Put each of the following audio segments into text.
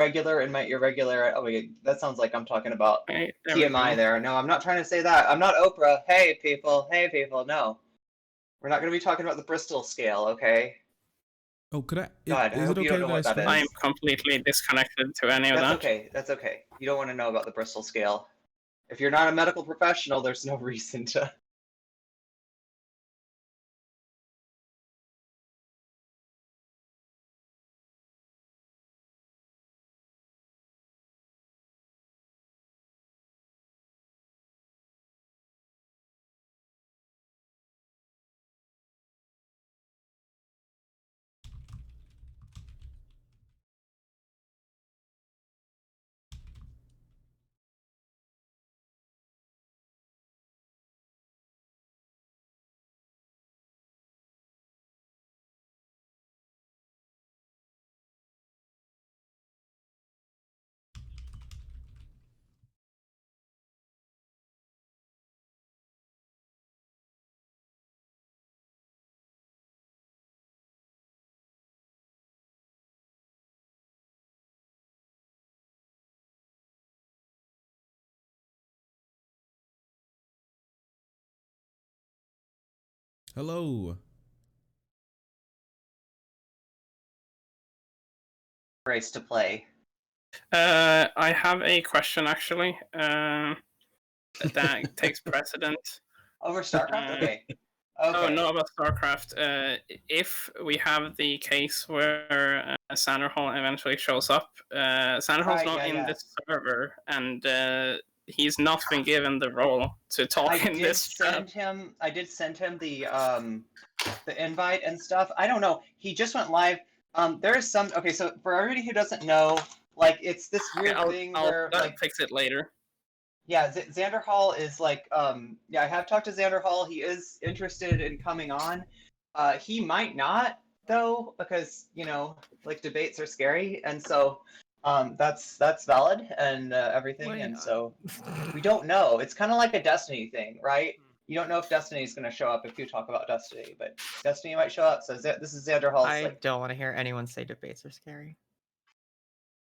regular and my irregular. Oh wait, that sounds like I'm talking about Right, TMI there. No, I'm not trying to say that. I'm not Oprah. Hey people, no. We're not going to be talking about the Bristol scale, okay? Oh, could I? God, I Is hope it you okay don't know that I what that stream? I'm is. completely disconnected to any of That's that. okay. That's okay. You don't want to know about the Bristol scale. If you're not a medical professional, there's no reason to. Hello. Race to play. I have a question actually. That takes precedent. Over StarCraft? Okay. Oh, not about StarCraft. If we have the case where Sanderhall eventually shows up, Sanderhall's not in this server, and he's not been given the role to talk in this chat. I did send him the invite and stuff. I don't know. He just went live. There is some. Okay, so for everybody who doesn't know, like it's this weird thing where I'll fix it later. Yeah, Xander Hall is like, yeah, I have talked to Xander Hall. He is interested in coming on. He might not though, because like debates are scary, and so that's valid and everything. And so we don't know. It's kind of like a Destiny thing, right? You don't know if Destiny is going to show up if you talk about Destiny, but Destiny might show up. So this is Xander Hall's. I don't want to hear anyone say debates are scary.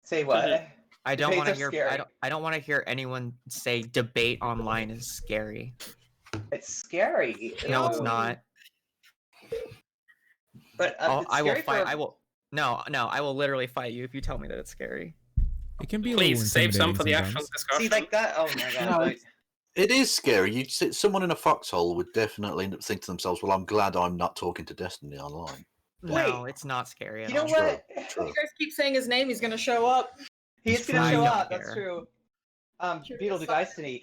Say what? I don't want to hear. I don't want to hear anyone say debate online is scary. It's scary. No, it's not. But I will fight. I will. No. I will literally fight you if you tell me that it's scary. It can be. Please save some for the actual discussion. See, like that. Oh my god. It is scary. Someone in a foxhole would definitely end up thinking to themselves, "Well, I'm glad I'm not talking to Destiny online." No, it's not scary at all. You know what? True. You guys keep saying his name. He's gonna show up. He's gonna show up. That's true. Beetle to Destiny.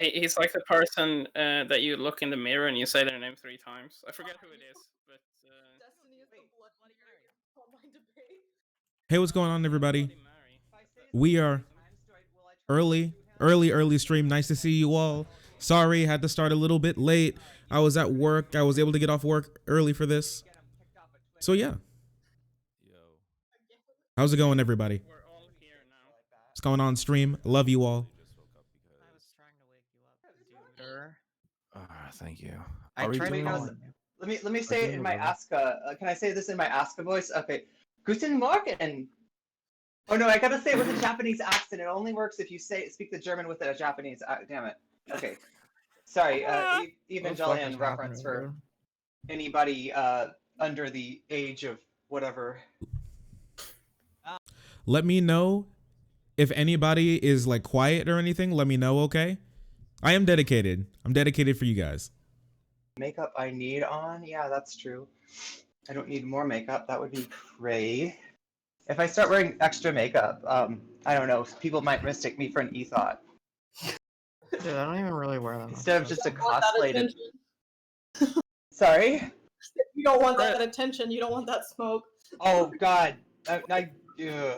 He's like the person that you look in the mirror and you say their name 3 times. I forget who it is, but. Destiny is the blood online debate. Hey, what's going on, everybody? We are early stream. Nice to see you all. Sorry, had to start a little bit late. I was at work. I was able to get off work early for this. So yeah. How's it going, everybody? What's going on, stream? Love you all. I was trying to wake you up, dude. Thank you. Let me say it in my Aska. Can I say this in my Aska voice? Okay. Guten Morgen. Oh no, I gotta say it with a Japanese accent. It only works if you speak the German with a Japanese. Damn it. Okay. Sorry. Evangelion reference for anybody under the age of whatever. Let me know if anybody is like quiet or anything. Let me know, okay? I am dedicated. I'm dedicated for you guys. Makeup I need on? Yeah, that's true. I don't need more makeup. That would be cray. If I start wearing extra makeup, I don't know. People might mistake me for an e-thought. Dude, I don't even really wear them. Instead of just a cosplay. Sorry? You don't want that attention. You don't want that smoke. Oh God. Dude,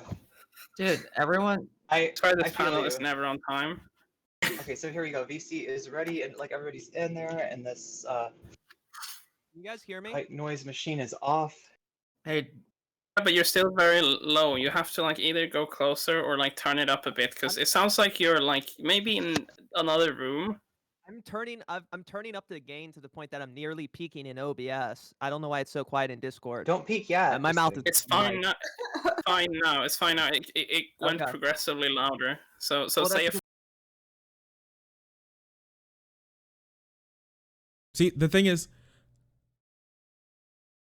everyone. I swear this panel is never on time. Okay, so here we go. VC is ready, and like everybody's in there, and this you guys hear me? White noise machine is off. Hey. But you're still very low. You have to like either go closer or like turn it up a bit because it sounds like you're like maybe in another room. I'm turning up the gain to the point that I'm nearly peaking in OBS. I don't know why it's so quiet in Discord. Don't peek yet. My mouth is. It's fine now. Fine now. It's fine now. It went Okay. progressively louder. So Well, say if See, the thing is,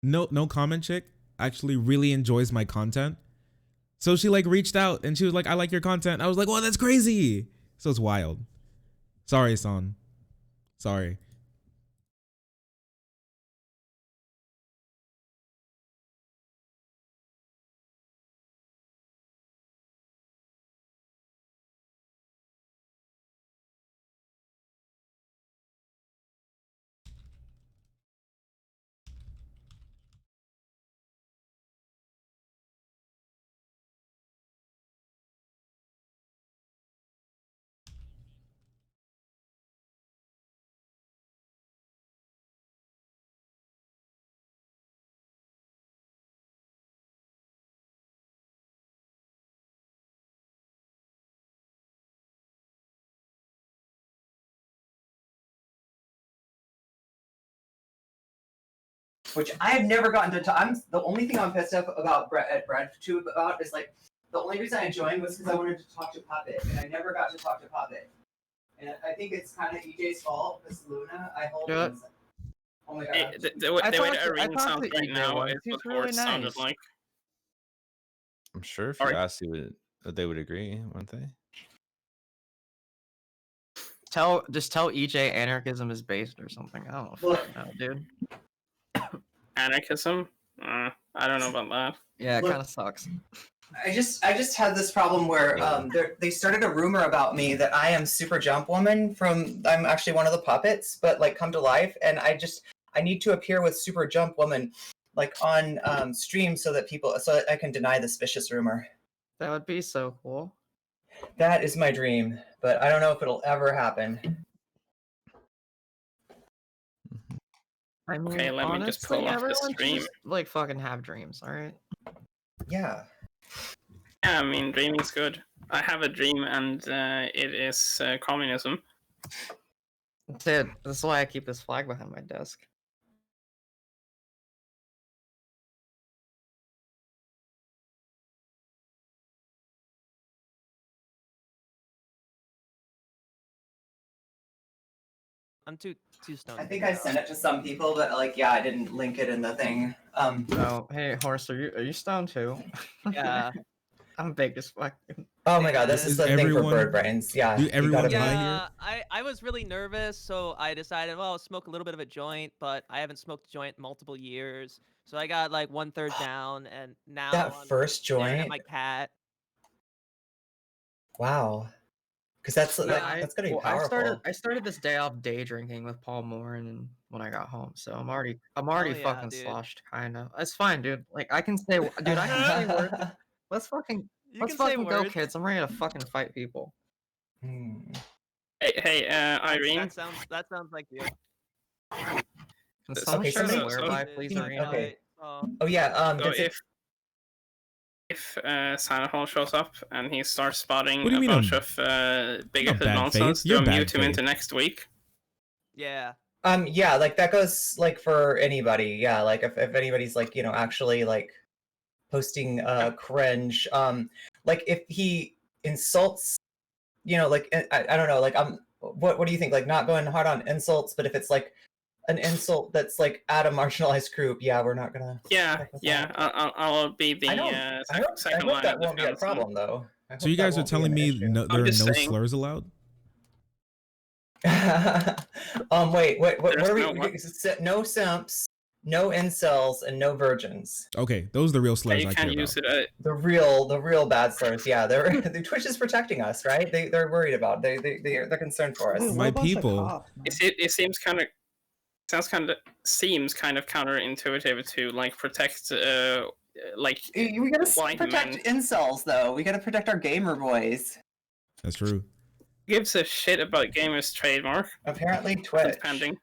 no comment chick actually really enjoys my content. So she like reached out and she was like, I like your content. I was like, well, that's crazy. So it's wild. Sorry, son. Sorry. Which I have never gotten to talk. The only thing I'm pissed off about at BreadTube about is like the only reason I joined was because I wanted to talk to Puppet, and I never got to talk to Puppet. And I think it's kind of EJ's fault because Luna, I hold. Yeah. Oh my god. the way the arena sounds right now is what Horde sounded like. I'm sure if All you right. asked, they would agree, wouldn't they? Just tell EJ anarchism is based or something. I don't know, Look. no, dude. Anarchism? I don't know about that. Yeah, it Look. kind of sucks. I just had this problem where they started a rumor about me that I am Super Jump Woman I'm actually one of the puppets, but like come to life, and I need to appear with Super Jump Woman like on stream so that I can deny this vicious rumor. That would be so cool. That is my dream, but I don't know if it'll ever happen. I mean, Okay, let me just pull honestly, off the everyone should stream. just, like fucking have dreams, all right? Yeah. Yeah, I mean, dreaming's good. I have a dream, and it is communism. Dude, that's why I keep this flag behind my desk. I'm too stoned. I think I sent it to some people, but like, yeah, I didn't link it in the thing. Oh, hey, Horse, are you stoned too? Yeah. I'm big as fuck. Oh my god, this is the thing for Birdbrains. Yeah. Do everyone you gotta lie be- here? I was really nervous, so I decided, well, I'll smoke a little bit of a joint, but I haven't smoked a joint in multiple years. So I got like 1/3 down, and now That I'm first staring at joint. my cat. Wow. Because that's gonna be powerful. I started this day off day drinking with Paul Moore and when I got home, so I'm already yeah, fucking dude. sloshed, kind of. It's fine, dude. Like I can say, dude, I can say words. Let's fucking go, kids. I'm ready to fucking fight people. Hey, Irene. That sounds like you. Can someone Okay, show me somebody- whereby, please, Irene? Okay. Oh, Oh yeah. So if Santa Hall shows up and he starts spotting What do you a mean bunch I'm- of bigoted bad nonsense, faith. You're they'll bad mute him into faith. next week. yeah. Yeah, like that goes like for anybody. Yeah, like if anybody's like, actually like posting cringe, like if he insults, like I don't know, like what do you think? Like not going hard on insults, but if it's like an insult that's like at a marginalized group, yeah, we're not gonna. Yeah. I'll be the I second hope line that of won't be a defense. problem though. I So hope you that guys are won't be telling an me issue. there are no just saying. slurs allowed? Wait, what There's are we? no what? No simps, no incels, and no virgins. Okay, those are the real Yeah, slurs you I can't care use about. it. The real bad slurs. Yeah, the Twitch is protecting us, right? They're worried about. They're concerned for us. My people. It seems kind of counterintuitive to like protect like We gotta white protect men. incels, though. We gotta protect our gamer boys. That's true. Gives a shit about gamers' trademark. Apparently, Twitch. Pending.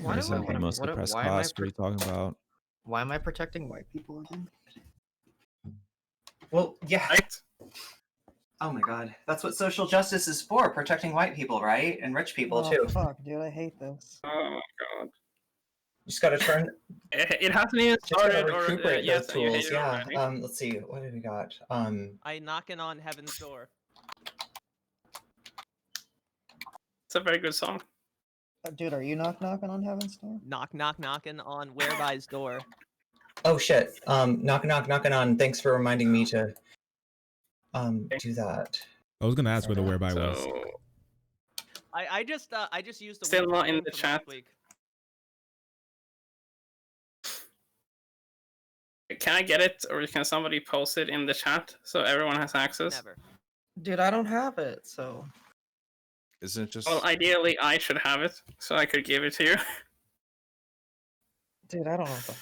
Why Gamers do I have the wanna- most what- oppressed why am I class. What are you talking about? Why am I protecting white people again? Well, yeah. Right? Oh my god. That's what social justice is for, protecting white people, right? And rich people Oh, too. fuck, dude, I hate this. Oh my god. You just gotta turn It hasn't even just gotta started or recuperate yes, those and you hate tools. it Yeah. already. Let's see, what do we got? I knocking on heaven's door. It's a very good song. Dude, are you knocking on heaven's door? Knock knocking on whereby's door. Oh shit. Knocking on. Thanks for reminding me to do that. I was gonna ask where the whereby So was. I just used the Still Ouija not in thing the from chat. last week. can I get it, or can somebody post it in the chat so everyone has access? Never. Dude, I don't have it, so. Isn't it just? Well, ideally, I should have it so I could give it to you. Dude, I don't know what the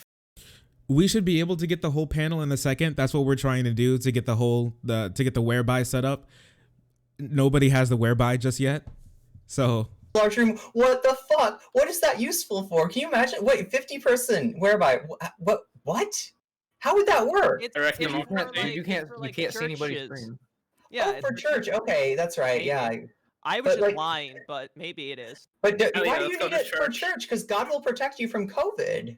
We should be able to get the whole panel in a second. That's what we're trying to do to get to get the whereby set up. Nobody has the whereby just yet, so. Large room. What the fuck? What is that useful for? Can you imagine? Wait, 50-person whereby? What? How would that work? It's, I reckon it's I'm for, not- like, you can't for, like, see anybody's churches. screen. Yeah, Oh, it's for church. Okay, that's right. Yeah. Maybe. I was But, just like- lying, but maybe it is. But Oh, yeah, why do let's you go need to it for church. church? Because God will protect you from COVID.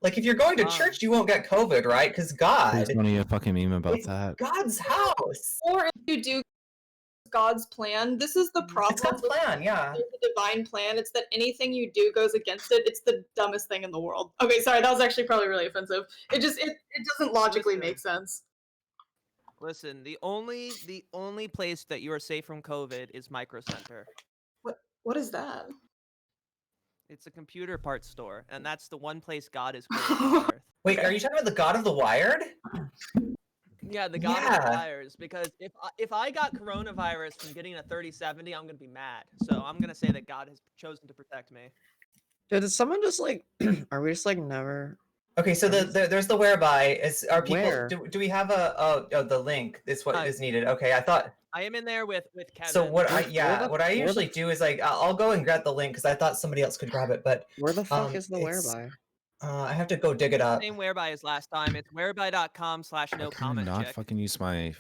Like if you're going to church, you won't get COVID, right? Because God, There's only a fucking meme about it's that. God's house. Or if you do God's plan, this is the problem. It's God's plan. Yeah. With the divine plan. It's that anything you do goes against it. It's the dumbest thing in the world. Okay, sorry, that was actually probably really offensive. It doesn't logically Listen. make sense. Listen, the only place that you are safe from COVID is Micro Center. What is that? It's a computer parts store, and that's the one place God is great on Earth. Wait, are you talking about the God of the Wired? Yeah, the God of Yeah. the wires. Because if I got coronavirus from getting a 3070, I'm gonna be mad. So I'm gonna say that God has chosen to protect me. Dude, did someone just like, are we just like never? Okay, so there's the whereby. Are people? Where? Do we have the link? Is what Hi. is needed. Okay, I thought. I am in there with Kevin. So what Where the usually do is like I'll go and grab the link because I thought somebody else could grab it, but Where the fuck is the it's- whereby? I have to go dig it up. Same whereby as last time. It's whereby.com/no Can I comment not check. fucking use my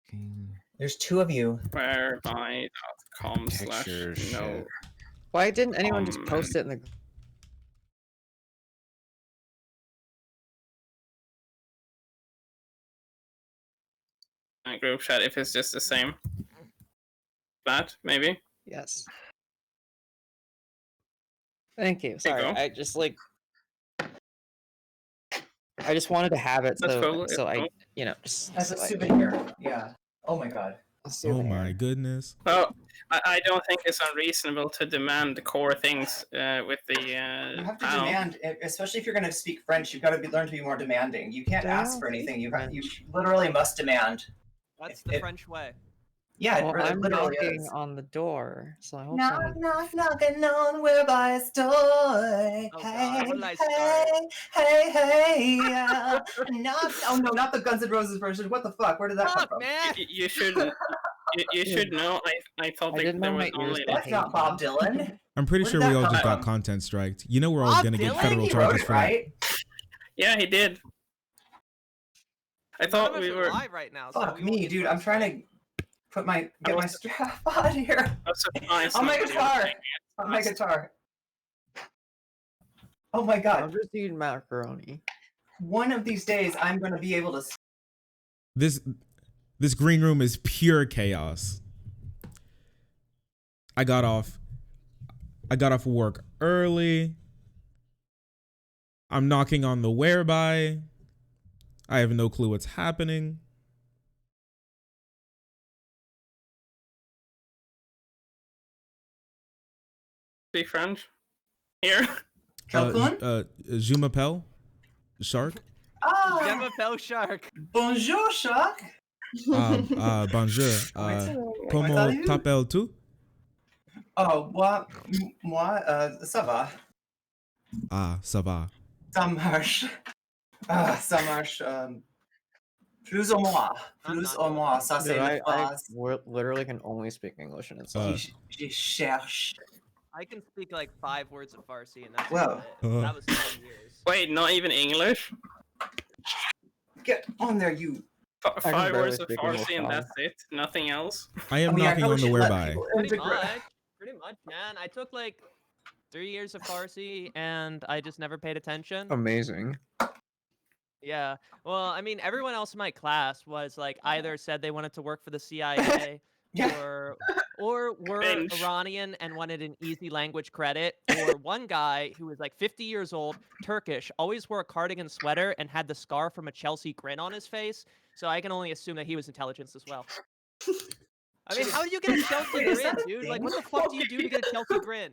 fucking There's two of you. Whereby.com/no. picture shit? Why didn't anyone just post it in the? Group chat if it's just the same. That maybe. Yes. Thank you. you Sorry, go. I just like. I just wanted to have it, That's so cool, so it's I, cool. you know, just As a so I- souvenir. Yeah. Oh my god. a Oh souvenir. my goodness. Well, I don't think it's unreasonable to demand the core things with the You have to panel. demand, especially if you're going to speak French. You've got to learn to be more demanding. You can't ask for anything. You literally must demand. That's If- the if- French way. Yeah, it Well, really, I'm literally knocking is. on the door, so I hope Knock, someone. knock, knocking on whereby door. Oh, God, Hey, what did I start? hey, yeah. Oh no, not the Guns N' Roses version. What the fuck? Where did that come Fuck, from? man! You should you should know. I thought I that didn't there know was my ears only were That's not Bob Dylan. I'm pretty Where sure did we that all come just got from? content striked. You know we're all Bob gonna get Dylan? I think federal he wrote charges it, for that. right? Yeah, he did. I None thought of us we are were. live right now. So Fuck we won't me, get dude. I'm roasted. trying to get my strap on here. I'm surprised On my nobody was guitar. saying it. On my guitar. Oh my god. I'm just eating macaroni. One of these days, I'm going to be able to. This green room is pure chaos. I got off work early. I'm knocking on the whereby. I have no clue what's happening. Speak French. Here. Je m'appelle Shark. Ah, Gemma Fell Shark. bonjour, Shark. Bonjour. Comment allez-vous? t'appelles-tu? Oh, moi, ça va. Ah, ça va. Ça marche. Ça marche. Plus ou moins. I'm Plus not ou doing moins. it. Ça, Dude, c'est I la phrase. literally can only speak English and it's Je cherche. I can speak like 5 words of Farsi, and that's Whoa. about it. That was 10 years. Wait, not even English? Get on there, you can 5 barely words of speak English, Farsi and dog. that's it. Nothing else. I am I mean, I knocking probably on the should let whereby. people Pretty integrate. much. Pretty much, man. I took like 3 years of Farsi and I just never paid attention. Amazing. Yeah. Well, I mean, everyone else in my class was like either said they wanted to work for the CIA Yeah. or were Binge. Iranian and wanted an easy language credit, or one guy who was like 50 years old, Turkish, always wore a cardigan sweater and had the scar from a Chelsea grin on his face. So I can only assume that he was intelligence as well. I mean, how do you get a Chelsea Wait, is grin, that a dude? Like, thing? what the fuck do you do to get a Chelsea grin?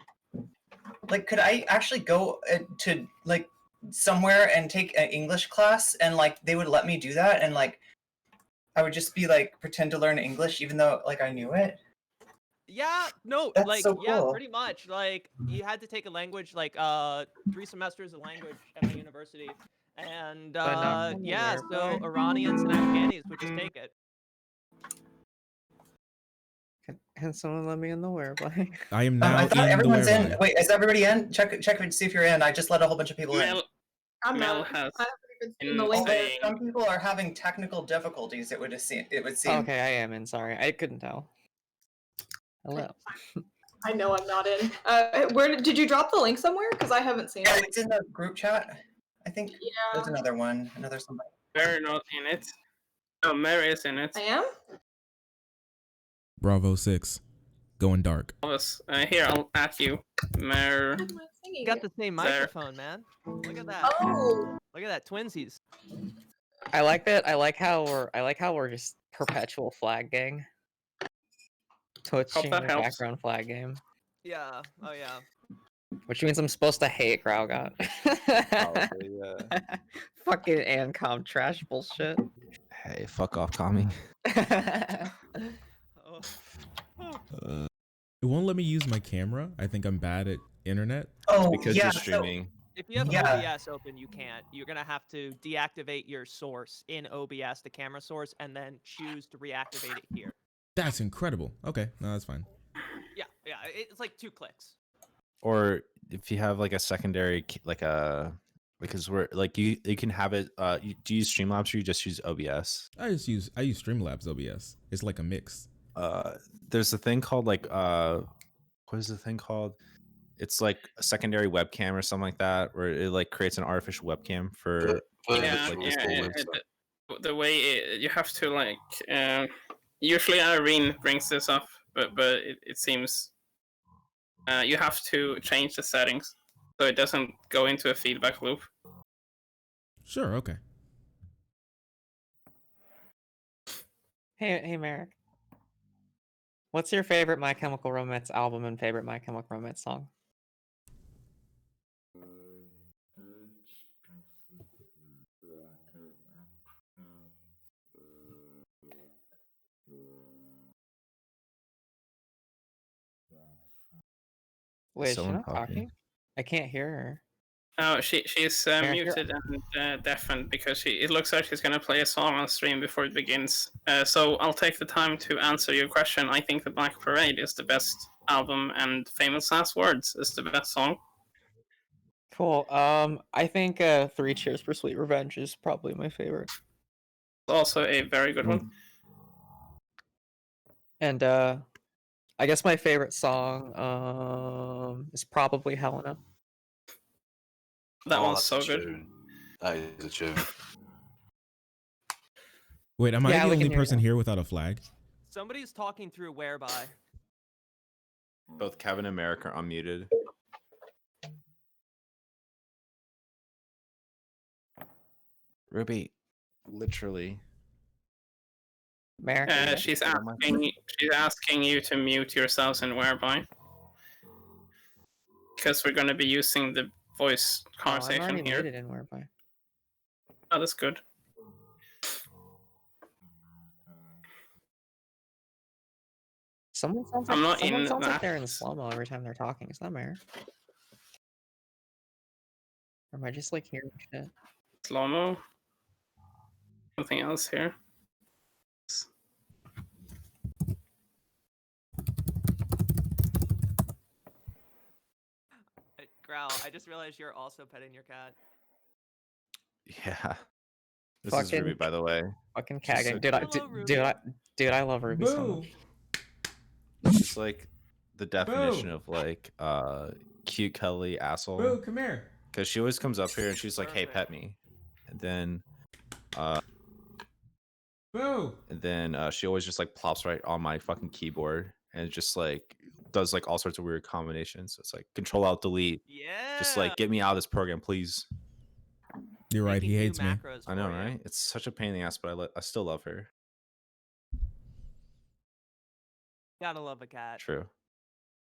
Like, could I actually go to like somewhere and take an English class, and like they would let me do that, and like I would just be like pretend to learn English even though like I knew it? Yeah, no, That's like, so yeah, cool. pretty much. Like, you had to take a language, like, 3 semesters of language at my university. And, not yeah, aware, so but- Iranians and Afghanis would just take it. Can someone let me in the whereby? I am now I thought in the everyone's in. whereby. Wait, is everybody in? Check to see if you're in. I just let a whole bunch of people in. Mel, I'm Mel not. has I haven't even seen the been link. saying- Some people are having technical difficulties. It would seem. Okay, I am in. Sorry, I couldn't tell. Hello. I know I'm not in. Where did you drop the link somewhere? Because I haven't seen Yeah, it. it's in the group chat. I think Yeah, there's another one. Another somebody. Mary not in it. No, Mary is in it. I am. Bravo 6. Going dark. Here, I'll add you. Mary. What am I singing You got it? the same There. microphone, man. Look at that. Oh, Look at that, twinsies. I like that. I like how we're just perpetual flag gang. Twitching that the helps. background flag game, Yeah, oh yeah. which means I'm supposed to hate Growgot. Probably, yeah. Fucking Ancom trash bullshit. Hey, fuck off, Kami. Oh. It won't let me use my camera. I think I'm bad at internet. Oh, Because yeah. you're so- streaming. If you have Yeah. OBS open, you can't. You're gonna have to deactivate your source in OBS, the camera source, and then choose to reactivate it here. That's incredible. Okay, no, that's fine. Yeah, it's like 2 clicks. Or if you have like a secondary, because we're like you can have it. Do you use Streamlabs or you just use OBS? I use Streamlabs OBS. It's like a mix. There's a thing called like what is the thing called? It's like a secondary webcam or something like that, where it like creates an artificial webcam for Yeah, like this yeah, whole it- website. the way you have to like usually Irene brings this up, but it seems you have to change the settings so it doesn't go into a feedback loop. Sure, okay. Hey, Merrick. What's your favorite My Chemical Romance album and favorite My Chemical Romance song? Wait, is she someone not talking? talking? I can't hear her. Oh, she's you're- muted and deafened because it looks like she's gonna play a song on stream before it begins. So I'll take the time to answer your question. I think the Black Parade is the best album, and Famous Last Words is the best song. Cool. I think 3 Cheers for Sweet Revenge is probably my favorite. It's also a very good one. And I guess my favorite song is probably Helena. That Oh, one's that's so a good. tune. That is a tune. Wait, am I Yeah, the we can only hear you person now. here without a flag? Somebody's talking through whereby. Both Kevin and Merrick are unmuted. Ruby, literally. Merrick, are you there? She's asking you to mute yourselves in whereby because we're gonna be using the voice Oh, I'm conversation already here. muted in whereby. Oh, that's good. Someone sounds I'm like, not someone in sounds like that. they're in slow-mo every time they're talking. Is that Merrick? Or am I just like hearing shit? Slow-mo. Something else here. Growl, I just realized you're also petting your cat. Yeah. This is Ruby, Fucking- by the way. Fucking She's cagging. so Dude, I, Hello, dude, I love Ruby so much. She's like the definition of like cute cuddly asshole. come here. Because she always comes up here and she's like, "Hey, Perfect. pet me," and then she always just like plops right on my fucking keyboard and just like does like all sorts of weird combinations. So it's like Control Alt Delete. Yeah. Just like get me out of this program, please. You're right. Making He new hates me. macros I know, for ya. right? It's such a pain in the ass, but I still love her. Gotta love a cat. True.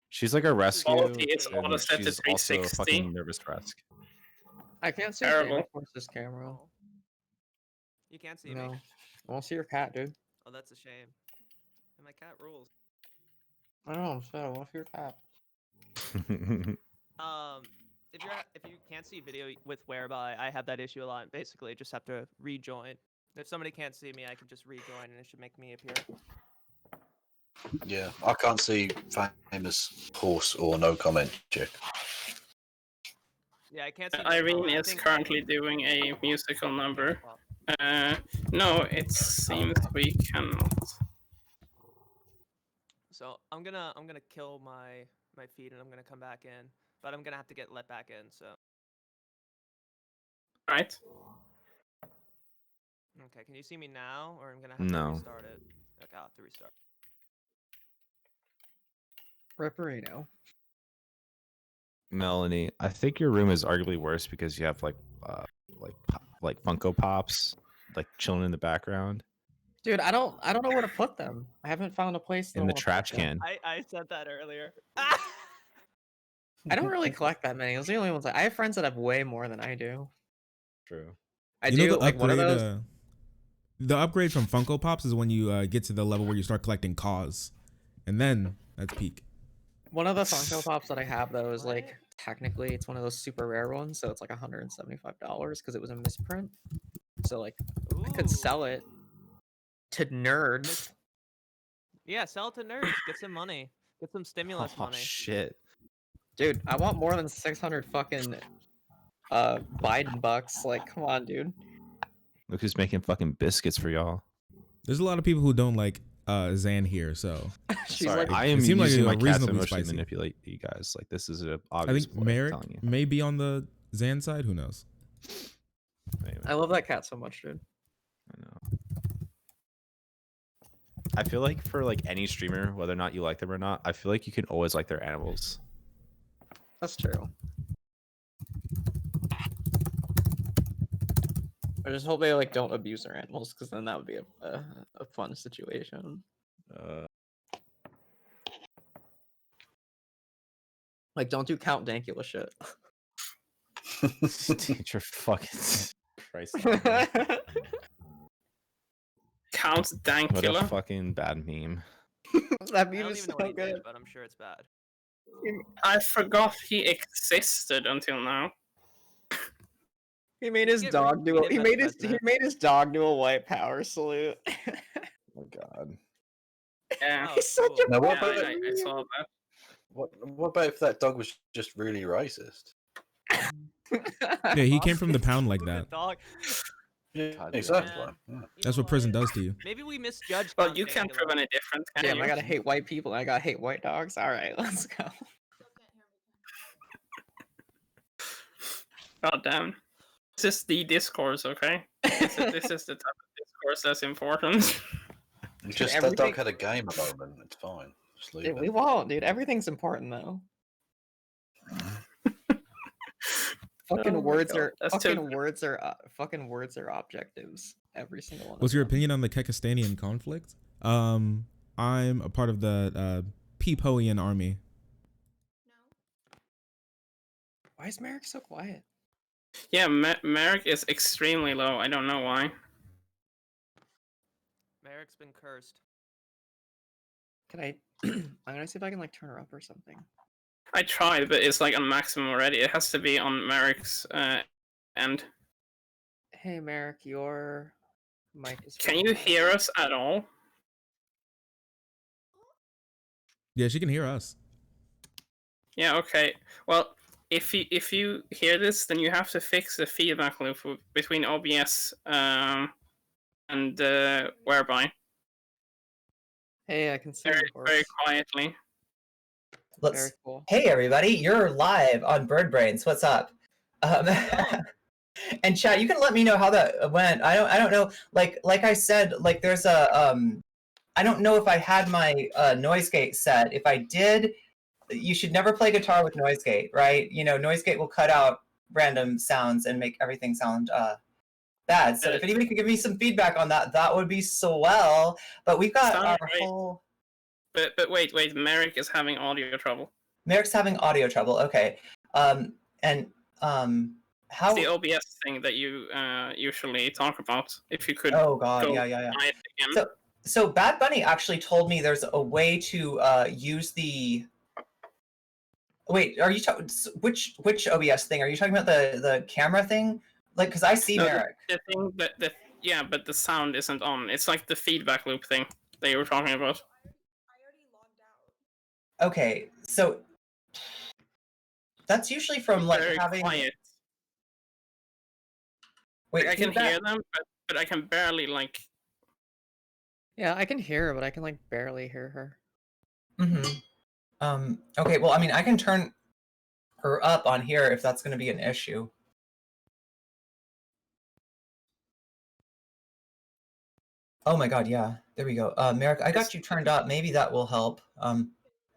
She's like a rescue. Quality is and auto set to she's also a 360. fucking nervous wreck. I can't see Terrible. you. What's this camera? Oh. You can't see No. me. I want to see your cat, dude. Oh, that's a shame. And my cat rules. I don't know. I'm sad. I want to see your cat. If you can't see video with Whereby, I have that issue a lot. Basically, just have to rejoin. If somebody can't see me, I can just rejoin, and it should make me appear. Yeah, I can't see famous horse or no comment chick. Yeah, I can't see. Irene is currently doing a musical number. No, it seems we cannot. So I'm gonna kill my feed, and I'm gonna come back in, but I'm gonna have to get let back in. So. Right. Okay, can you see me now, or I'm gonna have to No. restart it? Okay, I'll have to restart. Ripperino. Melanie, I think your room is arguably worse because you have like Funko Pops like chilling in the background Dude, I don't know where to put them. I haven't found a place that I in the wanna put trash them. can. I said that earlier. I don't really collect that many. Those are the only ones. I have friends that have way more than I do. True. I You do know the like one of upgrade. those. The upgrade from Funko Pops is when you get to the level where you start collecting cause, and then that's peak. One of the Funko Pops that I have though is What? like technically it's one of those super rare ones, so it's like $175 because it was a misprint. So like I could Ooh. sell it to nerds. Yeah, sell it to nerds. Get some money. Get some stimulus Oh money. shit. Dude, I want more than 600 fucking Biden bucks. Like, come on, dude. Look who's making fucking biscuits for y'all. There's a lot of people who don't like Zan here, so She's Sorry, like, I it am seemed like using a my cat to reasonably emotionally spicy. manipulate you guys. Like this is an I obvious think ploy, I'm Merrick telling you. may be on the Zan side. Who knows? Anyway, I love that cat so much, dude. I know. I feel like for like any streamer, whether or not you like them or not, I feel like you can always like their animals. That's true. I just hope they like don't abuse their animals, because then that would be a fun situation. Like, don't do Count Dankula shit. Teacher fucking Christ. Count What a Dankula. fucking bad meme. That I meme don't is even know so what he good. did, but I'm sure it's bad. I forgot he existed until now. He made his Get dog rid- do a, get he rid of made his he president. made his dog do a white power salute. Oh my god. Yeah. Oh, He's such cool. a Now, what Yeah, about I saw that. what about if that dog was just really racist? Yeah, he came from the pound like that. Dog. Yeah, God, exactly. yeah. Yeah. You That's know what prison does to you. Maybe we misjudged. Well, Count you can't Dankula. prove any different, can Damn, you? I gotta hate white people and I gotta hate white dogs. All right, let's go. God damn. This is the discourse, okay? This is the type of discourse that's important. It's just that everything- dog had a game moment. It's fine. Just leave Dude, it. we won't, dude. Everything's important though. Fucking Oh my words God, are that's too fucking words are objectives. Every single one. What's of your them. opinion on the Kekistanian conflict? I'm a part of the Peepoian army. Why is Merrick so quiet? Yeah, Merrick is extremely low. I don't know why. Merrick's been cursed. Can I? I'm gonna see if I can like turn her up or something. I tried, but it's like on maximum already. It has to be on Merrick's end. Hey Merrick, your mic is. Can freaking you loud. hear us at all? Yeah, she can hear us. Yeah, okay. Well, if you hear this, then you have to fix the feedback loop between OBS and whereby Hey, I can see very, the horse. very quietly. Very Let's. cool. Hey everybody, you're live on Birdbrains. What's up? And chat, you can let me know how that went. I don't know. Like I said, like there's a I don't know if I had my noise gate set. If I did, you should never play guitar with noise gate, right? You know, noise gate will cut out random sounds and make everything sound bad. So if anybody could give me some feedback on that, that would be swell. But we've got Sounds our great. whole. But wait, Merrick is having audio trouble. Merrick's having audio trouble. Okay. And how? It's the OBS thing that you usually talk about. If you could. Oh God, go yeah. try it again. So Bad Bunny actually told me there's a way to use the. Wait, are you talking which OBS thing? Are you talking about the camera thing? Like, because I see No, Merrick. the thing that but the sound isn't on. It's like the feedback loop thing that you were talking about. Okay, so that's usually from like Very having. quiet. Wait, Like, I can feedback? hear them, but I can barely like. Yeah, I can hear her, but I can like barely hear her. Mm-hmm. Okay, well, I mean, I can turn her up on here if that's going to be an issue. Oh my God, yeah. There we go. Merrick, I got you turned up. Maybe that will help.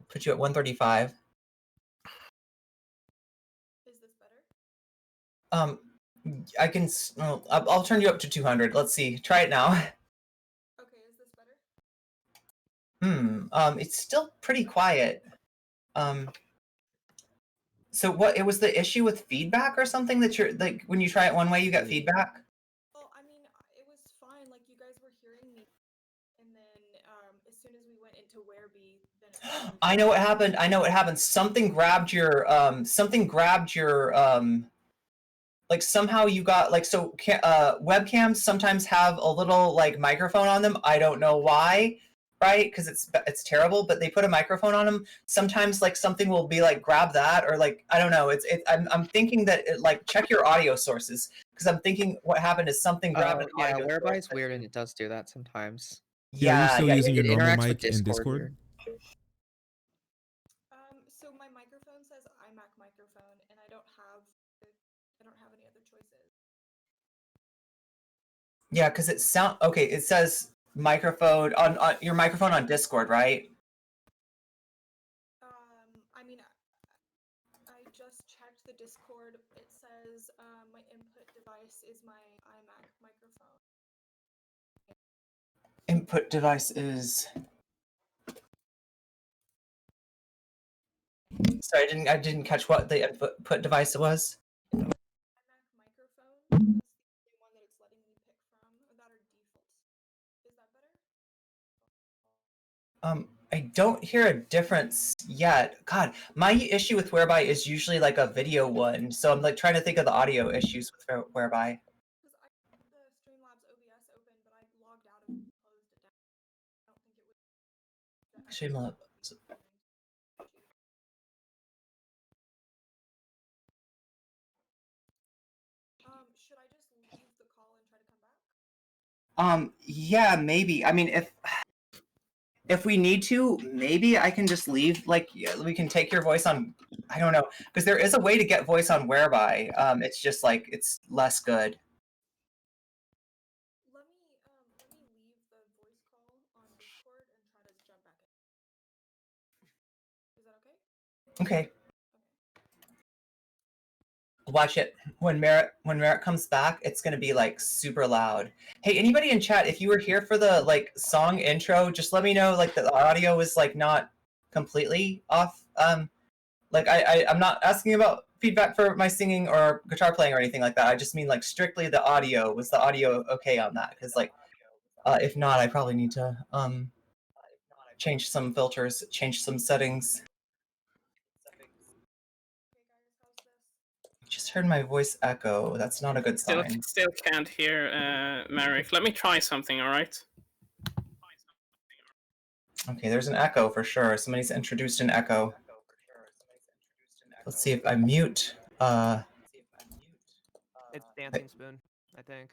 Put you at 135. Is this better? I can. I'll turn you up to 200. Let's see. Try it now. Okay, is this better? It's still pretty quiet. So what? It was the issue with feedback or something that you're like when you try it one way, you get feedback. Well, I mean, it was fine. Like you guys were hearing me, and then as soon as we went into Wereby, then. It started I know what happened. I know what happened. Something grabbed your. Like somehow you got like so. Webcams sometimes have a little like microphone on them. I don't know why, right? Because it's terrible. But they put a microphone on them. Sometimes like something will be like grab that or like I don't know. I'm thinking that it, like check your audio sources because I'm thinking what happened is something grabbed an Yeah, audio. whereby source is weird and it does do that sometimes. Yeah, are you still using your it normal interacts with mic in Discord? weird. So my microphone says iMac microphone, and I don't have any other choices. Yeah, because it sound okay. It says microphone on your microphone on Discord, right? I mean, I just checked the Discord. It says my input device is my iMac microphone. Input device is. Sorry, I didn't catch what the input device was. iMac microphone. That's the one that it's letting me pick from, or that are defaults. Is that better? I don't hear a difference yet. God, my issue with Whereby is usually like a video one, so I'm like trying to think of the audio issues with Whereby. Because I have the Streamlabs OBS open, but I logged out of it and closed it down. I don't think it would. Streamlabs. Should I just leave the call and try to come back? Yeah, maybe. I mean, if we need to, maybe I can just leave. Like, we can take your voice on. I don't know, because there is a way to get voice on Whereby. It's just like it's less good. Let me leave the voice call on Discord and try to jump back in. Is that okay? Okay. Watch it when Merritt comes back. It's gonna be like super loud. Hey, anybody in chat, if you were here for the like song intro, just let me know. Like the audio was like not completely off. Like I'm not asking about feedback for my singing or guitar playing or anything like that. I just mean like strictly the audio. Was the audio okay on that? Because like, if not, I probably need to change some filters, change some settings. Just heard my voice echo. That's not a good sign. Still can't hear Merrick. Let me try something, alright? Okay, there's an echo for sure. Somebody's introduced an echo. Let's see if I mute. It's Dancing Spoon, I think.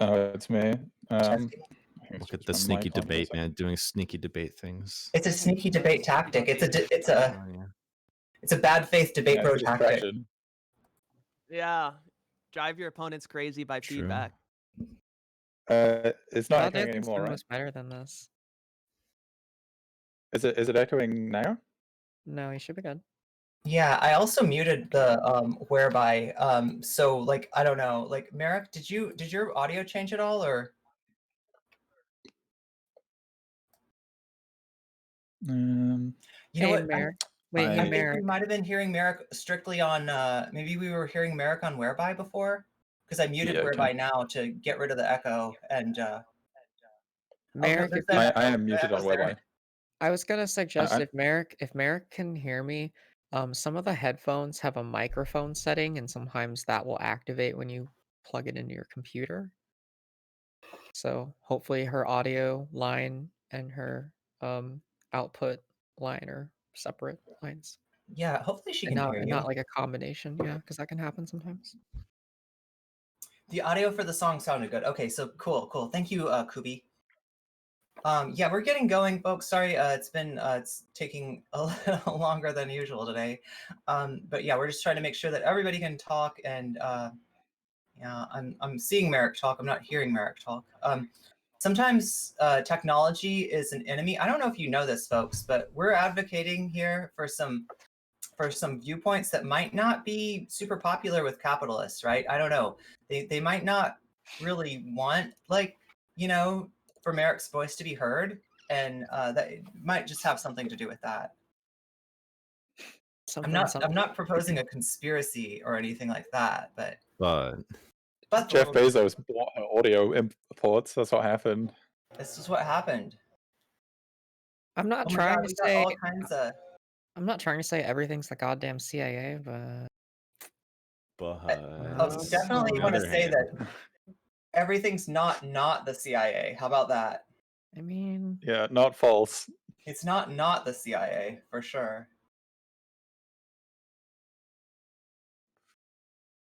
Oh, it's me. Look at the sneaky debate, man. Doing sneaky debate things. It's a sneaky debate tactic. It's Oh, yeah. a bad faith debate Yeah, bro it's tactic. distraction. Yeah, drive your opponents crazy by True. feedback. It's not That echoing Dancing anymore, Spoon right? was better than this. Is it echoing now? No, he should be good. Yeah, I also muted the whereby. So like I don't know. Like Merrick, did your audio change at all or? You know Hey, what? Merrick. Wait, I hey, think Merrick. we might have been hearing Merrick strictly on. Maybe we were hearing Merrick on whereby before, because I muted Yeah, okay. whereby now to get rid of the echo and. Merrick, there's if that you- echo. I am The muted on echo's there. whereby. I was gonna suggest I- if Merrick can hear me, some of the headphones have a microphone setting, and sometimes that will activate when you plug it into your computer. So hopefully her audio line and her output line are separate lines. Yeah, hopefully she And can not, hear and you. not like a combination, yeah, because that can happen sometimes. The audio for the song sounded good. Okay, so cool. Thank you, Kubi. Yeah, we're getting going, folks. Sorry, it's taking a little longer than usual today. But yeah, we're just trying to make sure that everybody can talk. And yeah, I'm seeing Merrick talk. I'm not hearing Merrick talk. Sometimes technology is an enemy. I don't know if you know this, folks, but we're advocating here for some viewpoints that might not be super popular with capitalists, right? I don't know. They might not really want, like, you know, for Merrick's voice to be heard, and that it might just have something to do with that. I'm not proposing a conspiracy or anything like that, but Jeff Bezos bought her audio imports. That's what happened. This is what happened. I'm not Oh my trying God, to we got say all kinds of. I'm not trying to say everything's the goddamn CIA, but Oh, definitely want to say that everything's not the CIA. How about that? I mean, Yeah, not false. It's not the CIA for sure.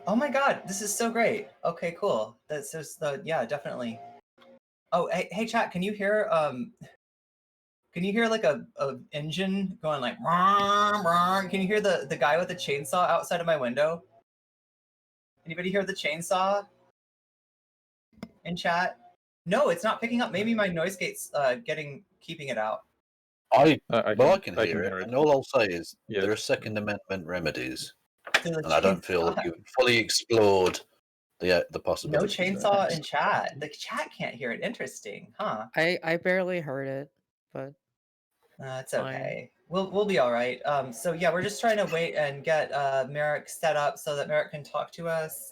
Oh my God, this is so great. Okay, cool. That's just yeah, definitely. Oh, hey, chat. Can you hear like a engine going like? Can you hear the guy with the chainsaw outside of my window? Anybody hear the chainsaw in chat? No, it's not picking up. Maybe my noise gate's keeping it out. I I can can hear hear it, it. and all I'll say is Yeah. there are Second Amendment remedies, To the and I don't feel chainsaw. like you've fully explored the No possibilities. chainsaw there. in chat. The chat can't hear it. Interesting, huh? I barely heard it, but It's fine. okay. We'll be all right. So yeah, we're just trying to wait and get Merrick set up so that Merrick can talk to us.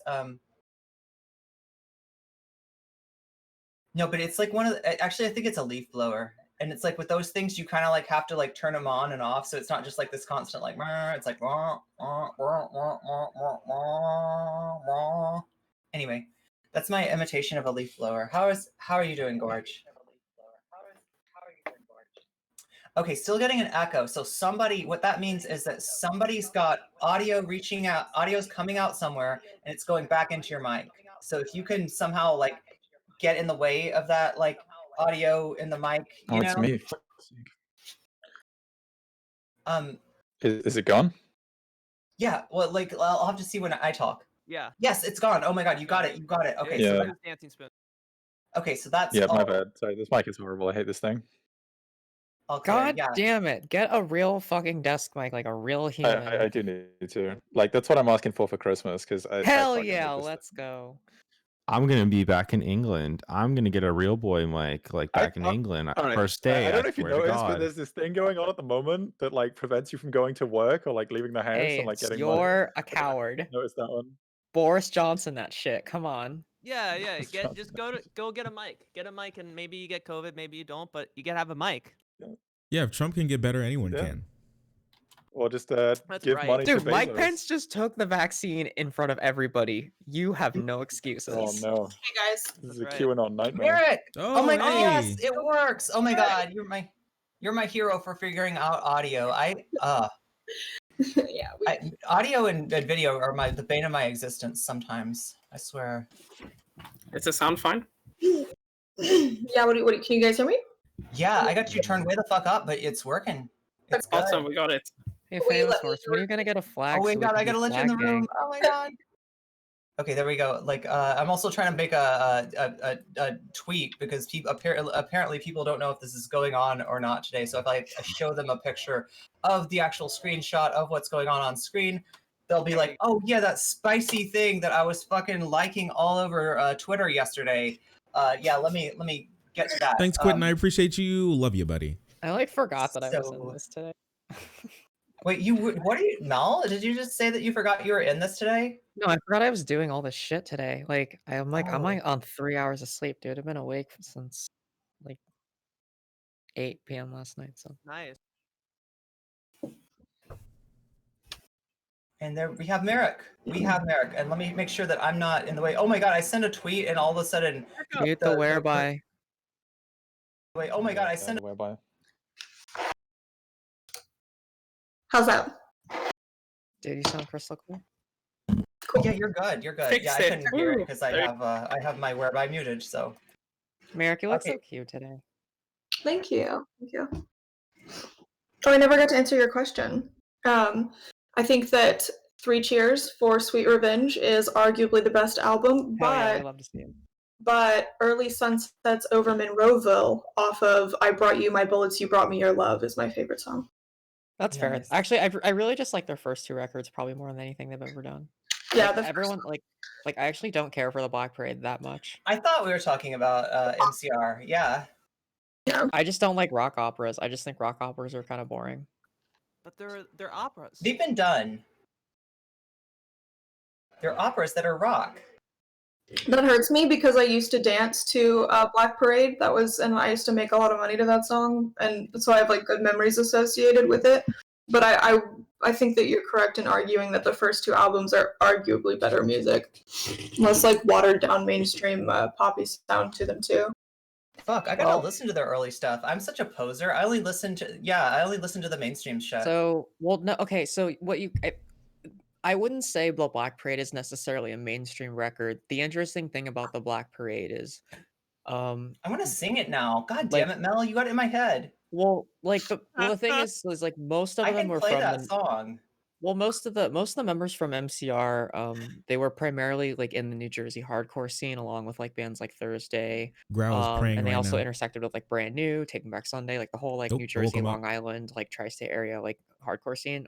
No, but it's like one of the, actually I think it's a leaf blower, and it's like with those things you kind of like have to like turn them on and off, so it's not just like this constant like. It's like. Anyway, that's my imitation of a leaf blower. How are you doing, Gorge? Okay, still getting an echo. So what that means is that somebody's got audio reaching out, audio's coming out somewhere, and it's going back into your mic. So if you can somehow like get in the way of that like audio in the mic, you It's know. me. Is it gone? Yeah, well, like I'll have to see when I talk. Yeah. Yes, it's gone. Oh my God, you got it. Okay, Yeah. so It was Dancing Spoon. okay, so that's Yeah, all. my bad. Sorry, this mic is horrible. I hate this thing. Okay, God yeah. damn it! Get a real fucking desk mic, like a real human. I do need to. Like, that's what I'm asking for Christmas, because I Hell fucking yeah, hate this let's go. I'm gonna be back in England. I'm gonna get a real boy mic, like back in England. All right. First day, I don't know if you swear to noticed, but God. there's this thing going on at the moment that like prevents you from going to work or like leaving the house Hey, and like getting you're a coward. Notice that one. Boris Johnson, that shit. Come on. Yeah. Just go get a mic. Get a mic, and maybe you get COVID, maybe you don't, but you gotta have a mic. Yeah, if Trump can get better, anyone Yeah. can. Or just That's give right. money to Dude, Mike Bezos. Pence just took the vaccine in front of everybody. You have no excuses. Oh no, Hey guys. this is a right. QAnon nightmare. Merrick! Oh my God, hey. yes, it works. Oh my God, you're my hero for figuring out audio. Yeah, audio and video are the bane of my existence sometimes. I swear. Is the sound fine? Yeah, what can you guys hear me? Yeah, I got you turned way the fuck up, but it's working. It's good. Awesome, we got it. Hey, Wait, famous let me horse, when are you gonna get a flag? Oh so my we god, can I be gotta let you in the flag gang? room. Oh my god. Okay, there we go. Like, I'm also trying to make a tweet because apparently people don't know if this is going on or not today. So if I show them a picture of the actual screenshot of what's going on screen, they'll be like, "Oh yeah, that spicy thing that I was fucking liking all over Twitter yesterday." Yeah, let me get to that. Thanks, Quentin. I appreciate you. Love you, buddy. I like forgot that I was in So- this today. Wait, what are you, Mel? Did you just say that you forgot you were in this today? No, I forgot I was doing all this shit today. Like, I'm Oh. like on 3 hours of sleep, dude. I've been awake since like 8 p.m. last night. So Nice. And there we have Merrick. And let me make sure that I'm not in the way. Oh my god, I sent a tweet and all of a sudden mute the whereby. Wait, oh my god, I Yeah, sent the whereby. How's that? Dude, you sound crystal clear. Cool. Yeah, you're good. You're good. Fixed Yeah, I it. couldn't hear it Woo. because I have my whereby muted, so Merrick, you look so Okay. cute today. Thank you. Thank you. Oh, I never got to answer your question. I think that Three Cheers for Sweet Revenge is arguably the best album, Hell yeah, we but love to see it. Early Sunsets Over Monroeville off of I Brought You My Bullets, You Brought Me Your Love is my favorite song. That's fair. Nice. Actually, I really just like their first two records probably more than anything they've ever done. Yeah, Like, the first everyone like I actually don't care for the Black Parade that much. I thought we were talking about MCR. Yeah. I just don't like rock operas. I just think rock operas are kind of boring. But they're operas. They've been done. They're operas that are rock. That hurts me because I used to dance to Black Parade. And I used to make a lot of money to that song, and so I have like good memories associated with it. But I think that you're correct in arguing that the first two albums are arguably better music, less like watered down mainstream poppy sound to them too. Fuck, I gotta Well- listen to their early stuff. I'm such a poser. I only listen to the mainstream shit. So, well, no, okay. So, I wouldn't say the Black Parade is necessarily a mainstream record. The interesting thing about the Black Parade is, I want to sing it now. God like- damn it, Mel, you got it in my head. the thing is like most of I them can were play from that the song. Well, most of the members from MCR, they were primarily like in the New Jersey hardcore scene, along with like bands like Thursday. Growl is praying And they right also now. intersected with like Brand New, Taking Back Sunday, like the whole like Oh, New I Jersey, woke him up. Long Island, like tri-state area, like hardcore scene.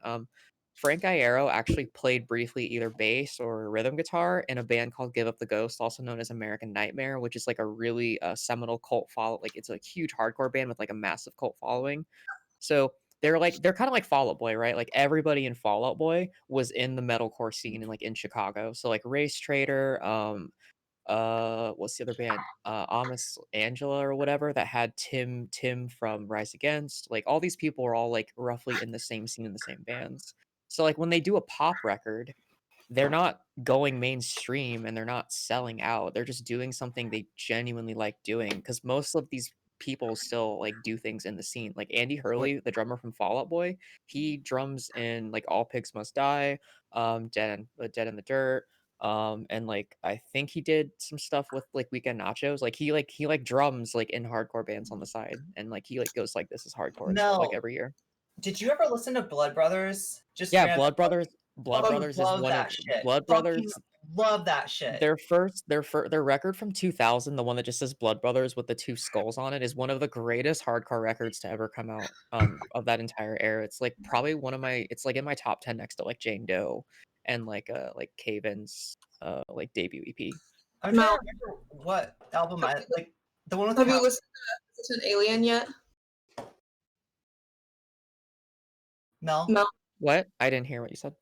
Frank Iero actually played briefly either bass or rhythm guitar in a band called Give Up the Ghost, also known as American Nightmare, which is like a really seminal cult follow. Like it's a huge hardcore band with like a massive cult following. So they're kind of like Fall Out Boy, right? Like everybody in Fall Out Boy was in the metalcore scene in Chicago. So like Race Trader, what's the other band? Amos Angela or whatever that had Tim from Rise Against. Like all these people are all like roughly in the same scene in the same bands. So like when they do a pop record, they're not going mainstream and they're not selling out. They're just doing something they genuinely like doing because most of these people still like do things in the scene. Like Andy Hurley, the drummer from Fall Out Boy, he drums in like All Pigs Must Die, Dead in the Dirt, and like I think he did some stuff with like Weekend Nachos. Like he drums like in hardcore bands on the side, and like he like goes like this is hardcore and stuff, like No. every year. Did you ever listen to Blood Brothers? Just Yeah, random- Blood Brothers. Blood Fucking Brothers is love one of that shit. Blood Fucking Brothers. love that shit. Their record from 2000, the one that just says Blood Brothers with the two skulls on it, is one of the greatest hardcore records to ever come out of that entire era. It's like probably it's like in my top 10 next to like Jane Doe and like Caven's like debut EP. I'm trying to remember what album I like. The one with Have you Cal- listened to Hesitant Alien yet? Mel? Mel, What? I didn't hear what you said.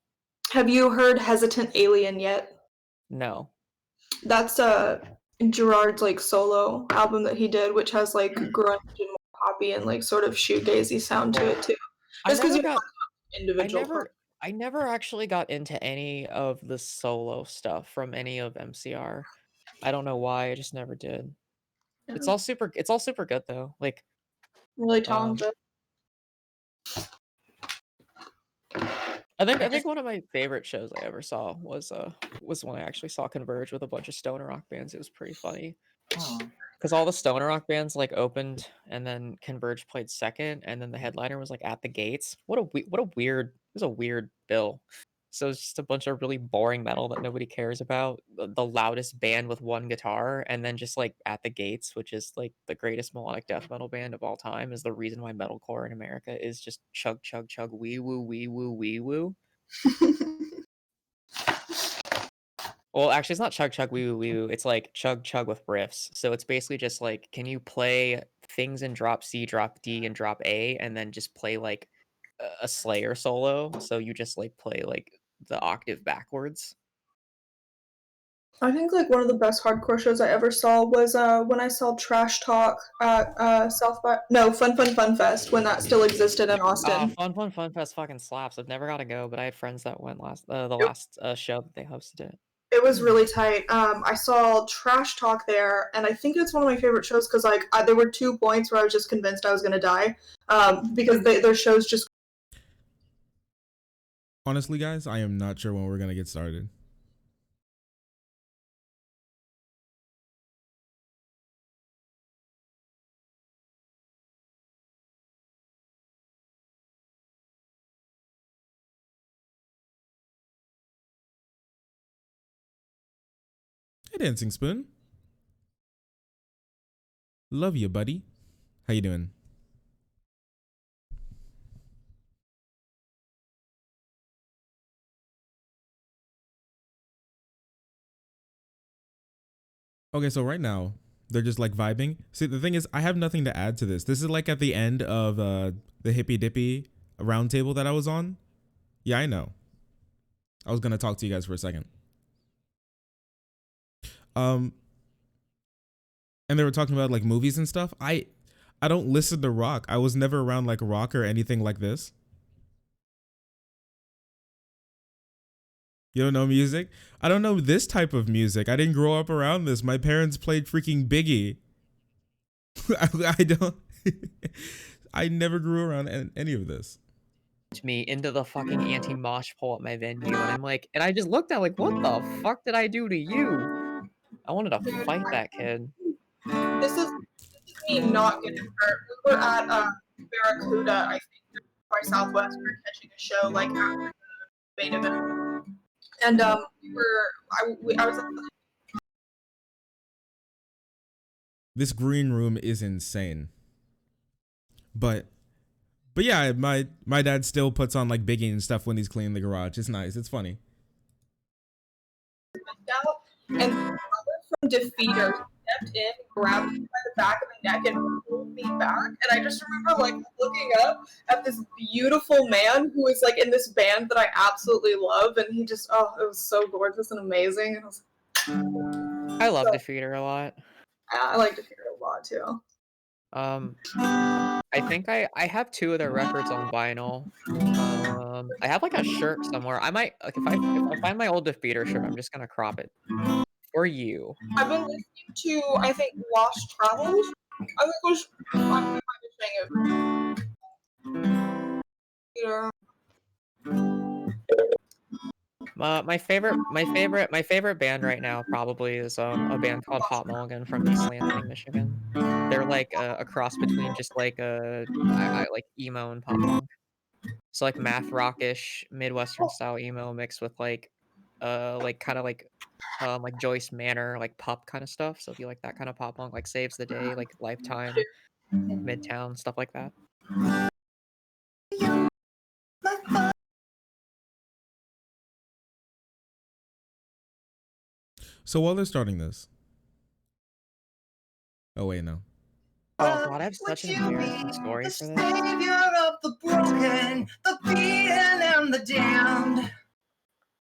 have you heard Hesitant Alien yet? No. That's Gerard's like solo album that he did, which has like grunge and more poppy and like sort of shoegazy sound to it too. Just because you have individual. I never actually got into any of the solo stuff from any of MCR. I don't know why. I just never did. It's all super good though. Like really talented. I think one of my favorite shows I ever saw was when I actually saw Converge with a bunch of stoner rock bands. It was pretty funny. Oh. Because all the stoner rock bands like opened, and then Converge played second, and then the headliner was like at the gates. What a weird. It was a weird bill. So it's just a bunch of really boring metal that nobody cares about. The loudest band with one guitar, and then just like at the gates, which is like the greatest melodic death metal band of all time, is the reason why metalcore in America is just chug chug chug wee woo wee woo wee woo. Well, actually, it's not chug chug wee woo wee woo. It's like chug chug with riffs. So it's basically just like, can you play things in drop C, drop D, and drop A, and then just play like a Slayer solo? So you just like play like the octave backwards. I think like one of the best hardcore shows I ever saw was when I saw Trash Talk at Fun Fest when that still existed in Austin. Fun Fest fucking slaps. I've never got to go, but I had friends that went the Yep. last show that they hosted it. It was really tight. I saw Trash Talk there, and I think it's one of my favorite shows because like there were 2 points where I was just convinced I was gonna die because their shows just. Honestly, guys, I am not sure when we're gonna get started. Hey, Dancing Spoon. Love you, buddy. How you doing? Okay, so right now they're just like vibing. See, the thing is, I have nothing to add to this. This is like at the end of the hippy dippy roundtable that I was on. Yeah, I know. I was gonna talk to you guys for a second. And they were talking about like movies and stuff. I don't listen to rock. I was never around like rock or anything like this. You don't know music? I don't know this type of music. I didn't grow up around this. My parents played freaking Biggie. I don't. I never grew around any of this. Me into the fucking anti-mosh pole at my venue, and I'm like, and I just looked at like, what the fuck did I do to you? I wanted to fight that kid. This is me not getting hurt. We were at Barracuda, I think, by Southwest. We were catching a show like after the main event, and I was. This green room is insane. But yeah, my dad still puts on like Biggie and stuff when he's cleaning the garage. It's nice. It's funny. And from Defeater stepped in, grabbed me by the back of the neck, and pulled me back. And I just remember like looking up at this beautiful man who is like in this band that I absolutely love, and he just it was so gorgeous and amazing. And I love Defeater a lot. I like Defeater a lot too. I think I have 2 of their records on vinyl. I have like a shirt somewhere. I might like if I find my old Defeater shirt, I'm just gonna crop it for you. I've been listening to I think Lost Travels. I think it was I might be saying it. Yeah. My favorite band right now probably is a band called Hot Mulligan from East Lansing, Michigan. They're like a cross between just like I like emo and pop punk. So like math rockish Midwestern style emo mixed with like kind of like Joyce Manor, like pop kind of stuff. So if you like that kind of pop punk, like Saves the Day, like Lifetime, Midtown, stuff like that. So while they're starting this. Oh wait, no. Oh god, I have such an embarrassing story for this. Savior of the broken, the beaten, and the damned.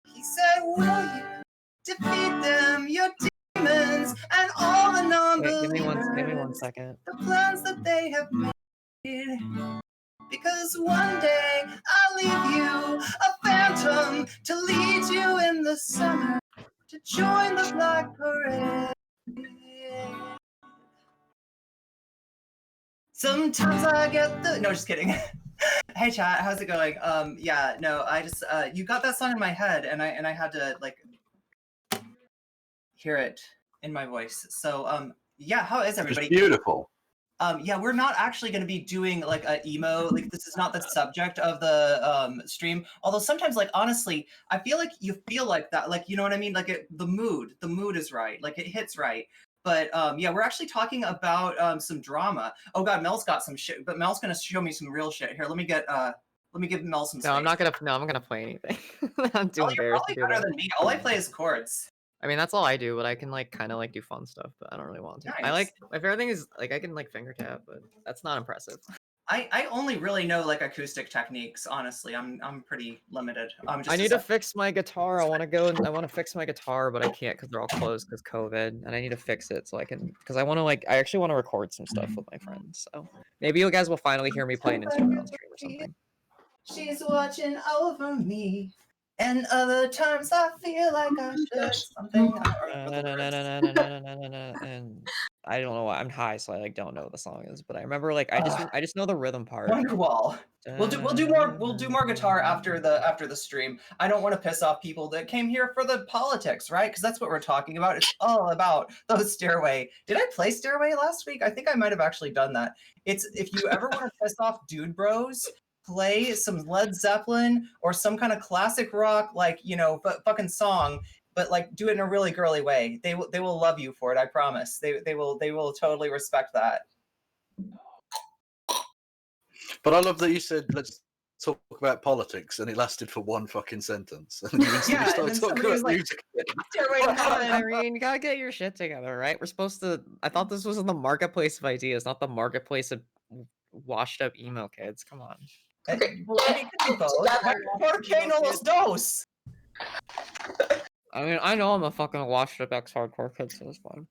He said, will you defeat them, your demons, and all the non-believers? Wait, give me one second. The plans that they have made. Because one day I'll leave you a phantom to lead you in the summer to join the Black Parade. Sometimes I get the... No, just kidding. Hey chat, how's it going? Yeah, no, I just you got that song in my head, and I had to like hear it in my voice. So yeah, how is everybody? It's beautiful. Yeah, we're not actually going to be doing like a emo. Like this is not the subject of the stream. Although sometimes, like honestly, I feel like you feel like that. Like you know what I mean? Like the mood is right. Like it hits right. But yeah, we're actually talking about some drama. Oh God, Mel's got some shit. But Mel's gonna show me some real shit. Here, let me give Mel some. No, I'm not gonna play anything. I'm too Mel, you're embarrassed probably to do better that. than me. All I play is chords. I mean, that's all I do, but I can like kind of like do fun stuff, but I don't really want to. I Nice. like my favorite thing is like I can like finger tap, but that's not impressive. I only really know like acoustic techniques. Honestly, I'm pretty limited. I need to fix my guitar. I want to go and I want to fix my guitar, but I can't because they're all closed because COVID, and I need to fix it so I can because I want to like I actually want to record some stuff with my friends. So maybe you guys will finally hear me play an instrument on stream or something. She's watching over me, and other times I feel like I should something. And I don't know why I'm high, so I like don't know what the song is, but I remember like I just know the rhythm part. Wonderwall. We'll do more guitar after the stream. I don't want to piss off people that came here for the politics, right? Because that's what we're talking about. It's all about those Stairway. Did I play Stairway last week? I think I might have actually done that. It's if you ever want to piss off dude bros, play some Led Zeppelin or some kind of classic rock, like fucking song. But like do it in a really girly way. They will love you for it. I promise. They will totally respect that. But I love that you said let's talk about politics, and it lasted for one fucking sentence, and you instantly started talking about music. Irene, you gotta get your shit together, right? We're supposed to. I thought this was in the marketplace of ideas, not the marketplace of washed up emo kids. Come on. Okay. Well, I mean, it could be both. ¿Por qué no los dos? I mean, I know I'm a fucking washed up ex-hardcore kid, so it's fine.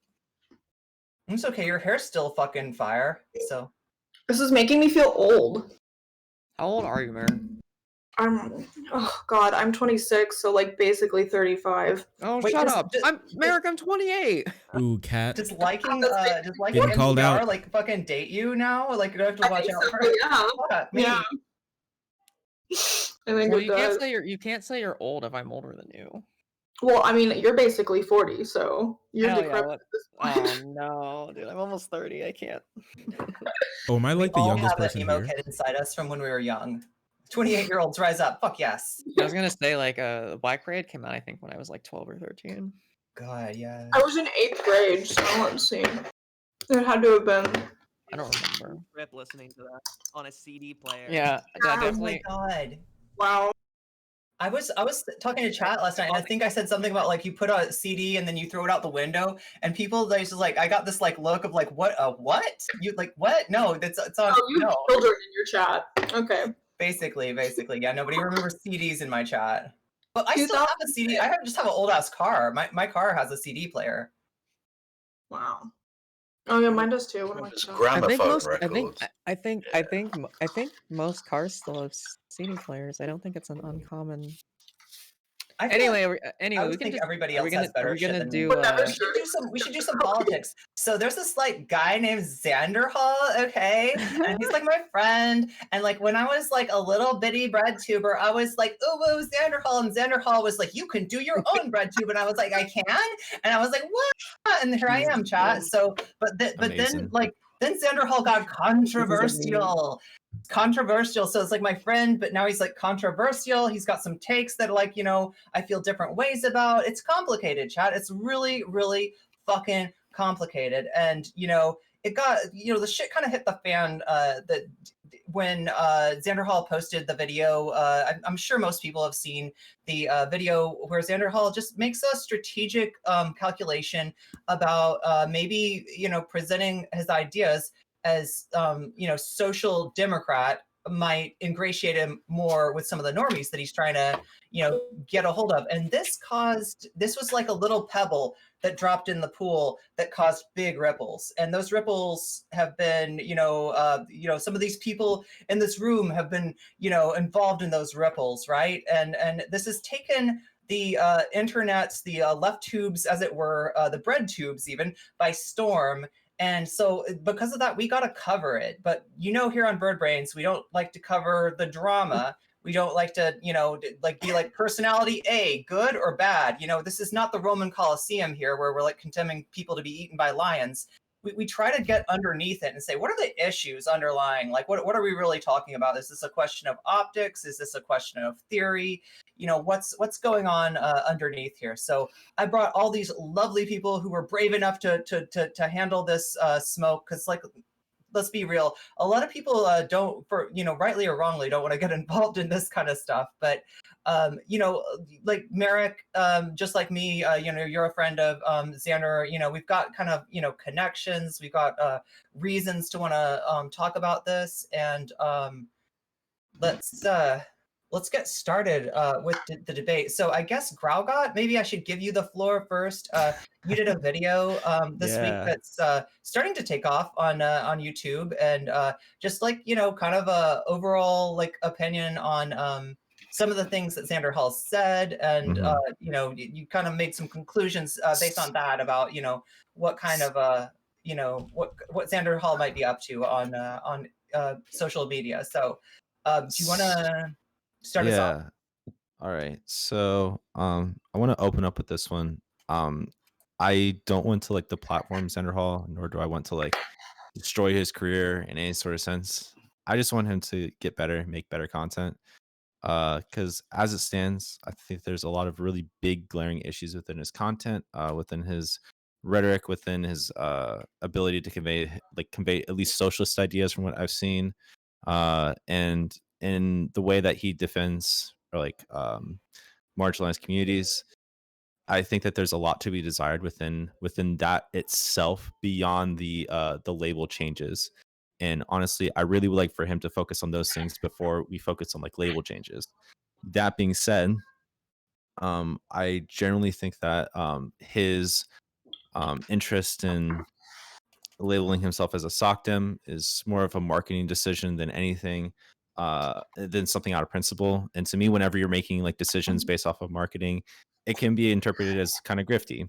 It's okay. Your hair's still fucking fire. So this is making me feel old. How old are you, Mary? I'm 26, so like basically 35. Oh, wait, shut up! I'm 28. Ooh, cat. Does liking getting called NPR, out. like fucking date you now? Like you have to watch out for it. Yeah. I think well, you can't say you're old if I'm older than you. Well, I mean, you're basically 40, so you're decrepit at this point. Oh no, dude, I'm almost 30. I can't. Oh, am I like the youngest person emo here? kid inside us from when we were young. 28-year-olds rise up. Fuck yes. I was gonna say like Black Parade came out I think when I was like 12 or 13. God, yeah. I was in 8th grade, so let's see. It had to have been. I don't remember. Rip listening to that on a CD player. Yeah, definitely. Oh my god. Wow. I was talking to chat last night, and I think I said something about like you put a CD and then you throw it out the window, and people they just like I got this like look of like what you like what no it's on you have children in your chat. Okay. Basically yeah. Nobody remembers CDs in my chat, but I still have a CD. I just have an old ass car. My car has a CD player. Wow. Oh yeah, mine does too. What am I think most cars still have CD players. I don't think it's an uncommon. Anyway, we can just, everybody else has better shit than me. We should do some politics. So there's this like guy named Xander Hall, okay, and he's like my friend. And like when I was like a little bitty bread tuber, I was like, "Ooh, Xander Hall," and Xander Hall was like, "You can do your own bread tube," and I was like, "I can," and I was like, "What?" And here I am, chat. So, but then Xander Hall got controversial. So it's like my friend, but now he's like controversial. He's got some takes that like I feel different ways about. It's complicated, chat. It's really really fucking complicated. And it got the shit kind of hit the fan that when Xander Hall posted the video. I'm sure most people have seen the video where Xander Hall just makes a strategic calculation about maybe presenting his ideas as social democrat might ingratiate him more with some of the normies that he's trying to get a hold of. And this was like a little pebble that dropped in the pool that caused big ripples. And those ripples have been some of these people in this room have been involved in those ripples, right? And this has taken the internets, the left tubes as it were, the bread tubes even, by storm. And so because of that, we got to cover it. But here on Birdbrains, we don't like to cover the drama. We don't like to, be like personality A, good or bad. This is not the Roman Colosseum here where we're like condemning people to be eaten by lions. We try to get underneath it and say, what are the issues underlying? Like, what are we really talking about? Is this a question of optics? Is this a question of theory? What's going on underneath here? So I brought all these lovely people who were brave enough to handle this smoke, because like, let's be real, a lot of people don't, for rightly or wrongly, don't want to get involved in this kind of stuff. But like Merrick, just like me, you're a friend of Xander. We've got kind of connections. We've got reasons to want to talk about this, and let's get started with the debate. So I guess Graugot, maybe I should give you the floor first. You did a video this week that's starting to take off on YouTube, and just like kind of a overall like opinion on some of the things that Xander Hall said, and you kind of made some conclusions based on that about what kind of what Xander Hall might be up to on social media. So do you want to start us off? All right. So I want to open up with this one. I don't want to like the platform Xander Hall, nor do I want to like destroy his career in any sort of sense. I just want him to get better, make better content. Because as it stands, I think there's a lot of really big glaring issues within his content, within his rhetoric, within his ability to convey at least socialist ideas from what I've seen, and in the way that he defends or like marginalized communities. I think that there's a lot to be desired within that itself beyond the label changes. And honestly, I really would like for him to focus on those things before we focus on like label changes. That being said, I generally think that his interest in labeling himself as a SOCDEM is more of a marketing decision than anything, than something out of principle. And to me, whenever you're making like decisions based off of marketing, it can be interpreted as kind of grifty.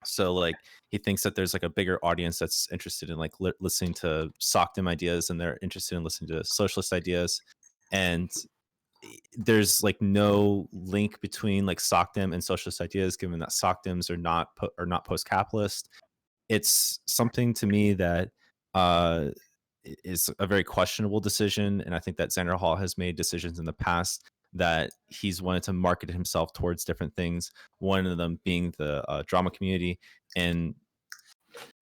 So like he thinks that there's like a bigger audience that's interested in like listening to SOCDEM ideas, and they're interested in listening to socialist ideas. And there's like no link between like SOCDEM and socialist ideas, given that SOCDEMs are not post-capitalist. It's something to me that is a very questionable decision, and I think that Xander Hall has made decisions in the past that he's wanted to market himself towards different things, one of them being the drama community. And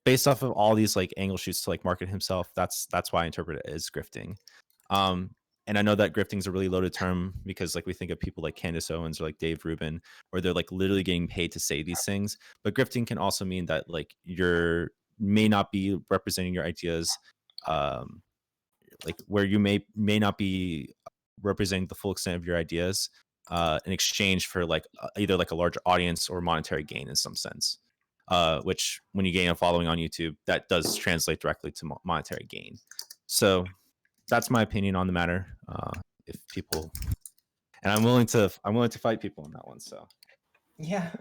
based off of all these like angle shoots to like market himself, that's why I interpret it as grifting. And I know that grifting is a really loaded term, because like we think of people like Candace Owens or like Dave Rubin, where they're like literally getting paid to say these things. But grifting can also mean that like you're may not be representing your ideas, like where you may not be representing the full extent of your ideas, in exchange for like either like a larger audience or monetary gain in some sense. Which when you gain a following on YouTube, that does translate directly to monetary gain. So that's my opinion on the matter. If people, and I'm willing to fight people on that one. So yeah.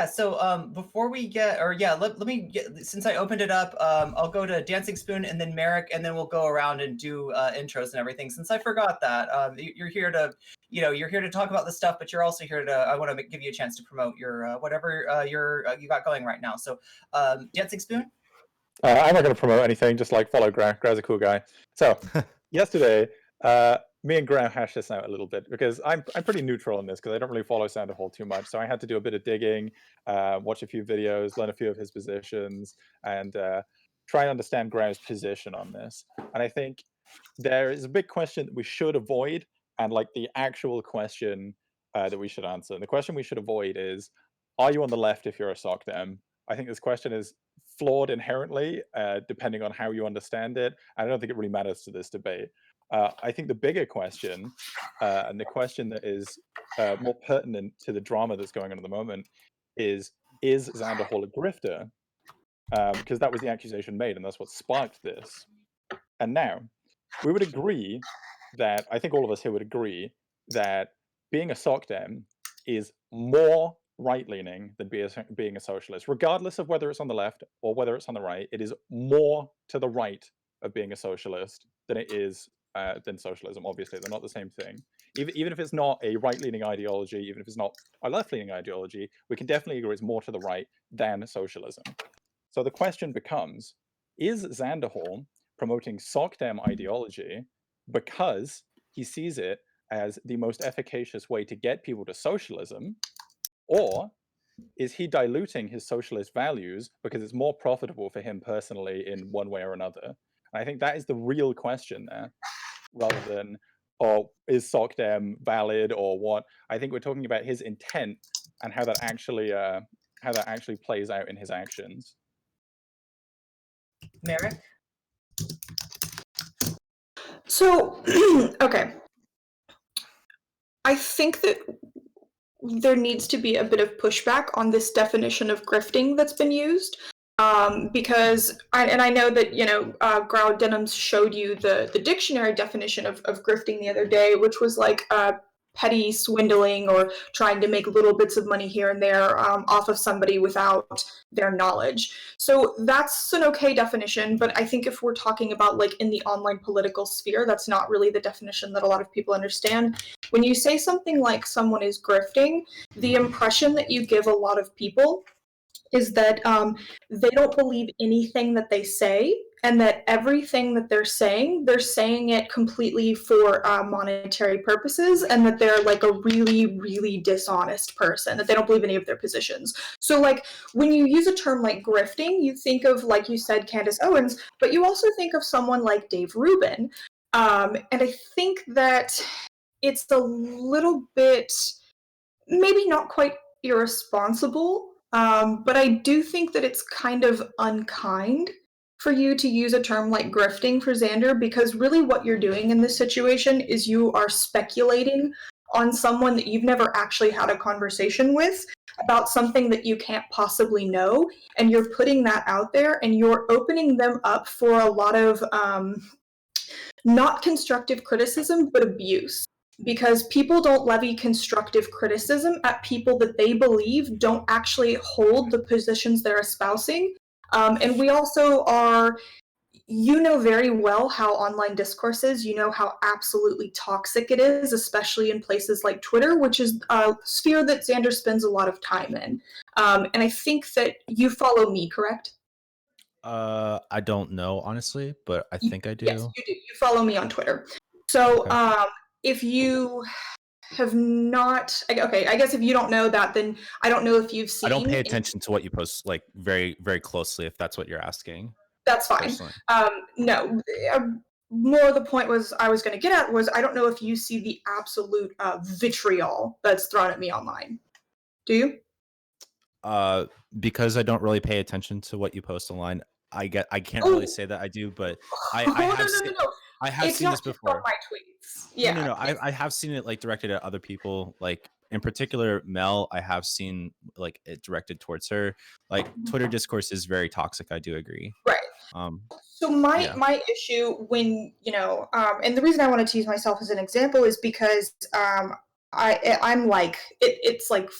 So before we get, let me get, since I opened it up, I'll go to Dancing Spoon and then Merrick, and then we'll go around and do intros and everything. Since I forgot that, you're here to, you're here to talk about this stuff, but you're also here to, I want to give you a chance to promote your whatever you got going right now. So Dancing Spoon. I'm not going to promote anything. Just like follow Graham. Graham's a cool guy. So yesterday, me and Graham hashed this out a little bit, because I'm pretty neutral on this, because I don't really follow Xander Hall too much. So I had to do a bit of digging, watch a few videos, learn a few of his positions, and try and understand Graham's position on this. And I think there is a big question that we should avoid, and like the actual question that we should answer. And the question we should avoid is, are you on the left if you're a SOCDEM? I think this question is flawed inherently, depending on how you understand it. I don't think it really matters to this debate. I think the bigger question, and the question that is more pertinent to the drama that's going on at the moment, is Xander Hall a grifter? Because that was the accusation made, and that's what sparked this. And now, we would agree that, I think all of us here would agree, that being a SOCDEM is more right-leaning than being a socialist, regardless of whether it's on the left or whether it's on the right. It is more to the right of being a socialist than it is than socialism. Obviously, they're not the same thing. Even if it's not a right-leaning ideology, even if it's not a left-leaning ideology, we can definitely agree it's more to the right than socialism. So the question becomes, is Zanderhall promoting SOCDEM ideology because he sees it as the most efficacious way to get people to socialism, or is he diluting his socialist values because it's more profitable for him personally in one way or another? And I think that is the real question there, rather than, oh, is SOCDEM valid or what? I think we're talking about his intent and how that actually plays out in his actions. Merrick? So, okay. I think that there needs to be a bit of pushback on this definition of grifting that's been used. Because I know that, you know, Grau Denims showed you the dictionary definition of grifting the other day, which was like petty swindling or trying to make little bits of money here and there off of somebody without their knowledge. So that's an okay definition, but I think if we're talking about like in the online political sphere, that's not really the definition that a lot of people understand. When you say something like someone is grifting, the impression that you give a lot of people is that they don't believe anything that they say, and that everything that they're saying it completely for monetary purposes, and that they're like a really, really dishonest person, that they don't believe any of their positions. So like when you use a term like grifting, you think of, like you said, Candace Owens, but you also think of someone like Dave Rubin. And I think that it's a little bit, maybe not quite irresponsible, but I do think that it's kind of unkind for you to use a term like grifting for Xander, because really what you're doing in this situation is you are speculating on someone that you've never actually had a conversation with about something that you can't possibly know, and you're putting that out there and you're opening them up for a lot of not constructive criticism, but abuse. Because people don't levy constructive criticism at people that they believe don't actually hold the positions they're espousing. And we also are, you know very well how online discourse is. You know how absolutely toxic it is, especially in places like Twitter, which is a sphere that Xander spends a lot of time in. And I think that you follow me, correct? I don't know, honestly, but I think I do. Yes, you do. You follow me on Twitter. So if you have not, okay, I guess if you don't know that, then I don't know if you've seen. I don't pay attention to what you post like very, very closely, if that's what you're asking. That's fine. Personally. No, more the point was I was going to get at was I don't know if you see the absolute vitriol that's thrown at me online. Do you? Because I don't really pay attention to what you post online. I can't really say that I do, but I have seen this before. My tweets. Yeah. No. I have seen it like directed at other people. Like in particular, Mel. I have seen like it directed towards her. Like Twitter discourse is very toxic. I do agree. Right. So my issue when, you know, and the reason I wanted to use myself as an example is because I'm like it's like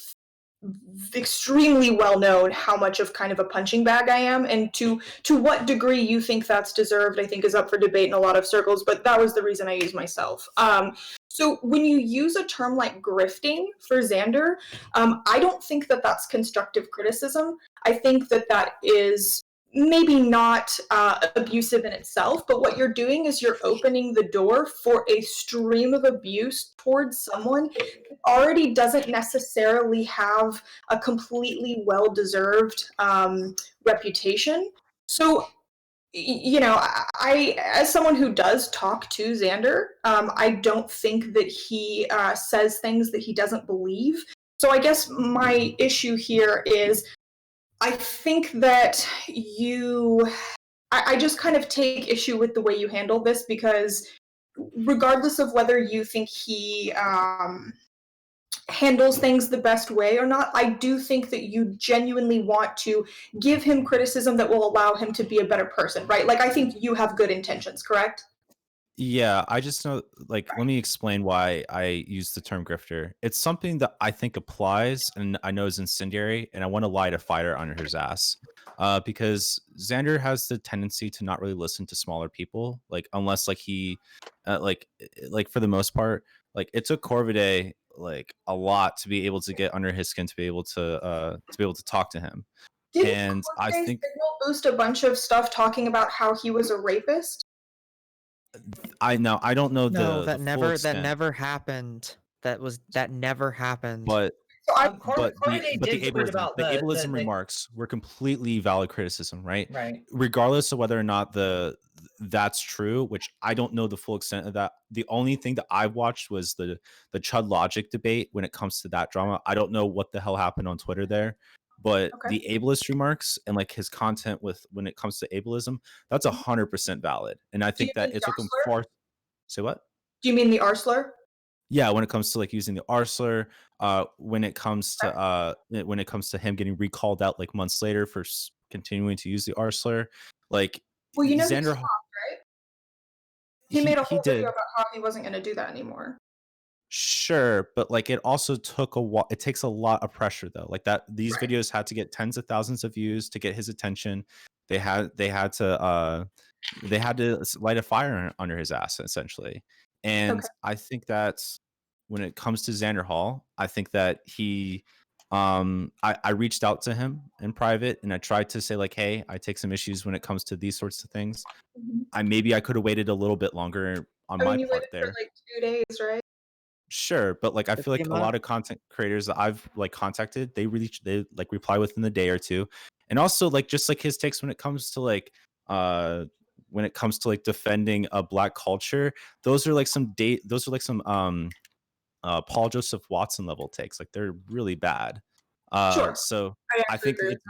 extremely well known how much of kind of a punching bag I am, and to what degree you think that's deserved, I think is up for debate in a lot of circles, but that was the reason I use myself. So when you use a term like grifting for Xander, I don't think that that's constructive criticism. I think that that is maybe not abusive in itself, but what you're doing is you're opening the door for a stream of abuse towards someone who already doesn't necessarily have a completely well-deserved reputation. So, you know, I as someone who does talk to Xander, I don't think that he says things that he doesn't believe. So I guess my issue here is I think that I just kind of take issue with the way you handle this, because regardless of whether you think he handles things the best way or not, I do think that you genuinely want to give him criticism that will allow him to be a better person, right? Like, I think you have good intentions, correct? Yeah, I just know, like, let me explain why I use the term grifter. It's something that I think applies and I know is incendiary, and I want to light a fire under his ass. Because Xander has the tendency to not really listen to smaller people, like, unless, like, like, for the most part, like, it took Corvidae, like, a lot to be able to get under his skin to be able to talk to him. Didn't And I Corvidae think Signal boost a bunch of stuff talking about how he was a rapist? I don't know No, the full that extent, never happened. That never happened. but So but did tweet about the the ableism remarks were completely valid criticism, right? right. Regardless of whether or not that's true, which I don't know the full extent of that. The only thing that I watched was the Chud Logic debate when it comes to that drama. I don't know what the hell happened on Twitter there, but Okay. the ableist remarks and like his content with when it comes to ableism, that's 100% valid. And I Do you think that mean it the took him R slur? say what? Do you mean the R slur? Yeah, when it comes to like using the R slur, when it comes to him getting recalled out like months later for continuing to use the R slur, like Well, you know he Xander, stopped, right? He made a he whole video did. about how he wasn't going to do that anymore. Sure, but like it also took a while. It takes a lot of pressure though. Like that, these Right. videos had to get tens of thousands of views to get his attention. They had to light a fire under his ass essentially. And Okay. I think that's when it comes to Xander Hall, I think that I reached out to him in private and I tried to say like, hey, I take some issues when it comes to these sorts of things. Mhm. I could have waited a little bit longer on I my mean, you part waited for there. like 2 days, right? Sure, but like I But feel the like a amount lot of content creators that I've like contacted, they like reply within the day or two. And also like just like his takes when it comes to like defending a black culture, those are like some Paul Joseph Watson level takes. Like they're really bad. Sure. So I I actually think agree with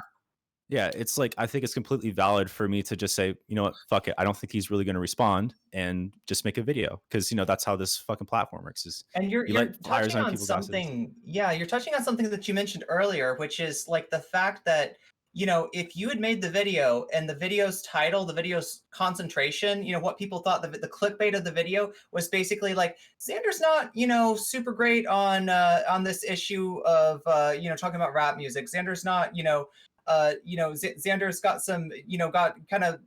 yeah, it's like I think it's completely valid for me to just say, you know what, fuck it. I don't think he's really going to respond, and just make a video because that's how this fucking platform works. Is And you're you light fires touching on on people's asses. something, yeah, you're touching on something that you mentioned earlier, which is like the fact that, if you had made the video and the video's title, the video's concentration, what people thought the clickbait of the video was basically like, Xander's not, super great on this issue of, talking about rap music. Xander's not, Xander's got some, got kind of,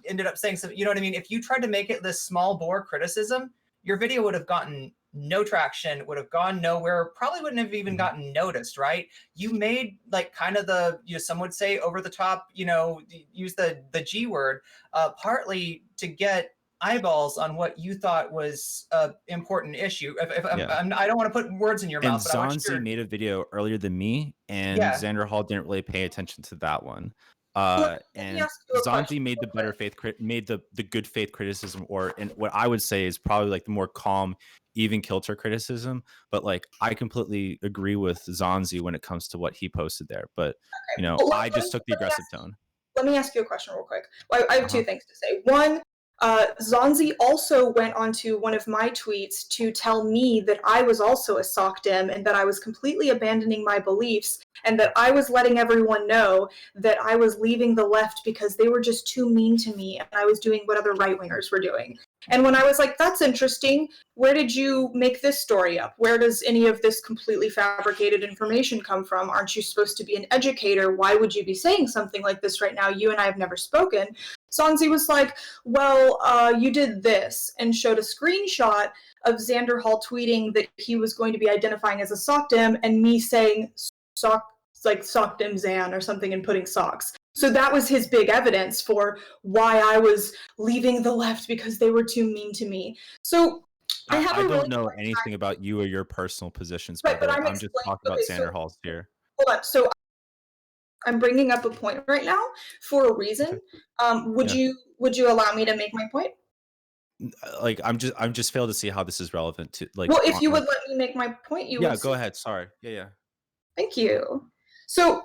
ended up saying some, you know what I mean? If you tried to make it this small bore criticism, your video would have gotten no traction, would have gone nowhere, probably wouldn't have even gotten noticed, right? You made like kind of the, some would say over the top, use the G word, partly to get eyeballs on what you thought was an important issue. I don't want to put words in your And mouth, but I want you Zanzi made a video earlier than me, and Yeah. Xander Hall didn't really pay attention to that one. Let me And ask you a Zanzi question made the real better quick. made the good faith criticism, and what I would say is probably like the more calm, even kilter criticism. But like I completely agree with Zanzi when it comes to what he posted there. But Well, I just took the aggressive tone. Let me ask you a question real quick. Well, I have Uh-huh. two things to say. One, Zonzi also went onto one of my tweets to tell me that I was also a sock dem and that I was completely abandoning my beliefs and that I was letting everyone know that I was leaving the left because they were just too mean to me and I was doing what other right-wingers were doing. And when I was like, that's interesting, where did you make this story up? Where does any of this completely fabricated information come from? Aren't you supposed to be an educator? Why would you be saying something like this right now? You and I have never spoken. Zonzi was like, well, you did this, and showed a screenshot of Xander Hall tweeting that he was going to be identifying as a sockdem, and me saying sockdem Zan or something and putting socks. So that was his big evidence for why I was leaving the left because they were too mean to me. So I don't know anything about you or your personal positions, by Right, the but way. I'm I'm just talking about Xander Hall's here. Hold on. So I'm bringing up a point right now for a reason. Would you allow me to make my point? Like I'm just failed to see how this is relevant to like. Well, if you would let me make my point, you would. Yeah, go ahead. Sorry. Yeah. Thank you. So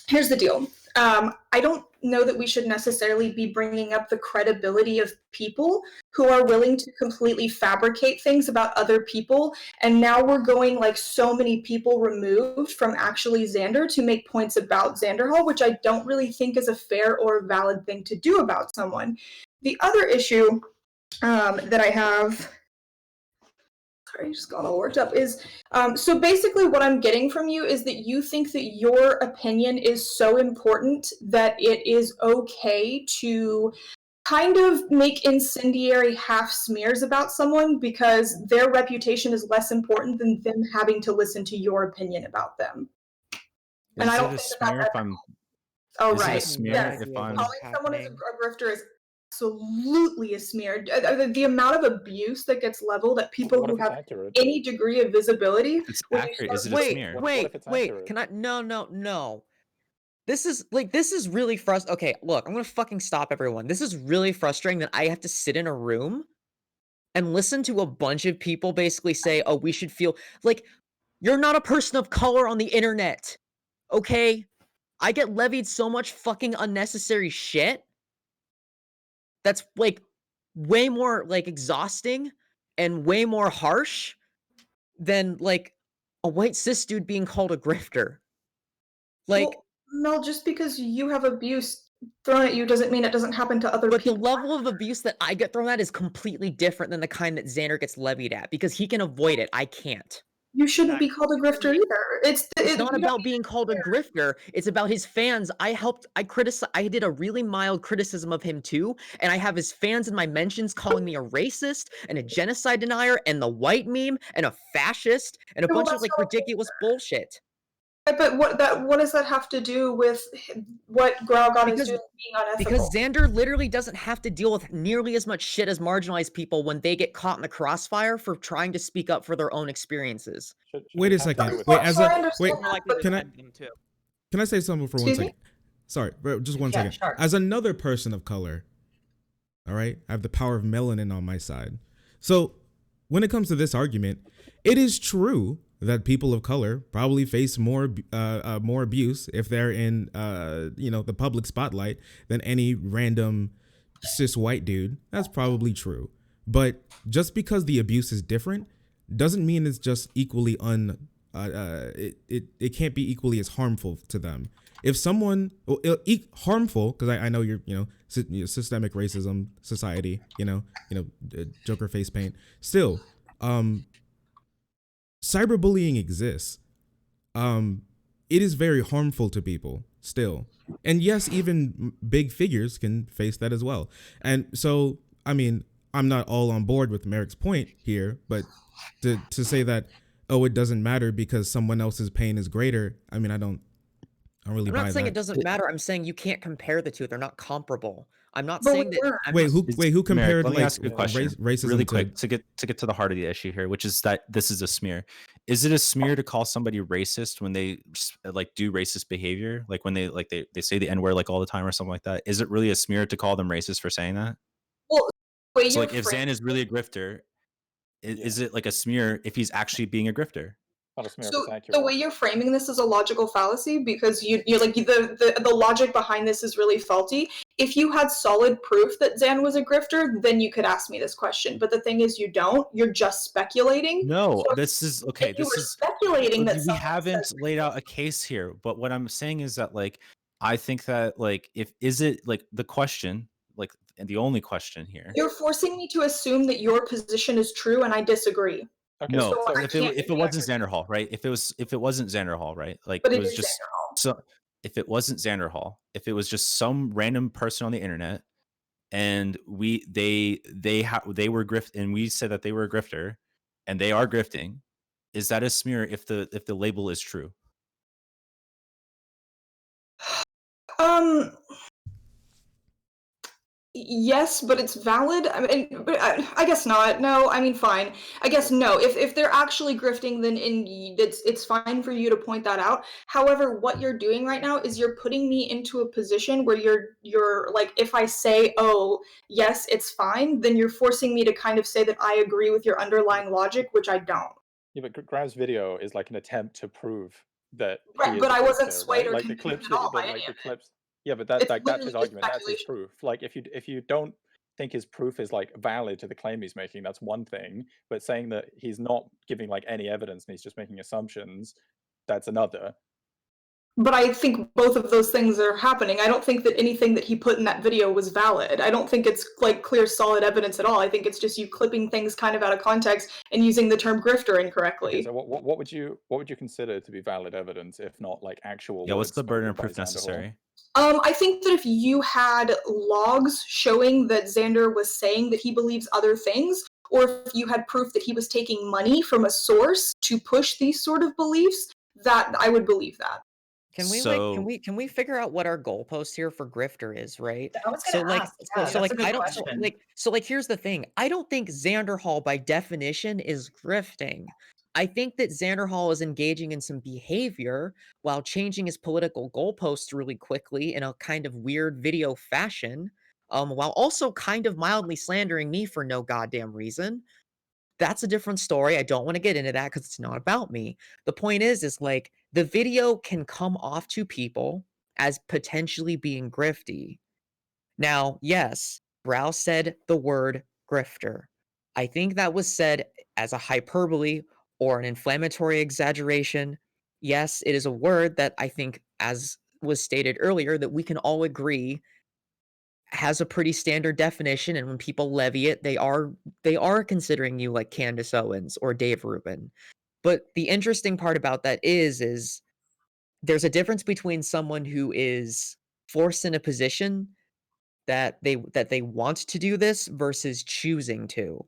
here's the deal. I don't know that we should necessarily be bringing up the credibility of people who are willing to completely fabricate things about other people. And now we're going like so many people removed from actually Xander to make points about Xander Hall, which I don't really think is a fair or valid thing to do about someone. The other issue that I have. Sorry, I just got all worked up. Is so basically what I'm getting from you is that you think that your opinion is so important that it is okay to kind of make incendiary half smears about someone because their reputation is less important than them having to listen to your opinion about them. And I Is don't it a think that smear that's if I'm? oh Is it a right. smear Yes. if idea I'm? what's Calling someone as a happening. grifter is absolutely a smear. The amount of abuse that gets leveled at people What who if it's have accurate? any degree of visibility. If it's when you accurate, is start it a Wait, smear? What if it's accurate? can I? No. This is really frustrating. Okay, look, I'm gonna fucking stop everyone. This is really frustrating that I have to sit in a room and listen to a bunch of people basically say, "Oh, we should feel like you're not a person of color on the internet." Okay? I get levied so much fucking unnecessary shit. That's like way more like exhausting and way more harsh than like a white cis dude being called a grifter. Like, well, Mel, just because you have abuse thrown at you doesn't mean it doesn't happen to other but the people. level of abuse that I get thrown at is completely different than the kind that Xander gets levied at because he can avoid it. I can't. You shouldn't be called a grifter either. It's not about being called a grifter. It's about his fans. I did a really mild criticism of him too, and I have his fans in my mentions calling me a racist and a genocide denier and the white meme and a fascist and a Well, bunch of that's like not ridiculous bullshit. But what does that have to do with what Graugon is Because- doing being unethical? Because Xander literally doesn't have to deal with nearly as much shit as marginalized people when they get caught in the crossfire for trying to speak up for their own experiences. Wait a second. Wait, as So I a understand wait, More likely but to can I- defend them too. can I say something for Excuse one me? second? Sorry, bro, just one Yeah, second. sure. As another person of color, all right, I have the power of melanin on my side. So when it comes to this argument, it is true that people of color probably face more abuse if they're in the public spotlight than any random cis white dude. That's probably true. But just because the abuse is different doesn't mean it's just equally it can't be equally as harmful to them. If someone harmful, because I know you're systemic racism society, Joker face paint. Still, cyberbullying exists. It is very harmful to people still. And yes, even big figures can face that as well. And so, I mean, I'm not all on board with Merrick's point here, but to say that, oh, it doesn't matter because someone else's pain is greater. I mean, I don't really I'm buy not saying that. it doesn't matter. I'm saying you can't compare the two. They're not comparable. I'm not But saying we that. were. I'm Wait, not- who compared Let me like ask you a question, racism really to- quick to get to the heart of the issue here, which is that this is a smear. Is it a smear to call somebody racist when they like do racist behavior, like when they say the N-word like all the time or something like that? Is it really a smear to call them racist for saying that? Well, wait, So you're like if Zan is really a grifter, is it like a smear if he's actually being a grifter? Not a smear if So it's accurate. the way you're framing this is a logical fallacy because you're like the logic behind this is really faulty. If you had solid proof that Zan was a grifter, then you could ask me this question. But the thing is, you don't. You're just speculating. No, So this is okay. if you This were is speculating that we someone haven't says laid out a case here, but what I'm saying is that like I think that like is it like the question, like and the only question here. you're forcing me to assume that your position is true, and I disagree. Okay, No, So I if can't it give you wasn't accurate- Xander Hall, right? If it wasn't Xander Hall, right? Like But it it was is just Xander Hall. so if it wasn't Xander Hall, if it was just some random person on the internet and they were grift and we said that they were a grifter and they are grifting, is that a smear if the label is true? Yes, but it's valid. I mean, but I guess not. No, I mean, fine. I guess no. If they're actually grifting, then it's fine for you to point that out. However, what you're doing right now is you're putting me into a position where you're like, if I say, oh, yes, it's fine, then you're forcing me to kind of say that I agree with your underlying logic, which I don't. Yeah, but Grav's video is like an attempt to prove that Right, he is but a I wasn't grifter, swayed right? or Like the convinced clips, at all by but any like the of it. clips. Yeah, but It's that's literally his just argument. That's his speculation. proof. Like if you don't think his proof is like valid to the claim he's making, that's one thing. But saying that he's not giving like any evidence and he's just making assumptions, that's another. But I think both of those things are happening. I don't think that anything that he put in that video was valid. I don't think it's like clear, solid evidence at all. I think it's just you clipping things kind of out of context and using the term grifter incorrectly. Okay, so what would you consider to be valid evidence, if not like actual? Yeah, what's words the burden of spoken by proof Xander Hall? necessary? I think that if you had logs showing that Xander was saying that he believes other things, or if you had proof that he was taking money from a source to push these sort of beliefs, that I would believe that. Can we So- can we figure out what our goalpost here for grifter is, right? I was So gonna like ask. Yeah, so that's a like good I don't question. so like here's the thing. I don't think Xander Hall by definition is grifting. I think that Xander Hall is engaging in some behavior while changing his political goalposts really quickly in a kind of weird video fashion, while also kind of mildly slandering me for no goddamn reason. That's a different story. I don't want to get into that because it's not about me. The point is like the video can come off to people as potentially being grifty. Now, yes, Brow said the word grifter. I think that was said as a hyperbole or an inflammatory exaggeration. Yes, it is a word that I think, as was stated earlier, that we can all agree has a pretty standard definition, and when people levy it, they are considering you like Candace Owens or Dave Rubin. But the interesting part about that is there's a difference between someone who is forced in a position that they want to do this versus choosing to.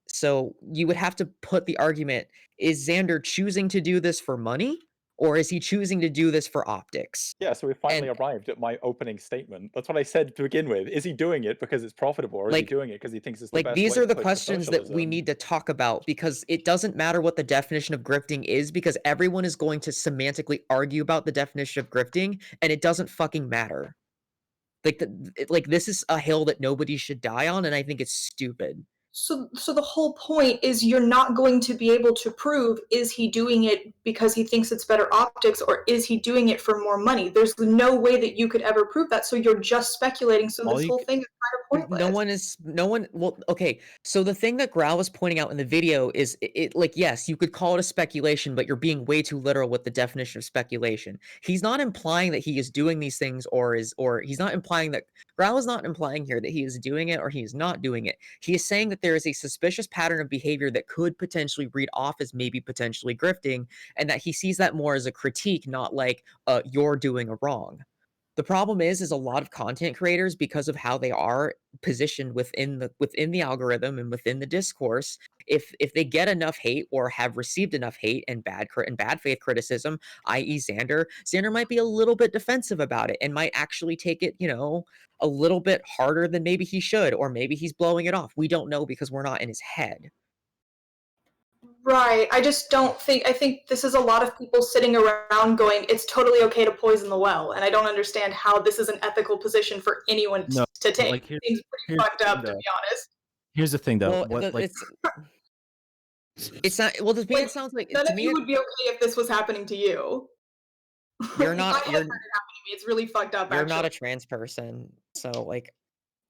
So you would have to put the argument, is Xander choosing to do this for money, or is he choosing to do this for optics? Yeah, so we finally arrived at my opening statement. That's what I said to begin with. Is he doing it because it's profitable, or is he doing it because he thinks it's the best These way are to the push questions that we socialism? need to talk about, because it doesn't matter what the definition of grifting is, because everyone is going to semantically argue about the definition of grifting, and it doesn't fucking matter. Like this is a hill that nobody should die on, and I think it's stupid. So the whole point is you're not going to be able to prove, is he doing it because he thinks it's better optics, or is he doing it for more money? There's no way that you could ever prove that, so you're just speculating, so this whole thing is kind of pointless. No one well, okay, so the thing that Grau was pointing out in the video is it like, yes, you could call it a speculation, but you're being way too literal with the definition of speculation. He's not implying that he is doing these things, or he's not implying that Grau is not implying here that he is doing it or he is not doing it. He is saying that there is a suspicious pattern of behavior that could potentially read off as maybe potentially grifting, and that he sees that more as a critique, not like you're doing a wrong. The problem is a lot of content creators, because of how they are positioned within the algorithm and within the discourse, if they get enough hate or have received enough hate and bad faith criticism, i.e. Xander might be a little bit defensive about it and might actually take it, a little bit harder than maybe he should, or maybe he's blowing it off. We don't know because we're not in his head. Right. I just don't think, I think this is a lot of people sitting around going, it's totally okay to poison the well. And I don't understand how this is an ethical position for anyone No, to take. like, It seems pretty fucked up, to be honest. Here's the thing, though. Well, it's not. Well, to me, it sounds like None to of me you would be okay if this was happening to you. you're not. I have heard it happening to me. It's really fucked up. You're actually. not a trans person, so like,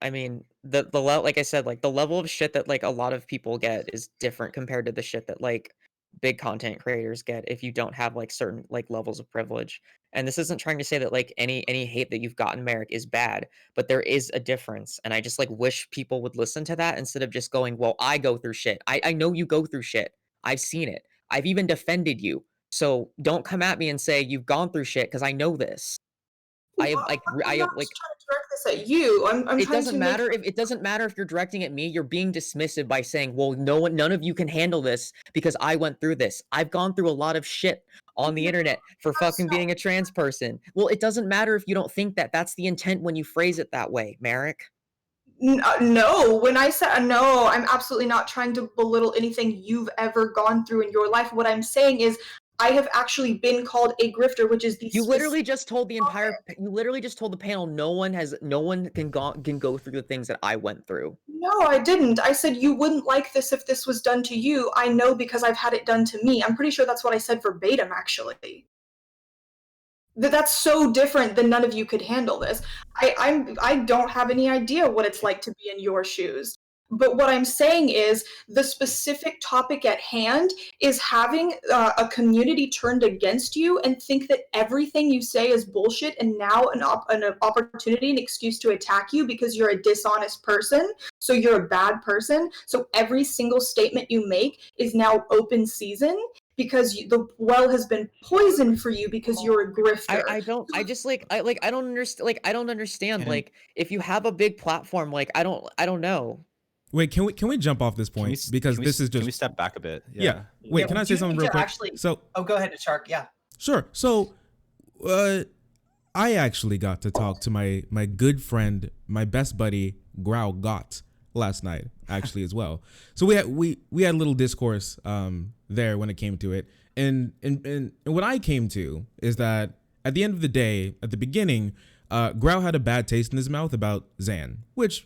I mean, the like I said, like the level of shit that like a lot of people get is different compared to the shit that like big content creators get if you don't have like certain like levels of privilege. And this isn't trying to say that like any hate that you've gotten, Merrick, is bad, but there is a difference. And I just like wish people would listen to that instead of just going, well, I go through shit. I know you go through shit. I've seen it. I've even defended you. So don't come at me and say you've gone through shit, because I know this. I have like I'm not just trying to direct this at you. I'm it trying doesn't to matter if it doesn't matter if you're directing at me. You're being dismissive by saying, well, none of you can handle this because I went through this. I've gone through a lot of shit on the internet for fucking being a trans person. Well, it doesn't matter if you don't think that. That's the intent when you phrase it that way, Merrick. No, when I said no, I'm absolutely not trying to belittle anything you've ever gone through in your life. What I'm saying is, I have actually been called a grifter, which is the You literally just told the entire. You literally just told the panel no one can go through the things that I went through. No, I didn't. I said you wouldn't like this if this was done to you. I know because I've had it done to me. I'm pretty sure that's what I said verbatim, actually. That's so different than none of you could handle this. I don't have any idea what it's like to be in your shoes. But what I'm saying is the specific topic at hand is having a community turned against you and think that everything you say is bullshit, and now an opportunity, an excuse to attack you because you're a dishonest person, so you're a bad person. So every single statement you make is now open season because the well has been poisoned for you because you're a grifter. I don't understand. Like, if you have a big platform, like I don't know. Wait, can we jump off this point because this is just. Can we step back a bit? Yeah. Wait, can I say something real quick? Oh, go ahead, Shark. Yeah. Sure. So, I actually got to talk to my good friend, my best buddy, Grau Gott, last night, actually, as well. So we had a little discourse there when it came to it. And what I came to is that at the end of the day, at the beginning, Grau had a bad taste in his mouth about Zan, which,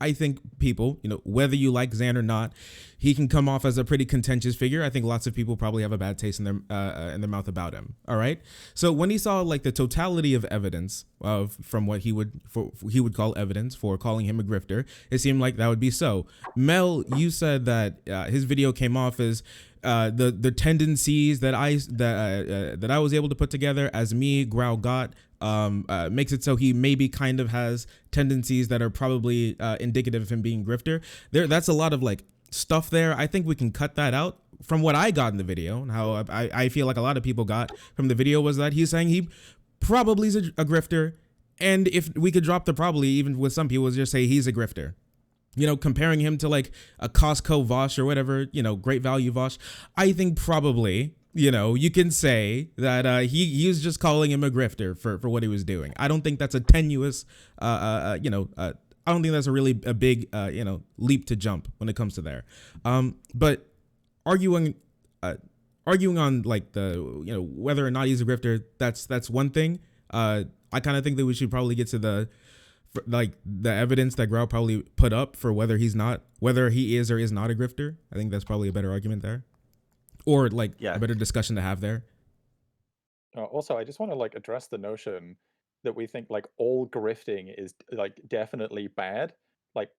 I think people, whether you like Zan or not, he can come off as a pretty contentious figure. I think lots of people probably have a bad taste in their mouth about him. All right. So when he saw like the totality of evidence from what he would call evidence for calling him a grifter, it seemed like that would be so. Mel, you said that his video came off as the tendencies that I was able to put together as me, Grau Gott, makes it so he maybe kind of has tendencies that are probably indicative of him being grifter. That's a lot of like stuff there. I think we can cut that out. From what I got in the video, and how I feel like a lot of people got from the video, was that he's saying he probably is a grifter, and if we could drop the probably, even with some people, just say he's a grifter. Comparing him to like a Costco Vosh or whatever, Great Value Vosh, I think probably, you can say that he was just calling him a grifter for what he was doing. I don't think that's a tenuous, I don't think that's a big, leap to jump when it comes to there. But arguing on like the, whether or not he's a grifter, that's one thing. I kind of think that we should probably get to the evidence that Grau probably put up for whether he is or is not a grifter. I think that's probably a better argument there, or like a better discussion to have there. Also, I just want to like address the notion that we think like all grifting is like definitely bad. Like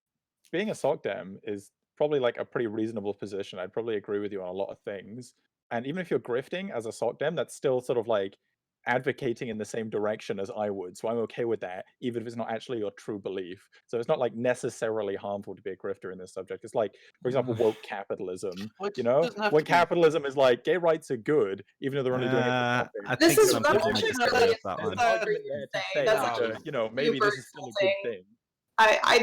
being a sock dem is probably like a pretty reasonable position. I'd probably agree with you on a lot of things. And even if you're grifting as a sock dem, that's still sort of like advocating in the same direction as I would. So I'm okay with that, even if it's not actually your true belief. So it's not like necessarily harmful to be a grifter in this subject. It's like, for example, woke capitalism. When capitalism is like gay rights are good, even though they're only doing it for profit. I think some people might disagree with that one. Maybe this is still a good thing.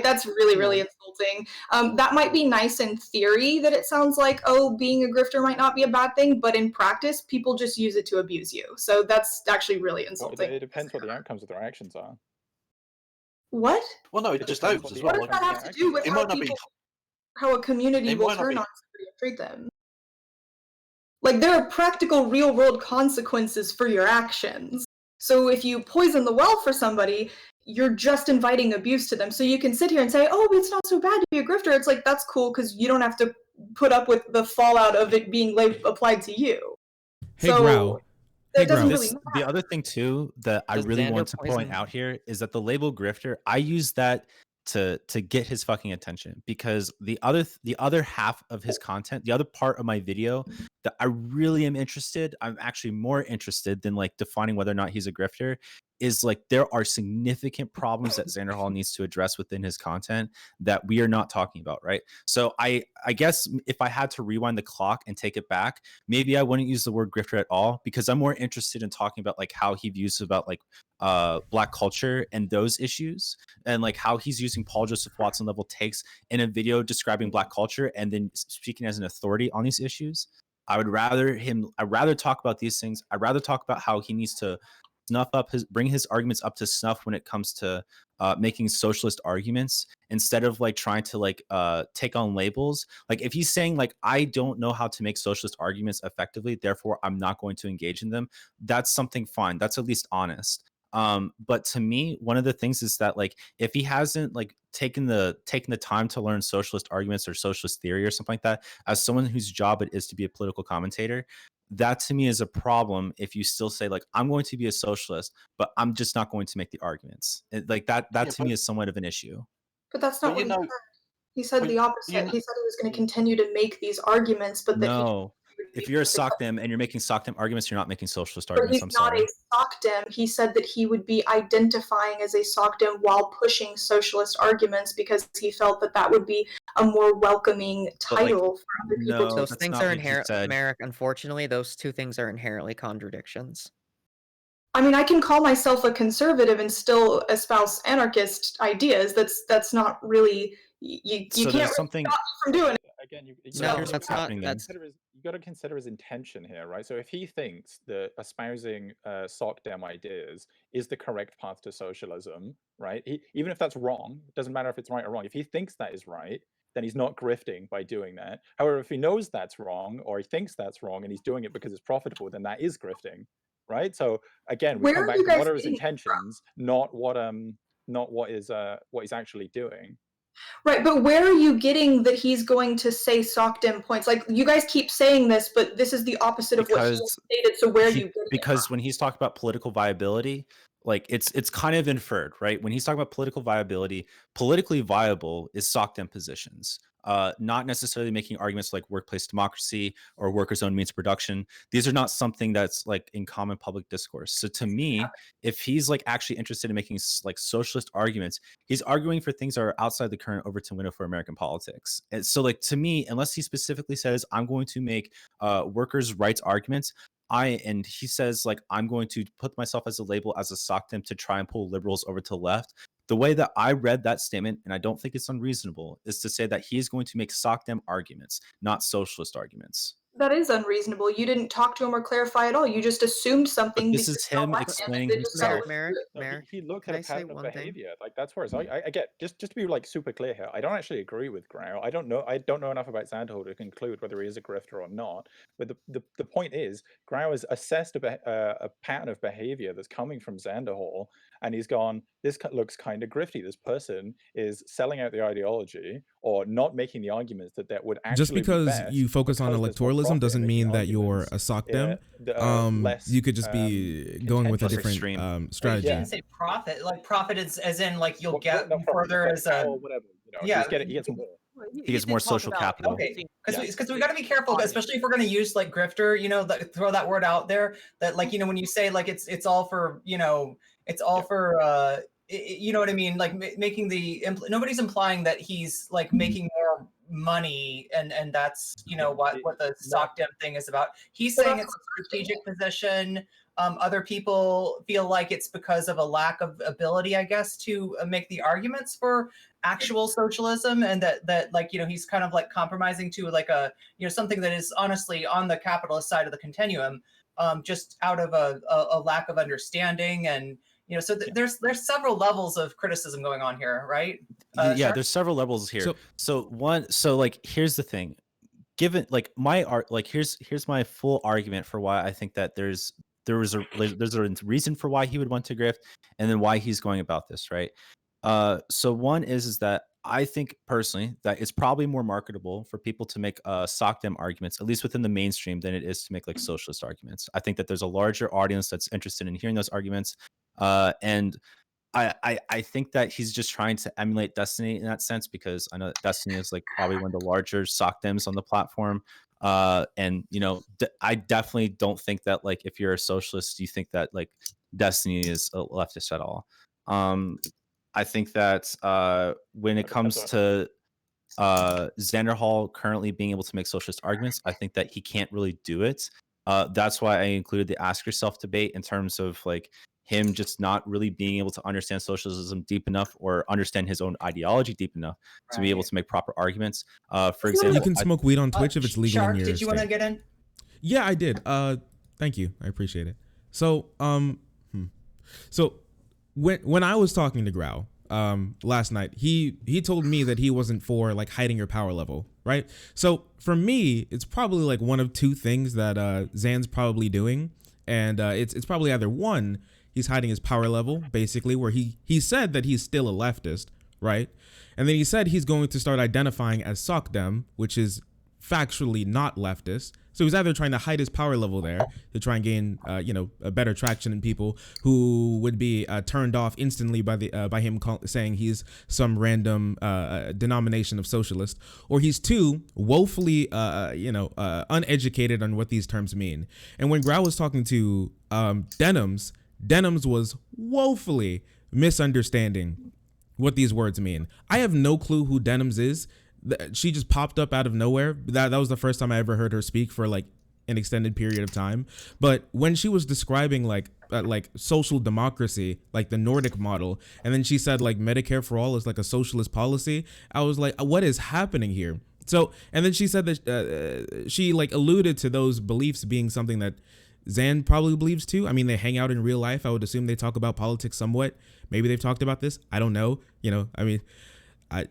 That's really insulting. That might be nice in theory, that it sounds like, oh, being a grifter might not be a bad thing, but in practice, people just use it to abuse you. So that's actually really insulting. It depends what the outcomes of their actions are. What? Well, no, it just opens as well. What does that have to do with how a community will turn on somebody and treat them? Like, there are practical, real-world consequences for your actions. So if you poison the well for somebody, you're just inviting abuse to them. So you can sit here and say, oh, it's not so bad to be a grifter. It's like, that's cool, because you don't have to put up with the fallout of it being applied to you. Hey, Grau. The other thing, too, that I really want to point out here is that the label grifter, I use that to get his fucking attention, because the other half of his content, the other part of my video that I really am interested, I'm actually more interested than like defining whether or not he's a grifter, is like there are significant problems that Xander Hall needs to address within his content that we are not talking about, right? So I guess if I had to rewind the clock and take it back, maybe I wouldn't use the word grifter at all, because I'm more interested in talking about like how he views about like Black culture and those issues, and like how he's using Paul Joseph Watson level takes in a video describing Black culture and then speaking as an authority on these issues. I'd rather talk about these things. I'd rather talk about how he needs to bring his arguments up to snuff when it comes to making socialist arguments, instead of like trying to like take on labels. Like if he's saying like, I don't know how to make socialist arguments effectively, therefore I'm not going to engage in them, that's something fine. That's at least honest. But to me, one of the things is that like if he hasn't like taken the time to learn socialist arguments or socialist theory or something like that, as someone whose job it is to be a political commentator, that to me is a problem. If you still say like, I'm going to be a socialist, but I'm just not going to make the arguments, like that to me is somewhat of an issue. But that's not what you know. He said But the opposite. He said he was going to continue to make these arguments, but that No. If you're a SOCDEM and you're making SOCDEM arguments, you're not making socialist But arguments. he's I'm not sorry. a SOCDEM. He said that he would be identifying as a SOCDEM while pushing socialist arguments because he felt that that would be a more welcoming title for other people no, to. Those that's things not are what he inherent, said. Merrick. Unfortunately, those two things are inherently contradictions. I mean, I can call myself a conservative and still espouse anarchist ideas. That's not really you So can't there's really something. stop me from doing it. Again, you So No, here's that's what's not. happening then. That's you got to consider his intention here, right? So if he thinks that espousing SOCDEM ideas is the correct path to socialism, right? Even if that's wrong, it doesn't matter if it's right or wrong. If he thinks that is right, then he's not grifting by doing that. However, if he knows that's wrong or he thinks that's wrong and he's doing it because it's profitable, then that is grifting, right? So again, we Where come are back you to what guys are his getting that from? intentions, not what he's actually doing. Right, but where are you getting that he's going to say SOCDEM points? Like, you guys keep saying this, but this is the opposite of what he Because stated, so where are you getting it because from? when he's talking about political viability, like it's kind of inferred, right? When he's talking about political viability, politically viable is SOCDEM positions. Not necessarily making arguments like workplace democracy or workers' own means of production. These are not something that's like in common public discourse. So to me, if he's like actually interested in making like socialist arguments, he's arguing for things that are outside the current Overton window for American politics. And so like to me, unless he specifically says, I'm going to make workers' rights arguments, and he says like I'm going to put myself as a label as a SOCDEM to try and pull liberals over to the left. The way that I read that statement, and I don't think it's unreasonable, is to say that he is going to make SOCDEM arguments, not socialist arguments. That is unreasonable. You didn't talk to him or clarify at all. You just assumed something But this because is you don't him like him, explaining and they just said it himself. was Merrick, true. No, Merrick. he looked Can at I a say pattern of one thing? behavior. Like that's where I get just to be like super clear here. I don't actually agree with Grau. I don't know enough about Sanderhall to conclude whether he is a grifter or not. But the point is, Grau has assessed a pattern of behavior that's coming from Sanderhall, and he's gone, this looks kind of grifty. This person is selling out the ideology or not making the arguments that would actually Just because be best you focus on because there's more electoralism profit in doesn't making mean that you're a arguments, SOCDEM. that are less, You could just be going with a Less different extreme. But you strategy. didn't say profit. Like profit is as in like you'll get not profit, further just like as a power, whatever. You know, yeah. he gets more. He gets more social capital. Okay, Yeah. because we got to be careful, especially if we're going to use like grifter, you know, throw that word out there. That like, you know, when you say like it's all for, you know, it's all for you know what I mean, like making the nobody's implying that he's like making more money and that's, you know, what the SOCDEM thing is about. He's saying it's a strategic position. Other people feel like it's because of a lack of ability, I guess, to make the arguments for actual socialism, and that like, you know, he's kind of like compromising to like a, you know, something that is honestly on the capitalist side of the continuum, just out of a lack of understanding. And you know, so there's several levels of criticism going on here, right? Yeah, Shark? there's several levels here. So like here's the thing. Given like my art, like here's my full argument for why I think that there's a reason for why he would want to grift, and then why he's going about this, right? So one is that I think personally that it's probably more marketable for people to make SOCDEM arguments, at least within the mainstream, than it is to make like socialist arguments. I think that there's a larger audience that's interested in hearing those arguments, and I think that he's just trying to emulate Destiny in that sense, because I know that Destiny is like probably one of the larger SOCDEMs on the platform. And you know, I definitely don't think that like if you're a socialist, you think that like Destiny is a leftist at all. I think that when it comes to Xanderhall currently being able to make socialist arguments, I think that he can't really do it. That's why I included the ask yourself debate in terms of like him just not really being able to understand socialism deep enough or understand his own ideology deep enough to be able to make proper arguments. For example, you can smoke weed on Twitch if it's legal Shark, in your did you want to state. get in? Yeah, I did. Thank you. I appreciate it. So, so when I was talking to Grau last night, he told me that he wasn't for like hiding your power level, right? So for me, it's probably like one of two things that Zan's probably doing, and it's probably either one, he's hiding his power level, basically, where he said that he's still a leftist, right? And then he said he's going to start identifying as SOCDEM, which is factually not leftist. So he's either trying to hide his power level there to try and gain, a better traction in people who would be turned off instantly by him saying he's some random denomination of socialist, or he's too woefully, uneducated on what these terms mean. And when Grau was talking to Denims was woefully misunderstanding what these words mean. I have no clue who Denims is. She just popped up out of nowhere. That was the first time I ever heard her speak for like an extended period of time. But when she was describing like social democracy, like the Nordic model, and then she said like Medicare for all is like a socialist policy, I was like, what is happening here? So, and then she said that she like alluded to those beliefs being something that Zan probably believes too. I mean, they hang out in real life. I would assume they talk about politics somewhat. Maybe they've talked about this. I don't know. I mean, I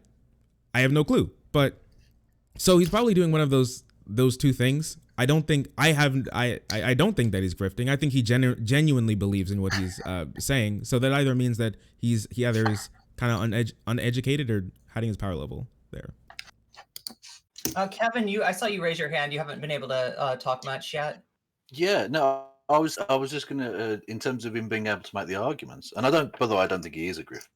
have no clue. But so he's probably doing one of those two things. I don't think I don't think that he's grifting. I think he genuinely believes in what he's saying. So that either means that he either is kind of uneducated or hiding his power level there. Kevin, I saw you raise your hand. You haven't been able to talk much yet. Yeah, no, I was just gonna, in terms of him being able to make the arguments, and by the way, I don't think he is a grifter.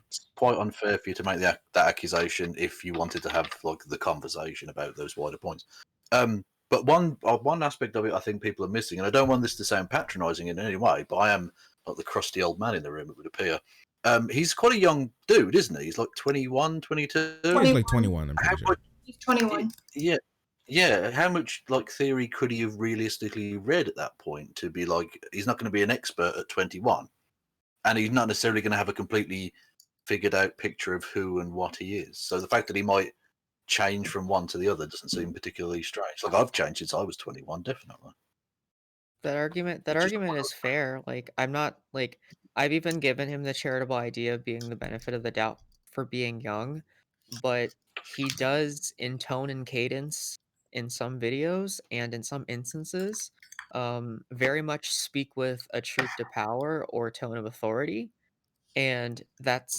It's quite unfair for you to make that accusation if you wanted to have like the conversation about those wider points. But one aspect of it I think people are missing, and I don't want this to sound patronising in any way, but I am like the crusty old man in the room, it would appear. He's quite a young dude, isn't he? He's like 21, 22? He's like 21, I'm pretty sure. He's 21. Yeah. How much like theory could he have realistically read at that point to be like, he's not going to be an expert at 21, and he's not necessarily going to have a completely figured out picture of who and what he is. So the fact that he might change from one to the other doesn't seem particularly strange. Like I've changed since I was 21, definitely. That argument is fair. Like I'm not like I've even given him the charitable idea of being the benefit of the doubt for being young, but he does in tone and cadence in some videos and in some instances very much speak with a truth to power or tone of authority, and that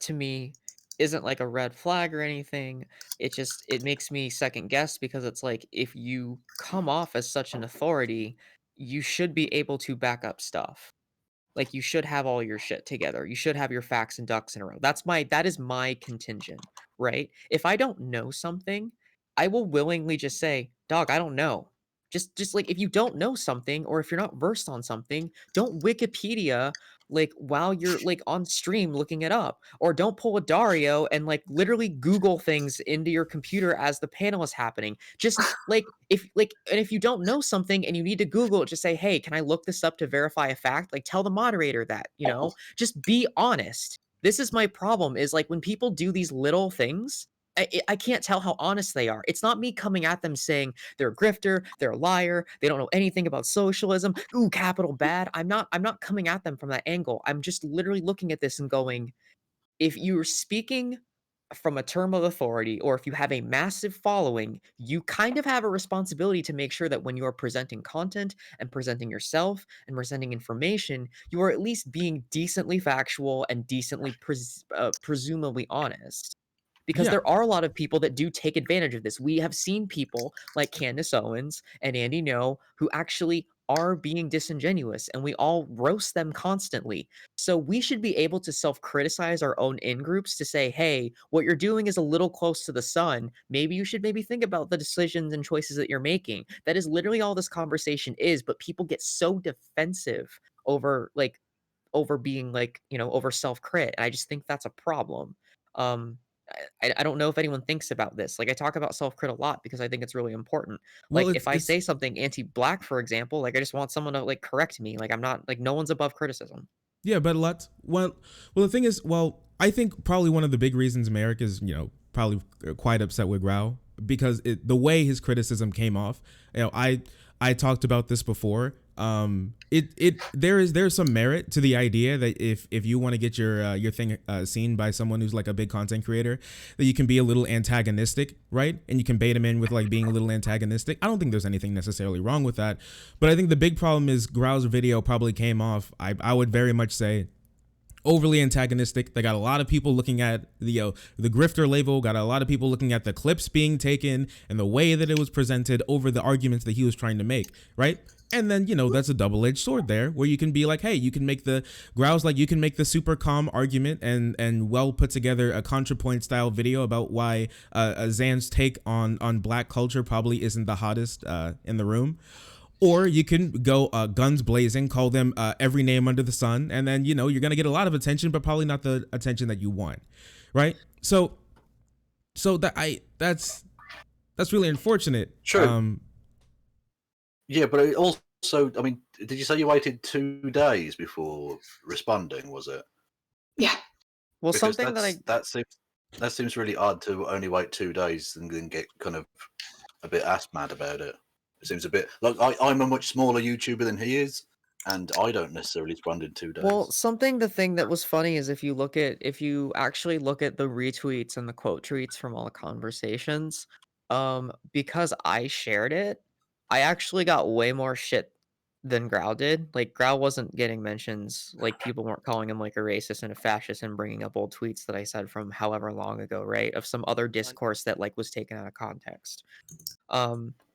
to me isn't like a red flag or anything. It makes me second guess, because it's like if you come off as such an authority, you should be able to back up stuff. Like you should have all your shit together. You should have your facts and ducks in a row. That is my contingent, right? If I don't know something, I will willingly just say, "Dog, I don't know." Just like if you don't know something, or if you're not versed on something, don't Wikipedia like while you're like on stream looking it up, or don't pull a Dario and like literally Google things into your computer as the panel is happening. Just like if you don't know something and you need to Google it, just say, "Hey, can I look this up to verify a fact?" Like tell the moderator that, just be honest. This is my problem, is like when people do these little things, I can't tell how honest they are. It's not me coming at them saying they're a grifter, they're a liar, they don't know anything about socialism, ooh, capital bad. I'm not coming at them from that angle. I'm just literally looking at this and going, if you're speaking from a term of authority, or if you have a massive following, you kind of have a responsibility to make sure that when you are presenting content and presenting yourself and presenting information, you are at least being decently factual and decently presumably honest. Because there are a lot of people that do take advantage of this. We have seen people like Candace Owens and Andy No who actually are being disingenuous, and we all roast them constantly. So we should be able to self-criticize our own in-groups to say, hey, what you're doing is a little close to the sun. Maybe you should think about the decisions and choices that you're making. That is literally all this conversation is, but people get so defensive over being over self-crit. And I just think that's a problem. I don't know if anyone thinks about this. Like I talk about self-crit a lot because I think it's really important. Like if I say something anti-black, for example, like I just want someone to like correct me. Like I'm not like, no one's above criticism. Yeah, but the thing is, I think probably one of the big reasons Merrick is, probably quite upset with Grau, because the way his criticism came off, I talked about this before. There's some merit to the idea that if you want to get your thing seen by someone who's like a big content creator, that you can be a little antagonistic, right? And you can bait them in with like being a little antagonistic. I don't think there's anything necessarily wrong with that, but I think the big problem is Grau's video probably came off. I would very much say overly antagonistic. They got a lot of people looking at the grifter label, got a lot of people looking at the clips being taken and the way that it was presented over the arguments that he was trying to make, right? And then, that's a double-edged sword there, where you can be like, hey, you can make the Growl's like, you can make the super calm argument and well put together a ContraPoint style video about why Zan's take on black culture probably isn't the hottest in the room. Or you can go guns blazing, call them every name under the sun, and then, you're going to get a lot of attention, but probably not the attention that you want, right? So that's really unfortunate. True. Yeah, but it also, I mean, did you say you waited 2 days before responding, was it? Yeah. Well, Because something that seems really odd to only wait 2 days and then get kind of a bit ass mad about it. It seems a bit like I'm a much smaller YouTuber than he is, and I don't necessarily respond in 2 days. Well, the thing that was funny is if you actually look at the retweets and the quote tweets from all the conversations, because I shared it, I actually got way more shit than Growl did. Like, Growl wasn't getting mentions, like, people weren't calling him like a racist and a fascist and bringing up old tweets that I said from however long ago, right? Of some other discourse that like was taken out of context.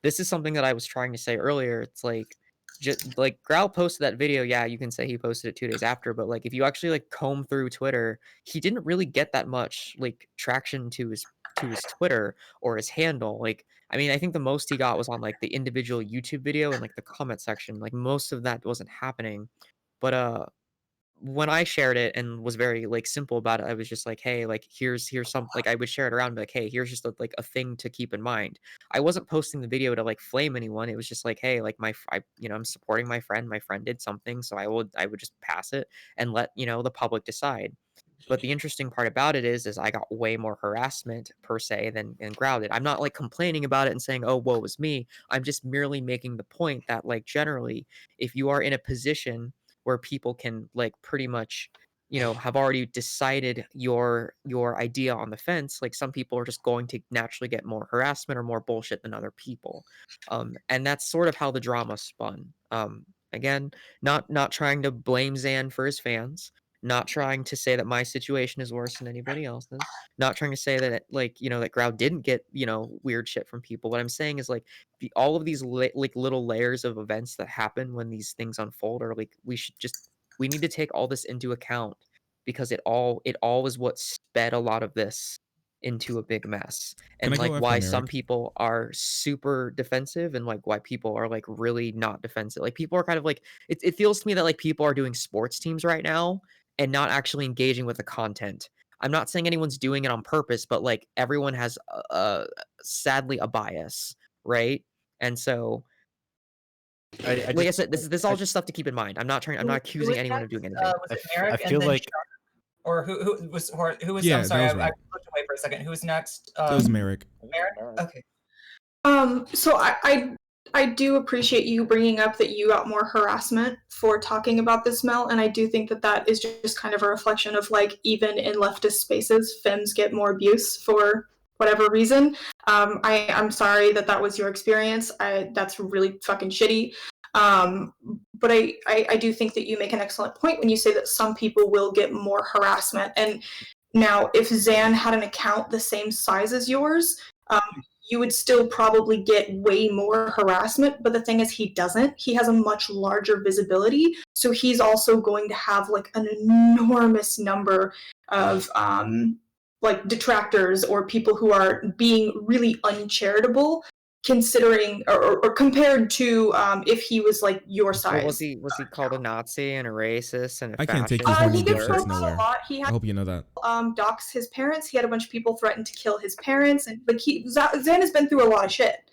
This is something that I was trying to say earlier. It's like, just like Growl posted that video. Yeah, you can say he posted it 2 days after, but like if you actually like comb through Twitter, he didn't really get that much like traction to his Twitter or his handle. Like, I mean, I think the most he got was on like the individual YouTube video and like the comment section. Like most of that wasn't happening. But when I shared it and was very like simple about it, I was just like, hey, like here's some, like I would share it around, like, hey, here's just like a thing to keep in mind. I wasn't posting the video to like flame anyone. It was just like, hey, like I'm supporting my friend. My friend did something, so I would just pass it and let the public decide. But the interesting part about it is I got way more harassment per se than Growl did. I'm not like complaining about it and saying, oh, woe is me. I'm just merely making the point that like generally, if you are in a position where people can like pretty much have already decided your idea on the fence, like some people are just going to naturally get more harassment or more bullshit than other people, and that's sort of how the drama spun. Again, not trying to blame Zan for his fans, not trying to say that my situation is worse than anybody else's, not trying to say that that Growl didn't get weird shit from people. What I'm saying is like all of these like little layers of events that happen when these things unfold are like we need to take all this into account, because it all is what sped a lot of this into a big mess. Can And I go like after why some Merrick? people are super defensive and like why people are like really not defensive. Like people are kind of like it feels to me that like people are doing sports teams right now and not actually engaging with the content. I'm not saying anyone's doing it on purpose, but like everyone has sadly a bias, right? And so like I said, this is all just stuff to keep in mind. I'm not accusing anyone of doing anything. Was it Merrick I feel and then like Shark? Or who was Yeah, I'm sorry, that was I right. looked away for a second. Who's next? That was Merrick. Merrick? Okay. So I do appreciate you bringing up that you got more harassment for talking about this, Mel, and I do think that that is just kind of a reflection of like even in leftist spaces, femmes get more abuse for whatever reason. I'm sorry that was your experience. That's really fucking shitty. But I do think that you make an excellent point when you say that some people will get more harassment. And now, if Zan had an account the same size as yours, you would still probably get way more harassment. But the thing is, he doesn't. He has a much larger visibility. So he's also going to have like an enormous number of like detractors or people who are being really uncharitable, considering or compared to if he was like your size. Was he called a Nazi and a racist and a I can't take fascist? these horny He gets dipshits focused a nowhere. lot. He I had hope you know that. dox his parents. He had a bunch of people threaten to kill his parents, and like Zan has been through a lot of shit.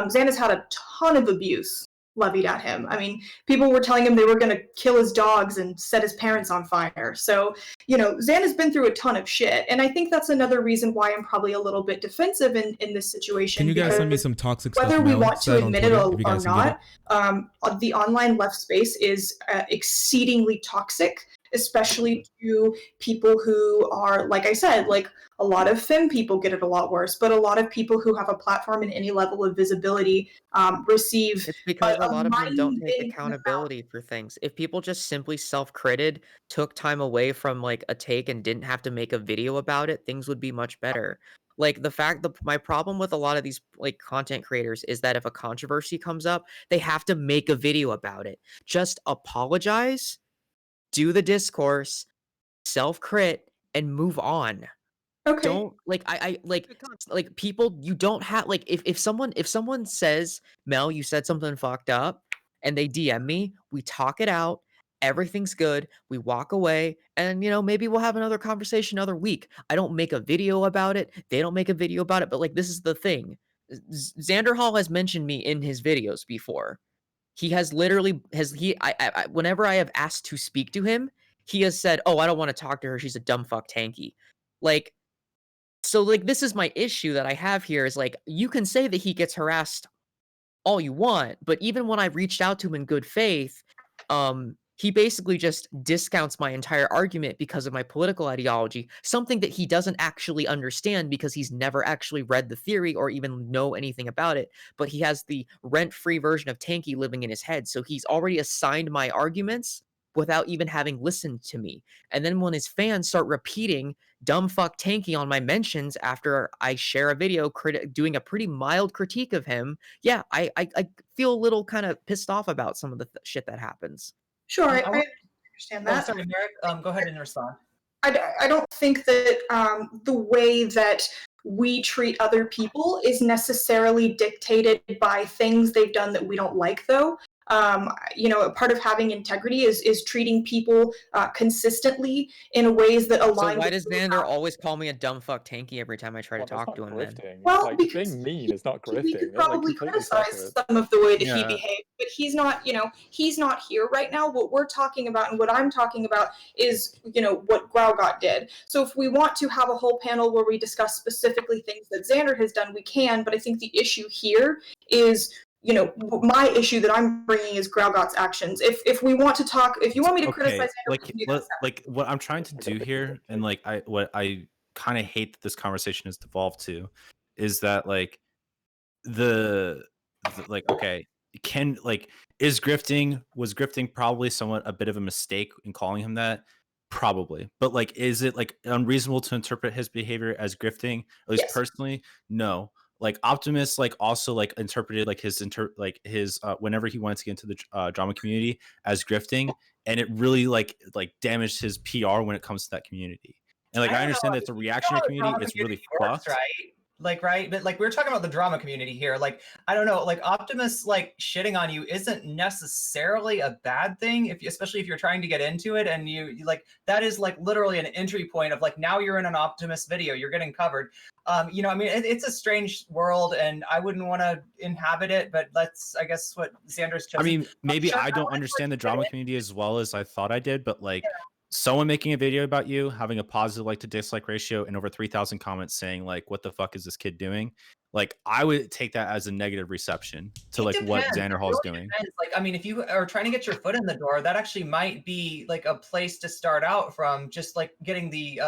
Zan has had a ton of abuse levied at him. I mean, people were telling him they were going to kill his dogs and set his parents on fire. So, Zan has been through a ton of shit. And I think that's another reason why I'm probably a little bit defensive in this situation. Can you guys send me some toxic stuff? Whether we Mel want to said on admit it Twitter, or if you guys can get not, the online left space is exceedingly toxic. especially to people who are, like I said, like a lot of femme people get it a lot worse, but a lot of people who have a platform and any level of visibility receive It's because a lot of them mighty don't take big amount. accountability for things. If people just simply self-critted, took time away from like a take and didn't have to make a video about it, things would be much better. Like my problem with a lot of these like content creators is that if a controversy comes up, they have to make a video about it. Just apologize, do the discourse, self-crit, and move on. Okay. Don't like I like Good concept. like people you don't have like if someone says, Mel, you said something fucked up, and they DM me, we talk it out, everything's good, we walk away, and maybe we'll have another conversation another week. I don't make a video about it, they don't make a video about it, but like this is the thing. Xander Hall has mentioned me in his videos before. He has literally whenever I have asked to speak to him, he has said, "Oh, I don't want to talk to her. She's a dumb fuck tanky." Like, so like this is my issue that I have here is like you can say that he gets harassed all you want, but even when I reached out to him in good faith, he basically just discounts my entire argument because of my political ideology, something that he doesn't actually understand because he's never actually read the theory or even know anything about it, but he has the rent-free version of Tanky living in his head, so he's already assigned my arguments without even having listened to me. And then when his fans start repeating dumb fuck Tanky on my mentions after I share a video doing a pretty mild critique of him, yeah, I feel a little kind of pissed off about some of the shit that happens. Sure, I want- understand Oh, that. sorry, Merrick. Go ahead and respond. I don't think that the way that we treat other people is necessarily dictated by things they've done that we don't like, though. Part of having integrity is treating people consistently in ways that align. So why with does who Xander always call me a dumb fuck Tanky every time I try to Well, that's talk to not him? Then grifting. Well, Like because being mean is not we grifting. could It's like probably completely criticize separate. some of the way that he Yeah. behaved, but he's not. He's not here right now. What we're talking about and what I'm talking about is, what Graugot did. So if we want to have a whole panel where we discuss specifically things that Xander has done, we can. But I think the issue here is, my issue that I'm bringing is Graugot's actions. If we want to talk, if you want me to criticize Xander, we can do that like what I'm trying to do here, and like what I kind of hate that this conversation has devolved to, is that like okay, was grifting probably somewhat a bit of a mistake in calling him that? Probably, but like, is it like unreasonable to interpret his behavior as grifting? At least Yes. personally, no. Like Optimus, like also like interpreted like his whenever he wanted to get into the drama community as grifting, and it really like damaged his PR when it comes to that community. And like I understand that the reactionary community is really fucked, right? Like, right, but like we're talking about the drama community here. Like, I don't know, like Optimus like shitting on you isn't necessarily a bad thing, especially if you're trying to get into it, and you like that is like literally an entry point of like now you're in an Optimus video, you're getting covered. I mean, it's a strange world, and I wouldn't want to inhabit it, but that's, I guess, what Xander's chosen. I mean, maybe sure I don't understand the drama community as well as I thought I did, but like someone making a video about you, having a positive like to dislike ratio, and over 3,000 comments saying like, "What the fuck is this kid doing?" Like, I would take that as a negative reception to like what Xander Hall is doing. Depends. Like, I mean, if you are trying to get your foot in the door, that actually might be like a place to start out from, just like getting the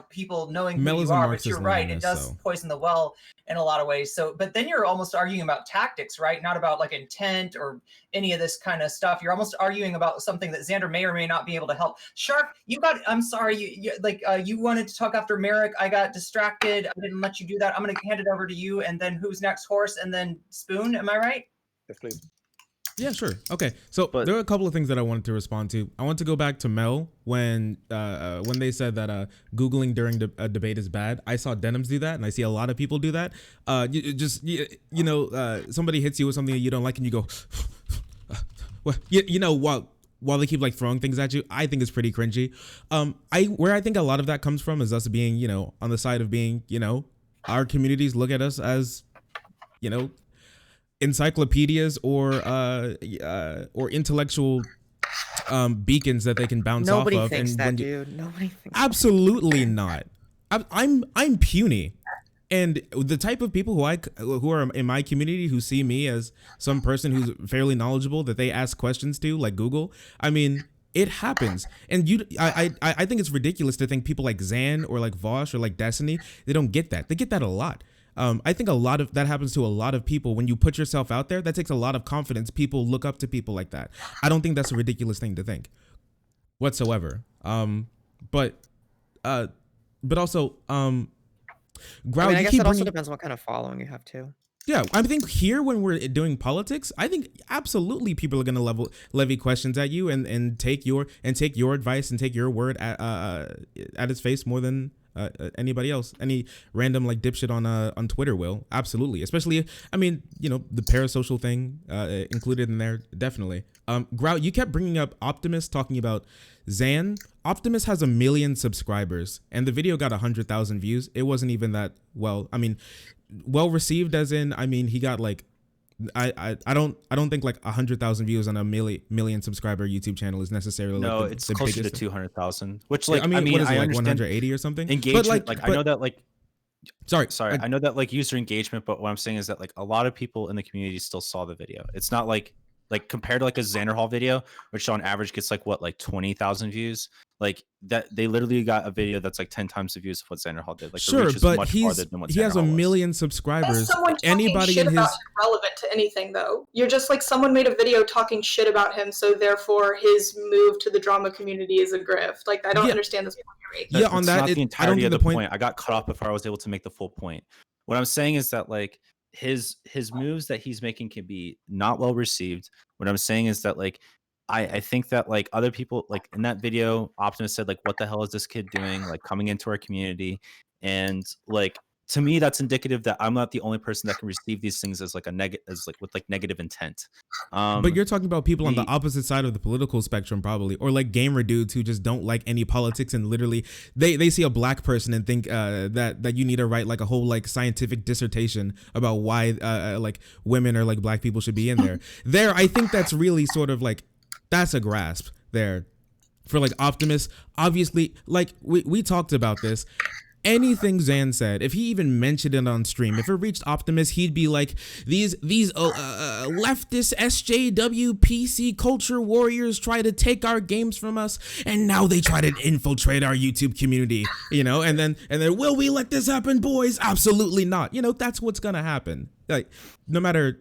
people knowing who Mel you is a are. But Marxist you're right, it Leninist, does so. poison the well in a lot of ways. So, but then you're almost arguing about tactics, right? Not about like intent or any of this kind of stuff. You're almost arguing about something that Xander may or may not be able to help. Shark, I'm sorry, you wanted to talk after Merrick. I got distracted. I didn't let you do that. I'm going to hand it over to you, and then who's next? Horse, and then Spoon. Am I right? Yes, please. Yeah, sure. Okay, so there are a couple of things that I wanted to respond to. I want to go back to Mel when they said that Googling during a debate is bad. I saw Denims do that, and I see a lot of people do that. Somebody hits you with something that you don't like, and you go, while they keep like throwing things at you. I think it's pretty cringy. Where I think a lot of that comes from is us being, on the side of being, our communities look at us as, encyclopedias or intellectual beacons that they can bounce Nobody off of. Thinks and that, dude. Nobody thinks absolutely not. I'm puny, and the type of people who are in my community who see me as some person who's fairly knowledgeable that they ask questions to, like Google. I mean, It happens, and I think it's ridiculous to think people like Zan or like Vosh or like Destiny, they don't get that. They get that a lot. I think a lot of that happens to a lot of people when you put yourself out there. That takes a lot of confidence. People look up to people like that. I don't think that's a ridiculous thing to think, whatsoever. But also, Growl, I mean, I you guess keep it also bringing. depends on what kind of following you have too. Yeah, I think here when we're doing politics, I think absolutely people are gonna levy questions at you and take your advice and take your word at its face more than anybody else. Any random like dipshit on Twitter will. Absolutely, especially I mean, you know, the parasocial thing included in there, definitely. Grout, you kept bringing up Optimus talking about Zan. Optimus has 1 million subscribers and the video got 100,000 views. It wasn't even that well. I mean, well received as in, I mean, he got like I don't think like 100,000 views on a million subscriber YouTube channel is necessarily No, like it's the closer to biggest. 200,000. Which like I mean, what is it, I like understand 180 or something? engagement. But like, I know that like sorry, I know that like user engagement, but what I'm saying is that like a lot of people in the community still saw the video. It's not like compared to like a Xander Hall video, which on average gets like what, like 20,000 views. Like that, they literally got a video that's like 10 times the views of what Xander Hall did. Like the sure, reach is but much farther than what he has Xander Hall 1 was. million That's subscribers. someone talking Anybody shit in about his him relevant to anything, though. You're just like someone made a video talking shit about him, so therefore his move to the drama community is a grift. Like, I don't Yeah. understand this point you're making. Yeah, on That's that, not I the don't entirety think of the the point. point. I got cut off before I was able to make the full point. What I'm saying is that like his moves that he's making can be not well received. What I'm saying is that like I think that like other people, like in that video, Optimus said like, what the hell is this kid doing, like coming into our community? And like to me, that's indicative that I'm not the only person that can receive these things as like with like negative intent. But you're talking about people on the the- opposite side of the political spectrum, probably, or like gamer dudes who just don't like any politics and literally they see a black person and think that you need to write like a whole like scientific dissertation about why like women or like black people should be in there. I think that's really sort of like that's a grasp there for like Optimus. Obviously, like we talked about this. Anything Zan said, if he even mentioned it on stream, if it reached Optimus, he'd be like, these leftist SJW PC culture warriors try to take our games from us, and now they try to infiltrate our YouTube community, you know, and then will we let this happen, boys? Absolutely not. You know, that's what's gonna happen. Like, no matter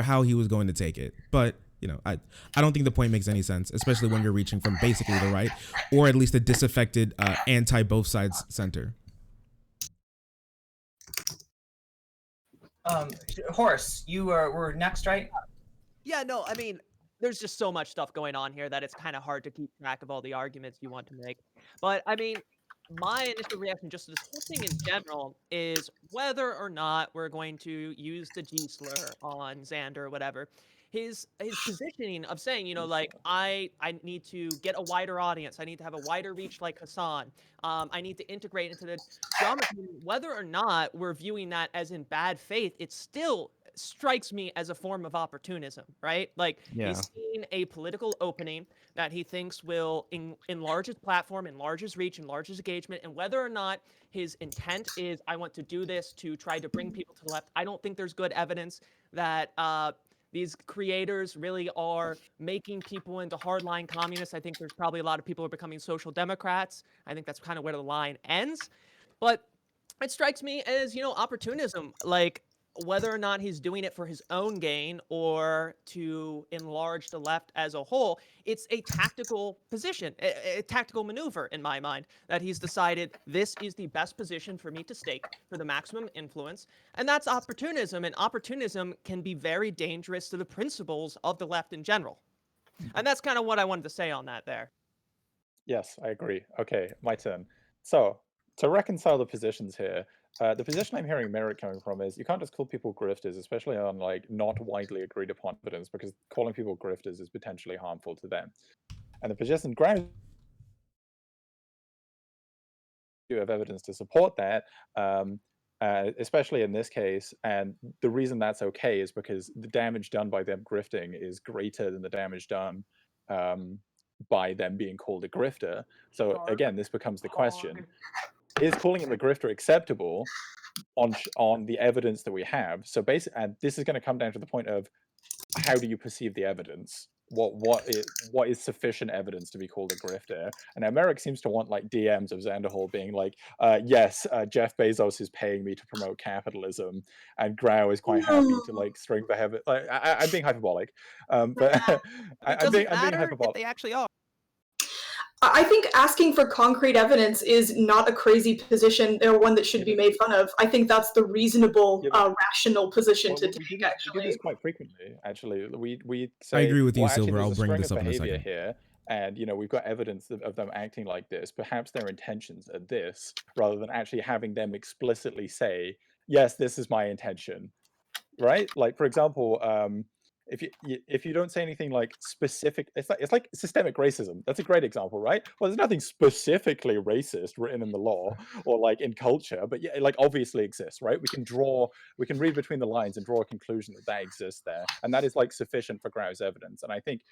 how he was going to take it. But you know, I don't think the point makes any sense, especially when you're reaching from basically the right, or at least a disaffected anti both sides center. Horace, you were next, right? Yeah, no, I mean, there's just so much stuff going on here that it's kind of hard to keep track of all the arguments you want to make. But I mean, my initial reaction just to this whole thing in general is whether or not we're going to use the G slur on Xander or whatever. His positioning of saying, you know, like I need to get a wider audience, I need to have a wider reach like Hassan, I need to integrate into the drama community. Whether or not we're viewing that as in bad faith, it still strikes me as a form of opportunism, right? Like Yeah. he's seen a political opening that he thinks will enlarge his platform, enlarge his reach, enlarge his engagement, and whether or not his intent is, I want to do this to try to bring people to the left, I don't think there's good evidence that these creators really are making people into hardline communists. I think there's probably a lot of people who are becoming social democrats. I think that's kind of where the line ends. But it strikes me as, you know, opportunism. Like, whether or not he's doing it for his own gain or to enlarge the left as a whole, it's a tactical position, a tactical maneuver in my mind, that he's decided this is the best position for me to stake for the maximum influence. And that's opportunism. And opportunism can be very dangerous to the principles of the left in general. And that's kind of what I wanted to say on that there. Yes, I agree. Okay, my turn. So, to reconcile the positions here, the position I'm hearing Merrick coming from is you can't just call people grifters, especially on like not widely agreed upon evidence, because calling people grifters is potentially harmful to them. And the position Graham you have evidence to support that, especially in this case. And the reason that's okay is because the damage done by them grifting is greater than the damage done by them being called a grifter. So again, this becomes the question: is calling him a grifter acceptable on the evidence that we have? So basically, and this is going to come down to the point of how do you perceive the evidence? what is sufficient evidence to be called a grifter. And now Merrick seems to want like DMs of Xanderhall being like, yes, Jeff Bezos is paying me to promote capitalism, and Grau is quite happy to like string the heaven. Like I'm being hyperbolic, but I'm being hyperbolic. If they actually are. I think asking for concrete evidence is not a crazy position or one that should be made fun of. I think that's the reasonable, rational position to take. We do this quite frequently. Actually, we say, I agree with you, well, actually, Silver. I'll there's a bring string this of up in a behavior second. here, and we've got evidence of them acting like this. Perhaps their intentions are this, rather than actually having them explicitly say, "Yes, this is my intention." Right? Like, for example, if you don't say anything like specific, it's like systemic racism. That's a great example, right? Well, there's nothing specifically racist written in the law or like in culture, but yeah, it like obviously exists, right? We can read between the lines and draw a conclusion that exists there, and that is like sufficient for Grau's evidence. And I think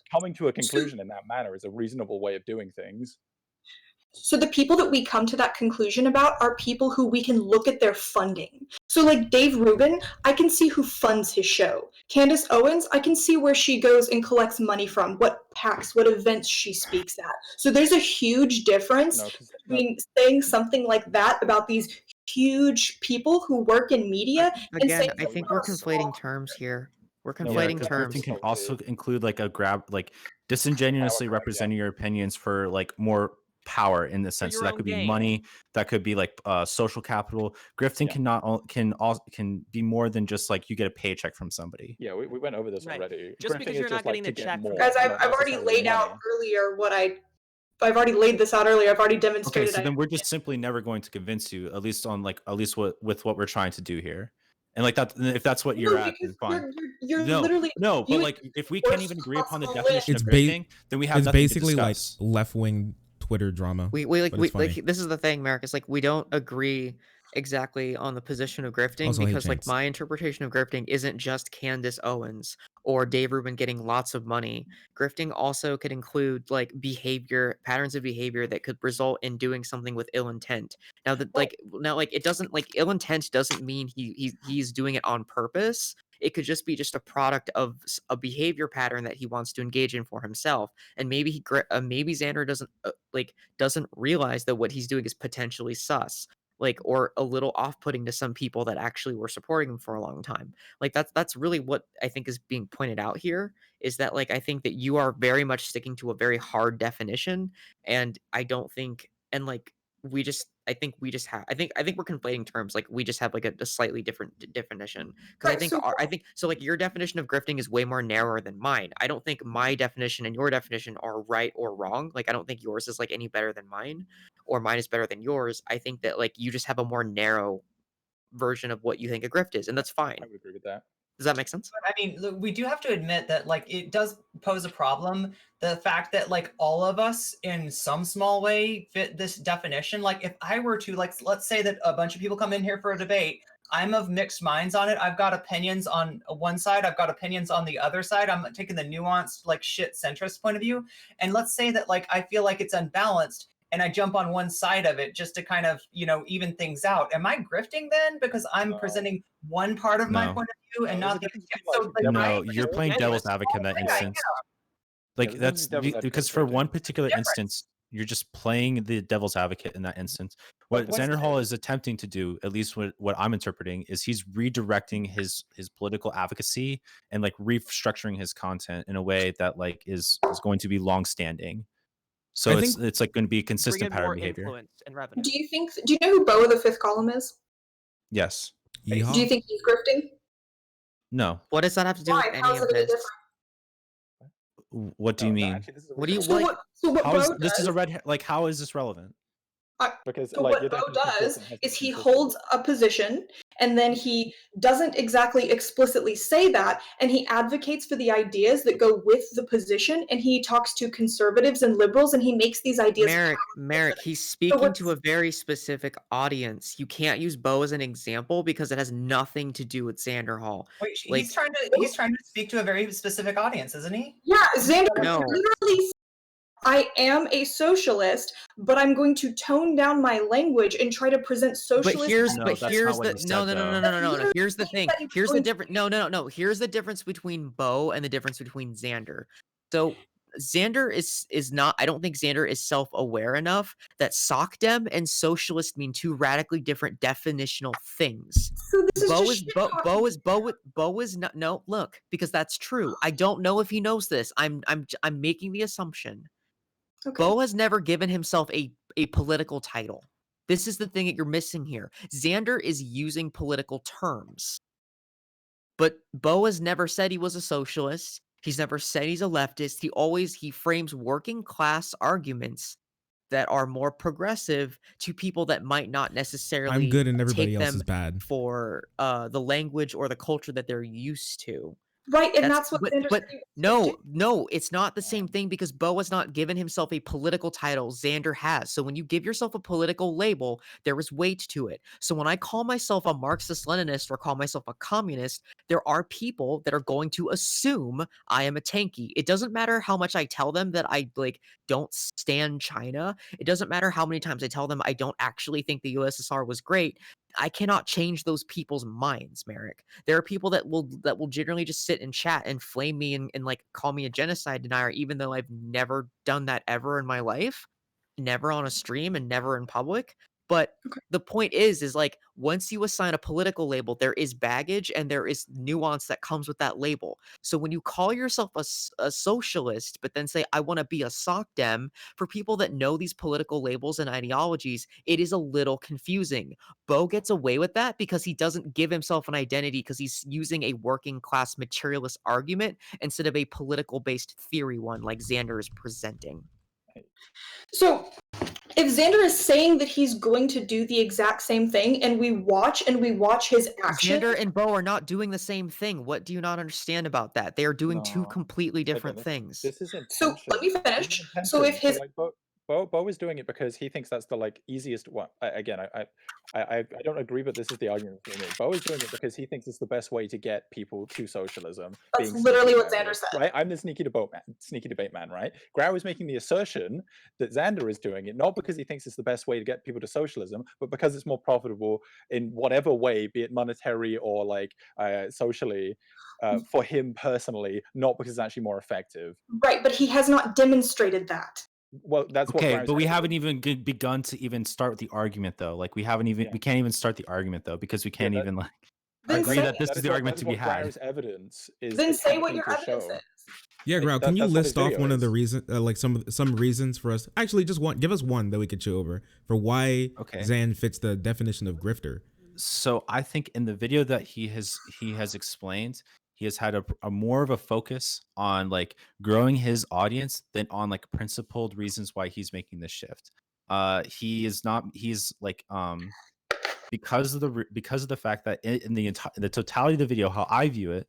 coming to a conclusion in that manner is a reasonable way of doing things. So the people that we come to that conclusion about are people who we can look at their funding. So like Dave Rubin, I can see who funds his show. Candace Owens, I can see where she goes and collects money from, what PACs, what events she speaks at. So there's a huge difference between saying something like that about these huge people who work in media and Again, saying I think we're conflating terms here. We're Yeah, conflating 'cause terms. grifting can also include like disingenuously representing your opinions for like more power in the sense. your So that own could be gain. money, that could be like social capital. Grifting can be more than just like you get a paycheck from somebody. Yeah, we went over this Right. already. Just Grifting because is you're just not getting like the to get check from more, Guys, not I've already necessarily laid out money. earlier I've already laid this out earlier. I've already Okay, demonstrated. so then we're just simply never going to convince you, at least with what we're trying to do here. And like that, if that's what you're at, then fine. You're No, literally but viewing like if we the can't even agree upon the definition It's of grifting, then we have it's nothing basically to like discuss. left-wing Twitter drama. We but it's funny. this is the thing, Merrick. It's like we don't agree exactly on the position of grifting Also, hey, because like Chance. my interpretation of grifting isn't just Candace Owens or Dave Rubin getting lots of money. Grifting also could include like patterns of behavior that could result in doing something with ill intent. Now it doesn't like ill intent doesn't mean he's doing it on purpose. It could just be just a product of a behavior pattern that he wants to engage in for himself, and maybe maybe Xander doesn't realize that what he's doing is potentially sus, or a little off-putting to some people that actually were supporting him for a long time. Like that's really what I think is being pointed out here, is that like I think that you are very much sticking to a very hard definition, and I don't think and like I think we're conflating terms. Like we just have like a slightly different definition, because I think so like your definition of grifting is way more narrower than mine. I don't think my definition and your definition are right or wrong. Like I don't think yours is like any better than mine, or mine is better than yours. I think that like you just have a more narrow version of what you think a grift is, and that's fine. I would agree with that. Does that make sense? I mean, look, we do have to admit that like it does pose a problem. The fact that like all of us in some small way fit this definition. Like if I were to like, let's say that a bunch of people come in here for a debate. I'm of mixed minds on it. I've got opinions on one side. I've got opinions on the other side. I'm taking the nuanced like shit centrist point of view. And let's say that like I feel like it's unbalanced, and I jump on one side of it just to kind of, even things out. Am I grifting then because I'm presenting one part of my point of view and not the other? So, no, you're playing devil's advocate in that instance. Like that's because for one particular instance, you're just playing the devil's advocate in that instance. What Xanderhall is attempting to do, at least what I'm interpreting, is he's redirecting his political advocacy and like restructuring his content in a way that like is going to be long-standing. So it's like going to be a consistent pattern behavior. Do you know who Bo of the Fifth Column is? Yes. Do you think he's grifting? No. What does that have to do with any of this? What do you mean? What do you like? This is a red? Like, how is this relevant? Because so what Bo does is he holds a position, and then he doesn't exactly explicitly say that, and he advocates for the ideas that go with the position, and he talks to conservatives and liberals, and he makes these ideas. Merrick, he's speaking to a very specific audience. You can't use Bo as an example because it has nothing to do with Xanderhall. Wait, he's trying to speak to a very specific audience, isn't he? Yeah, Xander literally I am a socialist, but I'm going to tone down my language and try to present socialist. But here's No, but that's here's not what the he said, no no no no though. no no no. Here's the thing. Here's the going difference. No. Here's the difference between Bo and the difference between Xander. So Xander is not. I don't think Xander is self-aware enough that SOCDEM and socialist mean two radically different definitional things. So this is Bo just is shit Bo, talking. Bo is not. No, look, because that's true. I don't know if he knows this. I'm making the assumption. Okay. Bo has never given himself a political title. This is the thing that you're missing here. Xander is using political terms. But Bo has never said he was a socialist. He's never said he's a leftist. He frames working class arguments that are more progressive to people that might not necessarily I'm good and everybody take else them is bad. for the language or the culture that they're used to. Right, and that's what but, Xander but said he was gonna no, it's not the same thing because Bo has not given himself a political title. Xander has. So when you give yourself a political label, there is weight to it. So when I call myself a Marxist-Leninist or call myself a communist, there are people that are going to assume I am a tanky. It doesn't matter how much I tell them that I don't stand China. It doesn't matter how many times I tell them I don't actually think the USSR was great. I cannot change those people's minds, Merrick. There are people that will generally just sit and chat and flame me and like call me a genocide denier, even though I've never done that ever in my life, never on a stream and never in public. But the point is like once you assign a political label, there is baggage and there is nuance that comes with that label. So when you call yourself a socialist, but then say I want to be a SOCDEM, for people that know these political labels and ideologies, it is a little confusing. Bo gets away with that because he doesn't give himself an identity because he's using a working class materialist argument instead of a political based theory one like Xander is presenting. So if Xander is saying that he's going to do the exact same thing and we watch his action. Xander and Bo are not doing the same thing. What do you not understand about that? They are doing two completely different things. This is intention. So let me finish. This is So if intention. his Bo is doing it because he thinks that's the easiest one. I don't agree, but this is the argument for me. Bo is doing it because he thinks it's the best way to get people to socialism. That's literally what Xander said. Right? I'm the sneaky debate man, right? Grau is making the assertion that Xander is doing it not because he thinks it's the best way to get people to socialism, but because it's more profitable in whatever way, be it monetary or socially, for him personally, not because it's actually more effective. Right, but he has not demonstrated that. Well, that's okay, what but we haven't even begun to even start the argument though. Like we can't even start the argument though because we can't even agree that this is the argument to be had. Evidence is then say what your evidence is. Yeah, Grau, can you list off one of the reasons, some reasons for us? Actually, just one. Give us one that we could chew over for why Xan fits the definition of grifter. So I think in the video that he has explained, he has had a more of a focus on growing his audience than on principled reasons why he's making this shift. He's because of the fact that in the totality of the video, how I view it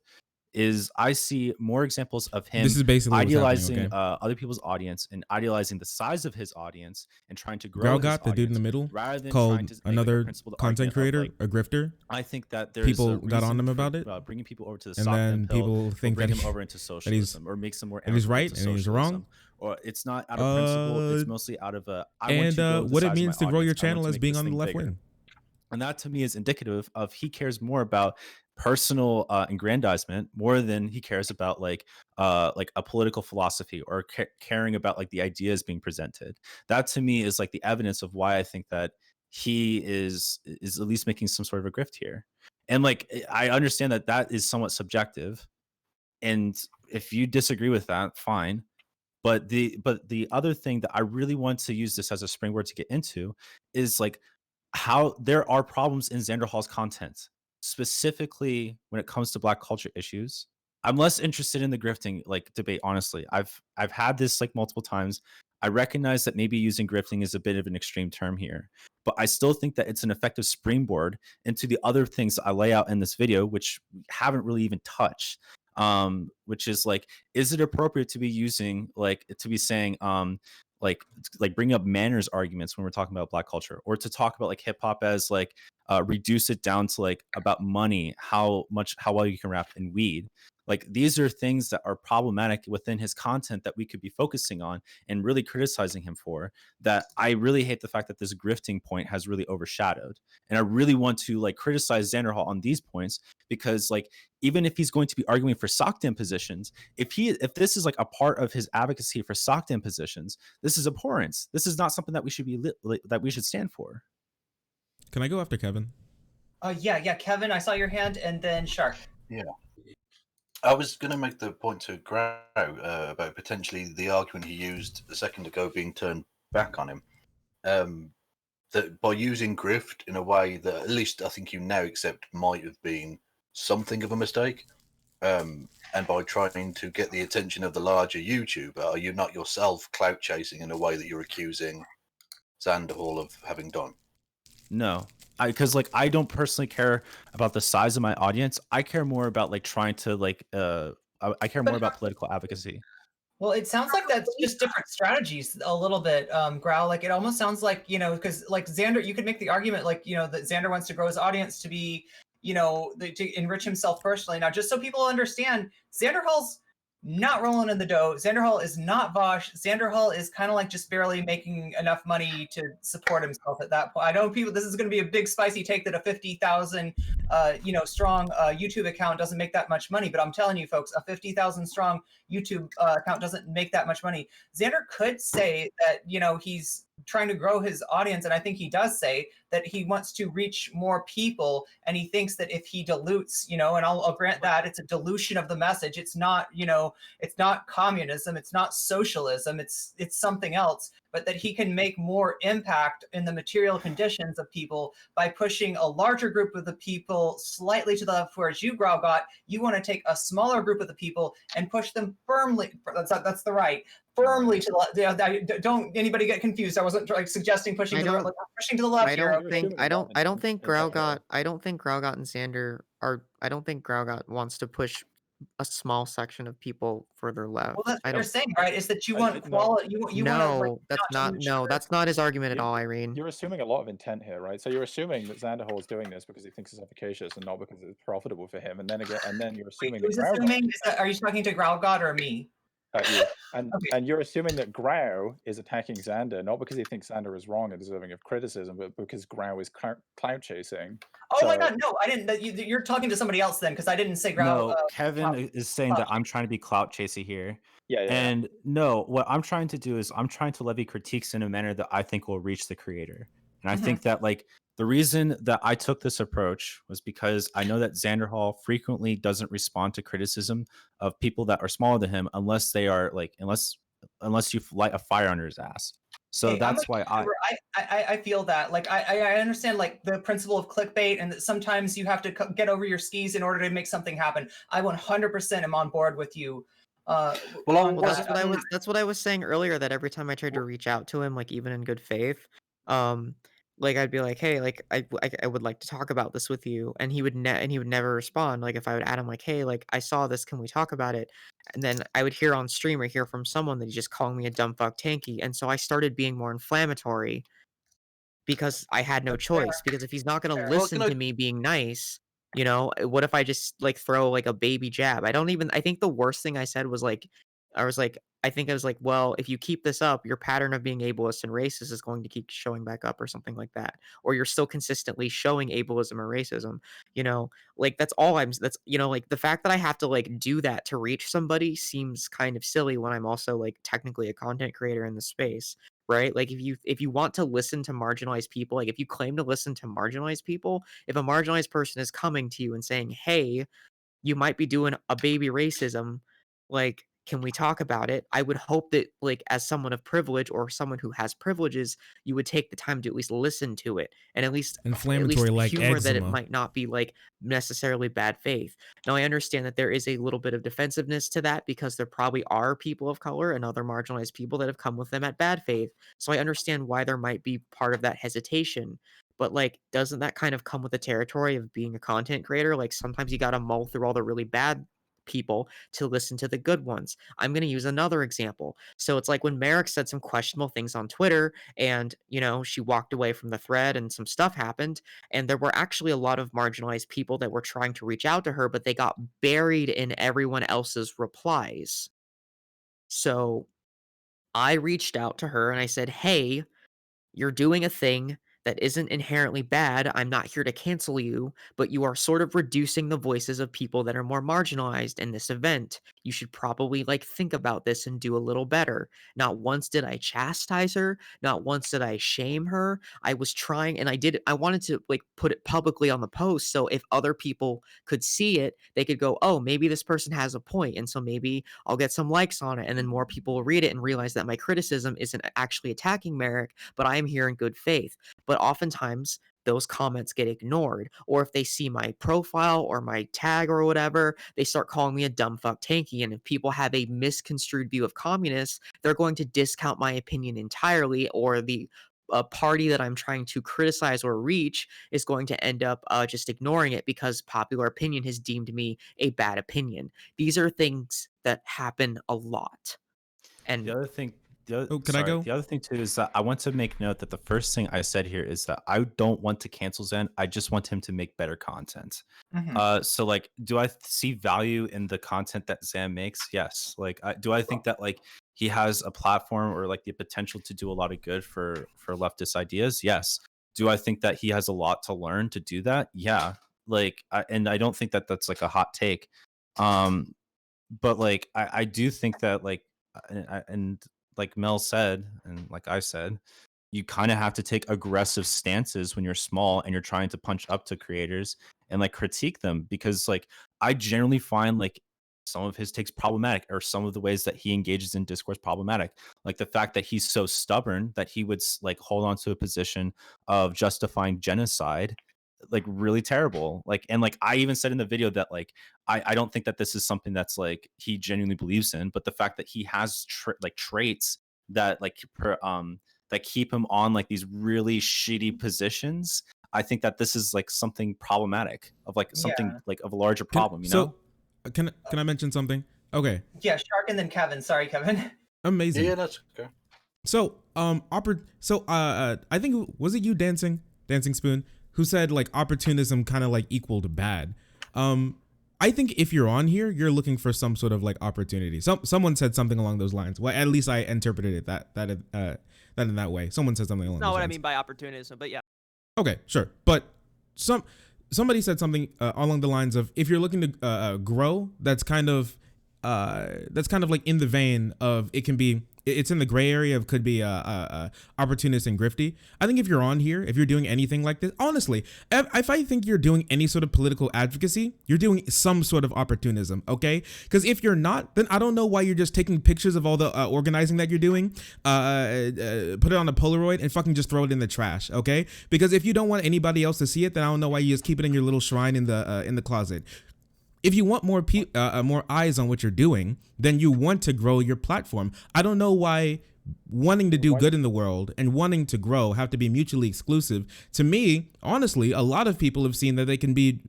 is I see more examples of him this is basically idealizing other people's audience and idealizing the size of his audience and trying to grow got the dude in the middle rather than called to another content creator a grifter. I think that there's people got on him about it, bringing people over to the and then people think bring that him over into socialism or makes them more. And he's right and he's wrong. Or it's not out of principle. It's mostly out of what it means to grow your channel as being on the left wing. And that to me is indicative of he cares more about personal aggrandizement more than he cares about a political philosophy or caring about the ideas being presented. That to me is the evidence of why I think that he is at least making some sort of a grift here. And I understand that is somewhat subjective, and if you disagree with that, fine. But the other thing that I really want to use this as a springboard to get into is how there are problems in Xander Hall's content, specifically when it comes to Black culture issues. I'm less interested in the grifting debate, honestly. I've had this multiple times. I recognize that maybe using grifting is a bit of an extreme term here, but I still think that it's an effective springboard into the other things that I lay out in this video, which we haven't really even touched. Which is is it appropriate to be using to be saying bring up manners arguments when we're talking about Black culture, or to talk about hip hop as reduce it down to about money, how well you can rap in weed. Like these are things that are problematic within his content that we could be focusing on and really criticizing him for, that I really hate the fact that this grifting point has really overshadowed. And I really want to like criticize Xanderhall on these points, because like even if he's going to be arguing for SOCDEM positions, if this is like a part of his advocacy for SOCDEM positions, this is abhorrence. This is not something that we should be that we should stand for. Can I go after Kevin? Yeah, Kevin, I saw your hand, and then Shark. Yeah. I was going to make the point to Grau about potentially the argument he used a second ago being turned back on him. That by using grift in a way that at least I think you now accept might have been something of a mistake, and by trying to get the attention of the larger YouTuber, are you not yourself clout chasing in a way that you're accusing Xanderhall of having done? No, because like I don't personally care about the size of my audience. I care more about like trying to like I care more about political advocacy. Well, it sounds like that's just different strategies a little bit, Growl. Like it almost sounds like, because like Xander, you could make the argument like, that Xander wants to grow his audience to be, to enrich himself personally. Now, just so people understand, Xanderhall's not rolling in the dough. Xanderhall is not Vosh. Xanderhall is kind of like just barely making enough money to support himself at that point. I know this is going to be a big spicy take that a 50,000, strong YouTube account doesn't make that much money. But I'm telling you, folks, a 50,000 strong YouTube account doesn't make that much money. Xander could say that, he's trying to grow his audience, and I think he does say that he wants to reach more people, and he thinks that if he dilutes, and I'll grant that it's a dilution of the message. It's not, it's not communism, it's not socialism, it's something else, but that he can make more impact in the material conditions of people by pushing a larger group of the people slightly to the left, whereas you, Graugot, you want to take a smaller group of the people and push them firmly, that's the right, firmly to the left. Don't anybody get confused. I wasn't like suggesting pushing to the left. Pushing to the left. I don't think Graugot and Xander are. I don't think Graugot wants to push a small section of people further left. Well, that's what you're saying, right? Is that you want quality? You no, want to, that's not. No, that's not his argument at all, Irene. You're assuming a lot of intent here, right? So you're assuming that Xanderhall is doing this because he thinks it's efficacious and not because it's profitable for him. And then you're assuming. Who's assuming? Are you talking to Graugot or me? You. And you're assuming that Grau is attacking Xander not because he thinks Xander is wrong and deserving of criticism, but because Grau is clout chasing. Oh my God, no! I didn't. You're talking to somebody else then, because I didn't say Grau. No, Kevin is saying that I'm trying to be clout chasing here. Yeah. And no, what I'm trying to do is I'm trying to levy critiques in a manner that I think will reach the creator. And I think that like the reason that I took this approach was because I know that Xanderhall frequently doesn't respond to criticism of people that are smaller than him unless they are like unless you light a fire under his ass. So that's why I feel that like I understand like the principle of clickbait and that sometimes you have to get over your skis in order to make something happen. I 100% am on board with you. That's what I was saying earlier, that every time I tried to reach out to him, like even in good faith, like I'd be like, hey, like I would like to talk about this with you, and he would never respond. Like if I would add him like, hey, like I saw this, can we talk about it? And then I would hear on stream or hear from someone that he's just calling me a dumb fuck tanky, and so I started being more inflammatory because I had no choice. Because if he's not gonna listen to me being nice, what if I just like throw like a baby jab? I think the worst thing I said was like, well, if you keep this up, your pattern of being ableist and racist is going to keep showing back up, or something like that. Or you're still consistently showing ableism or racism, like like the fact that I have to like do that to reach somebody seems kind of silly when I'm also like technically a content creator in the space. Right? Like if you want to listen to marginalized people, like if you claim to listen to marginalized people, if a marginalized person is coming to you and saying, hey, you might be doing a baby racism, like, can we talk about it? I would hope that, like, as someone of privilege or someone who has privileges, you would take the time to at least listen to it and at least inflammatory, like humor that it eczema. might not be like necessarily bad faith. Now, I understand that there is a little bit of defensiveness to that because there probably are people of color and other marginalized people that have come with them at bad faith. So I understand why there might be part of that hesitation. But like, doesn't that kind of come with the territory of being a content creator? Like sometimes you got to mull through all the really bad people to listen to the good ones. I'm going to use another example. So it's like when Merrick said some questionable things on Twitter and, she walked away from the thread and some stuff happened. And there were actually a lot of marginalized people that were trying to reach out to her, but they got buried in everyone else's replies. So I reached out to her and I said, hey, you're doing a thing that isn't inherently bad. I'm not here to cancel you, but you are sort of reducing the voices of people that are more marginalized in this event. You should probably think about this and do a little better. Not once did I chastise her, not once did I shame her. I was trying and I wanted to put it publicly on the post so if other people could see it, they could go, "Oh, maybe this person has a point." And so maybe I'll get some likes on it and then more people will read it and realize that my criticism isn't actually attacking Merrick, but I am here in good faith. But oftentimes those comments get ignored, or if they see my profile or my tag or whatever, they start calling me a dumb fuck tanky. And if people have a misconstrued view of communists, they're going to discount my opinion entirely, or the party that I'm trying to criticize or reach is going to end up just ignoring it because popular opinion has deemed me a bad opinion. These are things that happen a lot. And The other thing, I go? The other thing too is that I want to make note that the first thing I said here is that I don't want to cancel Zen. I just want him to make better content. So do I see value in the content that Zan makes? Yes. Do I think that he has a platform or the potential to do a lot of good for leftist ideas? Yes. Do I think that he has a lot to learn to do that? Yeah. And I don't think that that's a hot take. But I do think that and like Mel said, and like I said, you kind of have to take aggressive stances when you're small and you're trying to punch up to creators and critique them, because I generally find some of his takes problematic, or some of the ways that he engages in discourse problematic. The fact that he's so stubborn that he would hold on to a position of justifying genocide, really terrible. I even said in the video that I don't think that this is something that's he genuinely believes in, but the fact that he has traits that that keep him on these really shitty positions, I think that this is something problematic of something of a larger problem. Can I mention something? Okay. Yeah, Shark and then Kevin. Sorry, Kevin. Amazing. Yeah, that's okay. So I think was it you Dancing Spoon who said opportunism kind of equaled bad. I think if you're on here, you're looking for some sort of opportunity. Someone said something along those lines. Well, at least I interpreted it that in that way. Someone said something along those lines. Not what I mean by opportunism, but yeah. Okay, sure. But somebody said something along the lines of, if you're looking to grow, that's kind of in the vein of, it's in the gray area of, could be opportunist and grifty. I think if you're on here, if you're doing anything like this, honestly, if I think you're doing any sort of political advocacy, you're doing some sort of opportunism, okay? Because if you're not, then I don't know why you're just taking pictures of all the organizing that you're doing, put it on a Polaroid and fucking just throw it in the trash, okay? Because if you don't want anybody else to see it, then I don't know why you just keep it in your little shrine in the closet. If you want more eyes on what you're doing, then you want to grow your platform. I don't know why wanting to do good in the world and wanting to grow have to be mutually exclusive. To me, honestly, a lot of people have seen that they can be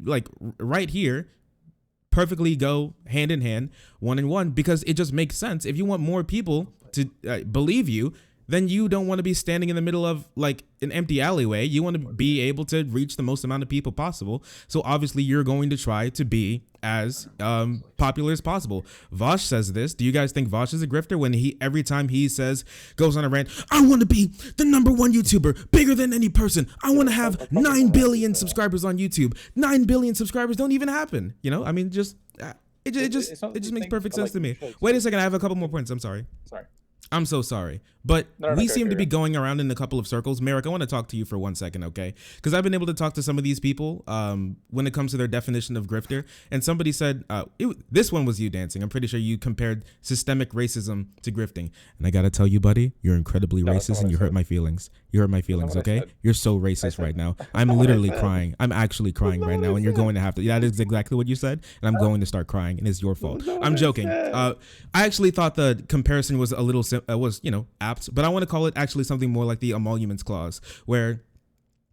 right here, perfectly go hand in hand, one in one, because it just makes sense. If you want more people to believe you, then you don't want to be standing in the middle of an empty alleyway. You want to be able to reach the most amount of people possible. So obviously you're going to try to be as popular as possible. Vosh says this. Do you guys think Vosh is a grifter when every time he goes on a rant, I want to be the #1 YouTuber, bigger than any person. I want to have 9 billion subscribers on YouTube. 9 billion subscribers don't even happen. I mean, it just makes perfect sense to me. Wait a second. I have a couple more points. I'm sorry. I'm so sorry. But we seem to be going around in a couple of circles. Merrick, I want to talk to you for 1 second, okay? Because I've been able to talk to some of these people when it comes to their definition of grifter. And somebody said, this one was you, Dancing. I'm pretty sure you compared systemic racism to grifting. And I got to tell you, buddy, you're incredibly racist and you hurt my feelings. You hurt my feelings, okay? You're so racist right now. I'm literally crying. I'm actually crying right now. And you're going to have to. That is exactly what you said. And I'm going to start crying. And it's your fault. I'm joking. I actually thought the comparison was a little, apt. But I want to call it actually something more like the emoluments clause, where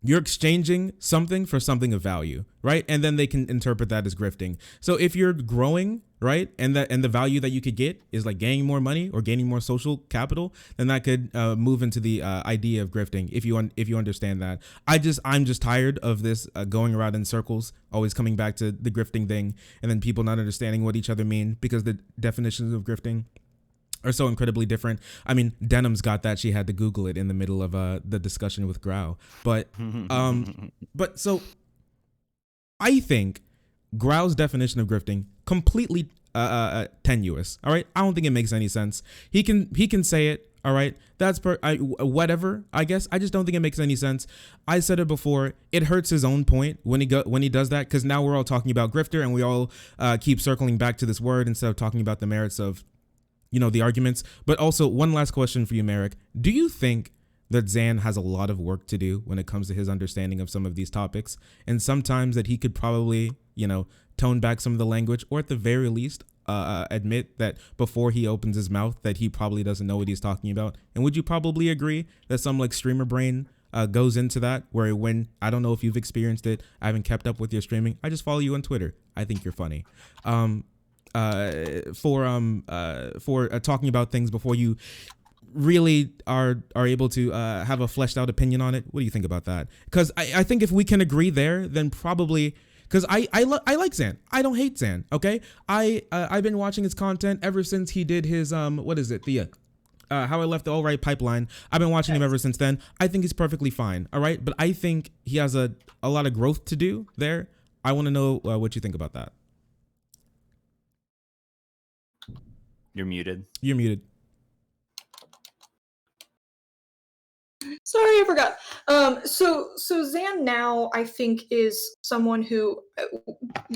You're exchanging something for something of value, right? And then they can interpret that as grifting. So if you're growing, right, and the value that you could get is like gaining more money or gaining more social capital, then that could move into the idea of grifting. If you understand that, I'm just tired of this going around in circles, always coming back to the grifting thing, and then people not understanding what each other mean because the definitions of grifting are so incredibly different. I mean, Denham's got that. She had to Google it in the middle of the discussion with Grau. But so I think Grau's definition of grifting completely tenuous. All right, I don't think it makes any sense. He can say it. All right, that's whatever. I guess I just don't think it makes any sense. I said it before. It hurts his own point when he does that, because now we're all talking about grifter and we all keep circling back to this word instead of talking about the merits of, you know, the arguments. But also, one last question for you, Merrick. Do you think that Zan has a lot of work to do when it comes to his understanding of some of these topics, and sometimes that he could probably, you know, tone back some of the language, or at the very least admit that before he opens his mouth that he probably doesn't know what he's talking about? And would you probably agree that some like streamer brain goes into that, where when, I don't know if you've experienced it, I haven't kept up with your streaming, I just follow you on Twitter, I think you're funny, for talking about things before you really are able to have a fleshed out opinion on it? What do you think about that? Because I think if we can agree there, then probably, because I like Zan. I don't hate Zan. Okay, I've been watching his content ever since he did his what is it, the How I Left the All Right Pipeline. I've been watching him ever since then. I think he's perfectly fine. All right, but I think he has a lot of growth to do there. I want to know what you think about that. You're muted. You're muted. Sorry, I forgot. So Zan now, I think, is someone who,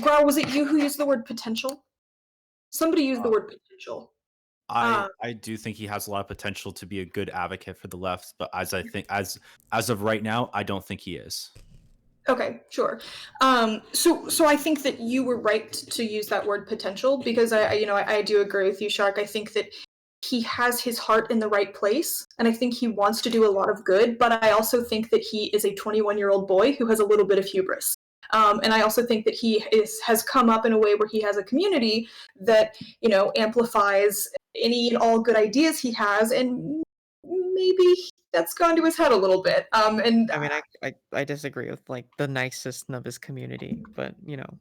Grau, was it you who used the word potential? Somebody used the word potential. I do think he has a lot of potential to be a good advocate for the left, but as of right now, I don't think he is. Okay, sure. So I think that you were right to use that word potential, because I do agree with you, Shark. I think that he has his heart in the right place, and I think he wants to do a lot of good, but I also think that he is a 21-year-old boy who has a little bit of hubris. And I also think that he has come up in a way where he has a community that, you know, amplifies any and all good ideas he has, and maybe that's gone to his head a little bit. And I mean, I disagree with like the nicest of his community, but you know.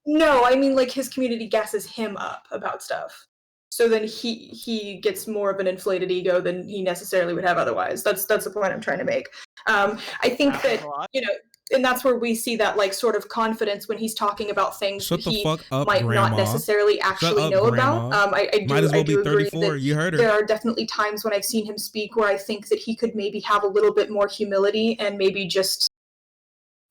No, I mean like his community gasses him up about stuff. So then he gets more of an inflated ego than he necessarily would have otherwise. That's the point I'm trying to make. I think that, you know, and that's where we see that like sort of confidence when he's talking about things Shut that the he fuck up, might Grandma. not necessarily actually know Grandma. about. I do, Might as well I do be agree 34. that You heard her. there are definitely times when I've seen him speak where I think that he could maybe have a little bit more humility and maybe just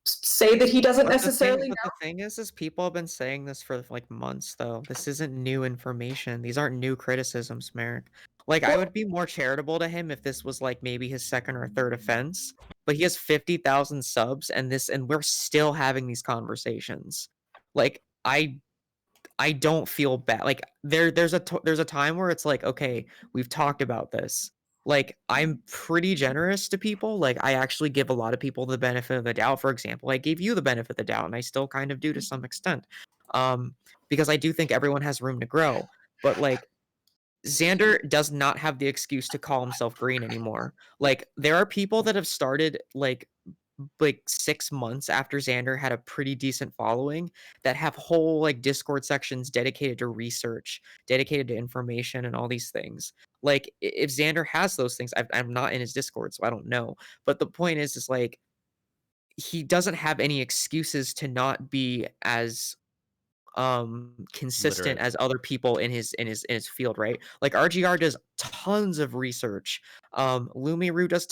say that he doesn't necessarily know. The thing is people have been saying this for like months, though. This isn't new information. These aren't new criticisms, Merrick. Like, I would be more charitable to him if this was like maybe his second or third offense, but he has 50,000 subs, and we're still having these conversations. Like, I don't feel bad. Like, there's a time where it's like, okay, we've talked about this. Like, I'm pretty generous to people. Like, I actually give a lot of people the benefit of the doubt. For example, I gave you the benefit of the doubt, and I still kind of do to some extent. Because I do think everyone has room to grow. But like, Xander does not have the excuse to call himself green anymore. Like, there are people that have started like 6 months after Xander had a pretty decent following that have whole like Discord sections dedicated to research, dedicated to information and all these things. Like, if Xander has those things, I'm not in his Discord, so I don't know. But the point is like, he doesn't have any excuses to not be as consistent Literate. as other people in his field, right? Like, RGR does tons of research. Lumiru does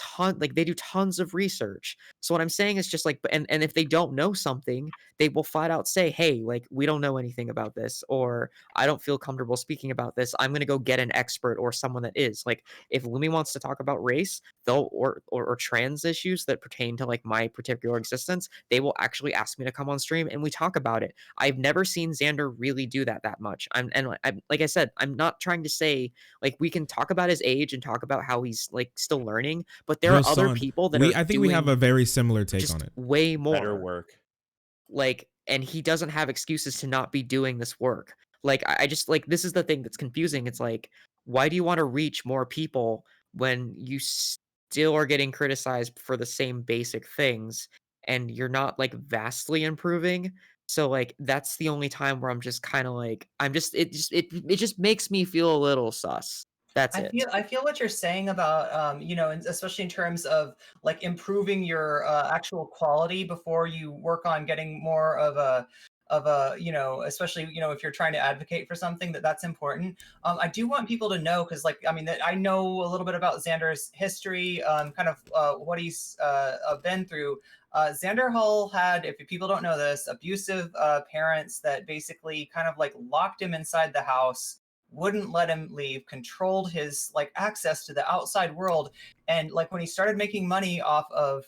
they do tons of research. So what I'm saying is just like, and if they don't know something, they will flat out say, hey, like, we don't know anything about this, or I don't feel comfortable speaking about this. I'm gonna go get an expert or someone that is. Like, if Lumi wants to talk about race, they'll or trans issues that pertain to like my particular existence, they will actually ask me to come on stream and we talk about it. I've never seen Xander really do that much. I'm like I said, I'm not trying to say like we can talk talk about his age and talk about how he's like still learning, but there Bro, are other Son, people that are I think we have a doing very similar take just on it. way more Better work. like, and he doesn't have excuses to not be doing this work. Like, I just like, this is the thing that's confusing. It's like, why do you want to reach more people when you still are getting criticized for the same basic things and you're not like vastly improving? So like, that's the only time where I'm just kind of like, it just makes me feel a little sus. That's it. I feel what you're saying about and especially in terms of like improving your actual quality before you work on getting more of a especially if you're trying to advocate for something that's important. I do want people to know, because like I know a little bit about Xander's history, kind of what he's been through. Xander Hall had, if people don't know this, abusive parents that basically kind of like locked him inside the house, wouldn't let him leave, controlled his like access to the outside world. And like when he started making money off of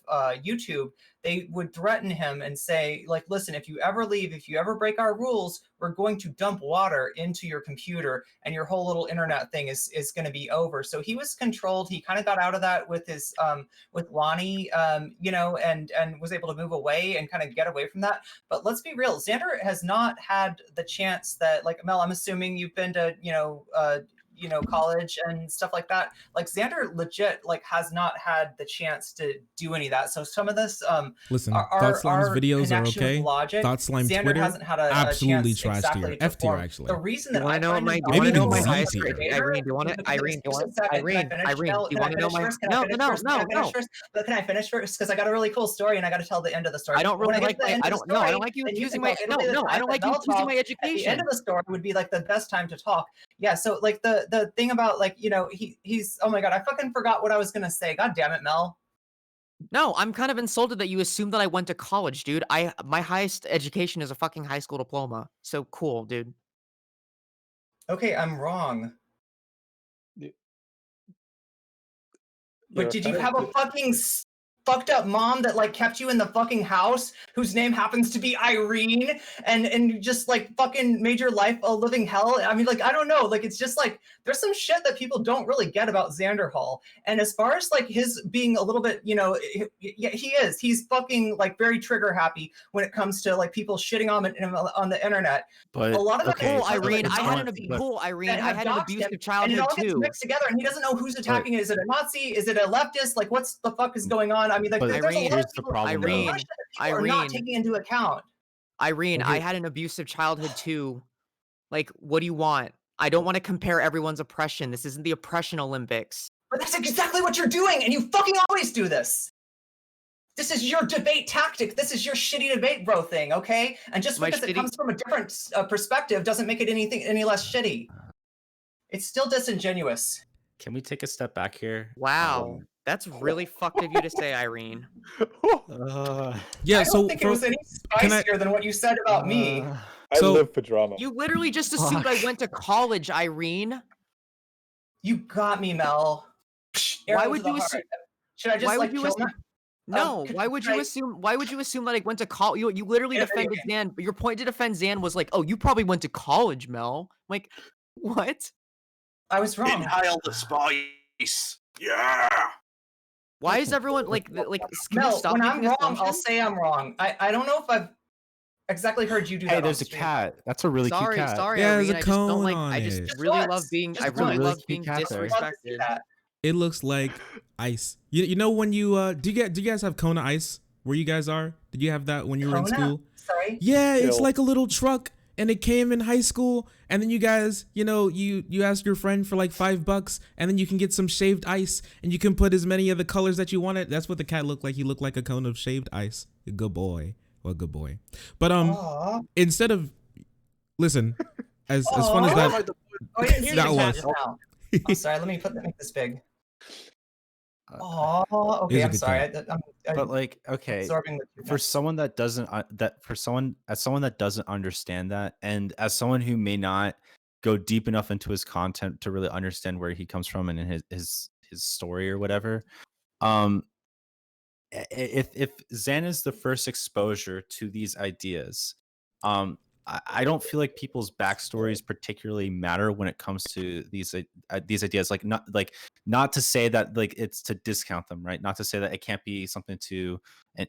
YouTube, they would threaten him and say, like, listen, if you ever leave, if you ever break our rules, we're going to dump water into your computer and your whole little internet thing is going to be over. So he was controlled. He kind of got out of that with his with Lonnie, and was able to move away and kind of get away from that. But let's be real, Xander has not had the chance that, like, Mel, I'm assuming you've been to college and stuff like that. Like Xander legit like has not had the chance to do any of that. So some of this Listen, our Thought Slime's videos are connection with okay. logic, Thought Slime Xander Twitter, hasn't had a absolutely chance trash exactly tier, to F tier form. actually. The reason You that want I to know find my? him Do you want to Maybe know my even highest? Z tier. Irene, do you want to? Irene, do you want? Irene, Irene, do you want to know my? No, Can I finish first? Because I got a really cool story and I got to tell the end of the story. I don't When really get like to the my. end I of the don't. No, I don't story, like you then accusing can my. talk. No, It'll be the no, I time don't that like you Mel accusing my talks. At the end education. of the story would be like the best time to talk. Yeah, so like the thing about like he's oh my god, I fucking forgot what I was gonna say. God damn it, Mel. No, I'm kind of insulted that you assume that I went to college, dude. My highest education is a fucking high school diploma. So cool, dude. Okay, I'm wrong. You're But did you offended. have a fucking fucked up mom that like kept you in the fucking house, whose name happens to be Irene, and just like fucking made your life a living hell? I mean, like, I don't know, like, it's just like there's some shit that people don't really get about Xander Hall. And as far as like his being a little bit, yeah, he's fucking like very trigger happy when it comes to like people shitting on him on the internet. But A lot of that okay, Cool, Irene. it's I had one- an but- cool, Irene. that I have had an doxed him, abusive and it childhood all gets too. mixed together, and he doesn't know who's attacking it. Is it a Nazi? Is it a leftist? Like, what's the fuck is going on? I mean, like, But there's a lot Irene, of here's the people, problem, there's a lot though. of shit that people are not Irene. taking into account. Irene, Well, I here- had an abusive childhood too. Like, what do you want? I don't want to compare everyone's oppression. This isn't the oppression Olympics. But that's exactly what you're doing, and you fucking always do this. This is your debate tactic. This is your shitty debate bro thing, okay? And just My because it shitty- comes from a different perspective doesn't make it any less shitty. It's still disingenuous. Can we take a step back here? Wow, that's really fucked of you to say, Irene. Yeah, I don't so think it was any can I- spicier than what you said about me. I So- live for drama. You literally just assumed I went to college, Irene. You got me, Mel. Why Arrow would to the you heart. assume? Should I just Why like would you kill assume? my- No, could- why would could you I- assume? Why would you assume that I went to college? You literally Yeah, defended Zan, but your point to defend Zan was like, "Oh, you probably went to college, Mel." Like, what? I was wrong. Inhale the spice. Yeah. Why is everyone like? Can you Mel, stop when I'm making wrong, I'll assumptions? say I'm wrong. I don't know if I've exactly heard you do that. Hey, on there's a stream. cat. That's a really cute Sorry, cat. sorry, Yeah, there's Irene. a I just don't cone like. on I just it. really Just love being. just I really once. love being Really cute cat there. Love to see disrespected. that. it looks like ice. You know when you do you guys have Kona ice where you guys are? Did you have that when you were in Kona? school? Sorry. Yeah, it's Still. like a little truck, and it came in high school, and then you guys, you ask your friend for like $5, and then you can get some shaved ice, and you can put as many of the colors that you wanted. That's what the cat looked like. He looked like a cone of shaved ice. A good boy. Well, good boy. But Aw. instead of listen, as fun as Aw. that Oh, I didn't see that the cat was. just now. Oh, sorry. Let me make this big. Oh, It okay. is a I'm good sorry. cat. I'm But like, okay, absorbing the for cuteness. someone that doesn't as someone that doesn't understand that, and as someone who may not go deep enough into his content to really understand where he comes from and in his story or whatever, if Zan is the first exposure to these ideas, I don't feel like people's backstories particularly matter when it comes to these ideas. Like not to say that like it's to discount them, right? Not to say that it can't be something to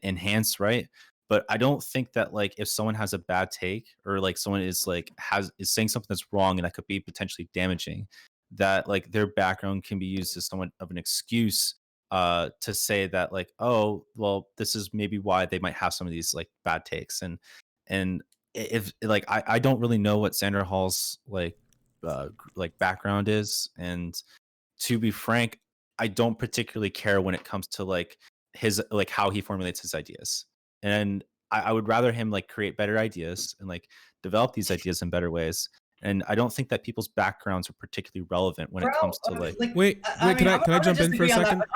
enhance, right? But I don't think that like if someone has a bad take or like someone is like is saying something that's wrong and that could be potentially damaging, that like their background can be used as somewhat of an excuse to say that like, oh well, this is maybe why they might have some of these like bad takes. And if like I don't really know what Sandra Hall's like background is, and to be frank, I don't particularly care when it comes to like his like how he formulates his ideas. And I would rather him like create better ideas and like develop these ideas in better ways. And I don't think that people's backgrounds are particularly relevant when it comes to like Wait, I mean, can I I'm gonna jump in for a disagree on that, second? but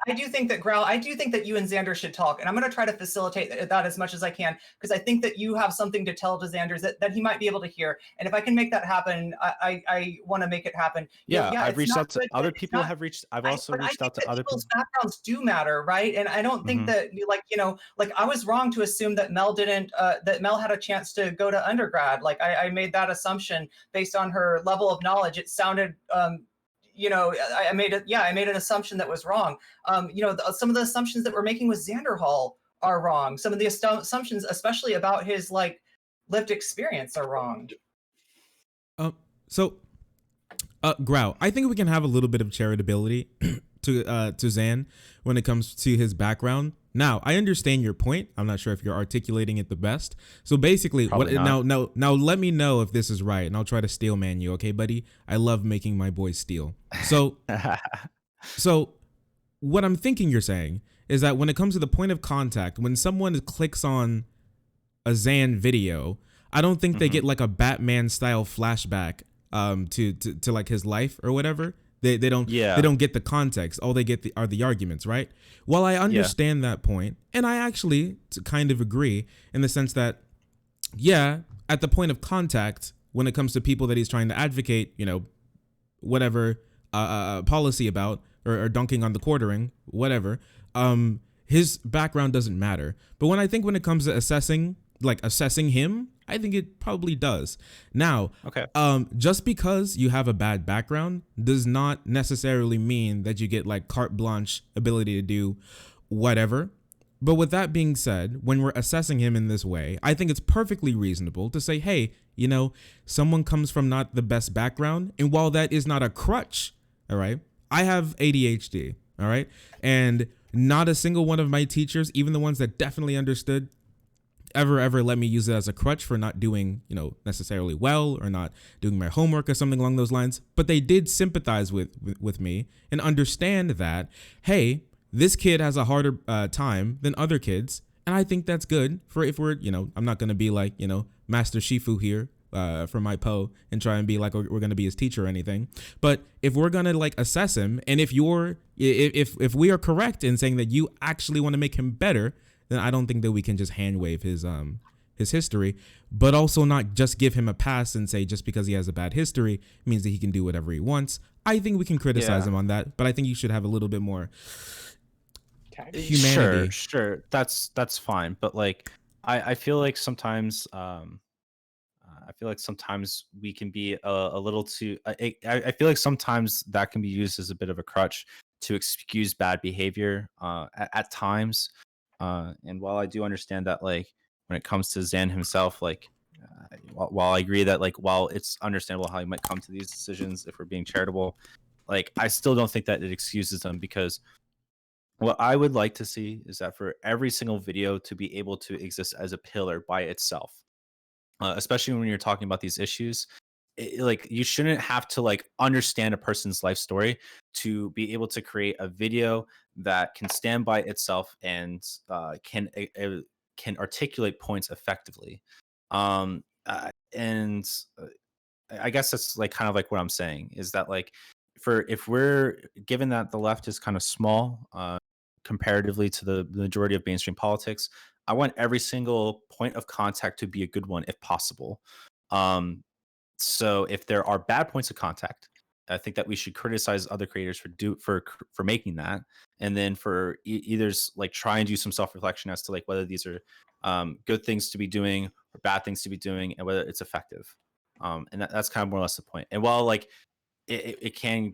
I do think that Growl, I do think that you and Xander should talk, and I'm gonna try to facilitate that as much as I can, because I think that you have something to tell to Xander that he might be able to hear, and if I can make that happen, I want to make it happen. yeah, I've it's reached not out to good other it's people not- have reached I've also but I reached think out to that other people's people. backgrounds do matter, right? And I don't think Mhm. that like I was wrong to assume that Mel didn't that Mel had a chance to go to undergrad. Like I made that assumption based on her level of knowledge. It sounded I made an assumption that was wrong. Some of the assumptions that we're making with Xander Hall are wrong. Some of the assumptions, especially about his like lived experience, are wrong. So Grau, I think we can have a little bit of charitability to Zan when it comes to his background. Now, I understand your point. I'm not sure if you're articulating it the best. So basically, Probably not. now let me know if this is right, and I'll try to steel man you, okay, buddy? I love making my boys steal. So what I'm thinking you're saying is that when it comes to the point of contact, when someone clicks on a Zan video, I don't think they get like a Batman style flashback to like his life or whatever. They don't get the context. All they get are the arguments, right? Well, I understand that point, and I actually kind of agree in the sense that at the point of contact, when it comes to people that he's trying to advocate, whatever policy about or dunking on the quartering, whatever, his background doesn't matter. But when it comes to assessing him, I think it probably does. Now, Okay. Just because you have a bad background does not necessarily mean that you get like carte blanche ability to do whatever. But with that being said, when we're assessing him in this way, I think it's perfectly reasonable to say, hey, someone comes from not the best background. And while that is not a crutch, all right, I have ADHD, all right? And not a single one of my teachers, even the ones that definitely understood, ever let me use it as a crutch for not doing, necessarily well or not doing my homework or something along those lines. But they did sympathize with me and understand that, hey, this kid has a harder time than other kids. And I think that's good for if we're, I'm not going to be like, Master Shifu here for my Poe and try and be like, we're going to be his teacher or anything. But if we're going to like assess him, and if we are correct in saying that you actually want to make him better, then I don't think that we can just hand wave his history, but also not just give him a pass and say just because he has a bad history means that he can do whatever he wants. I think we can criticize him on that, but I think you should have a little bit more humanity. Sure, that's fine. But like, I feel like sometimes, we can be a little too. I feel like sometimes that can be used as a bit of a crutch to excuse bad behavior at times. And while I do understand that, like, when it comes to Zan himself, like, while I agree that, like, while it's understandable how he might come to these decisions if we're being charitable, like, I still don't think that it excuses them, because what I would like to see is that for every single video to be able to exist as a pillar by itself, especially when you're talking about these issues. Like, you shouldn't have to like understand a person's life story to be able to create a video that can stand by itself and can articulate points effectively. And I guess that's like kind of like what I'm saying is that, like, if we're given that the left is kind of small comparatively to the majority of mainstream politics, I want every single point of contact to be a good one if possible. So if there are bad points of contact, I think that we should criticize other creators for making that, and then for either like try and do some self reflection as to like whether these are good things to be doing or bad things to be doing, and whether it's effective. And that's kind of more or less the point. And while like it can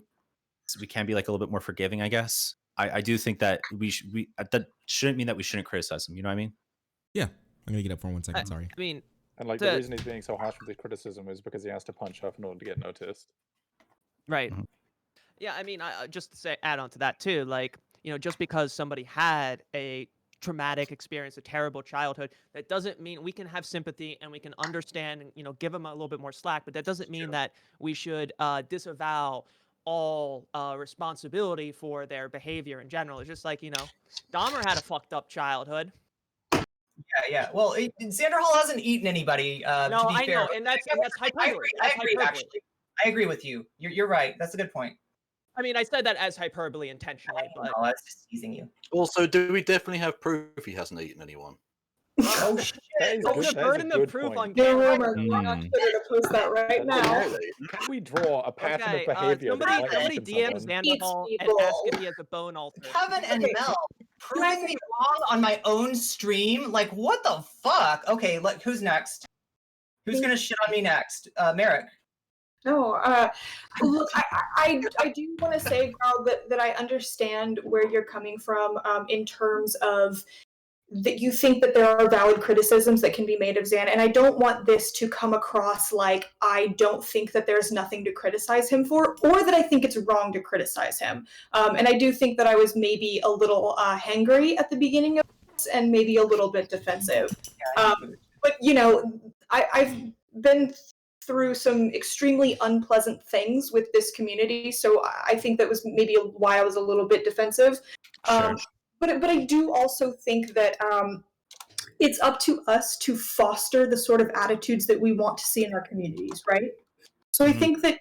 we can be like a little bit more forgiving, I guess. I do think that that shouldn't mean that we shouldn't criticize them. You know what I mean? Yeah, I'm gonna get up for 1 second. Sorry. I mean, And like the reason he's being so harsh with the criticism is because he has to punch up in order to get noticed. right. Mhm. Yeah, I mean, just to say, add on to that too, like, just because somebody had a traumatic experience, a terrible childhood, that doesn't mean we can have sympathy and we can understand and, give them a little bit more slack, but that doesn't mean that we should disavow all responsibility for their behavior in general. It's just like, Dahmer had a fucked up childhood. Yeah. Well, Xander Hall hasn't eaten anybody. No, to be I fair. know, and that's hyperbole. I agree. Actually, I agree with you. You're right. That's a good point. I mean, I said that as hyperbole intentionally, but No, I was just teasing you. Also, do we definitely have proof he hasn't eaten anyone? Oh shit! the burden of proof on The camera. rumor. I'm on Twitter to post that right now. Really? Can we draw a pattern Okay, of behavior? that might somebody happen to DM someone? Xander Eats Hall and people. ask if he has a bone altar. Kevin and Mel proving me wrong on my own stream. Like, what the fuck? Okay, who's next? Who's gonna shit on me next? Merrick. No, look, I do want to say, Carl, that I understand where you're coming from in terms of that you think that there are valid criticisms that can be made of Xan, and I don't want this to come across like I don't think that there's nothing to criticize him for, or that I think it's wrong to criticize him. And I do think that I was maybe a little hangry at the beginning of this, and maybe a little bit defensive. But I've been through some extremely unpleasant things with this community, so I think that was maybe why I was a little bit defensive. Sure. But I do also think that it's up to us to foster the sort of attitudes that we want to see in our communities, right? So I think that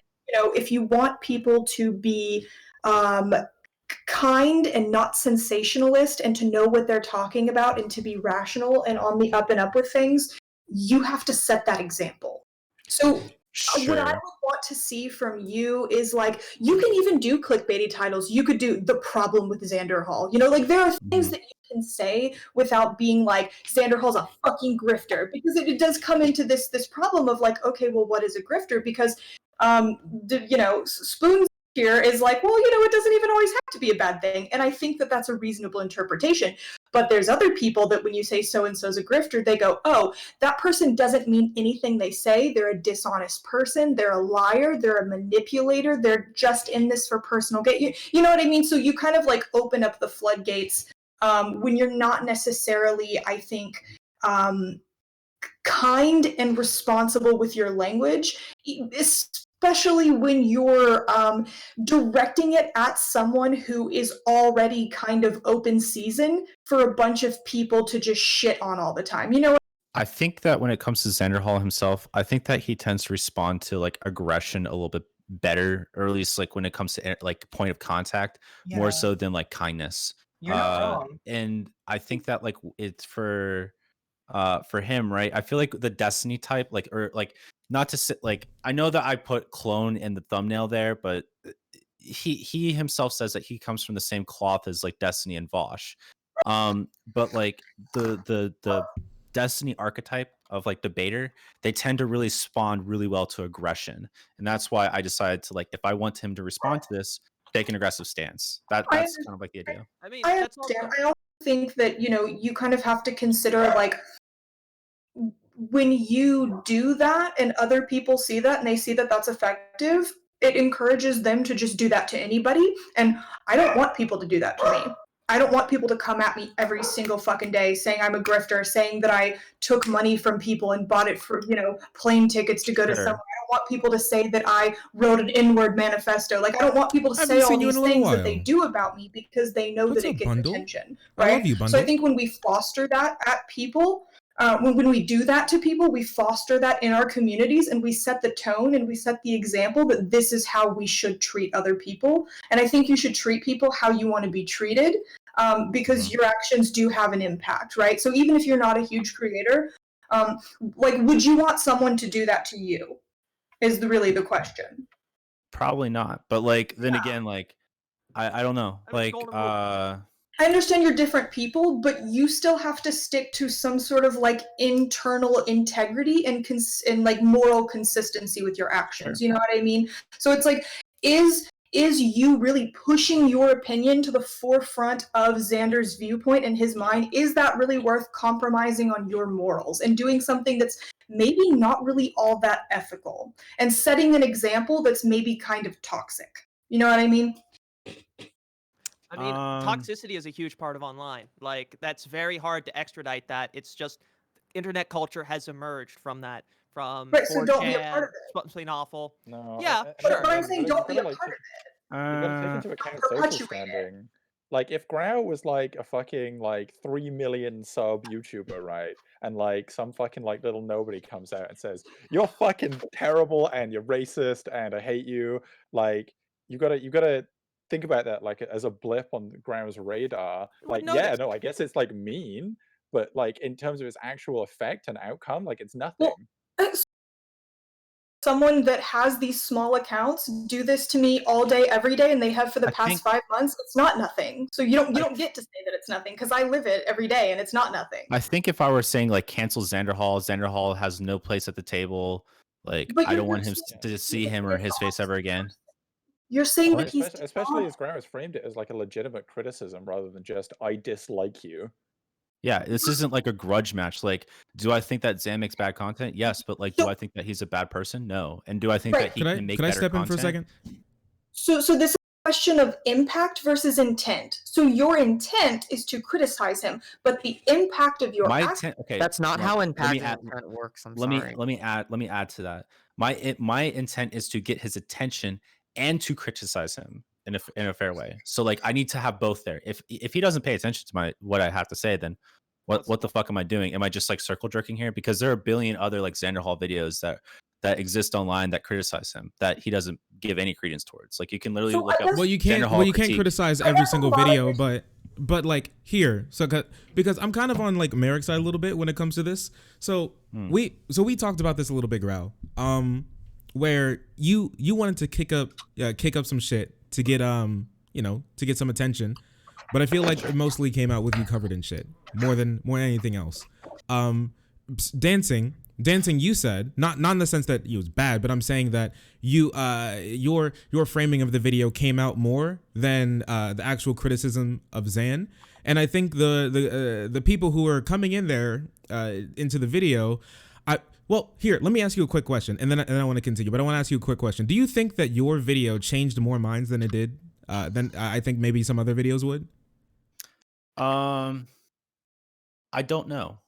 if you want people to be kind and not sensationalist, and to know what they're talking about, and to be rational and on the up and up with things, you have to set that example. So what I would want to see from you is like, you can even do clickbaity titles. You could do the problem with Xander Hall. There are things that you can say without being like, Xander Hall's a fucking grifter, because it does come into this problem of like, okay, well, what is a grifter? Because Spoons here is like, well, it doesn't even always have to be a bad thing. And I think that that's a reasonable interpretation. But there's other people that when you say so-and-so's a grifter, they go, oh, that person doesn't mean anything they say. They're a dishonest person. They're a liar. They're a manipulator. They're just in this for personal gain. You know what I mean? So you kind of like open up the floodgates when you're not necessarily, I think, kind and responsible with your language, especially when you're directing it at someone who is already kind of open season for a bunch of people to just shit on all the time. I think that when it comes to Xander Hall himself, I think that he tends to respond to like aggression a little bit better, or at least like when it comes to like point of contact, more so than like kindness. You're not wrong. And I think that like it's for him, right? I feel like the Destiny type, like, or like, not to sit like, I know that I put clone in the thumbnail there, but he himself says that he comes from the same cloth as like Destiny and Vosh. But like the Destiny archetype of like debater, they tend to really spawn really well to aggression, and that's why I decided to like, if I want him to respond to this, take an aggressive stance. That's kind of like the idea. I mean, I that's also understand. I also think that you kind of have to consider like, when you do that and other people see that and they see that that's effective, it encourages them to just do that to anybody. And I don't want people to do that to me. I don't want people to come at me every single fucking day saying I'm a grifter, saying that I took money from people and bought it for, plane tickets to go to somewhere. I don't want people to say that I wrote an inward manifesto. Like, I don't want people to say all these things that they do about me because they know that it gets attention. Right? I love you, Bundle. So I think when we foster that at people, when we do that to people, we foster that in our communities, and we set the tone and we set the example that this is how we should treat other people. And I think you should treat people how you want to be treated, because your actions do have an impact, right? So even if you're not a huge creator, would you want someone to do that to you? Is really the question. Probably not. But like then again, like I don't know. I mean, Like golden rule. I understand you're different people, but you still have to stick to some sort of like internal integrity and and like moral consistency with your actions. Sure. You know what I mean? So it's like, is you really pushing your opinion to the forefront of Xander's viewpoint in his mind? Is that really worth compromising on your morals and doing something that's maybe not really all that ethical and setting an example that's maybe kind of toxic? You know what I mean? I mean, toxicity is a huge part of online. Like, that's very hard to extradite that. It's just internet culture has emerged from that. From Right, so don't be a part of it. something awful. No. Yeah, But I'm saying don't be a like, part of you gotta take into account social perpetuate it. standing. Like if Grau was like a fucking like 3 million sub YouTuber, right? And like some fucking like little nobody comes out and says, "You're fucking terrible and you're racist and I hate you." Like you gotta think about that like as a blip on Grau's radar. Like, yeah, no, I guess it's like mean, but like in terms of its actual effect and outcome, like it's nothing. Well, someone that has these small accounts do this to me all day, every day, and they have for the past 5 months. It's not nothing. So you don't get to say that it's nothing because I live it every day and it's not nothing. I think if I were saying like cancel Xander Hall has no place at the table. Like I don't want him to see him or his face ever again. You're saying that he's especially as Grau has framed it as like a legitimate criticism rather than just I dislike you. Yeah, this isn't like a grudge match. Like, do I think that Zan makes bad content? Yes, but like, do I think that he's a bad person? No. And do I think that he can make better content? Could I step in for a second? So this is a question of impact versus intent. So your intent is to criticize him, but the impact of your intent. Okay, that's not how impact intent works. Let me add to that. My intent is to get his attention and to criticize him in a fair way. So like I need to have both there. If he doesn't pay attention to what I have to say, then what the fuck am I doing? Am I just like circle jerking here? Because there are a billion other like Xander Hall videos that exist online that criticize him that he doesn't give any credence towards. Like you can literally look up. Well, you can't criticize every single video, but like here, so because I'm kind of on like Merrick's side a little bit when it comes to this. So we talked about this a little bit, Grau. Where you wanted to kick up some shit to get to get some attention, but I feel like it mostly came out with you covered in shit more than anything else. Dancing, you said not in the sense that it was bad, but I'm saying that your framing of the video came out more than the actual criticism of Zan, and I think the people who are coming in there into the video. Well, here, let me ask you a quick question, and then I want to continue. But I want to ask you a quick question. Do you think that your video changed more minds than it did, than I think maybe some other videos would? I don't know.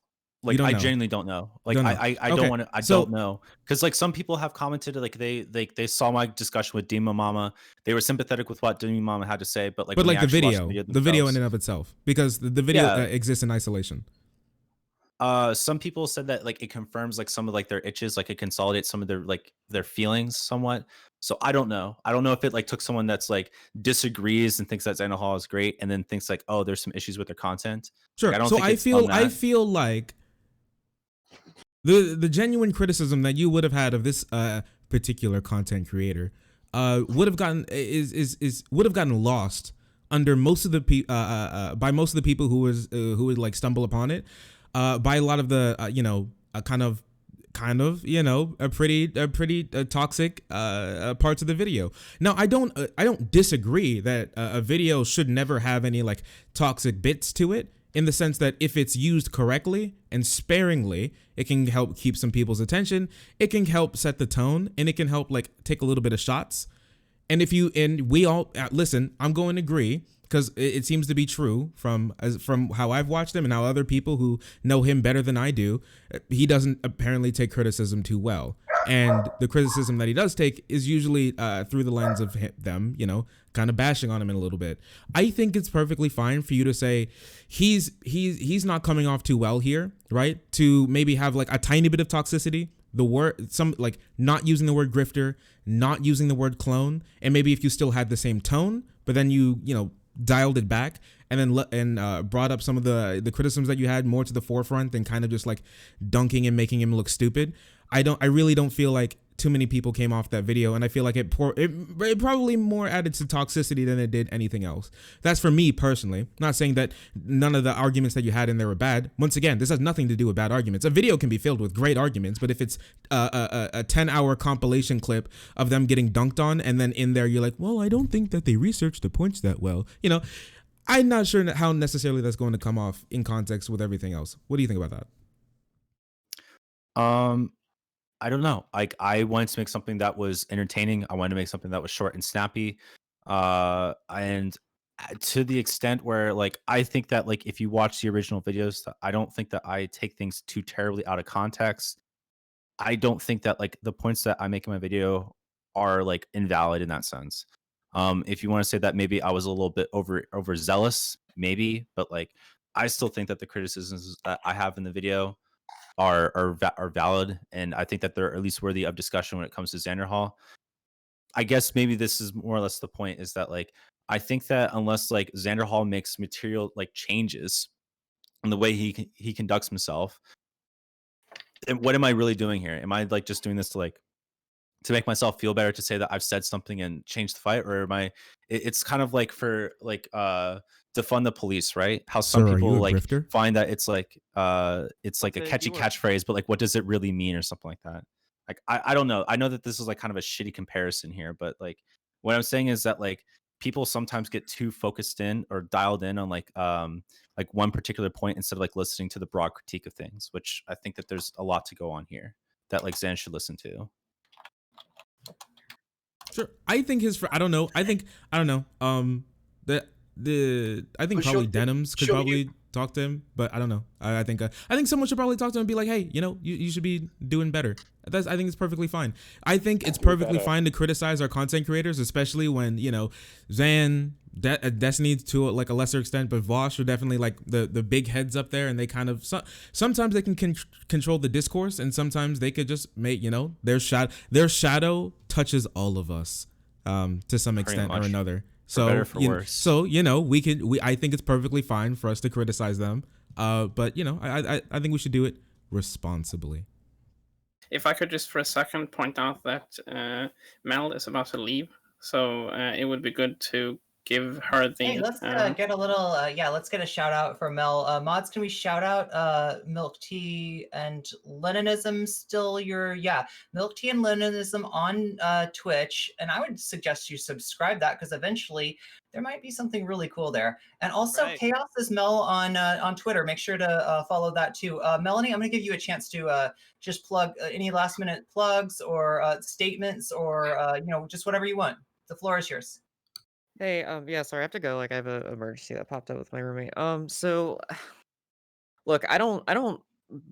Like I genuinely don't know. Like I don't want to. I don't know because like some people have commented like they saw my discussion with Dima Mama. They were sympathetic with what Dima Mama had to say, but like the video in and of itself, because the video exists in isolation. Some people said that like it confirms like some of like their itches, like it consolidates some of their feelings somewhat. So I don't know. I don't know if it like took someone that's like disagrees and thinks that Xander Hall is great, and then thinks like, oh, there's some issues with their content. Sure. Like, I feel like the genuine criticism that you would have had of this particular content creator would have gotten lost under most of the by most of the people who would like stumble upon it. By a lot of the kind of a pretty toxic parts of the video. Now I don't disagree that a video should never have any like toxic bits to it, in the sense that if it's used correctly and sparingly, it can help keep some people's attention, it can help set the tone, and it can help like take a little bit of shots. And we all listen, I'm going to agree, because it seems to be true from how I've watched him and how other people who know him better than I do, he doesn't apparently take criticism too well. And the criticism that he does take is usually through the lens of them, kind of bashing on him in a little bit. I think it's perfectly fine for you to say he's not coming off too well here, right? To maybe have like a tiny bit of toxicity. Not using the word grifter, not using the word clone, and maybe if you still had the same tone, but then you dialed it back and then brought up some of the criticisms that you had more to the forefront than kind of just like dunking and making him look stupid. I really don't feel like too many people came off that video, and I feel like it probably more added to toxicity than it did anything else. That's for me personally. Not saying that none of the arguments that you had in there were bad. Once again, this has nothing to do with bad arguments. A video can be filled with great arguments, but if it's a 10-hour compilation clip of them getting dunked on, and then in there you're like, well, I don't think that they researched the points that well. You know, I'm not sure how necessarily that's going to come off in context with everything else. What do you think about that? I don't know. Like, I wanted to make something that was entertaining. I wanted to make something that was short and snappy. And to the extent where, like, I think that, like, if you watch the original videos, I don't think that I take things too terribly out of context. I don't think that, like, the points that I make in my video are, like, invalid in that sense. If you want to say that maybe I was a little bit overzealous, maybe, but, like, I still think that the criticisms that I have in the video are valid, and I think that they're at least worthy of discussion when it comes to Xander Hall. I guess maybe this is more or less the point, is that, like, I think that unless, like, Xander Hall makes material, like, changes in the way he conducts himself, then what am I really doing here? Am I, like, just doing this to make myself feel better, to say that I've said something and changed the fight, or am I? It's kind of like for, like, defund the police, right? How some Sir, are people, you a like, grifter? find that it's like a catchy keyword. catchphrase, but, like, what does it really mean, or something like that? Like, I don't know. I know that this is, like, kind of a shitty comparison here, but, like, what I'm saying is that, like, people sometimes get too focused in or dialed in on, like, one particular point, instead of, like, listening to the broad critique of things, which I think that there's a lot to go on here that, like, Xan should listen to. Sure. I think I don't know. I don't know. I think But probably sure- Denims could sure, probably talk to him, but I don't know. I think someone should probably talk to him and be like, hey, you know, you should be doing better. I think it's perfectly fine. I think it's perfectly fine to criticize our content creators, especially when, you know, Xan, Destiny to, like, a lesser extent, but Vosh are definitely, like, the big heads up there, and they kind of sometimes they can control the discourse, and sometimes they could just make, you know, their shadow touches all of us to some extent or another. So, better, for worse. So, you know, I think it's perfectly fine for us to criticize them. But, you know, I think we should do it responsibly. If I could just for a second point out that Mel is about to leave, so it would be good to give her the. Hey, let's get a little. Let's get a shout out for Mel. Mods, can we shout out Milk Tea and Leninism? Still your Milk Tea and Leninism on Twitch, and I would suggest you subscribe that, because eventually there might be something really cool there. And also Right. Chaos is Mel on Twitter. Make sure to follow that too. Melanie, I'm going to give you a chance to just plug any last minute plugs or statements, or you know, just whatever you want. The floor is yours. Hey, yeah, sorry, I have to go. Like, I have an emergency that popped up with my roommate. So, look, I don't,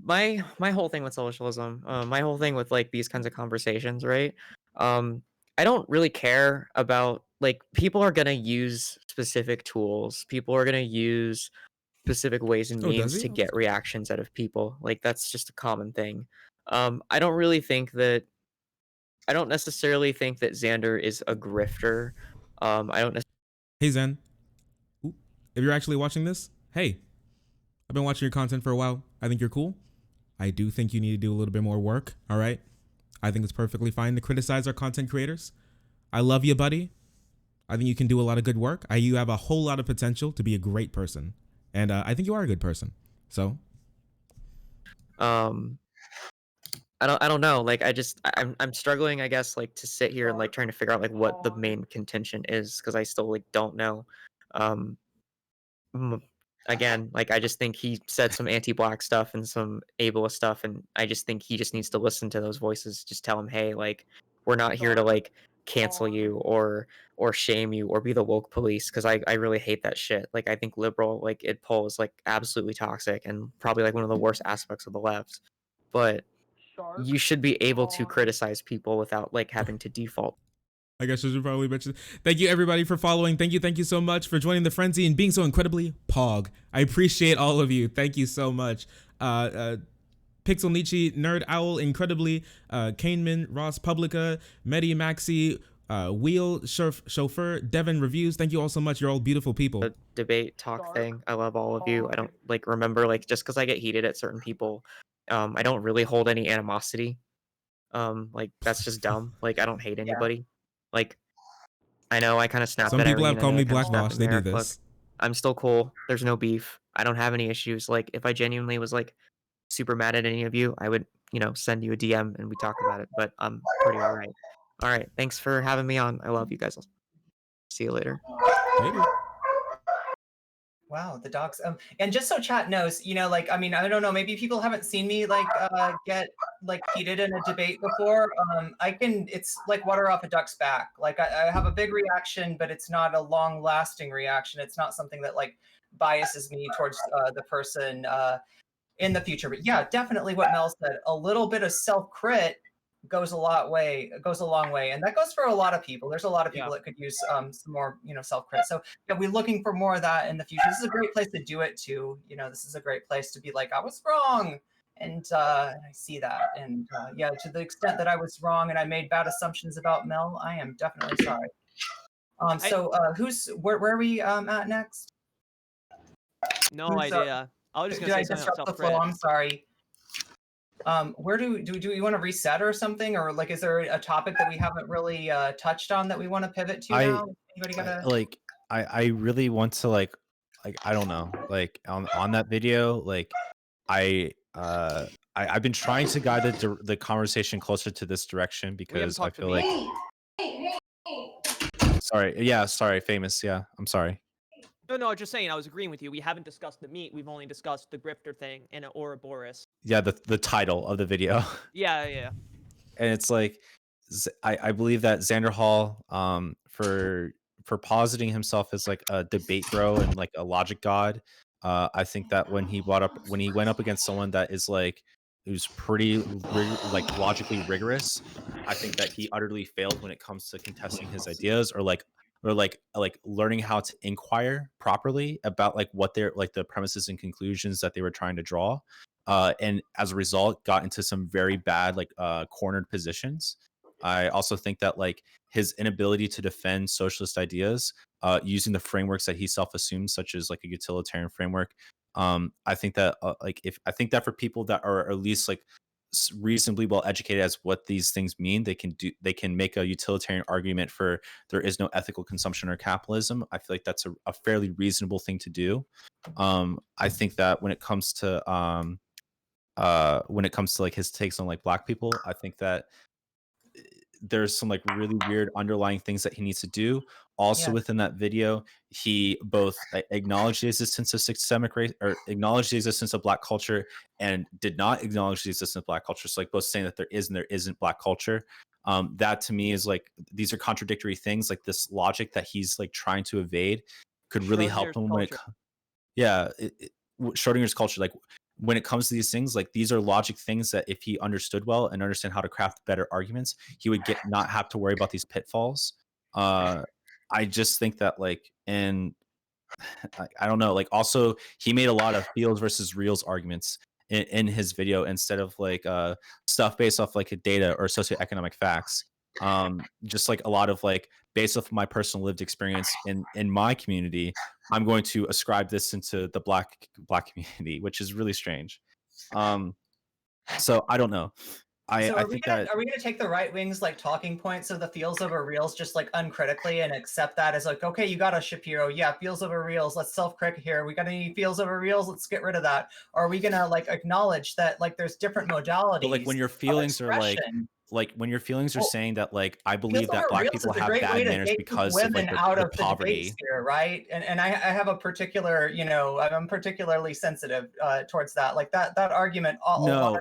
my whole thing with socialism, my whole thing with, like, these kinds of conversations, right? I don't really care about, like, people are gonna use specific tools. People are gonna use specific ways and Oh, does means he? to get reactions out of people. Like, that's just a common thing. I don't really think that. I don't necessarily think that Xander is a grifter. I don't. Hey, Zen. Ooh, if you're actually watching this, hey, I've been watching your content for a while. I think you're cool. I do think you need to do a little bit more work. All right. I think it's perfectly fine to criticize our content creators. I love you, buddy. I think you can do a lot of good work. You have a whole lot of potential to be a great person. And I think you are a good person. So. I don't know. Like, I'm struggling, I guess, like, to sit here and, like, trying to figure out, like, what the main contention is, because I still, like, don't know. Again, like, I just think he said some anti-black stuff and some ableist stuff, and I just think he just needs to listen to those voices. Just tell him, hey, like, we're not here to, like, cancel you or shame you or be the woke police, because I really hate that shit. Like, I think liberal, like, id poll is, like, absolutely toxic and probably, like, one of the worst aspects of the left. But you should be able to criticize people without, like, having to default. I guess I should probably mention. Thank you, everybody, for following. Thank you so much for joining the frenzy and being so incredibly pog. I appreciate all of you. Thank you so much. Pixel Nietzsche, Nerd Owl, incredibly, Kaneman, Ross Publica, Medi Maxi, Wheel Chauffeur, Devin Reviews. Thank you all so much. You're all beautiful people. The debate talk thing. I love all of you. I don't, like, remember, like, just because I get heated at certain people, I don't really hold any animosity. Like that's just dumb. Like I don't hate Yeah. anybody. Like I know I kind of snapped Some at people have Irene. I called know me I kinda Black snapped Vosh. at They do Merrick. Look, this. I'm still cool. There's no beef. I don't have any issues. Like if I genuinely was like super mad at any of you, I would, send you a DM and we talk about it. But I'm pretty all right. All right. Thanks for having me on. I love you guys. I'll see you later. Later. Wow, the dogs. And just so chat knows, like, I mean, I don't know, maybe people haven't seen me like get like heated in a debate before. It's like water off a duck's back. Like I have a big reaction, but it's not a long lasting reaction. It's not something that like biases me towards the person in the future. But yeah, definitely what Mel said. A little bit of self-crit goes a long way, and that goes for a lot of people. There's a lot of people that could use some more, self-crit. So yeah, we're looking for more of that in the future. This is a great place to do it too. This is a great place to be like, I was wrong, and I see that. And yeah, to the extent that I was wrong and I made bad assumptions about Mel, I am definitely sorry. Where are we at next? No idea. I was just Did gonna I say something disrupt about the flow? self-crit. I'm sorry. Where do you want to reset or something, or like is there a topic that we haven't really touched on that we want to pivot to now? Anybody got a I really want to like I don't know, like on that video, like I've been trying to guide the conversation closer to this direction We haven't because I talked to feel me. like sorry, famous, yeah, I'm sorry. No, just saying. I was agreeing with you. We haven't discussed the meat. We've only discussed the grifter thing and Ouroboros. Yeah, the title of the video. Yeah. And it's like I believe that Xander Hall for positing himself as like a debate bro and like a logic god, I think that when he went up against someone that is like who's pretty like logically rigorous, I think that he utterly failed when it comes to contesting his ideas or learning how to inquire properly about like what they're like the premises and conclusions that they were trying to draw, and as a result got into some very bad like cornered positions. I also think that like his inability to defend socialist ideas using the frameworks that he self-assumes, such as like a utilitarian framework. I think that I think that for people that are at least like reasonably well educated as what these things mean, they can make a utilitarian argument for there is no ethical consumption or capitalism. I feel like that's a fairly reasonable thing to do. I think that when it comes to like his takes on like black people, I think that there's some like really weird underlying things that he needs to do. Also, within that video, he both acknowledged the existence of systemic race or acknowledged the existence of black culture and did not acknowledge the existence of black culture. So like both saying that there is and there isn't black culture. That to me is like these are contradictory things. Like this logic that he's like trying to evade could really help him when Schrodinger's culture, like when it comes to these things, like these are logic things that if he understood well and understand how to craft better arguments, he would not have to worry about these pitfalls. I just think that like, and I don't know, like also he made a lot of feels versus reals arguments in his video instead of like stuff based off like data or socioeconomic facts. Just like a lot of like based off my personal lived experience in my community, I'm going to ascribe this into the black community, which is really strange. So I don't know. Are we gonna take the right wing's like talking points of the feels over reals just like uncritically and accept that as like, okay, you got us, Shapiro, yeah, feels over reals, let's self-critic here, we got any feels over reals, let's get rid of that? Or are we gonna like acknowledge that like there's different modalities? But like when your feelings are like when your feelings are saying that like I believe that black people have bad manners because of like the poverty here, right? And I have a particular, I'm particularly sensitive towards that. Like that argument. No.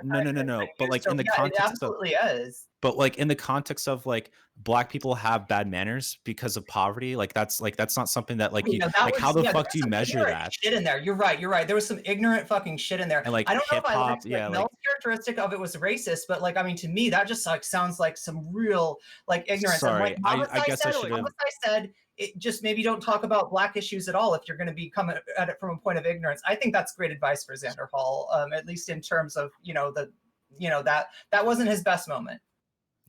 But like in the context, it absolutely is. But like in the context of like black people have bad manners because of poverty, like that's not something that like how the fuck do you measure that? Shit in there. You're right. There was some ignorant fucking shit in there. And like I don't know if I like Mel's characteristic of it was racist, but like I mean to me that just like sounds like some real like ignorance. Sorry, and like I guess I should have. I said it just maybe don't talk about black issues at all if you're going to be coming at it from a point of ignorance. I think that's great advice for Xander Hall, at least in terms of that wasn't his best moment.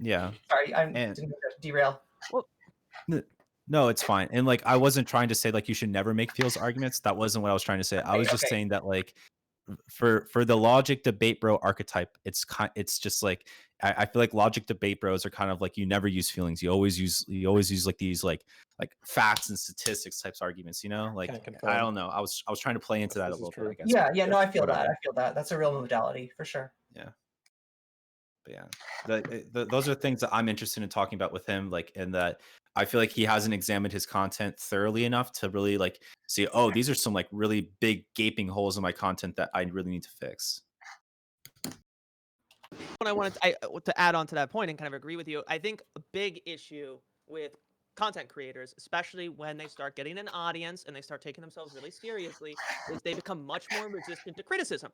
Yeah. Sorry, I didn't derail. Well, no, it's fine. And like, I wasn't trying to say like you should never make feels arguments. That wasn't what I was trying to say. I was just saying that like, for the logic debate bro archetype, it's just like I feel like logic debate bros are kind of like, you never use feelings. You always use like these like facts and statistics types arguments. You know, like Can I confirm. don't know. I was trying to play into that a This is little true. bit. I guess. Yeah, but yeah, no, I feel that. whatever. I feel that. That's a real modality for sure. Yeah. But yeah, those are things that I'm interested in talking about with him, like, in that I feel like he hasn't examined his content thoroughly enough to really like see, oh, these are some like really big gaping holes in my content that I really need to fix. What I wanted to add on to that point and kind of agree with you, I think a big issue with content creators, especially when they start getting an audience and they start taking themselves really seriously, is they become much more resistant to criticism.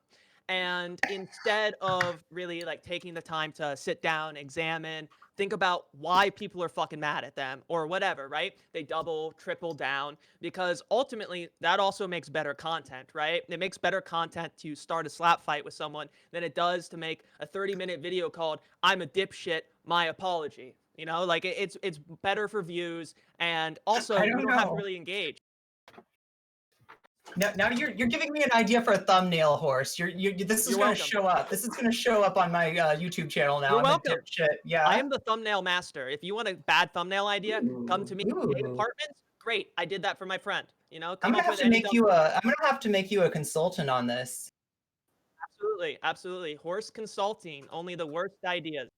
And instead of really like taking the time to sit down, examine, think about why people are fucking mad at them or whatever, right? They double, triple down, because ultimately that also makes better content, right? It makes better content to start a slap fight with someone than it does to make a 30-minute video called "I'm a dipshit, my apology." You know, like it's better for views, and also I you don't don't have to know. really engage. Now you're giving me an idea for a thumbnail, Horse. This is You're going to welcome. show up. This is going to show up on my YouTube channel now. You're I'm a welcome. dipshit. Yeah. I am the thumbnail master. If you want a bad thumbnail idea, come to me. Ooh. Gay apartments, great. I did that for my friend. You know, I'm come gonna up have with to any make you a. I'm gonna have to make you a consultant on this. Absolutely, absolutely. Horse consulting, only the worst ideas.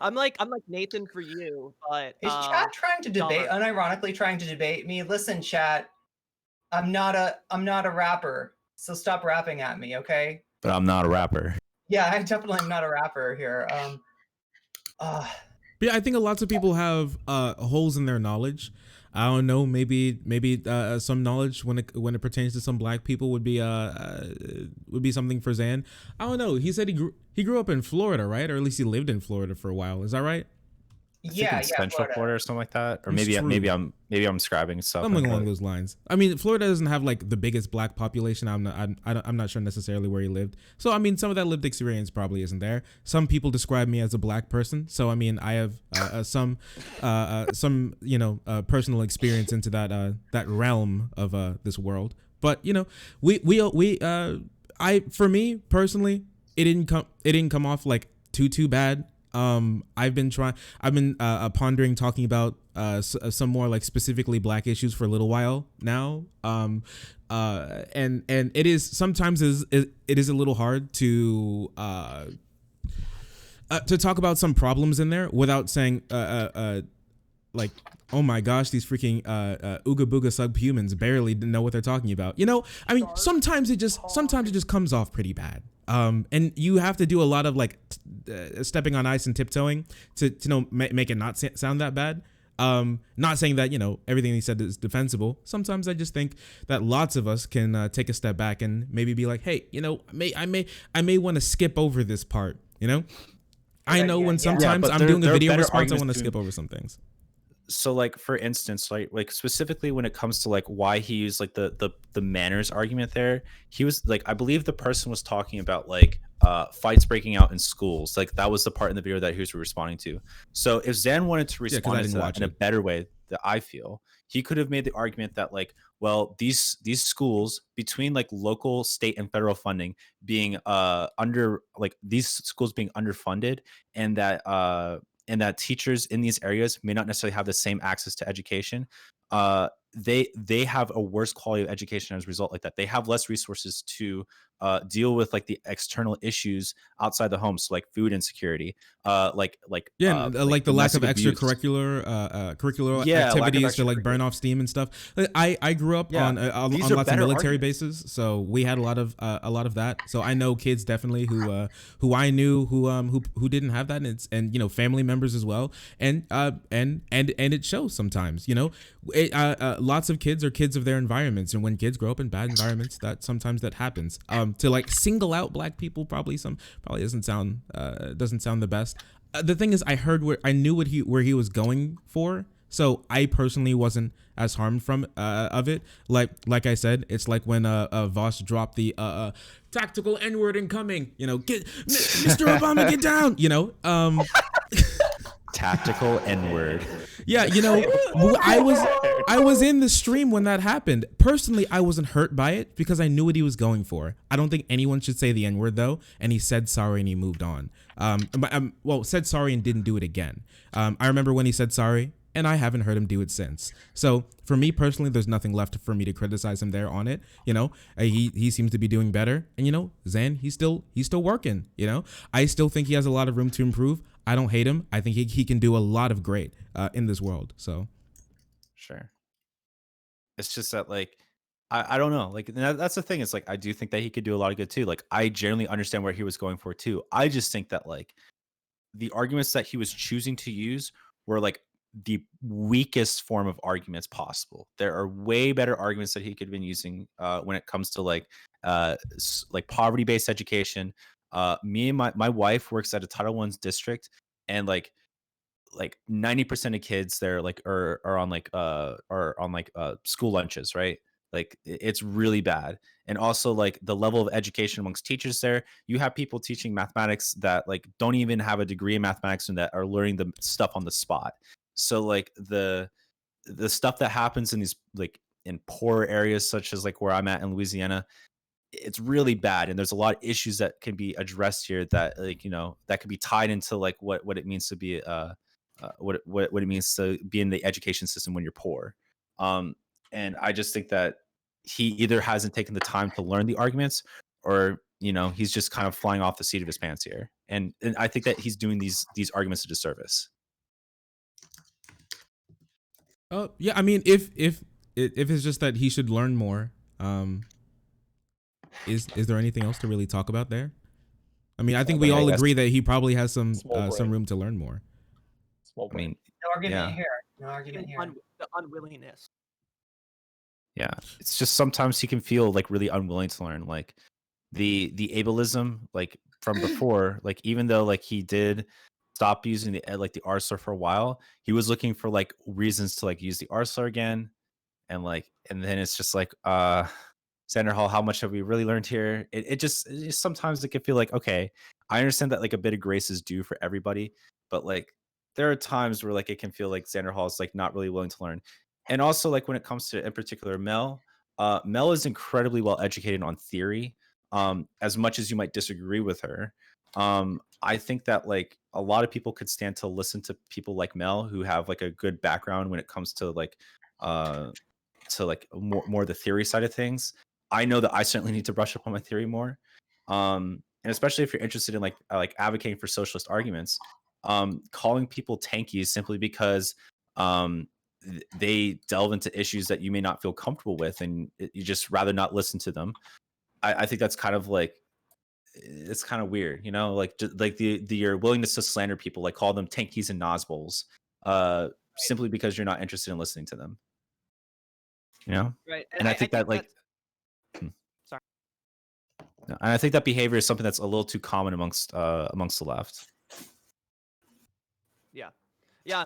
I'm like Nathan for you, but Is chat trying to debate? dumber. Unironically trying to debate me? Listen, chat. I'm not a rapper, so stop rapping at me, okay? But I'm not a rapper. Yeah, I definitely am not a rapper here. Yeah, I think lots of people have holes in their knowledge. I don't know. Maybe some knowledge when it pertains to some black people would be something for Zan. I don't know. He said he grew up in Florida, right? Or at least he lived in Florida for a while. Is that right? Yeah, Central Florida or something like that, or It's maybe true. I'm scribing stuff. Something along those lines. I mean, Florida doesn't have like the biggest black population. I'm not sure necessarily where he lived. So I mean, some of that lived experience probably isn't there. Some people describe me as a black person. So I mean, I have some personal experience into that realm of this world. But you know, for me personally, it didn't come off like too bad. I've been pondering talking about some more like specifically black issues for a little while now. And it is sometimes it is a little hard to talk about some problems in there without saying like, oh my gosh, these freaking ooga booga subhumans barely know what they're talking about. You know, I mean, sometimes it just comes off pretty bad. And you have to do a lot of like stepping on ice and tiptoeing to make it not sound that bad. Not saying that, you know, everything he said is defensible. Sometimes I just think that lots of us can take a step back and maybe be like, hey, you know, I may want to skip over this part. You know, I know when sometimes I'm doing a video response, I want to skip over some things. So like, for instance, like specifically when it comes to like why he used like the manners argument there, he was like, I believe the person was talking about like fights breaking out in schools. Like that was the part in the video that he was responding to. So if Zan wanted to respond to that in a better way, that I feel he could have made the argument that like, well, these schools, between like local, state, and federal funding being these schools being underfunded, and that teachers in these areas may not necessarily have the same access to education. They have a worse quality of education as a result. Like that, they have less resources to deal with like the external issues outside the home, so like food insecurity, like the lack of extracurricular activities to like burn off steam and stuff. I grew up on lots of military bases, so we had a lot of that. So I know kids definitely who I knew who didn't have that, and you know, family members as well, and it shows sometimes. You know, lots of kids are kids of their environments, and when kids grow up in bad environments, that sometimes that happens. To like single out black people probably doesn't sound the best. The thing is, I knew where he was going for, so I personally wasn't as harmed from of it. Like I said, it's like when Voss dropped the tactical N-word incoming. You know, get Mr. Obama, get down. You know, tactical N-word. Yeah, you know, I was in the stream when that happened. Personally, I wasn't hurt by it because I knew what he was going for. I don't think anyone should say the N-word though, and he said sorry and he moved on. Well, said sorry and didn't do it again. I remember when he said sorry, and I haven't heard him do it since. So for me personally, there's nothing left for me to criticize him there on it. You know, he seems to be doing better, and you know, Zan, he's still working. You know, I still think he has a lot of room to improve. I don't hate him. I think he can do a lot of great in this world. So Sure. It's just that like I don't know. Like that's the thing. It's like I do think that he could do a lot of good too. Like I generally understand where he was going for too. I just think that like the arguments that he was choosing to use were like the weakest form of arguments possible. There are way better arguments that he could have been using when it comes to like poverty-based education. Me and my wife works at a Title I's district, and like 90% of kids there like are on school lunches, right? Like it's really bad. And also like the level of education amongst teachers there, you have people teaching mathematics that like don't even have a degree in mathematics and that are learning the stuff on the spot. So like the stuff that happens in these like in poor areas such as like where I'm at in Louisiana, it's really bad, and there's a lot of issues that can be addressed here that like, you know, that could be tied into like what it means to be what it means to be in the education system when you're poor. And I just think that he either hasn't taken the time to learn the arguments, or you know, he's just kind of flying off the seat of his pants here. And I think that he's doing these arguments a disservice. Yeah, I mean, if it's just that he should learn more, is there anything else to really talk about there? I mean, I think we all agree that he probably has some room to learn more. I mean, No argument yeah. here. No argument here. The unwillingness. Yeah, it's just sometimes he can feel like really unwilling to learn, like the ableism like from before. Like even though like he did stop using the RSLR for a while, he was looking for like reasons to like use the RSLR again, and then it's just like Xander Hall, how much have we really learned here? It just sometimes it can feel like, okay, I understand that like a bit of grace is due for everybody, but like there are times where like it can feel like Xander Hall is like not really willing to learn. And also like when it comes to in particular Mel, Mel is incredibly well educated on theory. As much as you might disagree with her, I think that like a lot of people could stand to listen to people like Mel who have like a good background when it comes to like more the theory side of things. I know that I certainly need to brush up on my theory more. And especially if you're interested in like advocating for socialist arguments, calling people tankies simply because they delve into issues that you may not feel comfortable with, and you just rather not listen to them. I think that's kind of like, it's kind of weird, you know, like your willingness to slander people, like call them tankies and nosballs, simply because you're not interested in listening to them. You know, Right. And I think that like, sorry. No, and I think that behavior is something that's a little too common amongst the left. Yeah.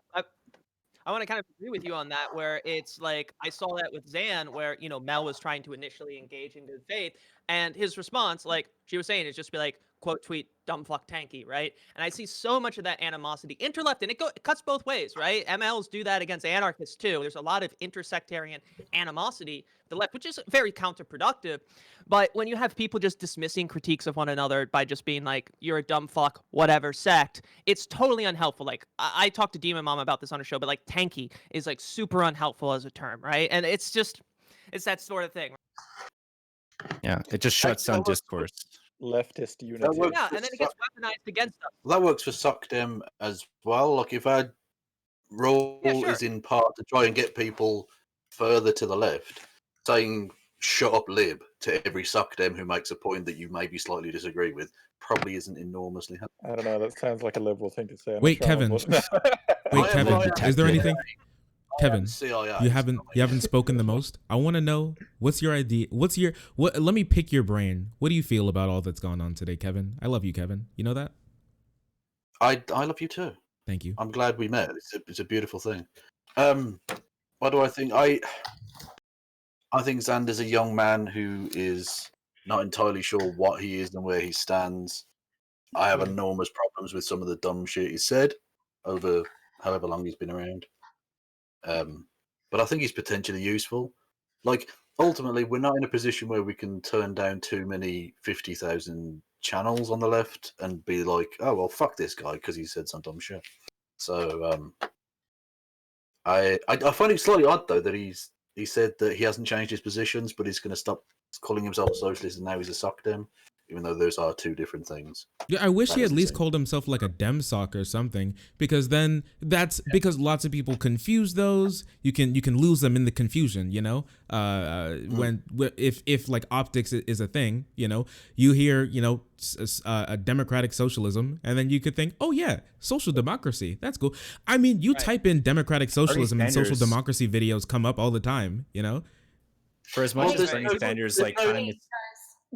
I want to kind of agree with you on that, where it's like I saw that with Zan, where you know Mel was trying to initially engage in good faith, and his response, like she was saying, is just be like quote tweet dumb fuck tanky, right? And I see so much of that animosity interleft, and it cuts both ways, right? MLs do that against anarchists too. There's a lot of intersectarian animosity the left, which is very counterproductive. But when you have people just dismissing critiques of one another by just being like, you're a dumb fuck, whatever sect, it's totally unhelpful. Like, I talked to Demon Mom about this on her show, but like tanky is like super unhelpful as a term, right? And it's that sort of thing. Yeah, it just shuts down discourse. Leftist unity. Yeah, and then it gets weaponized against us. That works for SocDem as well. Like if our role is in part to try and get people further to the left, saying shut up lib to every SocDem who makes a point that you maybe slightly disagree with probably isn't enormously helpful. I don't know. That sounds like a liberal thing to say. Wait, Kevin. Wait, Kevin. Is there anything? Kevin, you haven't spoken the most. I want to know what's your idea. Let me pick your brain. What do you feel about all that's gone on today, Kevin? I love you, Kevin. You know that? I love you too. Thank you. I'm glad we met. It's a beautiful thing. What do I think? I think Xander's a young man who is not entirely sure what he is and where he stands. I have enormous problems with some of the dumb shit he said over however long he's been around. But I think he's potentially useful. Like, ultimately, we're not in a position where we can turn down too many 50,000 channels on the left and be like, oh, well, fuck this guy because he said some dumb shit. So I find it slightly odd, though, that he said that he hasn't changed his positions, but he's going to stop calling himself a socialist and now he's a sock dem, even though those are two different things. Yeah, I wish That he at doesn't least seem- called himself like a dem sock or something, because then because lots of people confuse those. You can lose them in the confusion, you know. When if like optics is a thing, you know, you hear a democratic socialism, and then you could think, oh yeah, social democracy, that's cool. I mean, you type in democratic socialism and social Sanders- democracy videos come up all the time, you know. For as much Well, as there's Bernie no- Sanders there's like no- kind of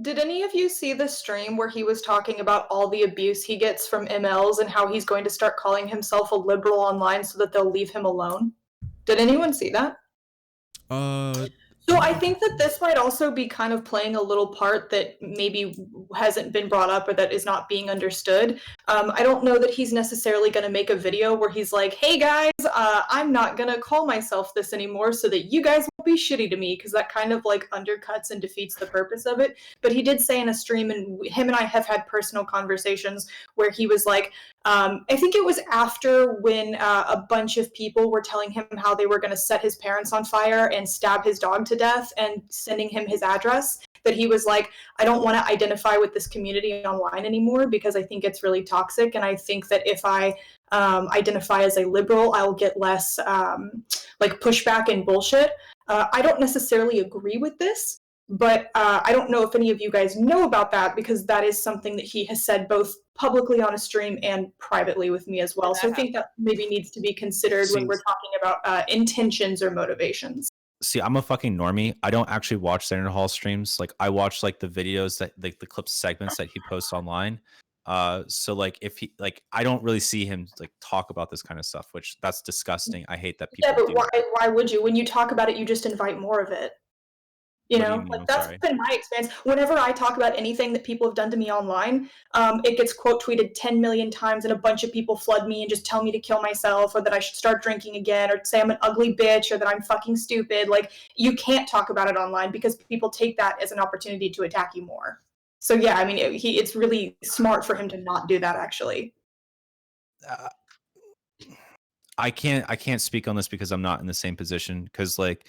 Did any of you see the stream where he was talking about all the abuse he gets from MLs and how he's going to start calling himself a liberal online so that they'll leave him alone? Did anyone see that? So I think that this might also be kind of playing a little part that maybe hasn't been brought up or that is not being understood. I don't know that he's necessarily going to make a video where he's like, hey guys, I'm not going to call myself this anymore so that you guys won't be shitty to me, because that kind of like undercuts and defeats the purpose of it. But he did say in a stream, and him and I have had personal conversations where he was like, I think it was after when a bunch of people were telling him how they were going to set his parents on fire and stab his dog to death and sending him his address, that he was like, I don't want to identify with this community online anymore because I think it's really toxic. And I think that if I identify as a liberal, I'll get less like pushback and bullshit. I don't necessarily agree with this, but I don't know if any of you guys know about that, because that is something that he has said both publicly on a stream and privately with me as well. So I think that maybe needs to be considered when we're talking about intentions or motivations. See, I'm a fucking normie. I don't actually watch Senator Hall streams. Like, I watch like the videos that like the clip segments that he posts online. So like if he like, I don't really see him like talk about this kind of stuff, which that's disgusting. I hate that people Yeah, but do. why would you? When you talk about it, you just invite more of it. You What do know, you mean? like I'm that's sorry. been my experience. Whenever I talk about anything that people have done to me online, it gets quote tweeted 10 million times, and a bunch of people flood me and just tell me to kill myself, or that I should start drinking again, or say I'm an ugly bitch, or that I'm fucking stupid. Like, you can't talk about it online because people take that as an opportunity to attack you more. So yeah, I mean, it's really smart for him to not do that, actually. I can't speak on this because I'm not in the same position. Because like,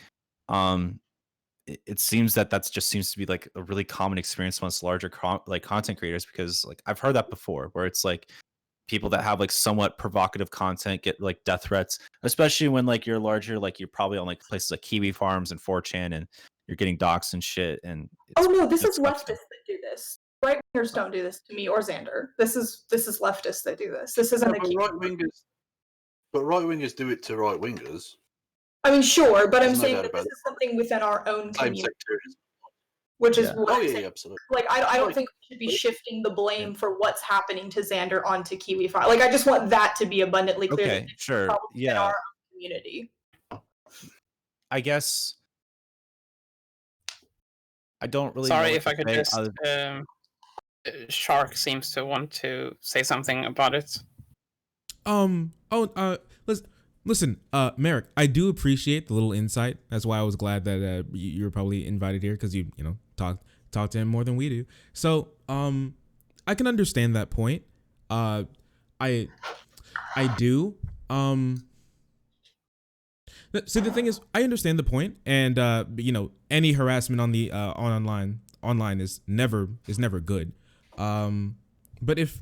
it seems that's just seems to be like a really common experience amongst larger like content creators, because like I've heard that before, where it's like people that have like somewhat provocative content get like death threats, especially when like you're larger, like you're probably on like places like Kiwi Farms and 4chan, and you're getting doxxed and shit. And Oh no, this is disgusting. leftists that do this. Right wingers don't do this to me or Xander. This is leftists that do this. This isn't No, a but right wingers do it to right wingers. I mean, sure, but I'm There's no saying doubt that about this it. is something within our own Same community, sectarianism. which is Yeah. what Oh I'm yeah, saying. yeah, absolutely. Like, I don't Like- think we should be shifting the blame for what's happening to Xander onto Kiwi Fire. Like, I just want that to be abundantly clear. Okay, that it's sure, probably in yeah. our own community. I guess I don't really. Sorry know if what I could to say just. other- Shark seems to want to say something about it. Listen, Merrick, I do appreciate the little insight. That's why I was glad that you were probably invited here, because you know talk to him more than we do. So I can understand that point. I do. So the thing is, I understand the point, and you know, any harassment on the online is never good. But if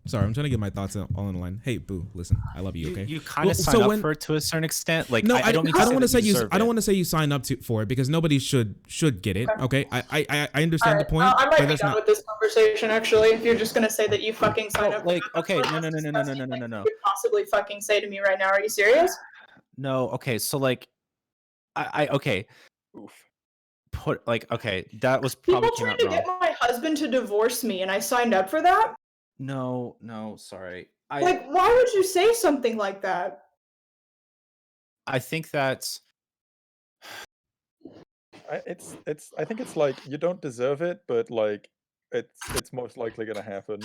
Sorry, I'm trying to get my thoughts all in line. Hey, Boo, listen, I love you. Okay. You kind of sign up for it to a certain extent. Like, no, I don't mean I don't want to say you. deserve I don't it. want to say you sign up for it, because nobody should get it. Okay. I understand the point. I might but be that's done not. with this conversation, actually. If you're just gonna say that you fucking sign up, Like, for okay, it, no. that's disgusting things you could possibly fucking say to me right now. Are you serious? No, okay, so like, I okay. Put like, okay, that was probably People came tried out to wrong. get my husband to divorce me, and I signed up for that. No, sorry. Like, why would you say something like that? I think that's. I think it's like you don't deserve it, but like it's most likely gonna happen.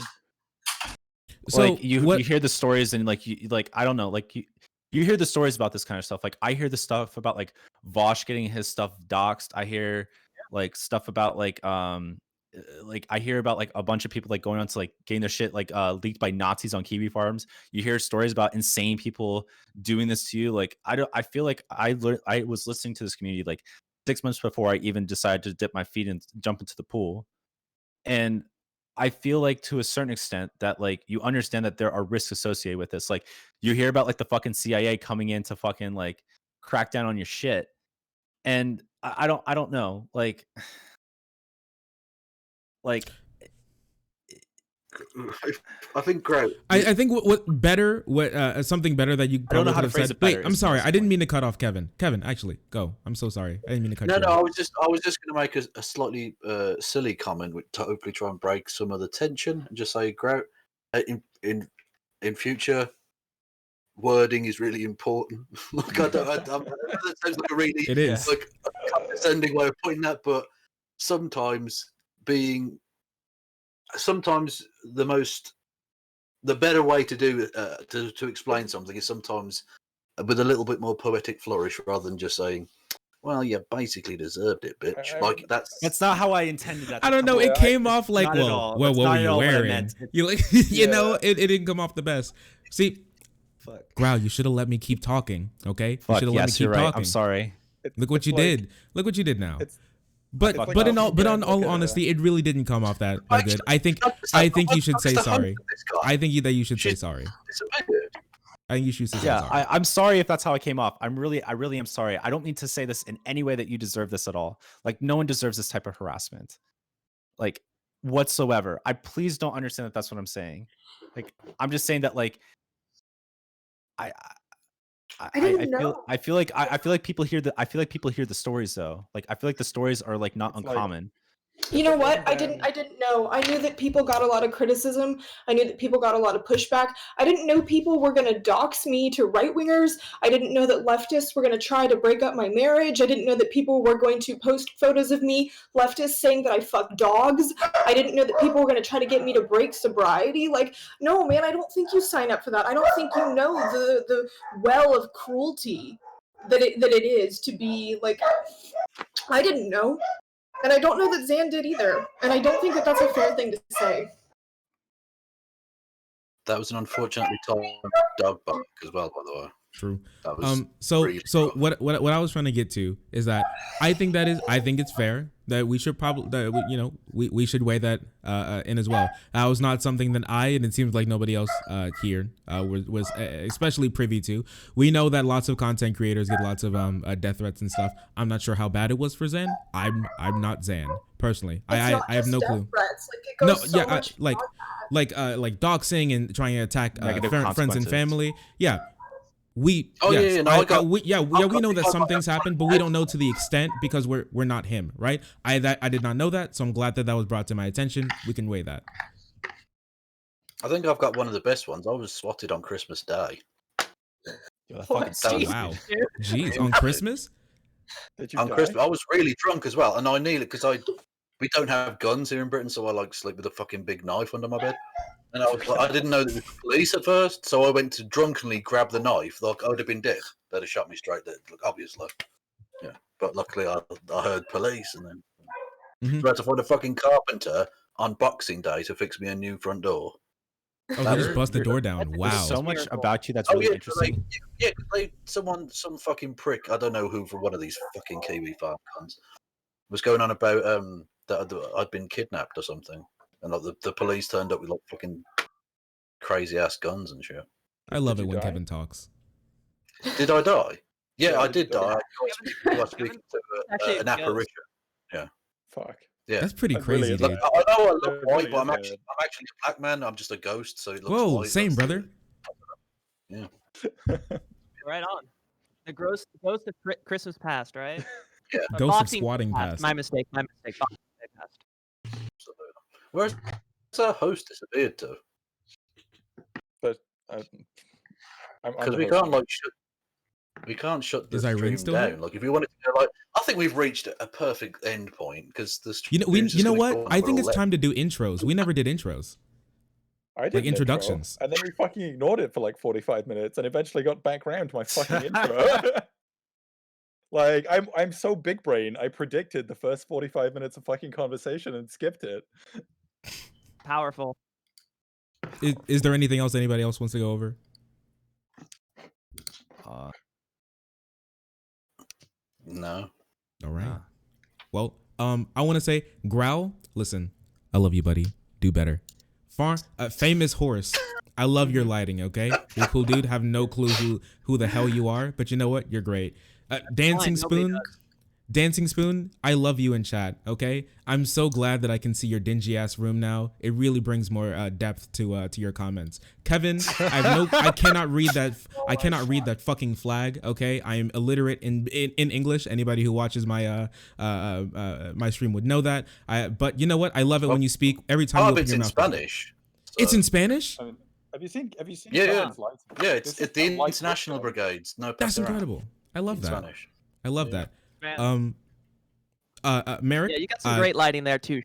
So like you what? hear the stories and like you like I don't know, like you hear the stories about this kind of stuff. Like I hear the stuff about like Vosh getting his stuff doxxed. I hear like stuff about like I hear about like a bunch of people like going on to like getting their shit like leaked by Nazis on kiwi farms. You hear stories about insane people doing this to you. Like I feel like I was listening to this community like 6 months before I even decided to dip my feet and jump into the pool. And I feel like to a certain extent that like you understand that there are risks associated with this. Like you hear about like the fucking CIA coming in to fucking like crack down on your shit. And I don't know. Like I think great. I think what better something better that you I don't know probably how could to have phrase said. it better Wait, I'm is sorry. I didn't point. mean to cut off Kevin. Kevin, actually, go. I'm so sorry. I didn't mean to cut you No, off. I was just going to make a slightly silly comment to hopefully try and break some of the tension and just say, Grout, in future, wording is really important. Like I that sounds like a really It is. like a condescending way of putting that, but sometimes the better way to do to explain something is sometimes with a little bit more poetic flourish rather than just saying, well, you basically deserved it, bitch. Like That's not how I intended that. I don't know. It came off like, not at well, all. well, That's what not were at you all what I wearing? meant. You like, you know, it didn't come off the best. See, Fuck. Growl, you should have let me keep talking. Okay, you Fuck, should have let me yes, keep you're right. talking. I'm sorry. Look what you did. Look what you did now. But it's like but in how all you but get on like all a- honesty, it really didn't come off that good. I think you should say sorry. I think that you should say sorry. I think you should say Yeah, sorry. I'm sorry if that's how I came off. I really am sorry. I don't mean to say this in any way that you deserve this at all. Like no one deserves this type of harassment, like whatsoever. I please don't understand that that's what I'm saying. Like I'm just saying that like I feel like people hear the stories though. Like I feel like the stories are like not uncommon. You know what? I didn't know. I knew that people got a lot of criticism. I knew that people got a lot of pushback. I didn't know people were going to dox me to right-wingers. I didn't know that leftists were going to try to break up my marriage. I didn't know that people were going to post photos of me, leftists, saying that I fuck dogs. I didn't know that people were going to try to get me to break sobriety. Like, no, man, I don't think you sign up for that. I don't think you know the well of cruelty that it is to be, like, I didn't know. And I don't know that Zan did either. And I don't think that that's a fair thing to say. That was an unfortunately timed dog bark as well, by the way. True. That was So really so rough. what I was trying to get to is that I think it's fair that we should probably we should weigh that in as well. That was not something that and it seems like nobody else here was especially privy to. We know that lots of content creators get lots of death threats and stuff. I'm not sure how bad it was for Zan. I'm not Zan personally. I have no clue. Threats. Like, it goes so much like doxing and trying to attack Negative friends and consequences. family. Yeah. We Oh, yes, yeah, no, we know that some things happen, but we don't know to the extent because we're not him, right? I did not know that, so I'm glad that was brought to my attention. We can weigh that. I think I've got one of the best ones. I was swatted on Christmas Day. Wow, jeez, on Christmas. On Christmas, I was really drunk as well, and I knew it because we don't have guns here in Britain, so I like sleep with a fucking big knife under my bed. And I was like, I didn't know that it was the police at first, so I went to drunkenly grab the knife. Like I would have been dead. They'd have shot me straight dead, obviously. Yeah, but luckily I heard police, and then I had to find a fucking carpenter on Boxing Day to fix me a new front door. Oh, they just bust the door down. Wow. There's so much about you that's really interesting. Some fucking prick, I don't know who, from one of these fucking Kiwi farm cons, was going on about that I'd been kidnapped or something. And like the police turned up with like fucking crazy ass guns and shit. I love it when Kevin talks. Did I die? Yeah, I did die. die. I was speaking to an apparition. Yeah. Fuck. Yeah. That's pretty crazy, Look, dude. I know I look It white, really but I'm is, actually a black man. I'm just a ghost, so it looks Whoa, white. same, That's brother. Yeah. Right on. The ghost of Christmas past, right? Yeah. Ghost of Boxing squatting past. My mistake. Boxing Day past. Where's our host disappeared to? But Because we can't shut the Is Irene stream still down. here? Like if you wanted to go, like, I think we've reached a perfect end point because the You know what? I think it's time to do intros. We never did intros. I did Like an intro, introductions. and then we fucking ignored it for like 45 minutes, and eventually got back around to my fucking intro. Like I'm so big brain. I predicted the first 45 minutes of fucking conversation and skipped it. Powerful. Is there anything else anybody else wants to go over? No. All right. Nah. Well, I want to say, Growl, listen, I love you, buddy. Do better. Famous Horse, I love your lighting, okay? You're a cool dude. Have no clue who the hell you are, but you know what? You're great. Dancing Spoon, I love you in chat, okay? I'm so glad that I can see your dingy ass room now. It really brings more depth to your comments. Kevin, I cannot read that. I cannot read that fucking flag, okay? I am illiterate in English. Anybody who watches my my stream would know that. But you know what? I love it when you speak. Every time you open it's your in mouth. Spanish. It's in Spanish? I mean, have you seen? Yeah. Someone's lights? Yeah, it's This is the not like international Twitch, brigades. No, That's Passerang. incredible. I love In that. Spanish. I love Yeah. that. Merrick? Yeah, you got some great lighting there too.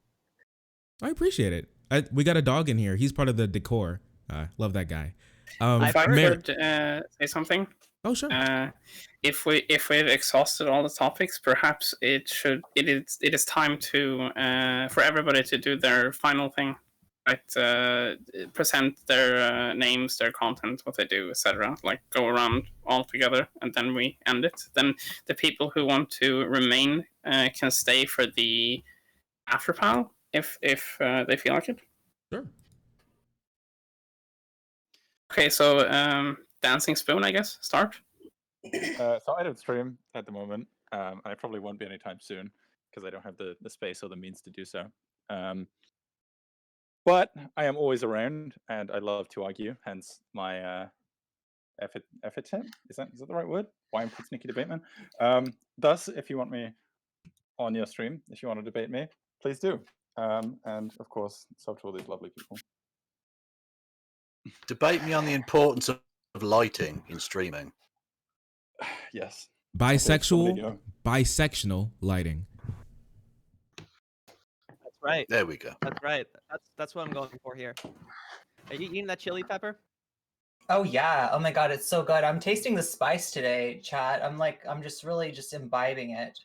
I appreciate it. We got a dog in here. He's part of the decor. Love that guy. If I Merrick. could say something. Oh, sure. If we've exhausted all the topics, perhaps it is time to for everybody to do their final thing, right? Present their names, their content, what they do, etc. Like go around all together, and then we end it. Then the people who want to remain can stay for the after panel if they feel like it. Sure. Okay, so Dancing Spoon, I guess, start. So I don't stream at the moment. I probably won't be anytime soon because I don't have the space or the means to do so. But I am always around, and I love to argue. Hence my epithet. Is that the right word? Why I'm Sneaky Debate Man. Thus, if you want me on your stream, if you want to debate me, please do. And of course, so to all these lovely people. Debate me on the importance of lighting in streaming. Yes. Bisexual lighting. That's right. There we go. That's right. That's what I'm going for here. Are you eating that chili pepper? Oh yeah. Oh my god, it's so good. I'm tasting the spice today, chat. I'm just really imbibing it.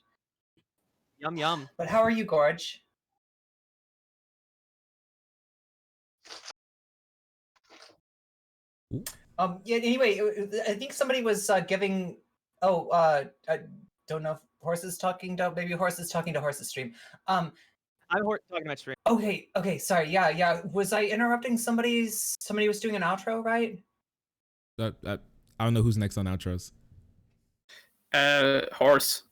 Yum yum. But how are you, Gorge? Ooh. Yeah, anyway, I think somebody was giving I don't know if Horse is talking to maybe Horse is talking to Horse's stream. I'm talking about stream. Okay, sorry. Yeah. Was I interrupting somebody was doing an outro, right? I don't know who's next on outros. Horse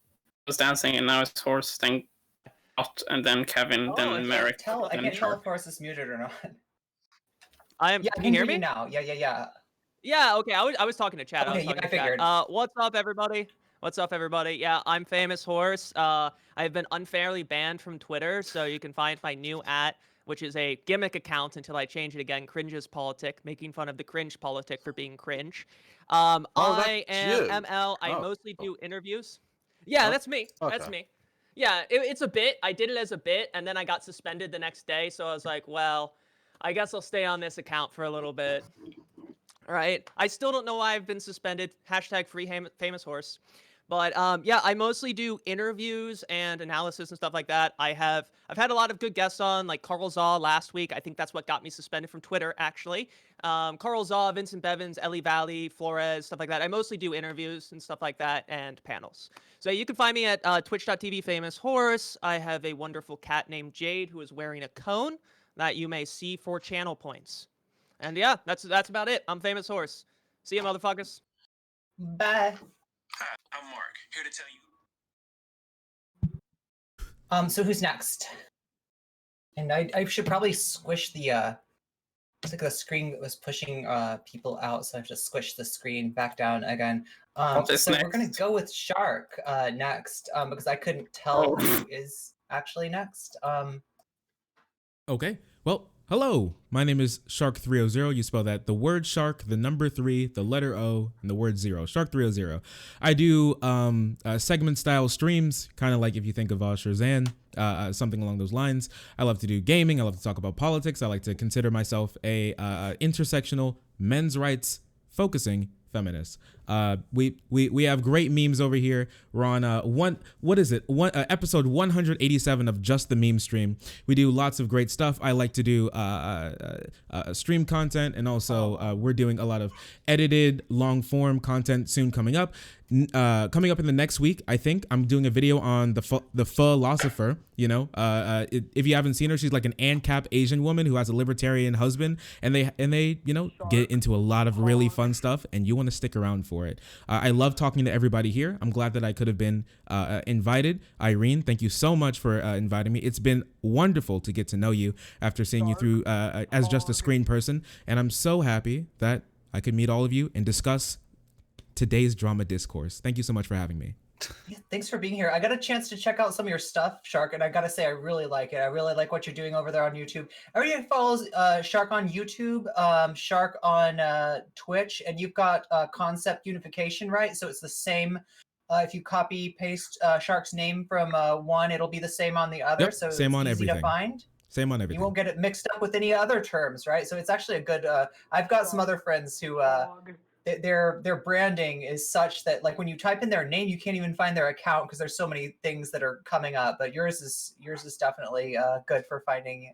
was dancing, and now it's Horse, then Dot, and then Kevin, then Merrick. I can't tell if Horse is muted or not. Can you hear me now? Yeah. Yeah, okay. I was talking to chat. Okay, I figured. What's up, everybody? Yeah, I'm Famous Horse. I've been unfairly banned from Twitter, so you can find my new @ which is a gimmick account until I change it again. Cringe's Politic, making fun of the cringe politic for being cringe. I am you. ML. I mostly do interviews. Yeah, that's me. Okay. That's me. Yeah, it's a bit. I did it as a bit, and then I got suspended the next day, so I was like, well, I guess I'll stay on this account for a little bit. All right. I still don't know why I've been suspended. # free famous horse. But yeah, I mostly do interviews and analysis and stuff like that. I've had a lot of good guests on, like Carl Zaw last week. I think that's what got me suspended from Twitter, actually. Carl Zaw, Vincent Bevins, Ellie Valley, Flores, stuff like that. I mostly do interviews and stuff like that and panels. So you can find me at twitch.tv famous horse. I have a wonderful cat named Jade who is wearing a cone that you may see for channel points. And yeah, that's about it. I'm Famous Horse. See ya, motherfuckers. Bye. Hi, I'm Mark, here to tell you. So who's next? And I should probably squish the it's like the screen that was pushing people out, so I have to squish the screen back down again. So we're gonna go with Shark next, because I couldn't tell who is actually next. Okay. Well, Hello, my name is Shark300. You spell that the word shark, the number 3, the letter O, and the word 0. Shark300. I do segment style streams, kind of like if you think of Shazam, something along those lines. I love to do gaming. I love to talk about politics. I like to consider myself a intersectional men's rights focusing feminist. We have great memes over here. We're on episode 187 of Just the Meme Stream. We do lots of great stuff. I like to do stream content, and also we're doing a lot of edited long form content soon coming up. Coming up in the next week, I think I'm doing a video on the philosopher. You know, if you haven't seen her, she's like an ANCAP Asian woman who has a libertarian husband, and they you know, get into a lot of really fun stuff, and you want to stick around for it. I love talking to everybody here. I'm glad that I could have been invited. Irene, thank you so much for inviting me. It's been wonderful to get to know you after seeing you through as just a screen person, and I'm so happy that I could meet all of you and discuss today's drama discourse. Thank you so much for having me. Yeah, thanks for being here. I got a chance to check out some of your stuff, Shark, and I gotta say I really like it. I really like what you're doing over there on YouTube. Everybody follows Shark on YouTube, Shark on Twitch, and you've got concept unification, right? So it's the same. If you copy paste Shark's name from one, it'll be the same on the other. Yep, so same it's on easy everything. to find. Same on everything. You won't get it mixed up with any other terms, right? So it's actually a good. I've got some other friends who. Their branding is such that, like, when you type in their name, you can't even find their account because there's so many things that are coming up. But yours is definitely good for finding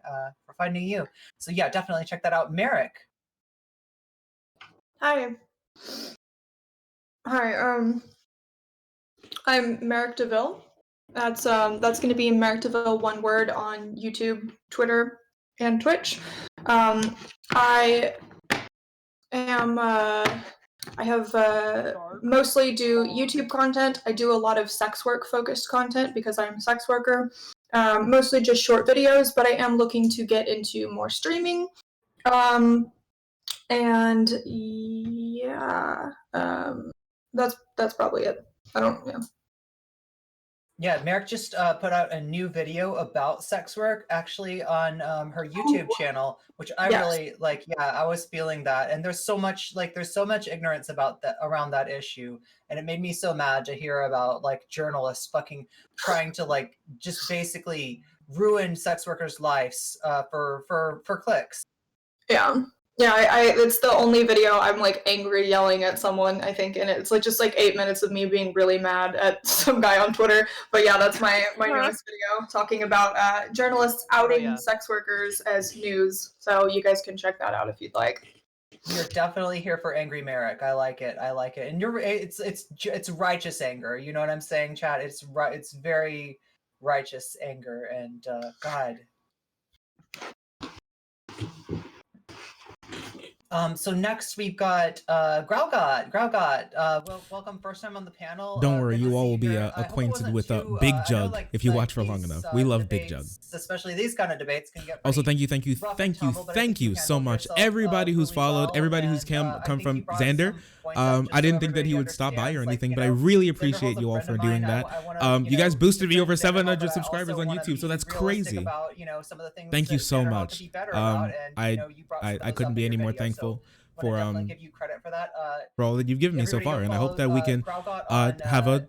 you. So yeah, definitely check that out. Merrick. Hi. I'm Merrick DeVille. That's going to be Merrick DeVille, one word, on YouTube, Twitter, and Twitch. I am. I have mostly do YouTube content. I do a lot of sex work focused content because I'm a sex worker. Mostly just short videos, but I am looking to get into more streaming. And yeah, that's probably it. I don't know. Yeah, Merrick just put out a new video about sex work, actually, on her YouTube channel, which I really like. Yeah, I was feeling that, and there's so much ignorance about that, around that issue, and it made me so mad to hear about, like, journalists fucking trying to, like, just basically ruin sex workers' lives for clicks. Yeah, it's the only video I'm, like, angry yelling at someone, I think, and it's like just like 8 minutes of me being really mad at some guy on Twitter. But yeah, that's my newest video, talking about journalists outing sex workers as news. So you guys can check that out if you'd like. You're definitely here for angry Merrick. I like it. And it's righteous anger. You know what I'm saying, chat? It's very righteous anger, and God. So next we've got Growgot. Welcome, first time on the panel. Don't worry, you all will be acquainted with Big Jug if you watch for long enough. We love Big Jug. Especially these kind of debates can get also, thank you so much, everybody who's followed, everybody who's come from Xander. I didn't think that he would stop by or anything, but I really appreciate you all for doing that. You guys boosted me over 700 subscribers on YouTube, so that's crazy. Thank you so much. I couldn't be any more thankful for all that you've given me so far, and I hope that we can have a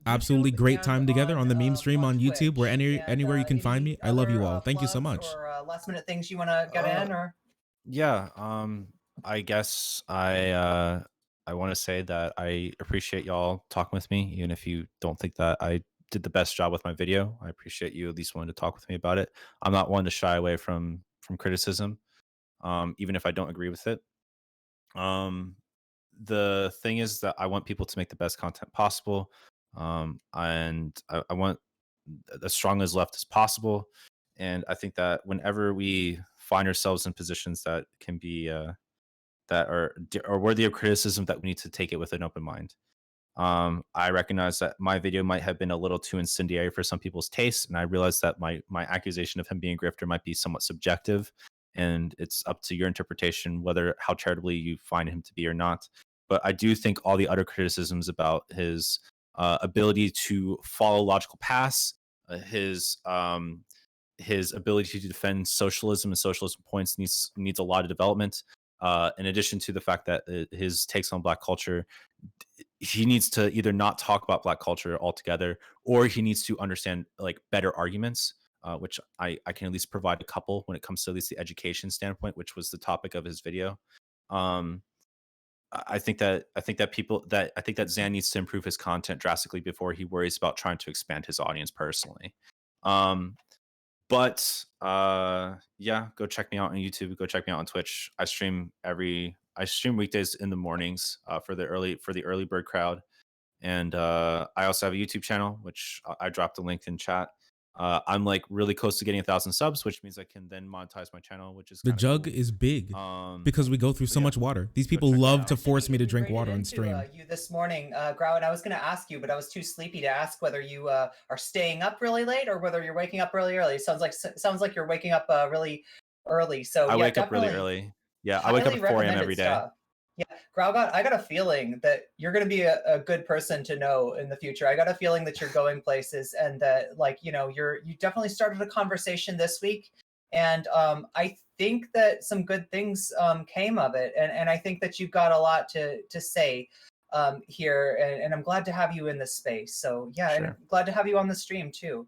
absolutely great time together on the meme stream on YouTube, or anywhere you can find me. I love you all. Thank you so much. Last minute things you want to get in, or? Yeah, I guess I want to say that I appreciate y'all talking with me, even if you don't think that I did the best job with my video. I appreciate you at least wanting to talk with me about it. I'm not one to shy away from criticism, even if I don't agree with it. The thing is that I want people to make the best content possible, and I want as strong as left as possible. And I think that whenever we find ourselves in positions that can be that are worthy of criticism, that we need to take it with an open mind. I recognize that my video might have been a little too incendiary for some people's taste, and I realize that my accusation of him being a grifter might be somewhat subjective, and it's up to your interpretation whether how charitably you find him to be or not. But I do think all the other criticisms about his ability to follow logical paths, his his ability to defend socialism and socialism points needs a lot of development. In addition to the fact that his takes on Black culture, he needs to either not talk about Black culture altogether, or he needs to understand like better arguments, which I can at least provide a couple when it comes to at least the education standpoint, which was the topic of his video. I think that Zan needs to improve his content drastically before he worries about trying to expand his audience personally. But yeah, go check me out on YouTube. Go check me out on Twitch. I stream weekdays in the mornings for the early bird crowd, and I also have a YouTube channel, which I dropped a link in chat. I'm like really close to getting 1,000 subs, which means I can then monetize my channel, which is The kinda jug cool. is big because we go through so yeah. much water. These people check it love out. to force me to drink Rated water on into, stream. You this morning, Grau, and I was going to ask you, but I was too sleepy to ask whether you are staying up really late or whether you're waking up really early. Sounds like you're waking up really early. So I yeah, wake up really definitely early. Yeah, I wake up highly at 4 a.m. recommended every day. stuff. Yeah, Grau, I got a feeling that you're going to be a good person to know in the future. I got a feeling that you're going places, and that like you definitely started a conversation this week, and I think that some good things came of it, and I think that you've got a lot to say here, and I'm glad to have you in this space. So yeah, and Sure. glad to have you on the stream too.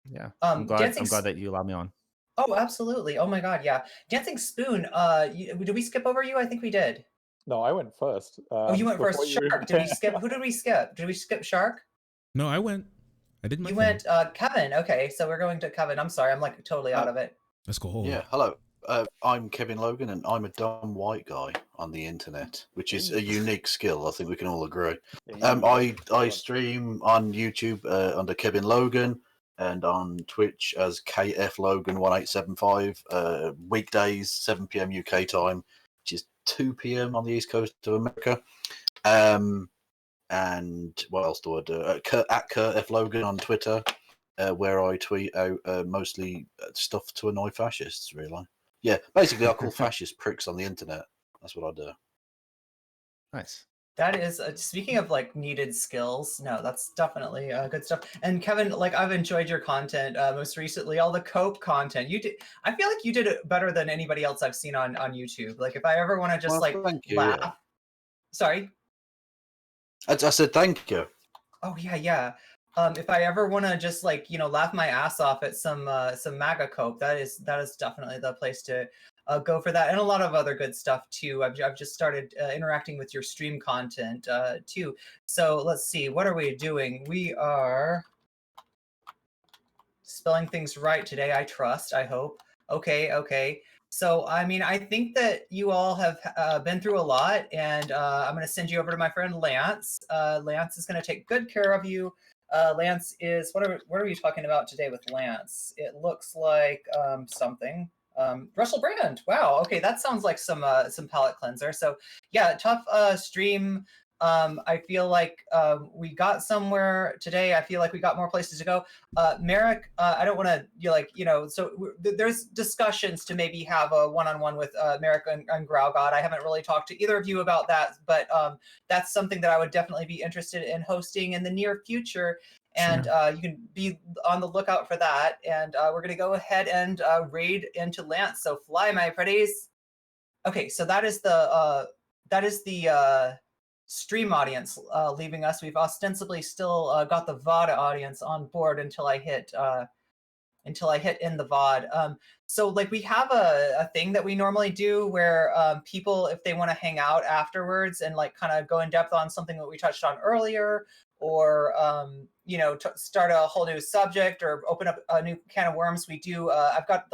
Yeah, I'm glad Dancing that you allowed me on. Oh, absolutely. Oh my God, yeah. Dancing Spoon. Did we skip over you? I think we did. No, I went first. Oh, you went first. before you- Shark. Did we skip? Who did we skip? Did we skip Shark? No, I went. I did my You thing. went Kevin. Okay, so we're going to Kevin. I'm sorry, I'm like totally out of it. Let's go. Yeah, hello. I'm Kevin Logan, and I'm a dumb white guy on the internet, which is a unique skill. I think we can all agree. I stream on YouTube under Kevin Logan, and on Twitch as KF Logan 1875. Weekdays 7 p.m. UK time, which is 2 p.m. on the East Coast of America. And what else do I do? At Kurt F Logan on Twitter, where I tweet out mostly stuff to annoy fascists. Really, yeah. Basically, I call fascists pricks on the internet. That's what I do. Nice. That is speaking of like needed skills. No, that's definitely good stuff. And Kevin, like I've enjoyed your content most recently. All the cope content you did. I feel like you did it better than anybody else I've seen on YouTube. Like if I ever want to just Thank you, laugh. yeah. Sorry. I said thank you. Oh yeah. If I ever want to just like laugh my ass off at some MAGA cope, that is definitely the place to go for that, and a lot of other good stuff too. I've just started interacting with your stream content too. So let's see, what are we doing? We are spelling things right today. I trust. I hope. Okay. So, I mean, I think that you all have been through a lot, and I'm going to send you over to my friend Lance. Lance is going to take good care of you. Lance is what are we talking about today with Lance? It looks like something. Russell Brand. Wow. Okay, that sounds like some palate cleanser. So yeah, tough stream. I feel like we got somewhere today. I feel like we got more places to go. Merrick, I don't want to, so there's discussions to maybe have a one-on-one with Merrick and Grau God. I haven't really talked to either of you about that, but that's something that I would definitely be interested in hosting in the near future. And you can be on the lookout for that. And we're going to go ahead and raid into Lance. So fly, my pretties. Okay, so that is the stream audience leaving us. We've ostensibly still got the VOD audience on board until I hit in the VOD. So like we have a thing that we normally do where people, if they want to hang out afterwards and like kind of go in depth on something that we touched on earlier, or start a whole new subject or open up a new can of worms, we do. I've got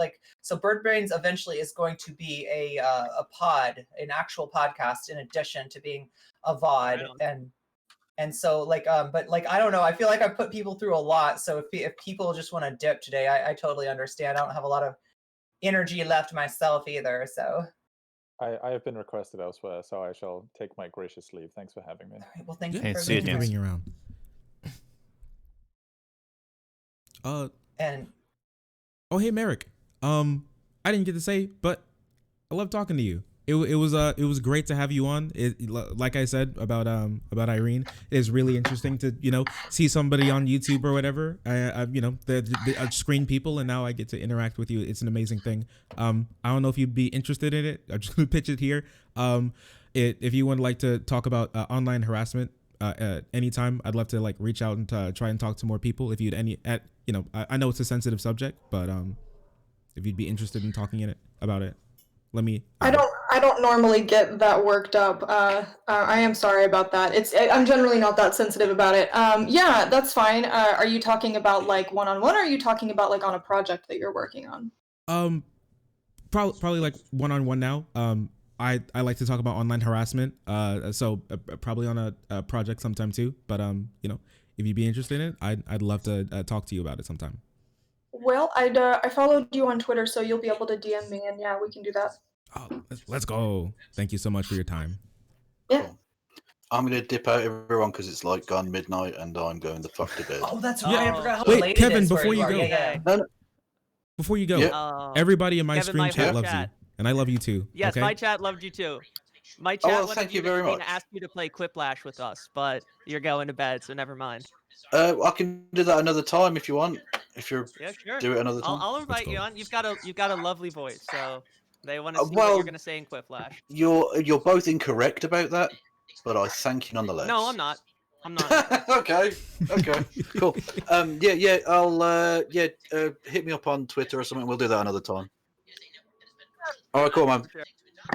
so Birdbrains eventually is going to be a pod, an actual podcast in addition to being a VOD. And so but I don't know, I feel like I've put people through a lot. So if people just want to dip today, I totally understand. I don't have a lot of energy left myself either. So I have been requested elsewhere, so I shall take my gracious leave. Thanks for having me. All right, well, thank you Yeah, for see you, being bring here. you around. And oh hey Merrick, I didn't get to say, but I love talking to you. it was great to have you on. Like I said about Irene, it is really interesting to see somebody on YouTube or whatever. The screen people, and now I get to interact with you. It's an amazing thing. I don't know if you'd be interested in it. I'm just gonna pitch it here. If you would like to talk about online harassment anytime, I'd love to like reach out and try and talk to more people. If you'd I know it's a sensitive subject, but if you'd be interested in talking about it, let me. I don't normally get that worked up. I am sorry about that. I'm generally not that sensitive about it. Yeah, that's fine. Are you talking about like one-on-one, or are you talking about like on a project that you're working on? Probably like one-on-one now. I like to talk about online harassment. So probably on a project sometime too. But if you'd be interested in it, I'd love to talk to you about it sometime. Well, I followed you on Twitter, so you'll be able to DM me, and yeah, we can do that. Oh, let's go. Thank you so much for your time. Yeah. I'm gonna dip out, everyone, because it's like gone midnight, and I'm going the fuck to bed. Oh, that's right. I forgot how Wait, late Kevin, it is where before you go. Yeah. No. Before you go, Yeah. everybody in my Kevin, stream my chat whole loves chat. you, and I love you too. Yes, okay? my chat loved you too. My Oh, chat well, wanted thank you to very much. ask you to play Quiplash with us, but you're going to bed, so never mind. I can do that another time if you want. If you're Yeah, sure. do it another time. I'll invite you on. You've got a lovely voice, so they want to see what well, you're gonna say in Quiplash. You're both incorrect about that, but I thank you nonetheless. No, I'm not. I'm not. Okay, cool. I'll hit me up on Twitter or something. We'll do that another time. All right, cool, man. Sure.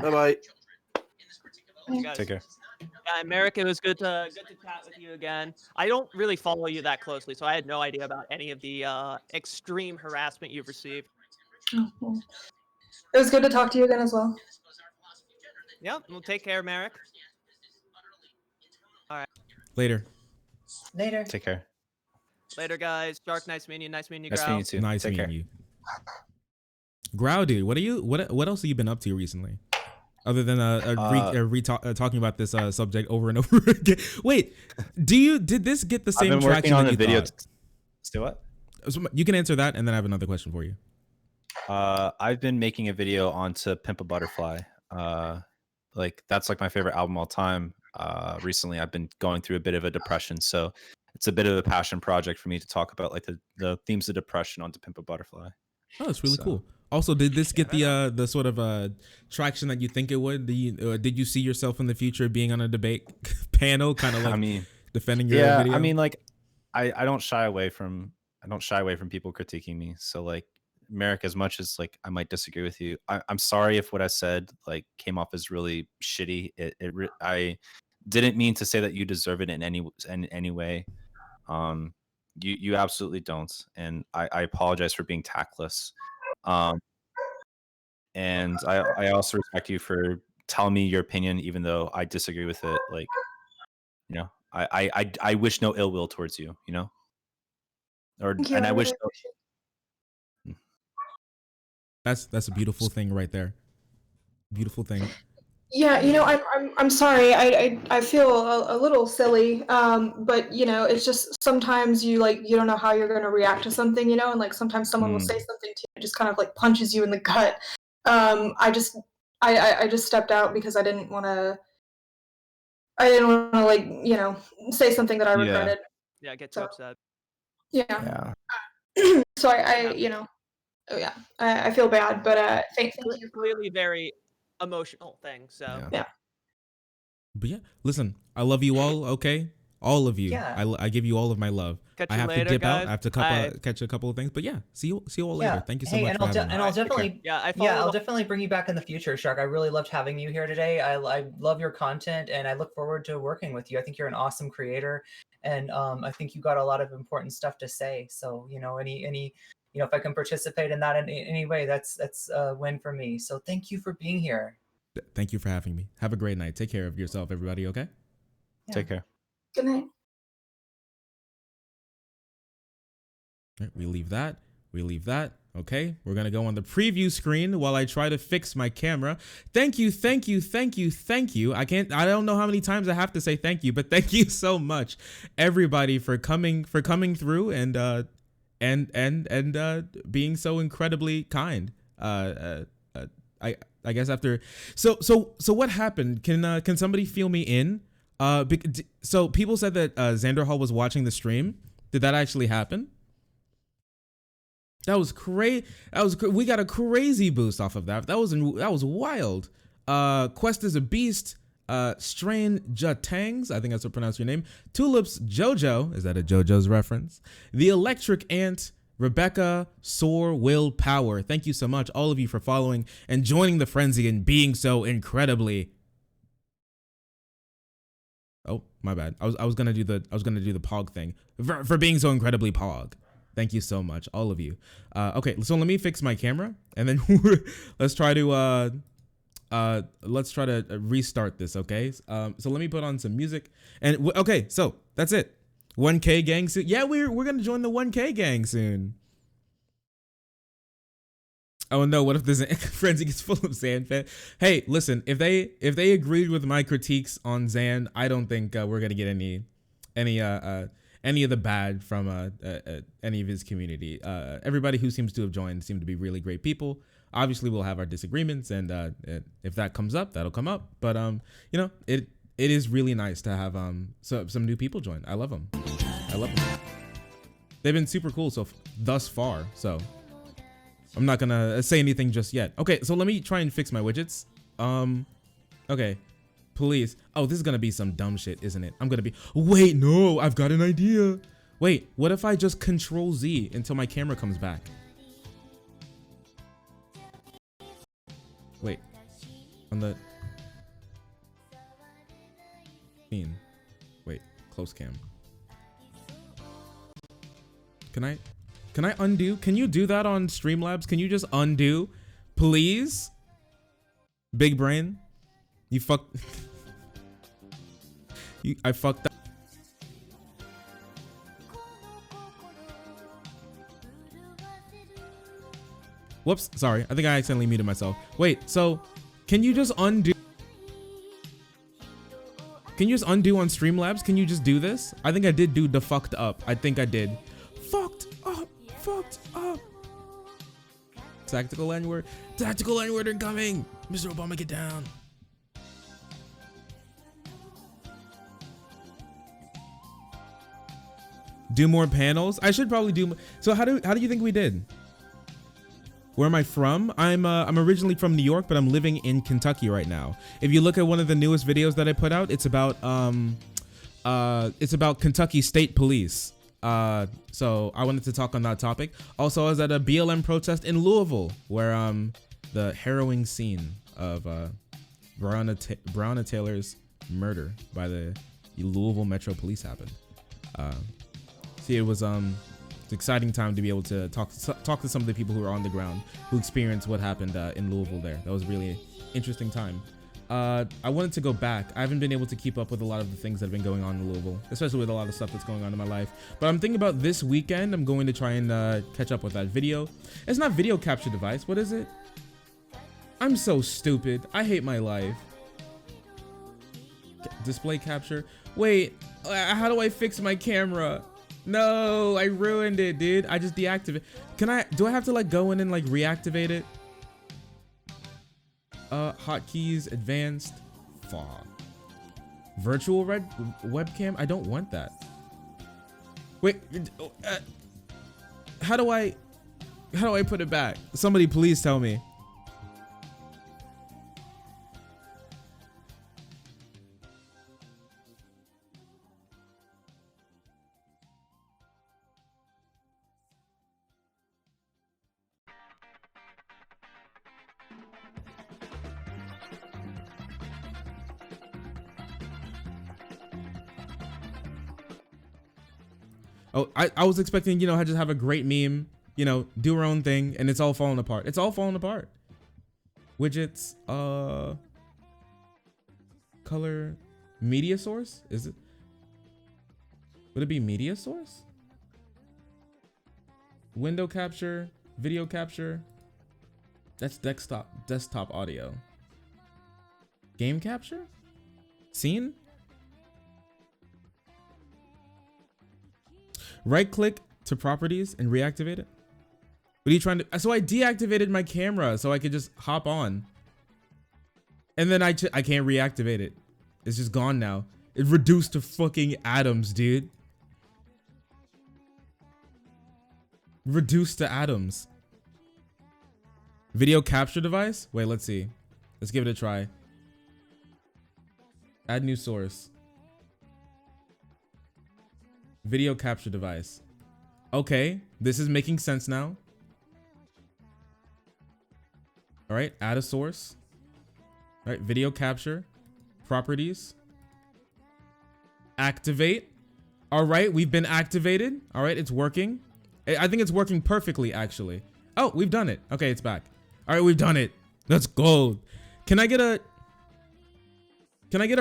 Bye bye. You guys. Take care. Yeah, Merrick, it was good to chat with you again. I don't really follow you that closely, so I had no idea about any of the extreme harassment you've received. Mhm. It was good to talk to you again as well. Yeah, well, take care, Merrick. All right. Later. Later. Take care. Later, guys. Shark, nice meeting you. Nice meeting you, Nice Growl. meeting you too. Nice Take meeting care. you. Growl, dude, what else have you been up to recently? Other than talking about this subject over and over again. Wait, did this get the same I've been traction working on that a you video. thought? Say what? You can answer that, and then I have another question for you. I've been making a video onto Pimp a Butterfly. Like that's like my favorite album all time. Recently I've been going through a bit of a depression, so it's a bit of a passion project for me to talk about like the themes of depression onto Pimp a Butterfly. Oh, that's really cool. Also, did this get the sort of traction that you think it would? Did you see yourself in the future being on a debate panel, kind of like defending your video? I mean, like I don't shy away from people critiquing me. So like Merrick, as much as like I might disagree with you, I'm sorry if what I said like came off as really shitty. I didn't mean to say that you deserve it in any way. You absolutely don't, and I apologize for being tactless. And I also respect you for telling me your opinion, even though I disagree with it. Like, I wish no ill will towards you, I wish. That's a beautiful thing right there. Beautiful thing. Yeah, I'm sorry. I feel a little silly. But it's just sometimes you don't know how you're gonna react to something, and like sometimes someone will say something to you, it just kind of like punches you in the gut. I just stepped out because I didn't want to like say something that I regretted. Yeah, get too upset. Yeah. So I feel bad, but thank you. Clearly very emotional thing. So yeah. But yeah, listen, I love you all. Okay, all of you. Yeah. I give you all of my love. Catch I you have later, to dip guys. out. I have to catch a couple of things. But yeah, see you all later. Thank you so much and for I'll having me. and I'll definitely I'll definitely bring you back in the future, Shark. I really loved having you here today. I love your content, and I look forward to working with you. I think you're an awesome creator, and I think you got a lot of important stuff to say. So any if I can participate in that in any way, that's a win for me. So thank you for being here. Thank you for having me. Have a great night. Take care of yourself, everybody. Okay. Yeah. Take care. Good night. All right, we leave that. Okay, we're gonna go on the preview screen while I try to fix my camera. Thank you. I don't know how many times I have to say thank you, but thank you so much, everybody, for coming through and being so incredibly kind. I guess after. So what happened? Can somebody fill me in? So people said that Xander Hall was watching the stream. Did that actually happen? That was crazy. We got a crazy boost off of that. That was wild. Quest is a beast. Strain Jatangs, I think that's how to pronounce your name. Tulips Jojo, is that a JoJo's reference? The Electric Ant, Rebecca, Soar, Will, Power. Thank you so much, all of you, for following and joining the frenzy and being so incredibly. Oh, my bad. I was gonna do the pog thing for being so incredibly pog. Thank you so much, all of you. Okay, so let me fix my camera and then let's try to restart this. Okay, so let me put on some music and okay, so that's it. 1K gang soon. Yeah, we're gonna join the 1K gang soon. Oh no, what if this frenzy gets full of Zan fan? Hey, listen, if they agreed with my critiques on Zan, I don't think we're gonna get any of the bad from any of his community. Everybody who seems to have joined seem to be really great people. Obviously, we'll have our disagreements, and if that comes up, that'll come up. But you know, it is really nice to have some new people join. I love them. They've been super cool thus far. So I'm not gonna say anything just yet. Okay, so let me try and fix my widgets. Okay, please. Oh, this is gonna be some dumb shit, isn't it? Wait, no, I've got an idea. Wait, what if I just Control Z until my camera comes back? Wait, on the scene. Wait, close cam. Can I undo? Can you do that on Streamlabs? Can you just undo, please? Big brain, you fuck. I fucked up. Whoops, sorry. I think I accidentally muted myself. Wait, so can you just undo? Can you just undo on Streamlabs? Can you just do this? I think I did do the fucked up. I think I did. Fucked up. Tactical N-word incoming. Mr. Obama, get down. Do more panels. I should probably do. So how do you think we did? Where am I from? I'm originally from New York, but I'm living in Kentucky right now. If you look at one of the newest videos that I put out, it's about Kentucky State Police. So I wanted to talk on that topic. Also, I was at a BLM protest in Louisville, where the harrowing scene of Breonna Taylor's murder by the Louisville Metro Police happened. See, it was an exciting time to be able to talk to some of the people who are on the ground, who experienced what happened in Louisville there. That was a really interesting time. I wanted to go back. I haven't been able to keep up with a lot of the things that have been going on in Louisville, especially with a lot of stuff that's going on in my life. But I'm thinking about this weekend, I'm going to try and catch up with that video. It's not video capture device. What is it? I'm so stupid. I hate my life. Display capture. Wait, how do I fix my camera? No, I ruined it, dude. I just deactivated. Do I have to like go in and like reactivate it? Hotkeys, advanced, fog, virtual red webcam. I don't want that. Wait, how do I put it back? Somebody please tell me. Oh, I was expecting, you know, I just have a great meme, you know, do our own thing, and it's all falling apart. It's all falling apart. Widgets, color, media source? Is it? Would it be media source? Window capture, video capture. That's desktop audio. Game capture? Scene? Right click to properties and reactivate it. What are you trying to? So I deactivated my camera so I could just hop on. And then I can't reactivate it. It's just gone now. It reduced to fucking atoms, dude. Reduced to atoms. Video capture device? Wait, let's see. Let's give it a try. Add new source. Video capture device. Okay, this is making sense now. All right, add a source. All right, video capture. Properties. Activate. All right, we've been activated. All right, it's working. I think it's working perfectly, actually. Oh, we've done it. Okay, it's back. All right, we've done it. Let's go. Can I get a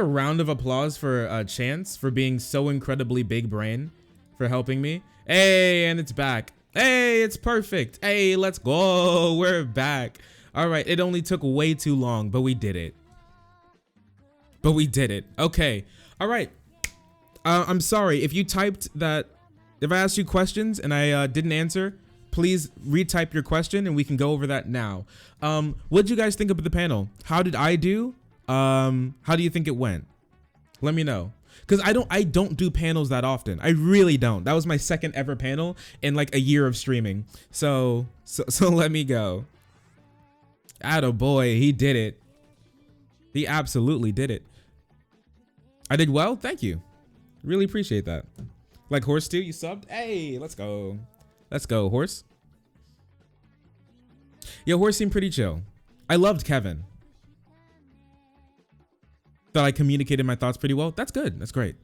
round of applause for Chance for being so incredibly big brain for helping me? Hey, and it's back. Hey, it's perfect. Hey, let's go. We're back. All right, it only took way too long, but we did it. But we did it. Okay. All right. I'm sorry if you typed that. If I asked you questions and I didn't answer, please retype your question and we can go over that now. What did you guys think of the panel? How did I do? How do you think it went? Let me know. Because I don't do panels that often. I really don't. That was my second ever panel in like a year of streaming. So let me go. Attaboy, he did it. He absolutely did it. I did well, thank you. Really appreciate that. Like Horse too, you subbed? Hey, let's go. Let's go, Horse. Yo, Horse seemed pretty chill. I loved Kevin. Thought I communicated my thoughts pretty well. That's good. That's great.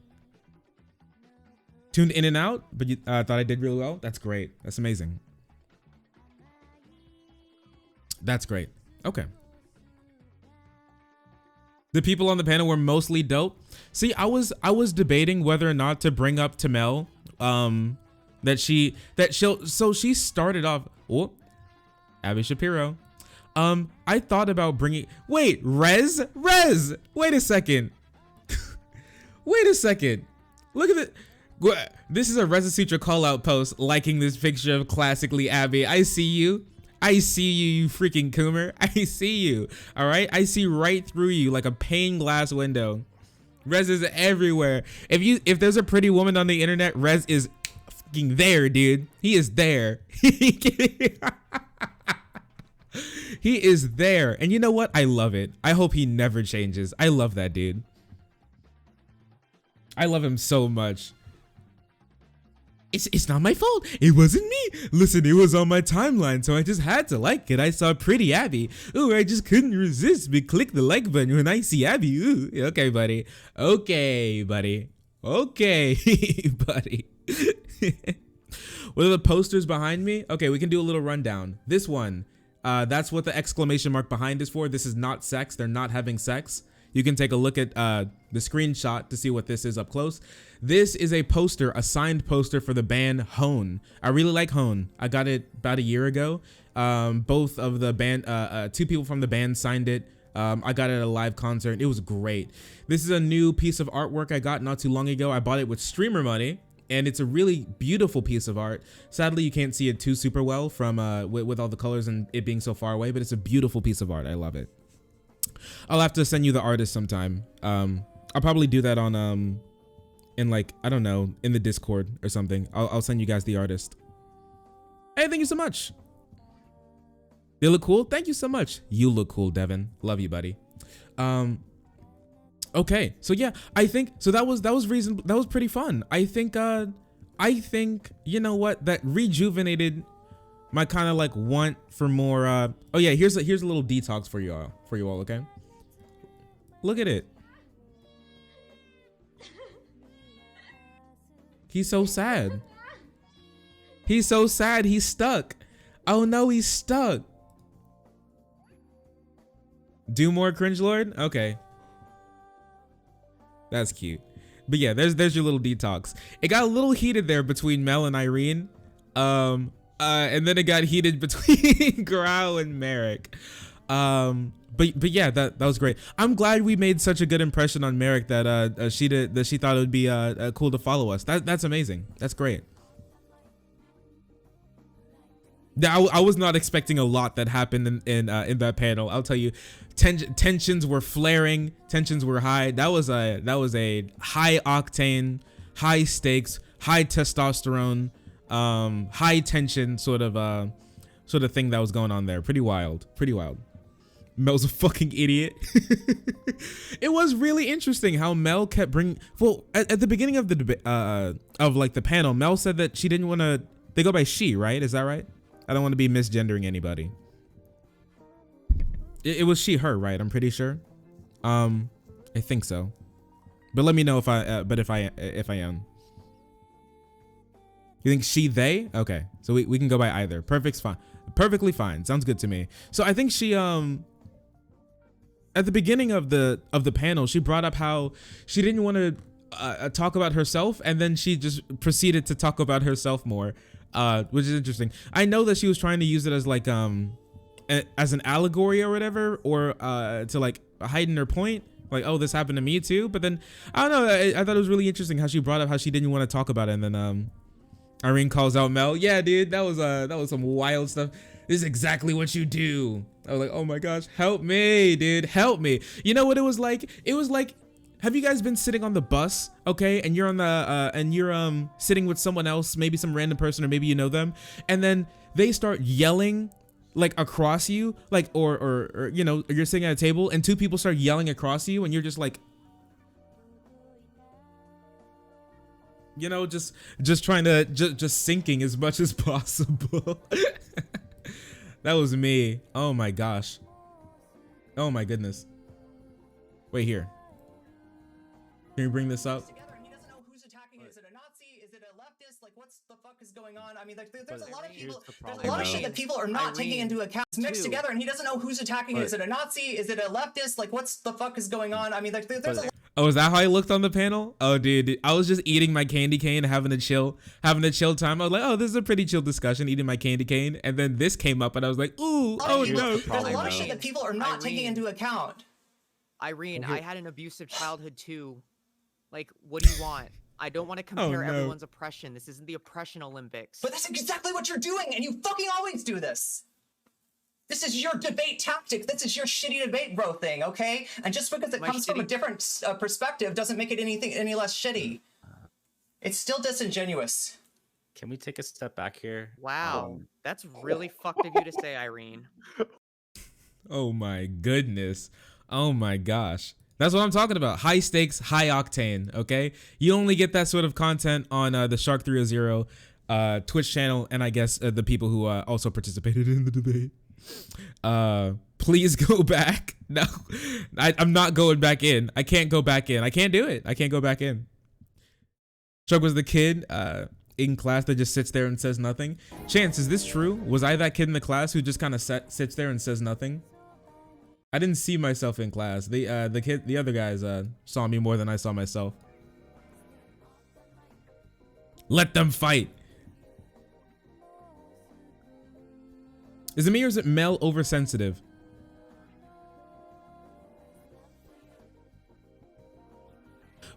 Tuned in and out, but you thought I did really well. That's great. That's amazing. That's great. Okay. The people on the panel were mostly dope. See, I was debating whether or not to bring up Tamel. So she started off. Oh, Abby Shapiro. I thought about bringing. Wait, Rez. Wait a second. Wait a second. Look at it. This is a Reza Sutra call out post liking this picture of classically Abby. I see you. I see you, you freaking Coomer. I see you. All right. I see right through you like a pane glass window. Rez is everywhere. If there's a pretty woman on the internet, Rez is fucking there, dude. He is there. He is there. And you know what? I love it. I hope he never changes. I love that dude. I love him so much. It's not my fault. It wasn't me. Listen, it was on my timeline, so I just had to like it. I saw pretty Abby. Ooh, I just couldn't resist but click the like button when I see Abby. Ooh, okay, buddy. Okay, buddy. Okay, buddy. What are the posters behind me? Okay, we can do a little rundown. This one, that's what the exclamation mark behind is for. This is not sex. They're not having sex. You can take a look at the screenshot to see what this is up close. This is a poster, a signed poster for the band Hone. I really like Hone. I got it about a year ago. Both of the band, two people from the band signed it. I got it at a live concert. It was great. This is a new piece of artwork I got not too long ago. I bought it with streamer money, and it's a really beautiful piece of art. Sadly, you can't see it too super well from with all the colors and it being so far away, but it's a beautiful piece of art. I love it. I'll have to send you the artist sometime. I'll probably do that on in like, I don't know, in the Discord or something. I'll send you guys the artist. Hey, thank you so much. They look cool. Thank you so much. You look cool, Devin. Love you, buddy. Okay, so yeah, I think so. That was reasonable. That was pretty fun. I think you know what, that rejuvenated my kind of like want for more. Oh yeah, here's a little detox for you all. Okay, look at it. He's so sad. He's so sad. He's stuck. Oh no, he's stuck. Do more, Cringe Lord. Okay, that's cute. But yeah, there's your little detox. It got a little heated there between Mel and Irene. And then it got heated between Grau and Merrick. But yeah, that was great. I'm glad we made such a good impression on Merrick that she thought it would be cool to follow us. That's amazing. That's great. I was not expecting a lot that happened in that panel. I'll tell you, tensions were flaring, tensions were high. That was a high octane, high stakes, high testosterone, high tension sort of thing that was going on there. Pretty wild, pretty wild. Mel's a fucking idiot. It was really interesting how Mel kept bringing. Well, at the beginning of the debate, of like the panel, Mel said that she didn't want to. They go by she, right? Is that right? I don't want to be misgendering anybody. It was she, her, right? I'm pretty sure. I think so. But let me know if I. But if I am. You think she, they? Okay, so we can go by either. Perfectly fine. Sounds good to me. So I think she at the beginning of the panel, she brought up how she didn't want to talk about herself, and then she just proceeded to talk about herself more, which is interesting. I know that she was trying to use it as like as an allegory or whatever, or to like heighten her point. Like, oh, this happened to me too. But then I don't know. I thought it was really interesting how she brought up how she didn't want to talk about it, and then Irene calls out Mel. Yeah, dude, that was some wild stuff. This is exactly what you do. I was like, oh my gosh, help me, dude, help me. You know what it was like? It was like, have you guys been sitting on the bus, okay, and you're on the and you're sitting with someone else, maybe some random person, or maybe you know them, and then they start yelling like across you, like or you know, you're sitting at a table and two people start yelling across you, and you're just like, you know, just trying to just sinking as much as possible. That was me. Oh my gosh. Oh my goodness. Wait here. Can you bring this up? Together, and he doesn't know who's attacking. Is it a Nazi? Is it a leftist? Like, what's the fuck is going on? I mean, like, there's a lot of people. There's a lot of shit that people are not taking into account. It's mixed together, and he doesn't know who's attacking. Is it a Nazi? Is it a leftist? Like, what's the fuck is going on? I mean, like, there's a. Oh, is that how I looked on the panel? Oh, dude, I was just eating my candy cane, having a chill time. I was like, oh, this is a pretty chill discussion, eating my candy cane. And then this came up, and I was like, ooh, oh no. There's a lot of shit that people are not taking into account. Irene, I had an abusive childhood too. Like, what do you want? I don't want to compare everyone's oppression. This isn't the oppression Olympics. But that's exactly what you're doing, and you fucking always do this. This is your debate tactic. This is your shitty debate bro thing, okay? And just because it comes from a different perspective doesn't make it any less shitty. It's still disingenuous. Can we take a step back here? Wow, that's really fucked of you to say, Irene. Oh my goodness. Oh my gosh. That's what I'm talking about. High stakes, high octane, okay? You only get that sort of content on the Shark 300 Twitch channel, and I guess the people who also participated in the debate. Please go back. No, I'm not going back in. I can't go back in. I can't do it. I can't go back in. Chuck was the kid in class that just sits there and says nothing. Chance, is this true? Was I that kid in the class who just kind of sits there and says nothing? I didn't see myself in class. The other guys saw me more than I saw myself. Let them fight. Is it me or is it Mel oversensitive?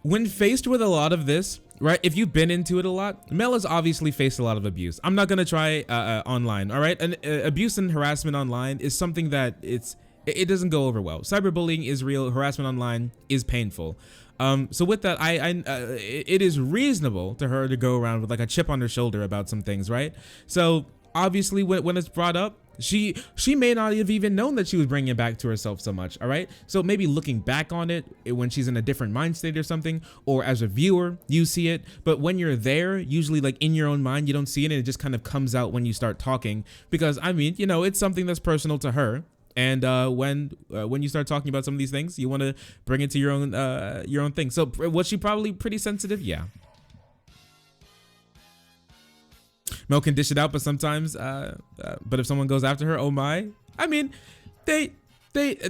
When faced with a lot of this, right? If you've been into it a lot, Mel has obviously faced a lot of abuse. I'm not gonna try online, all right? And abuse and harassment online is something that it doesn't go over well. Cyberbullying is real. Harassment online is painful. So with that, it is reasonable to her to go around with like a chip on her shoulder about some things, right? So obviously when it's brought up, she may not have even known that she was bringing it back to herself so much, all right? So maybe looking back on it when she's in a different mind state or something, or as a viewer, you see it. But when you're there, usually like in your own mind, you don't see it, and it just kind of comes out when you start talking. Because I mean, you know, it's something that's personal to her. And when you start talking about some of these things, you want to bring it to your own thing. So was she probably pretty sensitive? Yeah. Mel can dish it out, but sometimes, but if someone goes after her, oh my! I mean, they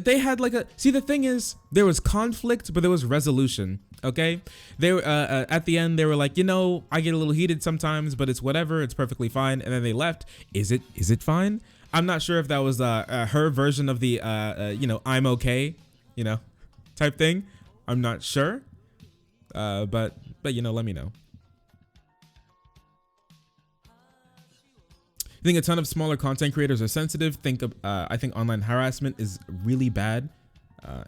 had like a. See, the thing is, there was conflict, but there was resolution. Okay, they were at the end. They were like, you know, I get a little heated sometimes, but it's whatever. It's perfectly fine. And then they left. Is it fine? I'm not sure if that was her version of the you know, I'm okay, you know, type thing. I'm not sure, but you know, let me know. think a ton of smaller content creators are sensitive. I think online harassment is really bad.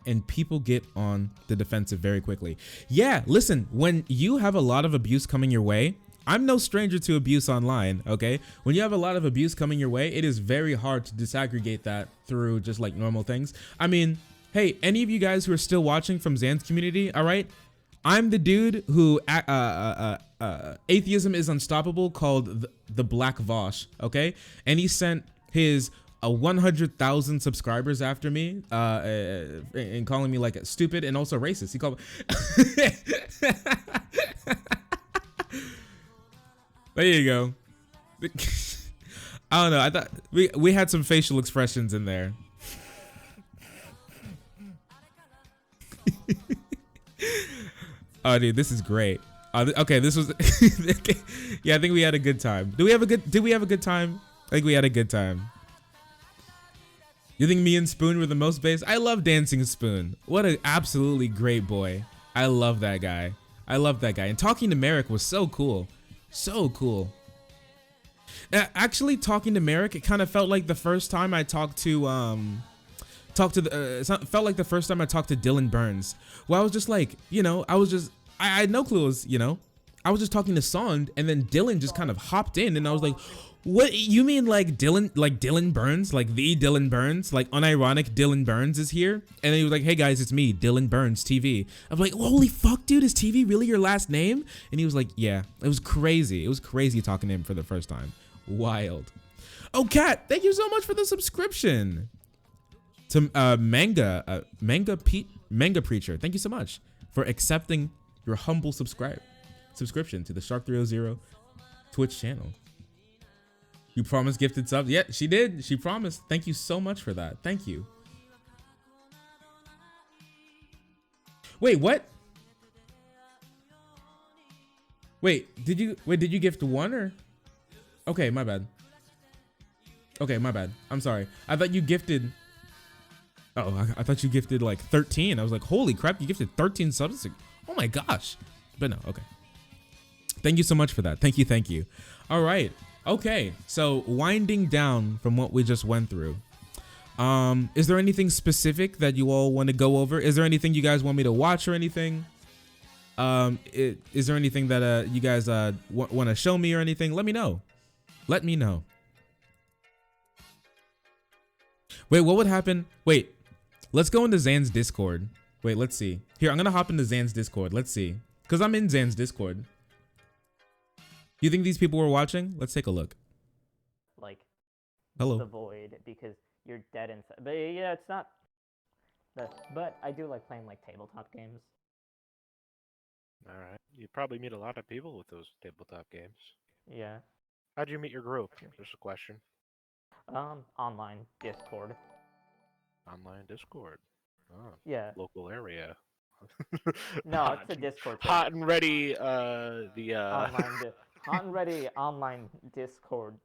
And people get on the defensive very quickly. Yeah, listen, when you have a lot of abuse coming your way, I'm no stranger to abuse online, okay? When you have a lot of abuse coming your way, it is very hard to disaggregate that through just like normal things. I mean, hey, any of you guys who are still watching from Zan's community, all right? I'm the dude who atheism is unstoppable called the Black Vosh, okay? And he sent his 100,000 subscribers after me and calling me like stupid and also racist. He called me there you go. I don't know, I thought we had some facial expressions in there. Oh dude, this is great. Okay, this was okay. Yeah, I think we had a good time. Did we have a good time? I think we had a good time. You think me and Spoon were the most based? I love Dancing Spoon. What an absolutely great boy. I love that guy. I love that guy. And talking to Merrick was so cool. So cool. Actually, talking to Merrick, it kind of felt like the first time I talked to felt like the first time I talked to Dylan Burns. Well, I was just like, you know, I had no clue it was, you know, I was just talking to Sond, and then Dylan just kind of hopped in, and I was like, what, you mean like Dylan Burns, like the Dylan Burns, like unironic Dylan Burns is here? And then he was like, hey guys, it's me, Dylan Burns TV. I'm like, holy fuck, dude, is TV really your last name? And he was like, yeah. It was crazy. It was crazy talking to him for the first time. Wild. Oh, Kat, thank you so much for the subscription. To Manga Preacher, thank you so much for accepting your humble subscription to the Shark 300 Twitch channel. You promised gifted subs. Yeah, she did. She promised. Thank you so much for that. Thank you. Wait, what? Wait, did you gift one or? Okay, my bad. Okay, my bad. I'm sorry. I thought you gifted. Oh, I thought you gifted like 13. I was like, holy crap, you gifted 13 subs. Oh my gosh. But no, okay. Thank you so much for that. Thank you. All right. Okay, so winding down from what we just went through, is there anything specific that you all want to go over? Is there anything you guys want me to watch or anything? Is there anything that you guys want to show me or anything? Let me know. Let me know. Wait, what would happen? Wait, let's go into Zan's Discord. Wait, let's see. Here, I'm gonna hop into Zan's Discord. Let's see, because I'm in Zan's Discord. You think these people were watching? Let's take a look. Like, hello. The void, because you're dead inside. But yeah, it's not. But I do like playing like tabletop games. All right. You probably meet a lot of people with those tabletop games. Yeah. How'd you meet your group? Just a question. Online Discord. Online Discord. Oh. Yeah. Local area. No, it's a Discord. Hot and ready. Hot and ready online Discord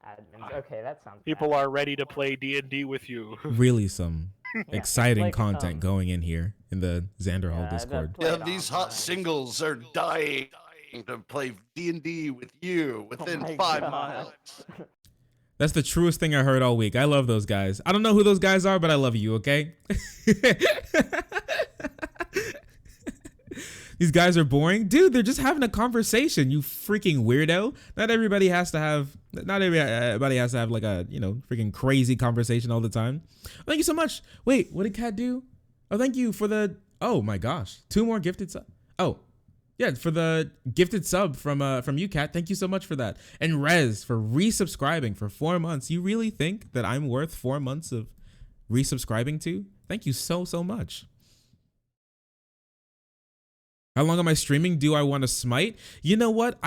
admins. Okay, that sounds. People bad. are ready to play D&D with you. Really, some exciting like, content going in here in the Xander Hall Discord. Yeah, these hot singles are dying to play D&D with you within 5 miles. That's the truest thing I heard all week. I love those guys. I don't know who those guys are, but I love you, okay? These guys are boring. Dude, they're just having a conversation, you freaking weirdo. Not everybody has to have like a, you know, freaking crazy conversation all the time. Thank you so much. Wait, what did Kat do? Oh, thank you for the, oh my gosh. 2 more gifted sub. Oh, yeah, for the gifted sub from you, Kat. Thank you so much for that. And Rez for resubscribing for 4 months. You really think that I'm worth 4 months of resubscribing to? Thank you so much. How long am I streaming? Do I want to Smite? You know what?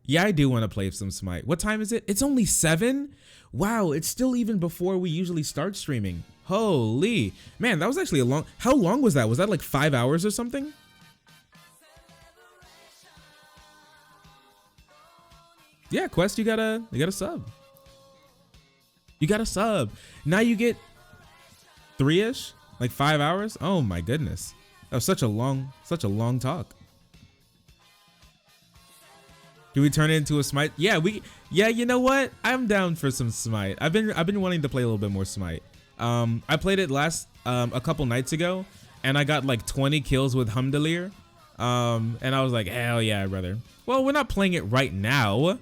Yeah, I do want to play some Smite. What time is it? It's only 7? Wow, it's still even before we usually start streaming. Holy, man, that was actually a long, how long was that? Was that like 5 hours or something? Yeah, Quest, you got a sub. You got a sub. Now you get 3-ish, like 5 hours. Oh my goodness. That was such a long talk. Do we turn it into a Smite? Yeah, yeah, you know what? I'm down for some Smite. I've been wanting to play a little bit more Smite. I played it a couple nights ago, and I got like 20 kills with Humdalir. And I was like, hell yeah, brother. Well, we're not playing it right now.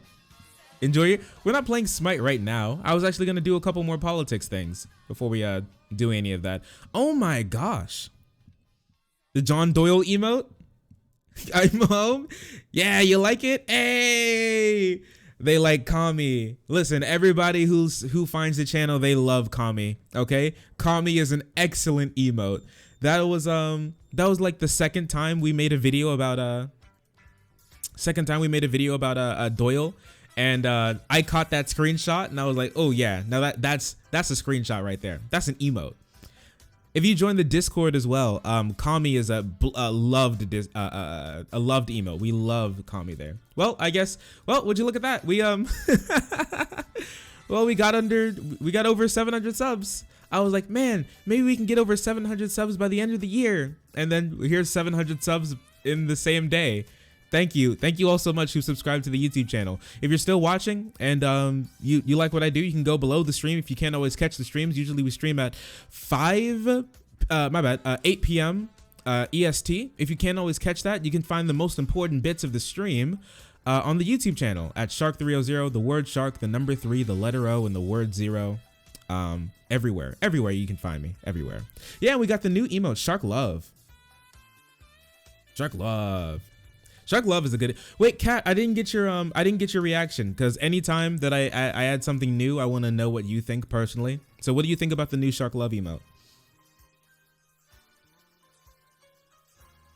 Enjoy it. We're not playing Smite right now. I was actually gonna do a couple more politics things before we do any of that. Oh my gosh. The John Doyle emote. I'm home. Yeah, you like it? Hey, they like Kami. Listen, everybody who finds the channel, they love Kami. Okay, Kami is an excellent emote. That was like the second time we made a video about Doyle, and I caught that screenshot, and I was like, oh yeah, now that's a screenshot right there. That's an emote. If you join the Discord as well, Kami is a loved emote. We love Kami there. Well, I guess. Well, would you look at that? We well, we got over 700 subs. I was like, man, maybe we can get over 700 subs by the end of the year. And then here's 700 subs in the same day. Thank you all so much who subscribed to the YouTube channel. If you're still watching and you like what I do, you can go below the stream. If you can't always catch the streams, usually we stream at 8 p.m. EST. If you can't always catch that, you can find the most important bits of the stream on the YouTube channel at Shark300, the word shark, the number 3, the letter O, and the word 0. Everywhere you can find me, everywhere. Yeah, and we got the new emote, Shark Love. Shark Love is a good. Wait, Kat, I didn't get your reaction, because anytime that I add something new, I want to know what you think personally. So what do you think about the new Shark Love emote?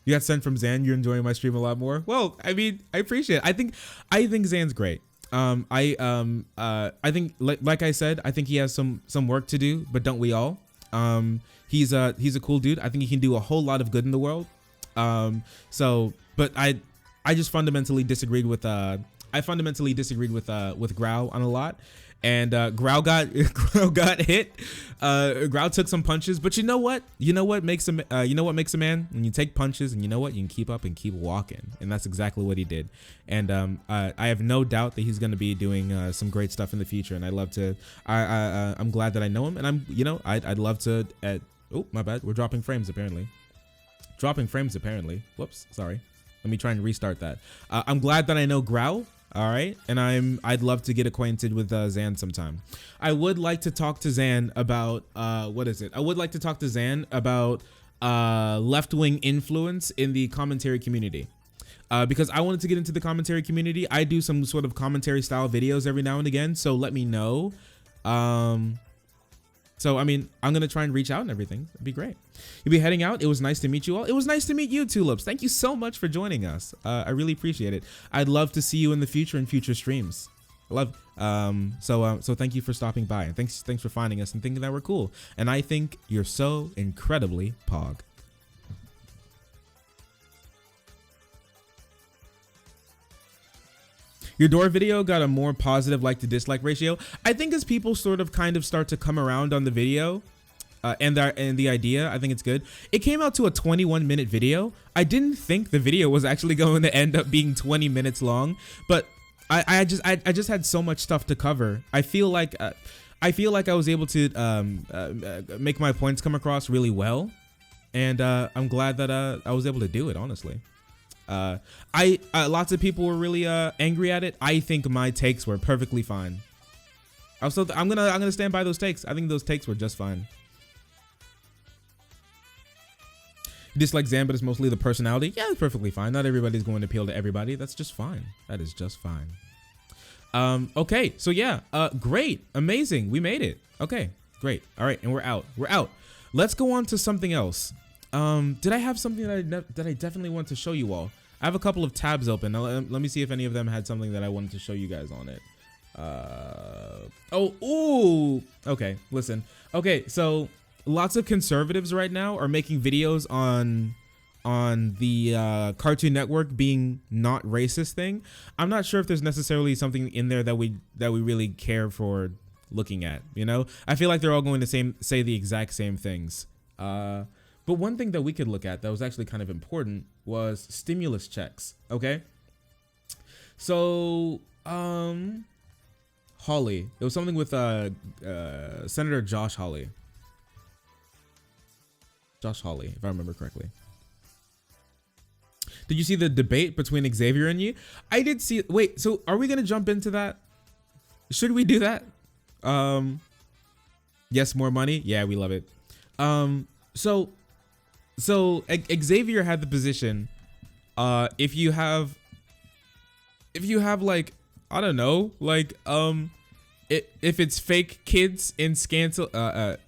You got sent from Zan. You're enjoying my stream a lot more. Well, I mean, I appreciate it. I think Zan's great. I think like I said, I think he has some work to do, but don't we all? He's a cool dude. I think he can do a whole lot of good in the world. But I just fundamentally disagreed with Grau on a lot. And Grau got hit. Grau took some punches, but you know what makes a man? When you take punches, and you know what, you can keep up and keep walking, and that's exactly what he did. And I have no doubt that he's going to be doing some great stuff in the future. And I'm glad that I know him, and I'd love to. Oh, my bad. We're dropping frames apparently. Whoops, sorry. Let me try and restart that. I'm glad that I know Grau. All right, and I'd love to get acquainted with Zan sometime. I would like to talk to Zan about what is it? I would like to talk to Zan about left-wing influence in the commentary community, because I wanted to get into the commentary community. I do some sort of commentary style videos every now and again, so let me know. So, I mean, I'm going to try and reach out and everything. It'd be great. You'll be heading out. It was nice to meet you all. It was nice to meet you, Tulips. Thank you so much for joining us. I really appreciate it. I'd love to see you in the future in future streams. So thank you for stopping by. And thanks for finding us and thinking that we're cool. And I think you're so incredibly pog. Your door video got a more positive like to dislike ratio. I think as people sort of kind of start to come around on the video and the idea, I think it's good. It came out to a 21-minute video. I didn't think the video was actually going to end up being 20 minutes long, but I just had so much stuff to cover. I feel like I was able to make my points come across really well, and I'm glad that I was able to do it, honestly. Lots of people were really angry at it. I think my takes were perfectly fine. I'm gonna stand by those takes. I think those takes were just fine. Dislike Zan, but it's mostly the personality. Yeah, it's perfectly fine. Not everybody's going to appeal to everybody. That's just fine. That is just fine. Okay, so yeah, great, amazing. We made it. Okay, great. All right, and we're out. Let's go on to something else. Did I have something that I definitely want to show you all? I have a couple of tabs open. Now, let me see if any of them had something that I wanted to show you guys on it. Okay, listen. Okay, so lots of conservatives right now are making videos on the Cartoon Network being not racist thing. I'm not sure if there's necessarily something in there that we really care for looking at, you know? I feel like they're all going to say the exact same things. But one thing that we could look at that was actually kind of important was stimulus checks, okay? So, Hawley. It was something with Senator Josh Hawley. Josh Hawley, if I remember correctly. Did you see the debate between Xavier and you? I did see. Wait, so are we gonna jump into that? Should we do that? Yes, more money. Yeah, we love it. So Xavier had the position. If you have like, I don't know, like if it's fake kids in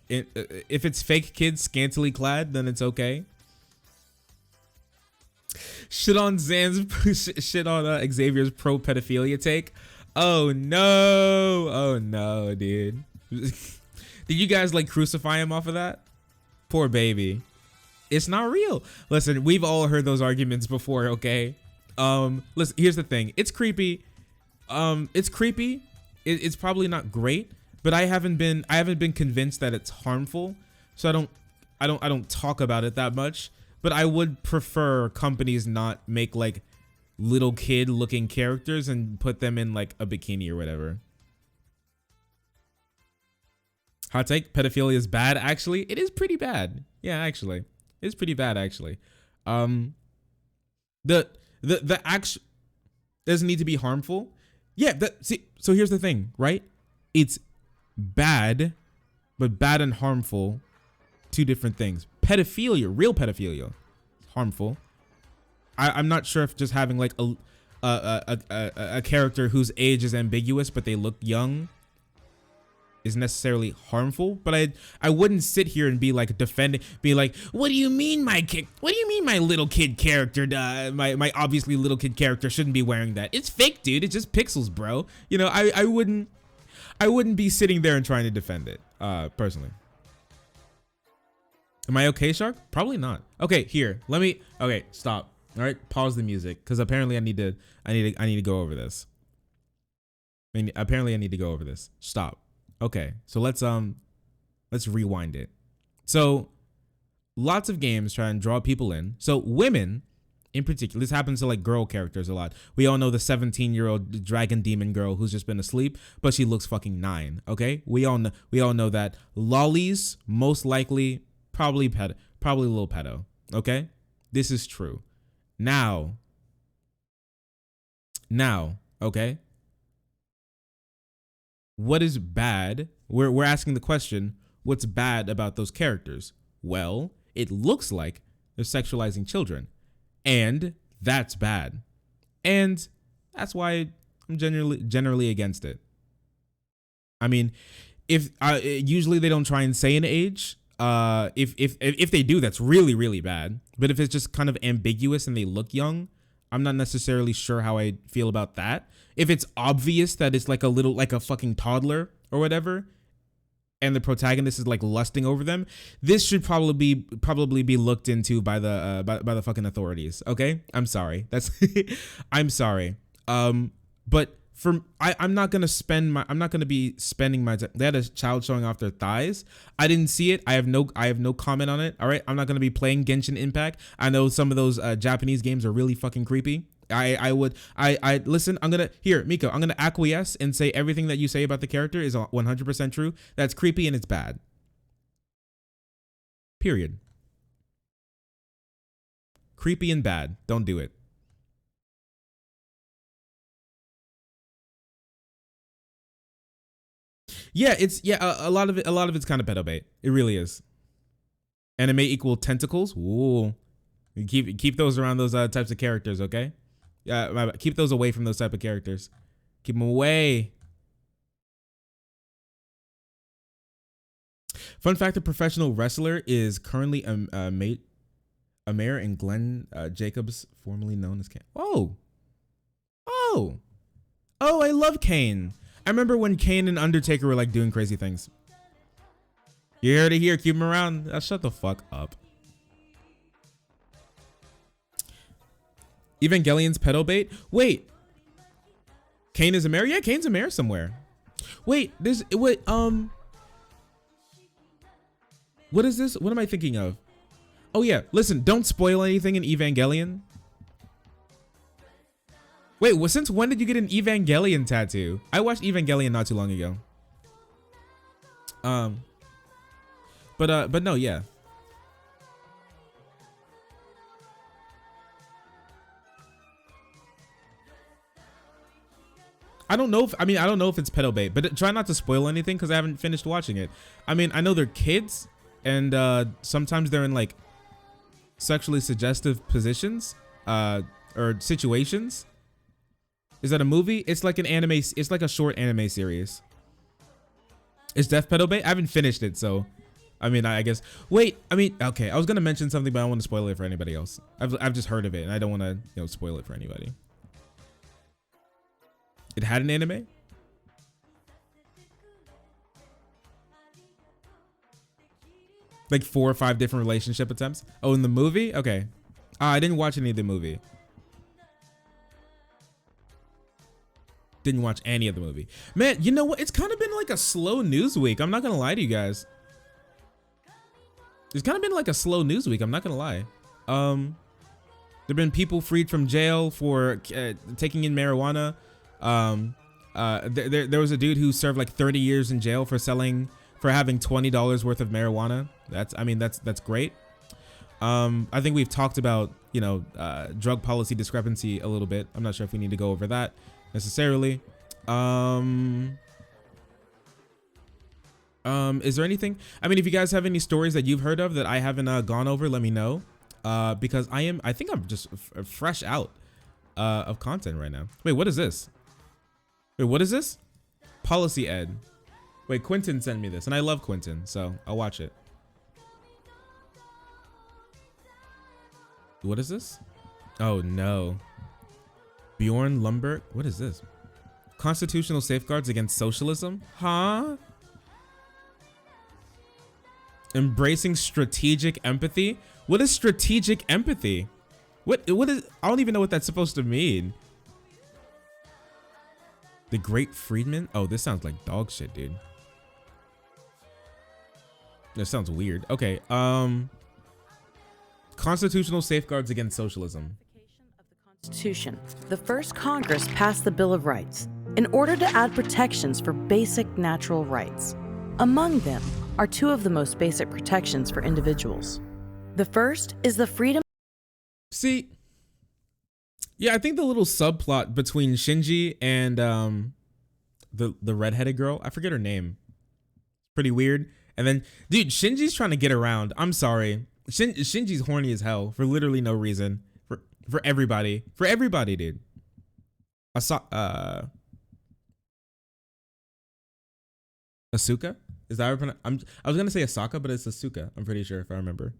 if it's fake kids scantily clad, then it's okay. Shit on Xavier's pro pedophilia take. Oh no, dude. Did you guys like crucify him off of that? Poor baby. It's not real. Listen, we've all heard those arguments before, okay? Listen, here's the thing. It's creepy. It's probably not great, but I haven't been convinced that it's harmful. So I don't talk about it that much, but I would prefer companies not make like little kid looking characters and put them in like a bikini or whatever. Hot take, pedophilia is bad. Actually, it is pretty bad. Yeah, actually, it's pretty bad. Actually, the action doesn't need to be harmful. Yeah, see, so here's the thing, right? It's bad, but bad and harmful, two different things. Pedophilia, real pedophilia, harmful. I'm not sure if just having like a character whose age is ambiguous but they look young is necessarily harmful, but I wouldn't sit here and be like be like, what do you mean my little kid character, my obviously little kid character shouldn't be wearing that? It's fake, dude. It's just pixels, bro. You know, I wouldn't be sitting there and trying to defend it, personally. Am I okay, Shark? Probably not. Okay, here. Okay, stop. All right, pause the music because apparently I need to go over this. Apparently I need to go over this. Stop. Okay, so let's rewind it. So lots of games try and draw people in. So women in particular, this happens to like girl characters a lot. We all know the 17-year-old dragon demon girl who's just been asleep, but she looks fucking 9. Okay, we all know that. Lollies, most likely, probably a little pedo. Okay, this is true. Now, okay. What is bad? We're asking the question, what's bad about those characters? Well, it looks like they're sexualizing children, and that's bad. And that's why I'm generally against it. I mean, if usually they don't try and say an age. If they do, that's really, really bad. But if it's just kind of ambiguous and they look young, I'm not necessarily sure how I feel about that. If it's obvious that it's like a fucking toddler or whatever, and the protagonist is like lusting over them, this should probably be looked into by the fucking authorities. Okay, I'm sorry. I'm sorry. But I'm not gonna be spending my time. They had a child showing off their thighs. I didn't see it. I have no comment on it. All right, I'm not gonna be playing Genshin Impact. I know some of those Japanese games are really fucking creepy. Listen, Miko, I'm gonna acquiesce and say everything that you say about the character is 100% true. That's creepy and it's bad. Period. Creepy and bad. Don't do it. Yeah, a lot of it's kind of pedo bait. It really is. Anime equal tentacles. Ooh, keep those around those types of characters, okay? Keep those away from those type of characters. Keep them away. Fun fact: a professional wrestler is currently a mayor in Glenn Jacobs, formerly known as Kane. Oh, I love Kane. I remember when Kane and Undertaker were like doing crazy things. You heard it here. Keep him around. Shut the fuck up. Evangelion's pedo bait. Wait. Kane is a mayor? Yeah, Kane's a mayor somewhere. Wait, what is this? What am I thinking of? Oh yeah, listen, don't spoil anything in Evangelion. Wait, well, since when did you get an Evangelion tattoo? I watched Evangelion not too long ago. But no, yeah. I don't know if it's pedo bait, but try not to spoil anything because I haven't finished watching it. I mean, I know they're kids, and sometimes they're in like sexually suggestive positions or situations. Is that a movie? It's like an anime. It's like a short anime series. Is Death pedo bait? I haven't finished it, so I mean, I guess. Wait, I mean, okay. I was gonna mention something, but I don't want to spoil it for anybody else. I've just heard of it, and I don't want to spoil it for anybody. It had an anime? Like 4 or 5 different relationship attempts? Oh, in the movie? Okay. I didn't watch any of the movie. Didn't watch any of the movie. Man, you know what? It's kind of been like a slow news week. I'm not going to lie to you guys. It's kind of been like a slow news week. I'm not going to lie. There've been people freed from jail for taking in marijuana. There was a dude who served like 30 years in jail for having $20 worth of marijuana. That's great. I think we've talked about, drug policy discrepancy a little bit. I'm not sure if we need to go over that necessarily. Is there anything? I mean, if you guys have any stories that you've heard of that I haven't gone over, let me know. Because I think I'm just fresh out of content right now. Wait, what is this? Wait, what is this? Policy Ed. Wait, Quentin sent me this, and I love Quentin, so I'll watch it. What is this? Oh no. Bjorn Lundberg. What is this? Constitutional safeguards against socialism? Huh? Embracing strategic empathy? What is strategic empathy? What is, I don't even know what that's supposed to mean. The Great Freedman? Oh, this sounds like dog shit, dude. That sounds weird. Okay, constitutional safeguards against socialism. Constitution. The first Congress passed the Bill of Rights in order to add protections for basic natural rights. Among them are 2 of the most basic protections for individuals. The first is the freedom. See, yeah, I think the little subplot between Shinji and the redheaded girl, I forget her name, pretty weird. And then, dude, Shinji's trying to get around. I'm sorry, Shinji's horny as hell for literally no reason. For everybody, dude. Asuka? Is that how I was gonna say Asaka, but it's Asuka. I'm pretty sure if I remember.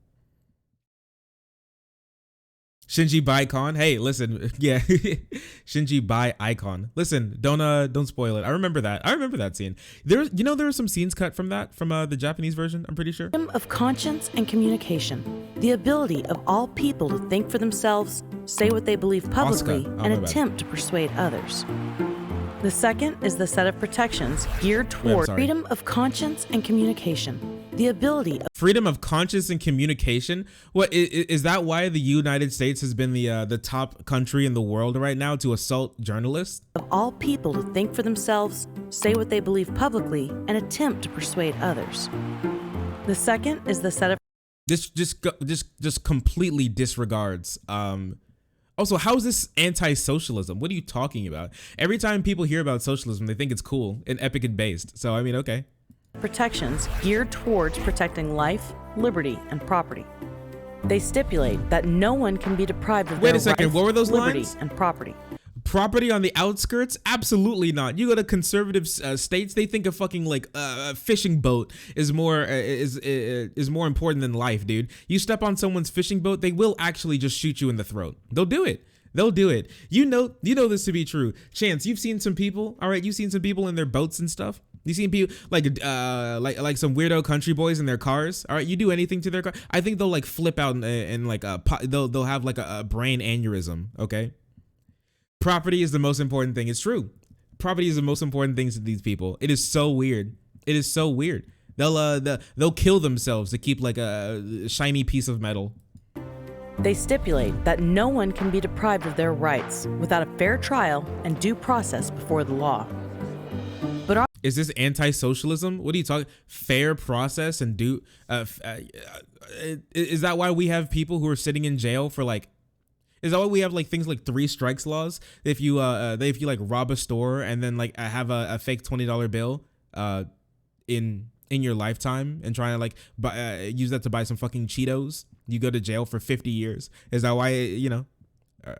Shinji by Icon. Hey, listen, yeah, Shinji by Icon. Listen, don't spoil it. I remember that scene. There were some scenes cut from the Japanese version. I'm pretty sure. Freedom of conscience and communication, the ability of all people to think for themselves, say what they believe publicly, and attempt to persuade others. The second is the set of protections geared toward freedom of conscience and communication. The ability of freedom of conscience and communication. What is that? Why the United States has been the top country in the world right now to assault journalists? Of all people to think for themselves, say what they believe publicly, and attempt to persuade others. The second is the set of this just completely disregards. Also, how is this anti-socialism? What are you talking about? Every time people hear about socialism, they think it's cool and epic and based. So I mean, okay. Protections geared towards protecting life, liberty, and property. They stipulate that no one can be deprived of their rights, what were those liberty, lines? and property. Property on the outskirts? Absolutely not. You go to conservative states, they think a fucking like a fishing boat is more important than life, dude. You step on someone's fishing boat, they will actually just shoot you in the throat. They'll do it. You know this to be true. Chance, you've seen some people, all right? You've seen some people in their boats and stuff. You seen people like some weirdo country boys in their cars. All right, you do anything to their car, I think they'll like flip out and like they'll have like a brain aneurysm. Okay. Property is the most important thing. It's true. Property is the most important thing to these people. It is so weird. They'll kill themselves to keep like a shiny piece of metal. They stipulate that no one can be deprived of their rights without a fair trial and due process before the law. But is this anti-socialism? What are you talking? Fair process and due? Is that why we have people who are sitting in jail for like? Is that why we have like things like 3 strikes laws? If you like rob a store and then like have a fake $20 bill in your lifetime and try to like use that to buy some fucking Cheetos, you go to jail for 50 years. Is that why, you know,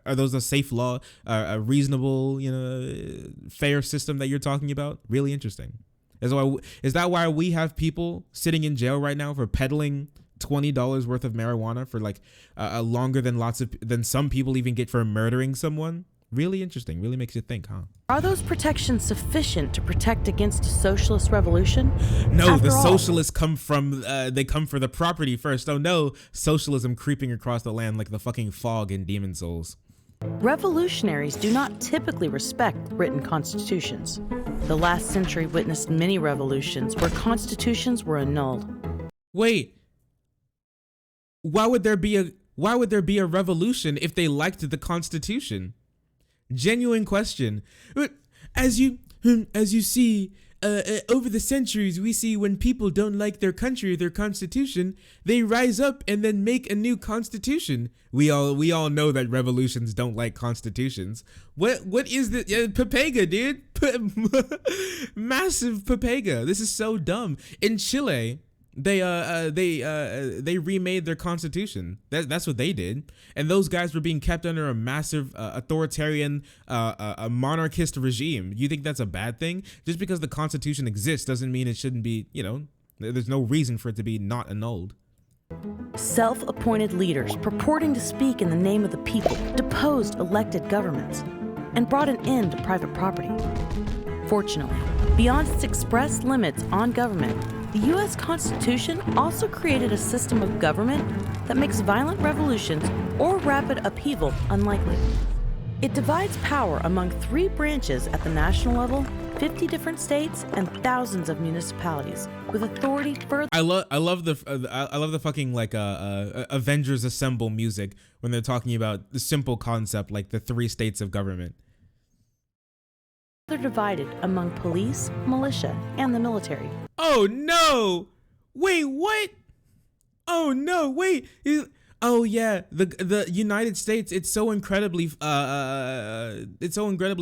are those a safe law, a reasonable, you know, fair system that you're talking about? Really interesting. Is that why we have people sitting in jail right now for peddling $20 worth of marijuana for like longer than some people even get for murdering someone? Really interesting. Really makes you think, huh? Are those protections sufficient to protect against a socialist revolution? No, the socialists come from, they come for the property first. Oh no, socialism creeping across the land like the fucking fog in Demon Souls. Revolutionaries do not typically respect written constitutions. The last century witnessed many revolutions where constitutions were annulled. Wait, why would there be a revolution if they liked the Constitution? Genuine question. As you see, over the centuries, we see when people don't like their country or their constitution, they rise up and then make a new constitution. We all know that revolutions don't like constitutions. What is the Papega, dude? Massive Papega. This is so dumb. In Chile, they remade their constitution. That's what they did, and those guys were being kept under a massive authoritarian a monarchist regime. You think that's a bad thing? Just because the constitution exists doesn't mean it shouldn't be, you know, there's no reason for it to be not annulled. Self-appointed leaders purporting to speak in the name of the people deposed elected governments and brought an end to private property. Fortunately, beyond its express limits on government, the U.S. Constitution also created a system of government that makes violent revolutions or rapid upheaval unlikely. It divides power among 3 branches at the national level, 50 different states, and thousands of municipalities, with authority further. I love the fucking like Avengers Assemble music when they're talking about the simple concept like the 3 states of government. They're divided among police, militia, and the military. Oh no! Wait, what? Oh no! Wait. Oh yeah, the United States. It's so incredibly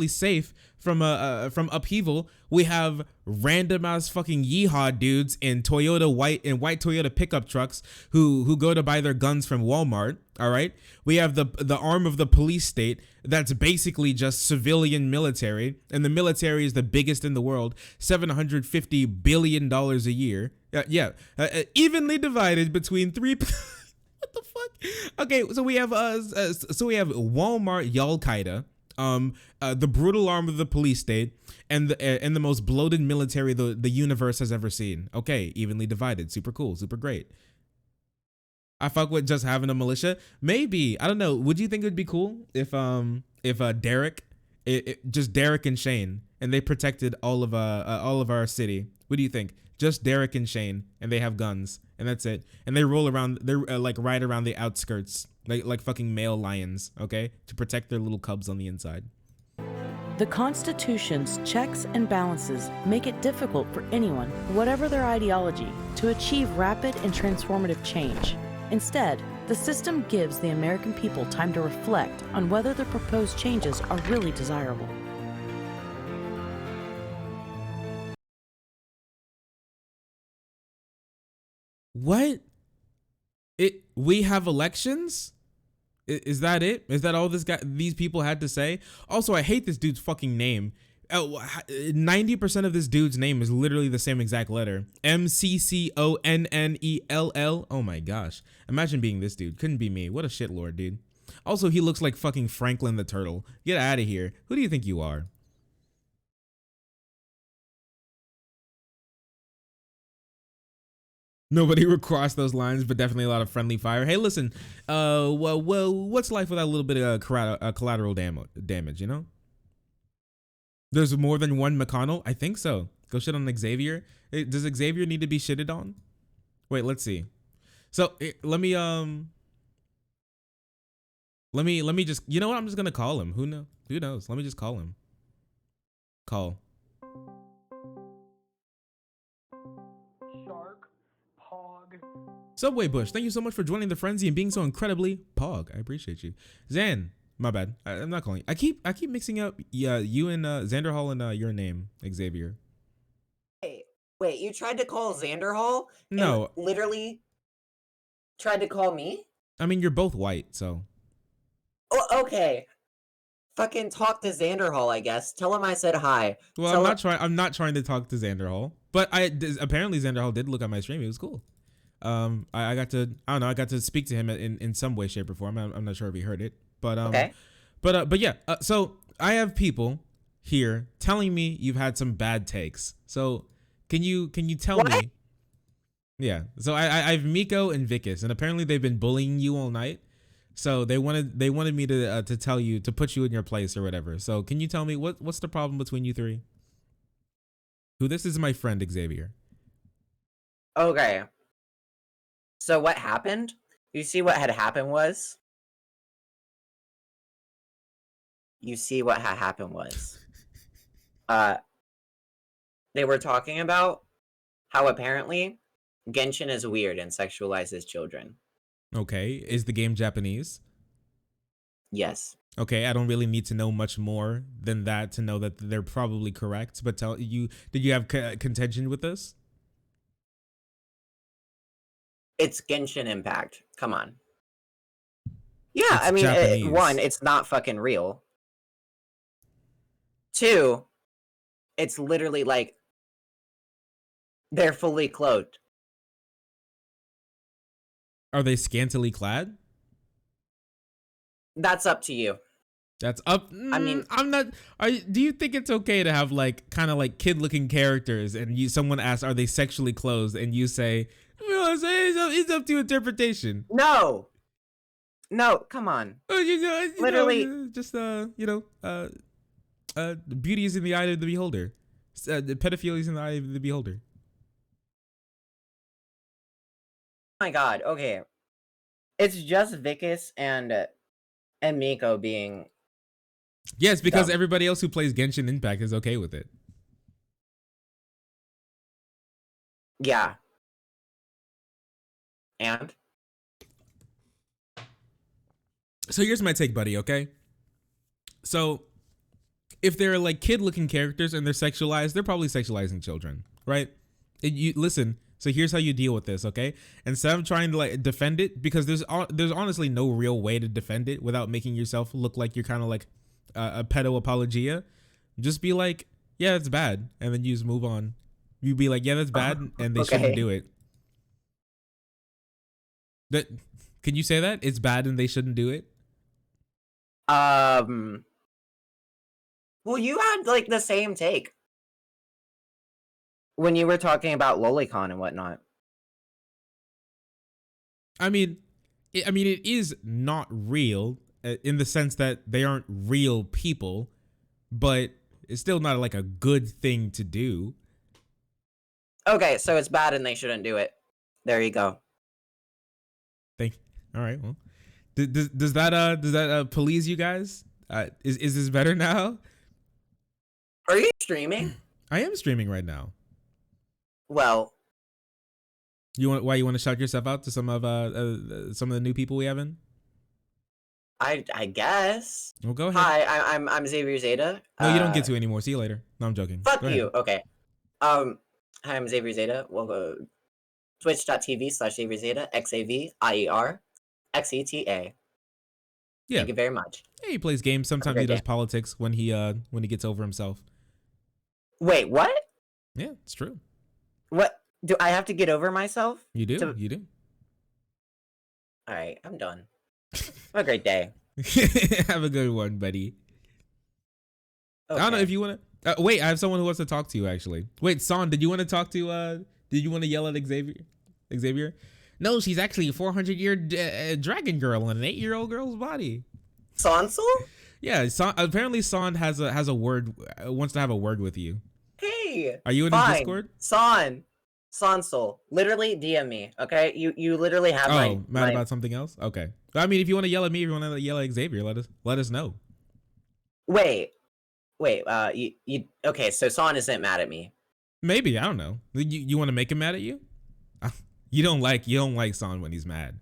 safe from upheaval. We have random ass fucking yeehaw dudes in white Toyota pickup trucks who go to buy their guns from Walmart. All right, we have the arm of the police state that's basically just civilian military, and the military is the biggest in the world, $750 billion a year. Evenly divided between 3. What the fuck? Okay, so we have Walmart, Al-Qaeda, the brutal arm of the police state, and the most bloated military the universe has ever seen. Okay, evenly divided, super cool, super great. I fuck with just having a militia. Maybe, I don't know. Would you think it would be cool if Derek, just Derek and Shane, and they protected all of our city? What do you think? Just Derek and Shane, and they have guns, and that's it. And they roll around, they're like ride around the outskirts, like fucking male lions, okay, to protect their little cubs on the inside. The Constitution's checks and balances make it difficult for anyone, whatever their ideology, to achieve rapid and transformative change. Instead, the system gives the American people time to reflect on whether the proposed changes are really desirable. What? We have elections? Is that it? Is that all these people had to say? Also, I hate this dude's fucking name. 90% of this dude's name is literally the same exact letter. MCCONNELL. Oh my gosh. Imagine being this dude. Couldn't be me. What a shitlord, dude. Also, he looks like fucking Franklin the Turtle. Get out of here. Who do you think you are? Nobody would cross those lines, but definitely a lot of friendly fire. Hey, listen, well, what's life without a little bit of collateral damage, you know? There's more than one McConnell? I think so. Go shit on Xavier. Does Xavier need to be shitted on? Wait, let's see. So let me Let me just, you know what? I'm just gonna call him. Who knows? Let me just call him. Call. Shark, Pog. Subway Bush, thank you so much for joining the frenzy and being so incredibly pog. I appreciate you. Zan, my bad. I'm not calling. I keep mixing up you and Xander Hall and your name, Xavier. Wait, you tried to call Xander Hall? No. And literally tried to call me? I mean, you're both white, so. Oh, okay. Fucking talk to Xander Hall, I guess. Tell him I said hi. Well, I'm not trying to talk to Xander Hall, but apparently Xander Hall did look at my stream. It was cool. I got to speak to him in some way, shape, or form. I'm not sure if he heard it, but okay. But yeah. So I have people here telling me you've had some bad takes. So can you tell me? Yeah. So I have Miko and Vicus, and apparently they've been bullying you all night. So they wanted me to tell you to put you in your place or whatever. So can you tell me what's the problem between you three? This is my friend Xavier. Okay. So what happened? You see what had happened was? They were talking about how apparently Genshin is weird and sexualizes children. Okay, is the game Japanese? Yes. Okay, I don't really need to know much more than that to know that they're probably correct. But did you have contention with this? It's Genshin Impact. Come on. Yeah, It's I mean, Japanese. one, it's not fucking real. Two, it's literally like they're fully clothed. Are they scantily clad? That's up to you. That's up. I mean, I'm not. Do you think it's okay to have like kind of like kid-looking characters, and someone asks, "Are they sexually clothed?" and you say, "It's up to interpretation." No, come on. Literally, just beauty is in the eye of the beholder. The pedophilia is in the eye of the beholder. Oh my god. Okay, it's just Vicus and Miko being. Yes, because dumb. everybody else who plays Genshin Impact is okay with it. Yeah. And? So here's my take, buddy, okay? So if they're like kid-looking characters and they're sexualized, they're probably sexualizing children, right? Listen, so here's how you deal with this, okay? Instead of trying to like defend it, because there's honestly no real way to defend it without making yourself look like you're kind of like a pedo apologia. Just be like, yeah, it's bad, and then you just move on. You be like, yeah, that's bad, and they shouldn't do it. Can you say that? It's bad and they shouldn't do it? Well, you had like the same take when you were talking about Lolicon and whatnot. I mean, it is not real in the sense that they aren't real people, but it's still not like a good thing to do. Okay, so it's bad and they shouldn't do it. There you go. All right. Well, does that please you guys? Is this better now? Are you streaming? I am streaming right now. Well, why you want to shout yourself out to some of the new people we have in? I guess. Well, go ahead. Hi, I'm Xavier Zeta. No, you don't get to anymore. See you later. No, I'm joking. Fuck Go you. ahead. Okay. Hi, I'm Xavier Zeta. Welcome. Twitch.tv/Xavier Zeta. XAVIER XETA. Yeah. Thank you very much. Yeah, he plays games. Sometimes he does politics when he gets over himself. What? Yeah, it's true. What? Do I have to get over myself? You do. You do. All right, I'm done. Have a great day. Have a good one, buddy. Okay. I don't know if you want to. Wait, I have someone who wants to talk to you. Actually, wait, Son, did you want to talk to? Did you want to yell at Xavier? No, she's actually a 400-year dragon girl in an 8-year-old girl's body. Sansel? Yeah, apparently Son has a word. Wants to have a word with you. Hey. Are you in his Discord? Son. Sansol, literally DM me, okay? You literally have mad my about something else? Okay. I mean, if you want to yell at me, if you want to yell at Xavier, let us know. Wait, you okay? So Son isn't mad at me. Maybe, I don't know. You want to make him mad at you? You don't like Son when he's mad.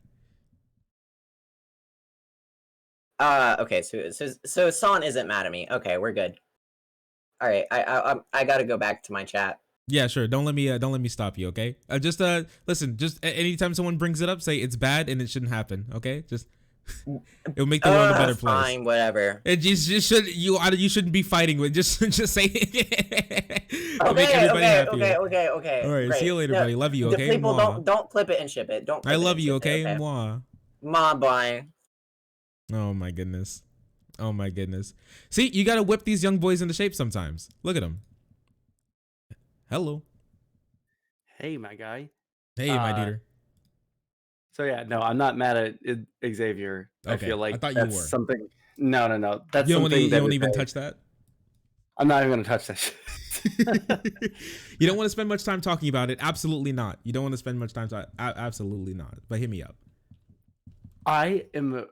Okay, so Son isn't mad at me. Okay, we're good. All right, I gotta go back to my chat. Yeah, sure. Don't let me stop you, okay? Just listen. Just anytime someone brings it up, say it's bad and it shouldn't happen, okay? Just it'll make the world a better place. Fine, whatever. It just you shouldn't be fighting with. Just say it. Okay. All right, great. see you later, buddy. Love you, okay? People Mwah. don't clip it and ship it. Don't. I Clip love it you, and ship okay? it, okay? Mwah. Mwah, bye. Oh my goodness. Oh my goodness. See, you gotta whip these young boys into shape sometimes. Look at them. Hello. Hey, my guy. Hey, my dude. So yeah, no, I'm not mad at Xavier. Okay, I feel like I thought you that's were. something. No. That's You something you don't even touch that? I'm not even gonna touch that shit. You don't want to spend much time talking about it? Absolutely not. You don't want to spend much time talking? Absolutely not. But hit me up. I am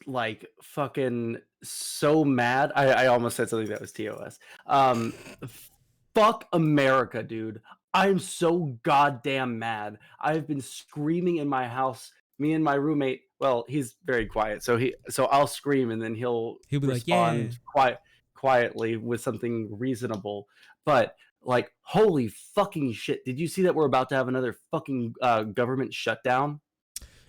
like fucking so mad. I almost said something that was TOS. Fuck America, dude. I'm so goddamn mad. I've been screaming in my house. Me and my roommate, well, he's very quiet, so I'll scream and then he'll be respond like, yeah, quietly with something reasonable. But like, holy fucking shit! Did you see that we're about to have another fucking government shutdown?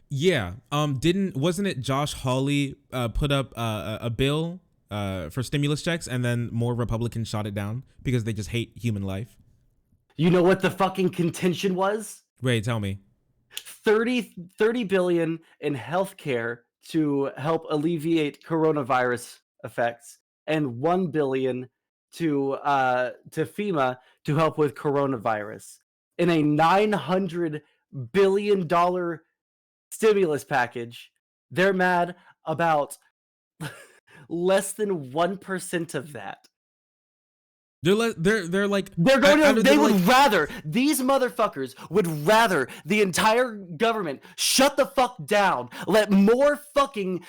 Yeah. Wasn't it Josh Hawley put up a bill for stimulus checks, and then more Republicans shot it down because they just hate human life? You know what the fucking contention was? Wait, tell me. 30 billion in healthcare to help alleviate coronavirus effects, and 1 billion to FEMA to help with coronavirus in a $900 billion stimulus package. They're mad about less than 1% of that. They're like they're going to, they would rather, these motherfuckers would rather the entire government shut the fuck down, let more fucking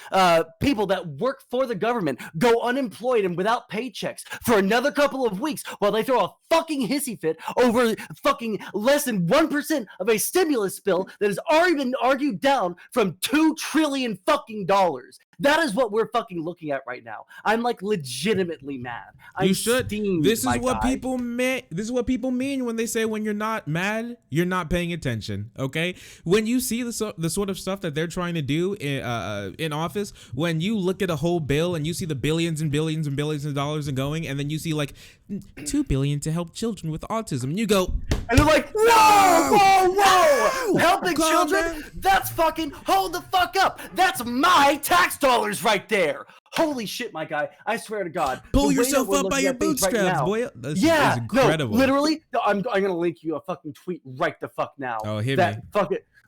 people that work for the government go unemployed and without paychecks for another couple of weeks while they throw a fucking hissy fit over fucking less than 1% of a stimulus bill that has already been argued down from $2 trillion fucking dollars. That is what we're fucking looking at right now. I'm like legitimately mad. You should. This is what guy. people mean. This is what people mean when they say when you're not mad, you're not paying attention. Okay. When you see the sort of stuff that they're trying to do in office, when you look at a whole bill and you see the billions and billions and billions of dollars and going, and then you see like $2 billion to help children with autism, and you go, and they're like, whoa, helping children? That's fucking, hold the fuck up. That's my tax dollars right there. Holy shit, my guy. I swear to God. Pull yourself up by your bootstraps, boy. That's incredible. No, literally, I'm going to link you a fucking tweet right the fuck now. Oh, hit me.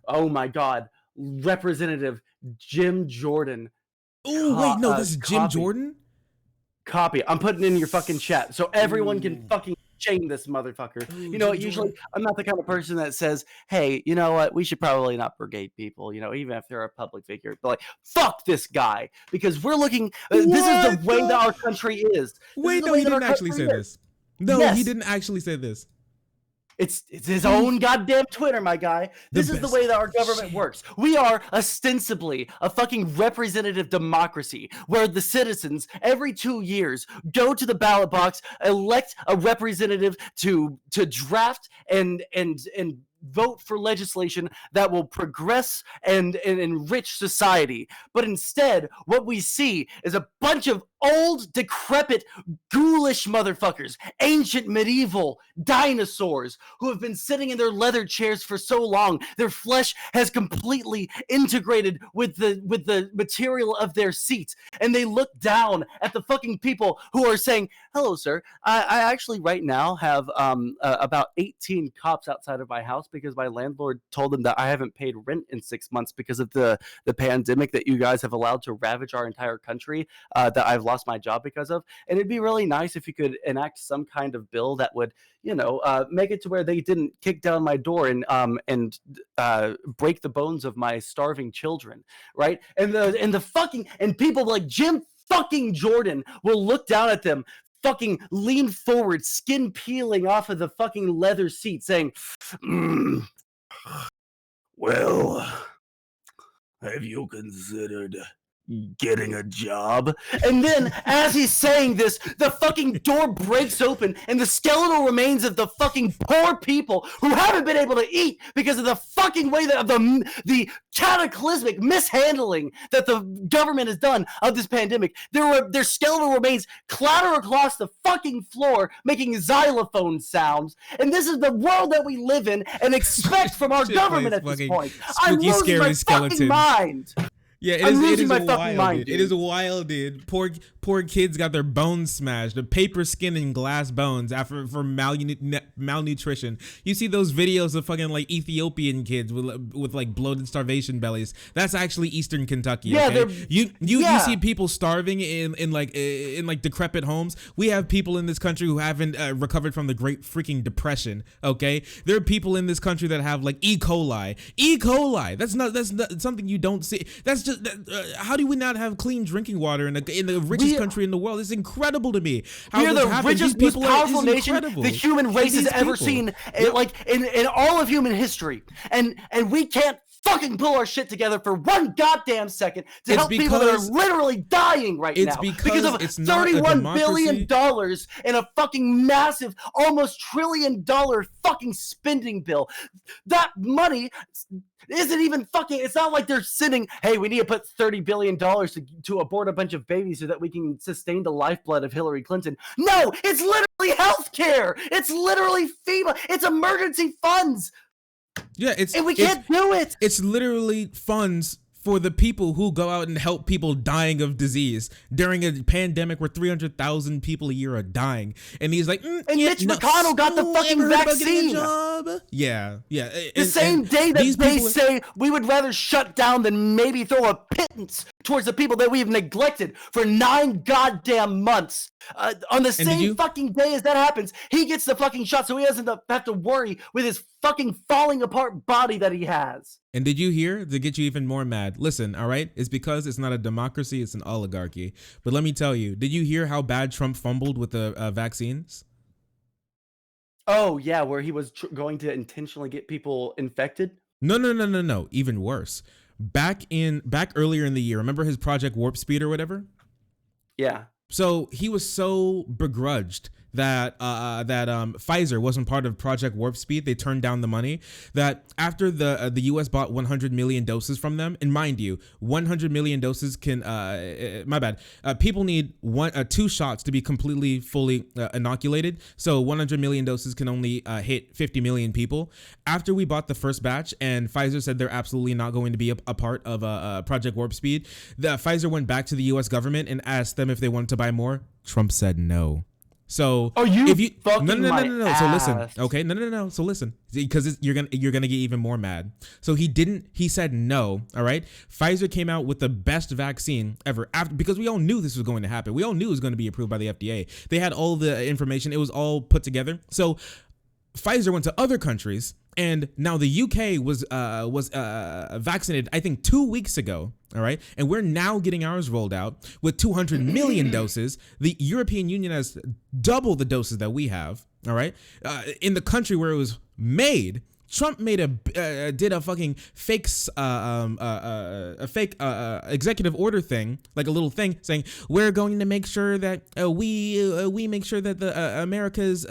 Oh my God. Representative Jim Jordan. Oh, wait, no, this is Jim Jordan? Copy. I'm putting it in your fucking chat so everyone can fucking shame this motherfucker. You know, usually I'm not the kind of person that says, hey, you know what, we should probably not brigade people, you know, even if they're a public figure. But like, fuck this guy, because we're looking, this is the way that our country is. Wait, no, he didn't actually say this. No, he didn't actually say this. It's his own goddamn Twitter, my guy. This is the way that our government works. We are ostensibly a fucking representative democracy where the citizens every 2 years go to the ballot box, elect a representative to draft and vote for legislation that will progress and enrich society. But instead, what we see is a bunch of old, decrepit, ghoulish motherfuckers, ancient medieval dinosaurs who have been sitting in their leather chairs for so long, their flesh has completely integrated with the material of their seats, and they look down at the fucking people who are saying, hello, sir, I actually right now have about 18 cops outside of my house because my landlord told them that I haven't paid rent in 6 months because of the pandemic that you guys have allowed to ravage our entire country, that I've lost lost my job because of. And it'd be really nice if you could enact some kind of bill that would, make it to where they didn't kick down my door and break the bones of my starving children, right? And people like Jim fucking Jordan will look down at them, fucking lean forward, skin peeling off of the fucking leather seat, saying, well, have you considered getting a job? And then as he's saying this, the fucking door breaks open and the skeletal remains of the fucking poor people who haven't been able to eat because of the fucking way that the cataclysmic mishandling that the government has done of this pandemic, their skeletal remains clatter across the fucking floor making xylophone sounds. And this is the world that we live in and expect from our government at this point. I'm losing my fucking mind. Yeah, it is wild, dude. It is wild, dude. Poor kids got their bones smashed, the paper skin and glass bones for malnutrition. You see those videos of fucking like Ethiopian kids with like bloated starvation bellies. That's actually Eastern Kentucky. Yeah, okay? You see people starving in decrepit homes. We have people in this country who haven't recovered from the Great freaking Depression. Okay, there are people in this country that have like E. coli. E. coli. That's not something you don't see. That's just how do we not have clean drinking water in the richest country in the world? It's incredible to me. We are the richest, most powerful nation the human race has ever seen, in all of human history, and we can't fucking pull our shit together for one goddamn second to help people that are literally dying right now because of $31 billion in a fucking massive, almost $1 trillion fucking spending bill. That money isn't even fucking, it's not like they're sitting, hey, we need to put $30 billion to abort a bunch of babies so that we can sustain the lifeblood of Hillary Clinton. No, it's literally healthcare. It's literally FEMA. It's emergency funds. Yeah, and we can't do it. It's literally funds for the people who go out and help people dying of disease during a pandemic where 300,000 people a year are dying. And he's like, and Mitch McConnell got the fucking vaccine. Yeah. The same day that they say we would rather shut down than maybe throw a pittance towards the people that we've neglected for 9 goddamn months. On the same fucking day as that happens, he gets the fucking shot so he doesn't have to worry with his fucking falling apart body that he has. And did you hear, to get you even more mad? Listen, all right? It's because it's not a democracy, it's an oligarchy. But let me tell you, did you hear how bad Trump fumbled with the vaccines? Oh, yeah, where he was going to intentionally get people infected? No. Even worse. Back earlier in the year, remember his Project Warp Speed or whatever? Yeah. So he was so begrudged that Pfizer wasn't part of Project Warp Speed. They turned down the money. That after the U.S. bought 100 million doses from them, and mind you, 100 million doses can people need 2 shots to be completely fully inoculated. So 100 million doses can only hit 50 million people. After we bought the first batch, and Pfizer said they're absolutely not going to be a part of Project Warp Speed, Pfizer went back to the U.S. government and asked them if they wanted to buy more. Trump said no. So no. So listen, okay, no. So listen, because you're gonna get even more mad. So he said no. All right. Pfizer came out with the best vaccine ever because we all knew this was going to happen. We all knew it was going to be approved by the FDA. They had all the information. It was all put together. So Pfizer went to other countries, and now the UK was vaccinated, I think 2 weeks ago. All right. And we're now getting ours rolled out with 200 million doses. The European Union has double the doses that we have. All right. In the country where it was made, Trump did a fucking fake executive order thing, like a little thing saying we're going to make sure that we make sure that the America's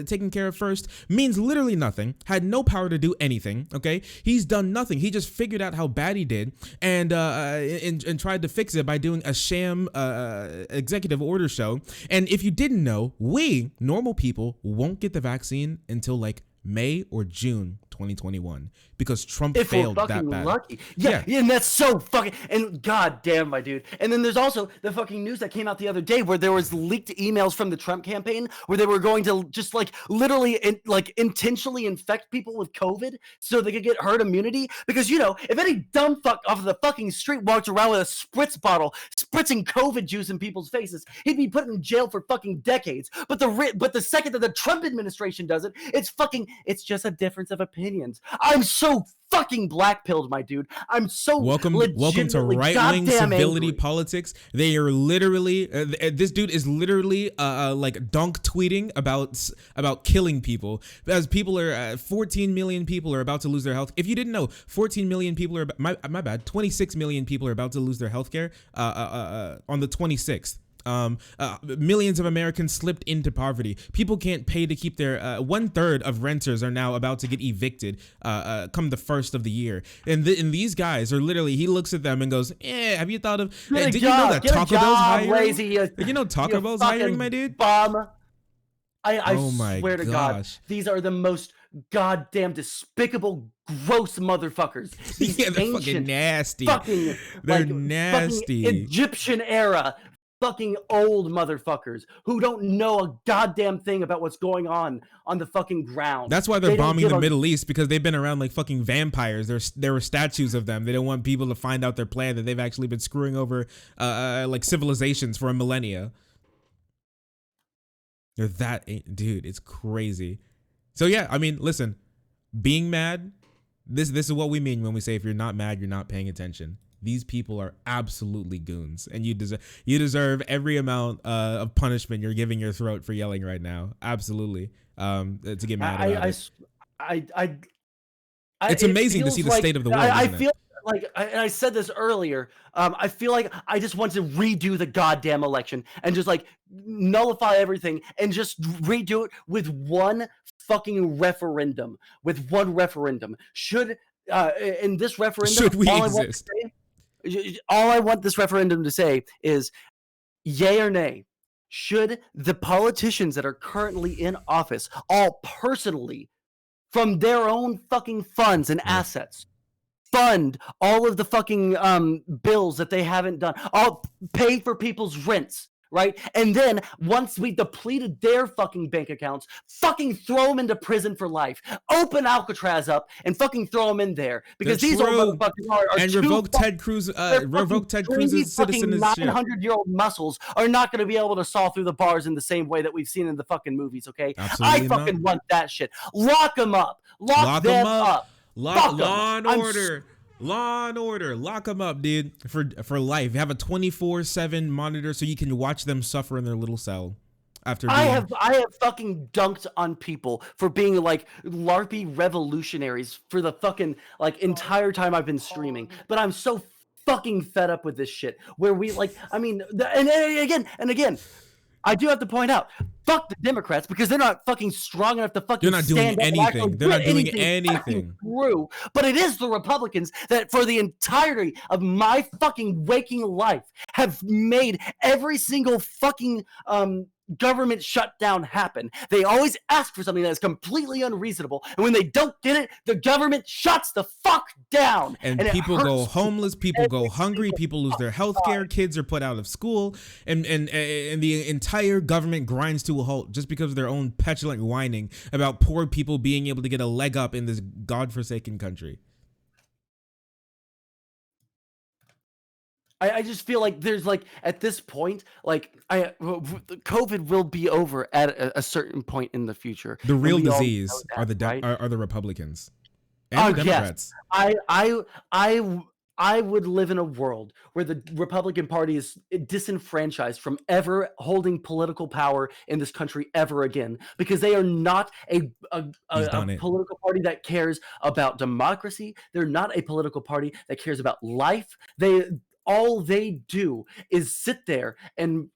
taken care of first. Means literally nothing. Had no power to do anything. Okay, he's done nothing. He just figured out how bad he did and tried to fix it by doing a sham executive order show. And if you didn't know, we normal people won't get the vaccine until like May or June 2021 because Trump If we're failed that fucking bad. lucky. Yeah, and that's so fucking, and god damn, my dude. And then there's also the fucking news that came out the other day where there was leaked emails from the Trump campaign where they were going to just like literally intentionally infect people with COVID so they could get herd immunity. Because, you know, if any dumb fuck off the fucking street walked around with a spritz bottle spritzing COVID juice in people's faces, he'd be put in jail for fucking decades. But the second that the Trump administration does it, it's just a difference of opinions. I'm so fucking black-pilled, my dude. I'm so welcome to right-wing civility angry. Politics. They are literally this dude is literally like dunk tweeting about killing people, as people are 14 million people are about to lose their health. If you didn't know, 14 million people are my bad 26 million people are about to lose their health care on the 26th. Millions of Americans slipped into poverty. People can't pay to keep their 1/3 of renters are now about to get evicted come the first of the year. And these guys are literally, he looks at them and goes, have you thought of, did you know that Taco Bell's hiring? Lazy, did you know Taco Bell's hiring, my dude? Bum. I oh my swear to God, these are the most goddamn despicable, gross motherfuckers. These yeah, they're ancient, fucking nasty. They're nasty. Fucking Egyptian era fucking old motherfuckers who don't know a goddamn thing about what's going on the fucking ground. That's why they're bombing the Middle East, because they've been around like fucking vampires. There were statues of them. They don't want people to find out their plan, that they've actually been screwing over like civilizations for a millennia. They're that, dude, it's crazy. So yeah, I mean, listen, being mad, this is what we mean when we say if you're not mad, you're not paying attention. These people are absolutely goons, and you deserve every amount of punishment you're giving your throat for yelling right now. Absolutely, to get mad about it. It's amazing to see the state of the world. I feel like, and I said this earlier, I feel like I just want to redo the goddamn election and just like nullify everything and just redo it with one fucking referendum. With one referendum, should in this referendum, should we exist? All I want this referendum to say is yay or nay. Should the politicians that are currently in office all personally, from their own fucking funds and assets, fund all of the fucking bills that they haven't done, all pay for people's rents, right? And then once we depleted their fucking bank accounts, fucking throw them into prison for life. Open Alcatraz up and fucking throw them in there, because these old motherfuckers are and revoke Ted Cruz's citizenship. 900-year-old muscles are not going to be able to saw through the bars in the same way that we've seen in the fucking movies. Okay, absolutely I fucking want that shit. Lock them up. Lock them up. Law and order. Law and order, lock them up, dude, for life. Have a 24/7 monitor so you can watch them suffer in their little cell. After I have fucking dunked on people for being like LARPy revolutionaries for the fucking like entire time I've been streaming, but I'm so fucking fed up with this shit. Where we like, I mean, and again. I do have to point out, fuck the Democrats, because they're not fucking strong enough to fucking They're not doing anything. They're not doing anything. Through. But it is the Republicans that, for the entirety of my fucking waking life, have made every single fucking government shutdown happen. They always ask for something that is completely unreasonable, and when they don't get it, the government shuts the fuck down. And people go homeless, people go hungry, people lose their health care, kids are put out of school, and the entire government grinds to a halt just because of their own petulant whining about poor people being able to get a leg up in this godforsaken country. I just feel like there's like at this point, like COVID will be over at a certain point in the future. The real disease are the Republicans and the Democrats. Yes. I would live in a world where the Republican Party is disenfranchised from ever holding political power in this country ever again, because they are not a political party that cares about democracy. They're not a political party that cares about life. All they do is sit there and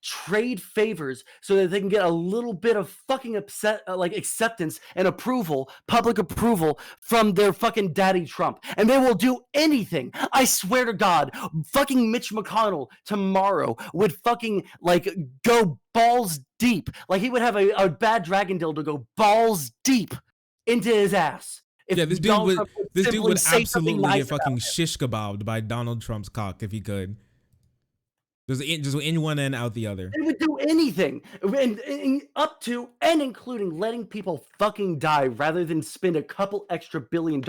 trade favors so that they can get a little bit of fucking acceptance and approval, public approval from their fucking daddy Trump. And they will do anything. I swear to God, fucking Mitch McConnell tomorrow would fucking like go balls deep. Like he would have a bad dragon dildo go balls deep into his ass. If Yeah, this dude Donald would Trump this dude simply would say something absolutely nice get about fucking him. shish kebabbed by Donald Trump's cock if he could. Just in one end, out the other. They would do anything, and up to and including letting people fucking die rather than spend a couple extra $1 billion.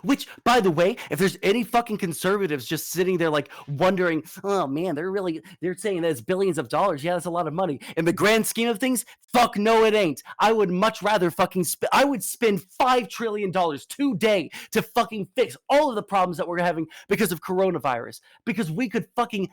Which, by the way, if there's any fucking conservatives just sitting there like wondering, oh man, they're saying that it's billions of dollars. Yeah, that's a lot of money. In the grand scheme of things, fuck no, it ain't. I would much rather I would spend $5 trillion today to fucking fix all of the problems that we're having because of coronavirus. Because we could fucking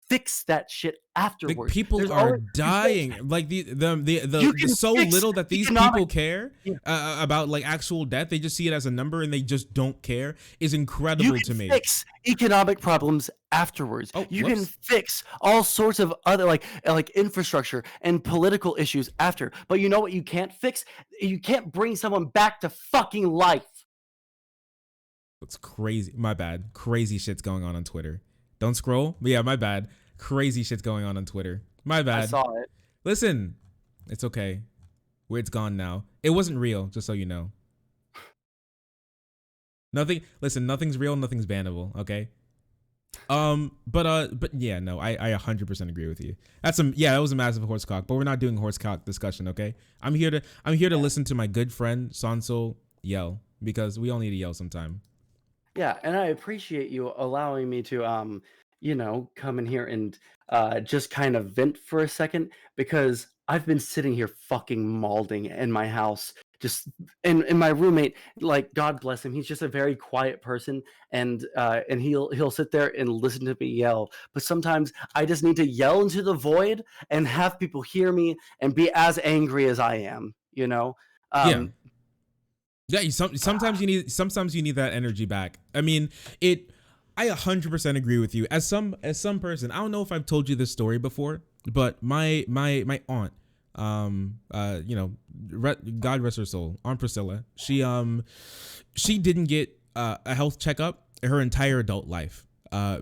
fix that shit afterwards. Like, people are dying. Like the so little that these people care about like actual death. They just see it as a number and they just don't care is incredible to me. You can fix economic problems afterwards. You can fix all sorts of other like infrastructure and political issues after. But you know what you can't fix? You can't bring someone back to fucking life. It's crazy. My bad. Crazy shit's going on Twitter. Don't scroll. But yeah, my bad. Crazy shit's going on Twitter. My bad. I saw it. Listen, it's okay. It's gone now. It wasn't real, just so you know. Nothing's real, nothing's bannable, okay? But yeah, no, I 100% agree with you. That was a massive horsecock, but we're not doing horsecock discussion, okay? I'm here to listen to my good friend Sansol yell, because we all need to yell sometime. Yeah, and I appreciate you allowing me to come in here and just kind of vent for a second, because I've been sitting here fucking malding in my house. And my roommate, like, God bless him, he's just a very quiet person, and he'll sit there and listen to me yell. But sometimes I just need to yell into the void and have people hear me and be as angry as I am, Yeah, sometimes you need that energy back. I mean, I 100% agree with you. As some person, I don't know if I've told you this story before, but my aunt, God rest her soul, Aunt Priscilla, she didn't get a health checkup her entire adult life.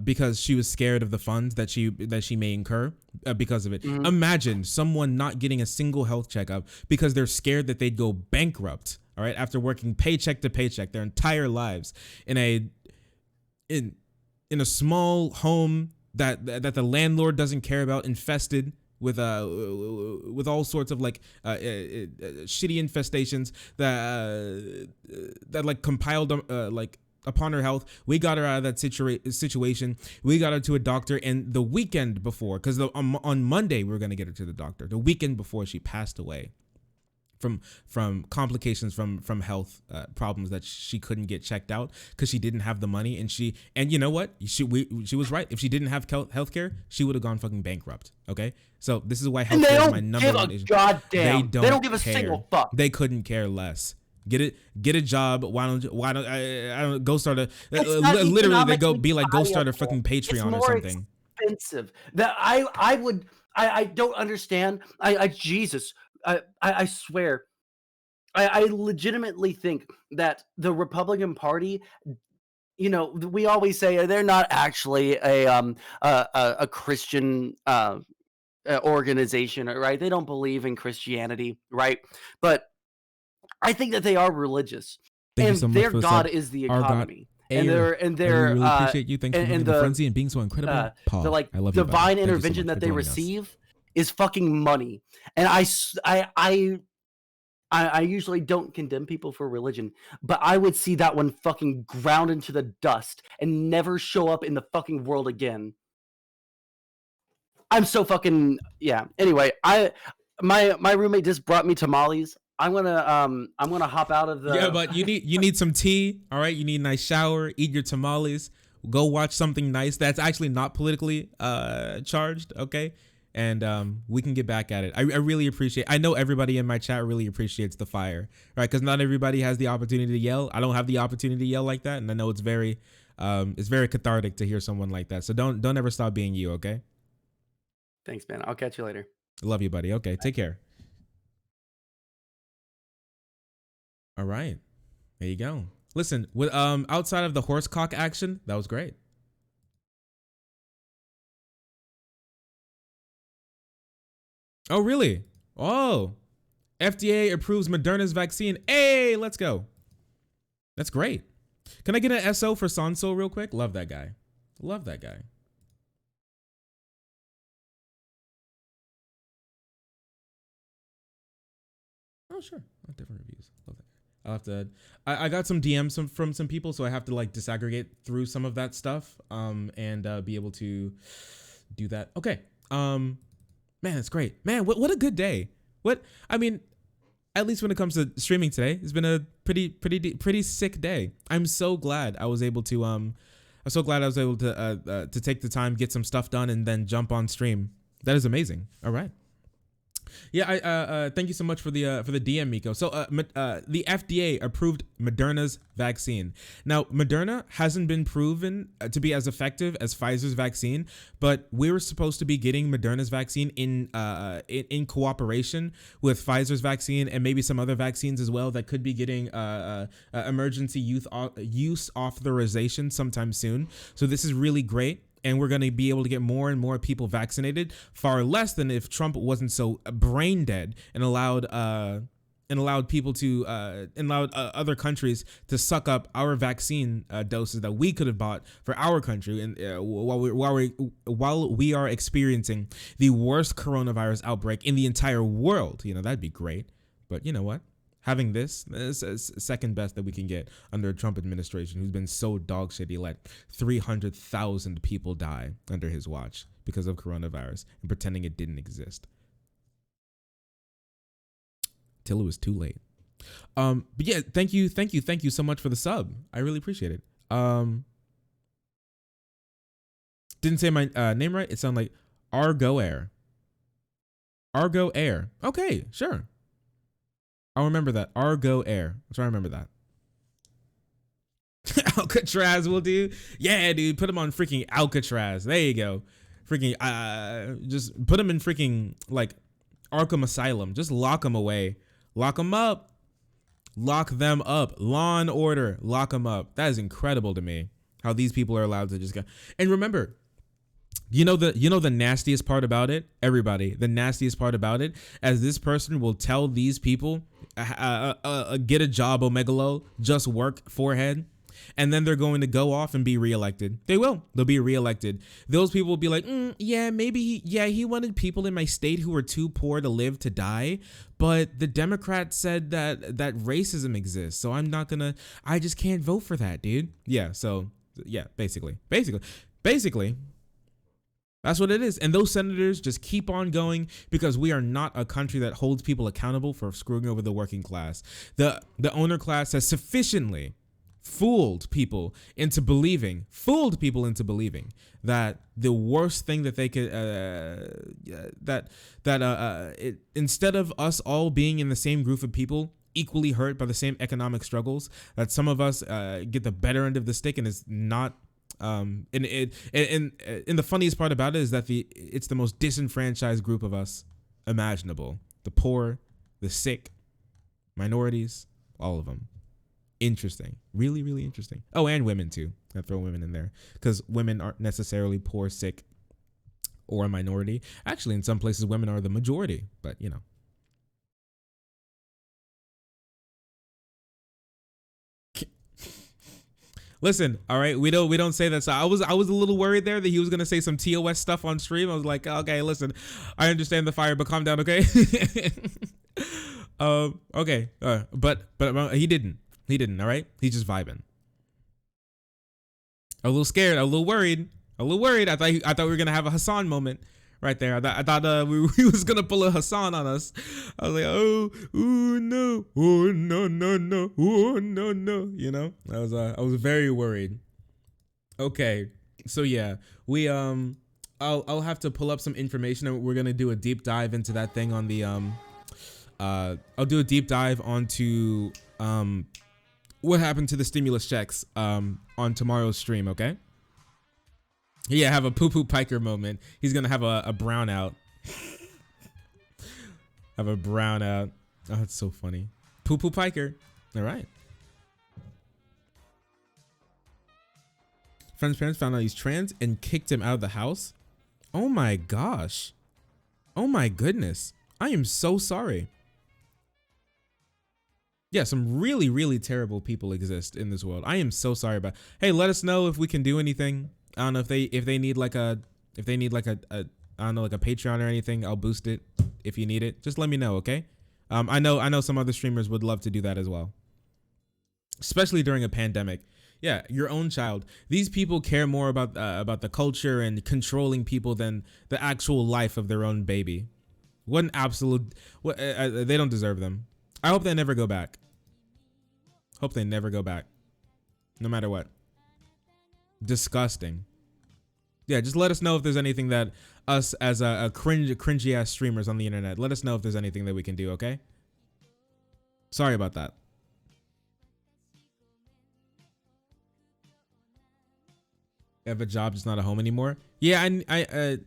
Because she was scared of the funds that she may incur because of it. Mm-hmm. Imagine someone not getting a single health checkup because they're scared that they'd go bankrupt. All right, after working paycheck to paycheck their entire lives in a small home that the landlord doesn't care about, infested with all sorts of like shitty infestations that like compiled like upon her health. We got her out of that situation. We got her to a doctor, and the weekend before, because on Monday we were gonna get her to the doctor. The weekend before, she passed away from complications from health problems that she couldn't get checked out because she didn't have the money. And you know what? She was right. If she didn't have healthcare, she would have gone fucking bankrupt. Okay, so this is why healthcare is my number one issue. They don't give a single fuck. They couldn't care less. Get a job. Why don't I don't go start a literally they go be like go start a fucking Patreon or something. Expensive. That I don't understand. Jesus. I swear, I legitimately think that the Republican Party, we always say they're not actually a Christian organization, right? They don't believe in Christianity, right? But I think that they are religious, and their God is the economy. And they're I really appreciate you. Thanks for being the frenzy and being so incredible. Paul, the I love you, divine intervention that they receive is fucking money. And I usually don't condemn people for religion, but I would see that one fucking ground into the dust and never show up in the fucking world again. I'm so fucking Anyway, my roommate just brought me tamales. I'm gonna hop out of the. Yeah, but you need some tea. All right, you need a nice shower. Eat your tamales. Go watch something nice that's actually not politically charged. Okay. And we can get back at it. I really appreciate. I know everybody in my chat really appreciates the fire, right? Because not everybody has the opportunity to yell. I don't have the opportunity to yell like that, and I know it's very cathartic to hear someone like that. So don't ever stop being you, okay? Thanks, man. I'll catch you later. Love you, buddy. Okay, take care. All right, there you go. Listen, with outside of the horsecock action, that was great. Oh, really? Oh, FDA approves Moderna's vaccine. Hey, let's go. That's great. Can I get an SO for Sanso real quick? Love that guy. Love that guy. Oh, sure. Different reviews. Love that. I'll have to. I got some DMs from some people, so I have to like disaggregate through some of that stuff, and be able to do that. Okay. Man, that's great. Man, what a good day. What I mean, at least when it comes to streaming today, it's been a pretty sick day. I'm so glad I was able to to take the time, get some stuff done, and then jump on stream. That is amazing. All right. Yeah, thank you so much for the DM, Miko. So the FDA approved Moderna's vaccine. Now, Moderna hasn't been proven to be as effective as Pfizer's vaccine, but we were supposed to be getting Moderna's vaccine in cooperation with Pfizer's vaccine and maybe some other vaccines as well that could be getting emergency use authorization sometime soon. So this is really great. And we're going to be able to get more and more people vaccinated, far less than if Trump wasn't so brain dead and allowed people to allowed other countries to suck up our vaccine doses that we could have bought for our country, and while we are experiencing the worst coronavirus outbreak in the entire world. You know, that'd be great. But you know what? Having this is second best that we can get under a Trump administration who's been so dog shit. He let 300,000 people die under his watch because of coronavirus and pretending it didn't exist. Till it was too late. But yeah, thank you so much for the sub. I really appreciate it. Didn't say my name right. It sounded like Argo Air. Argo Air. Okay, sure. I'll remember that. Argo Air. I'll try to remember that. Alcatraz will do. Yeah, dude. Put him on freaking Alcatraz. There you go. Freaking, just put him in freaking, like, Arkham Asylum. Just lock him away. Lock him up. Lock them up. Law and Order. Lock them up. That is incredible to me. How these people are allowed to just go. And remember, you know the nastiest part about it, everybody, the nastiest part about it, as this person will tell these people, get a job, Omegalo, just work, forehead, and then they're going to go off and be reelected. They'll be reelected. Those people will be like, yeah, maybe he wanted people in my state who were too poor to live to die, but the Democrats said that racism exists, so I just can't vote for that, dude. Yeah, so yeah, basically. That's what it is. And those senators just keep on going because we are not a country that holds people accountable for screwing over the working class. The owner class has sufficiently fooled people into believing that the worst thing that they could instead of us all being in the same group of people equally hurt by the same economic struggles, that some of us get the better end of the stick, and it's not. And the funniest part about it is that it's the most disenfranchised group of us imaginable. The poor, the sick, minorities, all of them. Interesting. Really, really interesting. Oh, and women too. I throw women in there because women aren't necessarily poor, sick, or a minority. Actually, in some places, women are the majority, but you know. Listen, all right, we don't say that. So I was a little worried there that he was gonna say some TOS stuff on stream. I was like, okay, listen, I understand the fire, but calm down, okay? Okay, but he didn't. All right, he's just vibing. A little scared, a little worried. I thought we were gonna have a Hassan moment right there. I thought we was gonna pull a Hassan on us. I was like, oh no, you know. I was very worried. Okay, so yeah, we I'll have to pull up some information, and we're gonna do a deep dive into that thing on the I'll do a deep dive onto what happened to the stimulus checks on tomorrow's stream. Okay. Yeah, have a poo-poo piker moment. He's gonna have a brownout. Have a brownout. Oh, that's so funny. Poo-poo piker. All right. Friend's parents found out he's trans and kicked him out of the house. Oh my gosh. Oh my goodness. I am so sorry. Yeah, some really, really terrible people exist in this world. I am so sorry about. Hey, let us know if we can do anything. I don't know if they need like a I don't know, like a Patreon or anything. I'll boost it if you need it. Just let me know, okay? I know some other streamers would love to do that as well, especially during a pandemic. Yeah, your own child. These people care more about the culture and controlling people than the actual life of their own baby. What an absolute. They don't deserve them. I hope they never go back. Hope they never go back. No matter what. Disgusting. Yeah, just let us know if there's anything that us as a cringy ass streamers on the internet, let us know if there's anything that we can do, okay? Sorry about that. Have a job, just not a home anymore. Yeah, I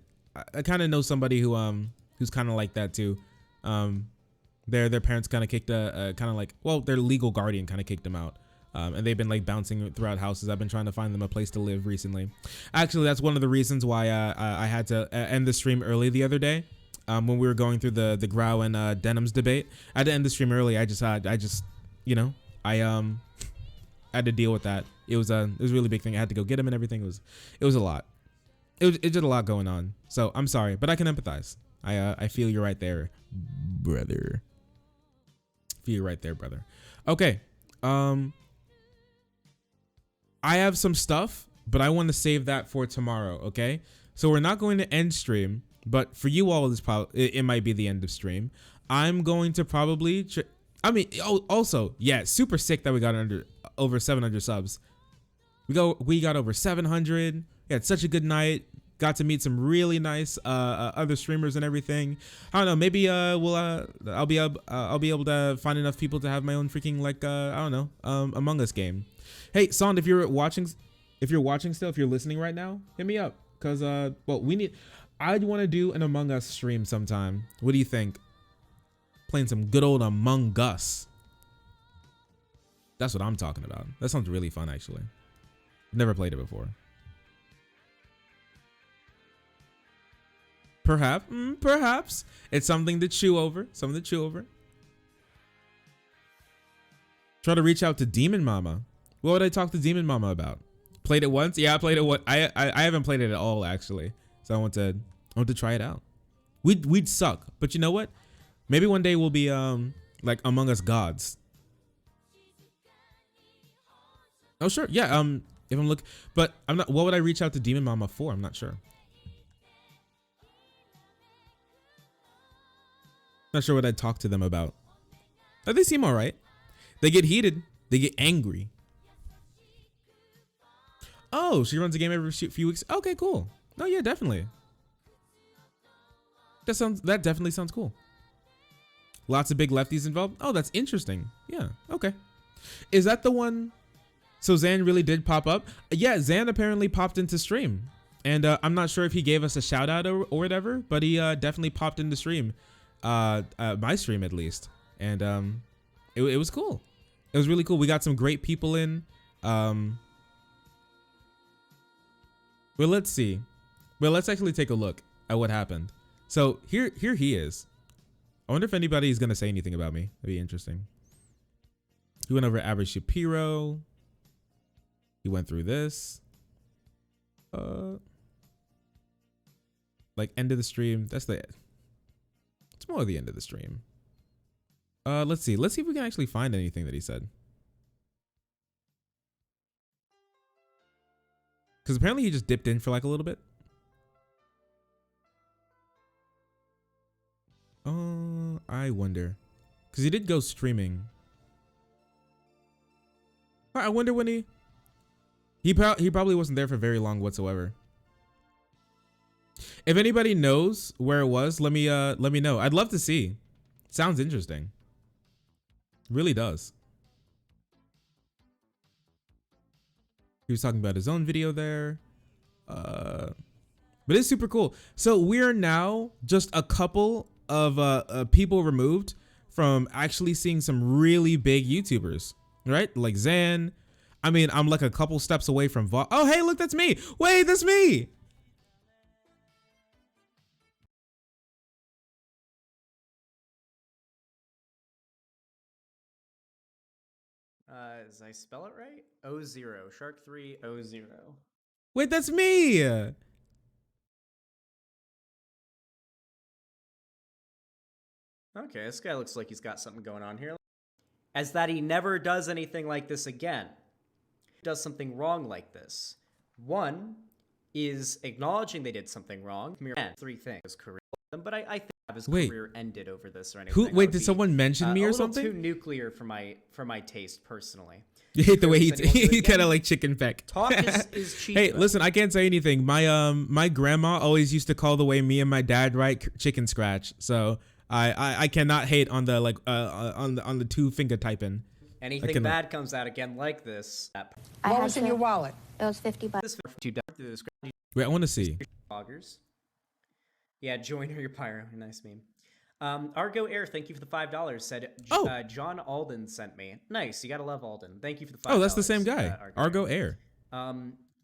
kind of know somebody who's kind of like that too. Their parents kind of kicked their legal guardian kind of kicked them out. And they've been like bouncing throughout houses. I've been trying to find them a place to live recently. Actually, that's one of the reasons why I had to end the stream early the other day. When we were going through the Grau and Denims debate, I had to end the stream early. I just, you know, I had to deal with that. It was a really big thing. I had to go get him and everything. It was a lot. It did a lot going on. So I'm sorry, but I can empathize. I feel you right there, brother. Feel you right there, brother. Okay. I have some stuff, but I want to save that for tomorrow. Okay. So we're not going to end stream, but for you all, it might be the end of stream. I'm going to probably. Also, yeah, super sick that we got over 700 subs. We got over 700. We had such a good night. Got to meet some really nice other streamers and everything. I don't know. Maybe I'll be able to find enough people to have my own freaking I don't know, Among Us game. Hey, Sond, if you're watching still, if you're listening right now, hit me up. Cause I want to do an Among Us stream sometime. What do you think? Playing some good old Among Us. That's what I'm talking about. That sounds really fun, actually. Never played it before. Perhaps it's something to chew over. Try to reach out to Demon Mama. What would I talk to Demon Mama about? Played it once? Yeah, I played it. I haven't played it at all, actually. So I want to try it out. We'd suck, but you know what? Maybe one day we'll be like Among Us gods. Oh sure, yeah. If I'm but I'm not. What would I reach out to Demon Mama for? I'm not sure. Not sure what I'd talk to them about. But they seem all right. They get heated. They get angry. Oh, she runs a game every few weeks. Okay, cool. No, yeah, definitely. That definitely sounds cool. Lots of big lefties involved. Oh, that's interesting. Yeah. Okay. Is that the one? So Zan really did pop up. Yeah, Zan apparently popped into stream, and I'm not sure if he gave us a shout out or whatever, but he definitely popped into stream. My stream at least, and it was cool. It was really cool. We got some great people in. Well, let's see. Well, let's actually take a look at what happened. So here he is. I wonder if anybody is gonna say anything about me. That'd be interesting. He went over Average Shapiro. He went through this. Like end of the stream. It's more of the end of the stream. Let's see. Let's see if we can actually find anything that he said. Because apparently he just dipped in for like a little bit. I wonder. Because he did go streaming. I wonder when he probably wasn't there for very long whatsoever. If anybody knows where it was, let me know. I'd love to see. Sounds interesting. Really does. He was talking about his own video there. But it's super cool. So we're now just a couple of people removed from actually seeing some really big YouTubers, right? Like Zan. I mean, I'm like a couple steps away from Oh, hey, look, that's me. Wait, that's me. Does I spell it right? O0. Shark 3 O0. Wait, that's me. Okay, this guy looks like he's got something going on here. As that he never does anything like this again. Does something wrong like this. One is acknowledging they did something wrong. Three things. His career, but I think his career ended over this or anything. Who? Wait, did someone mention me or something? A little too nuclear for my taste personally. You hate the way he kind of like chicken peck. Talk is cheap. Hey, listen, I can't say anything. My grandma always used to call the way me and my dad write chicken scratch. So I cannot hate on the like on the two finger typing. Anything bad comes out again like this. What was in your wallet? It was $50. Wait, I want to see. Loggers. Yeah, join your pyro. Nice meme. Argo Air, thank you for the $5. Said John Alden sent me. Nice, you gotta love Alden. Thank you for the $5. Oh, that's the same guy. Argo Air.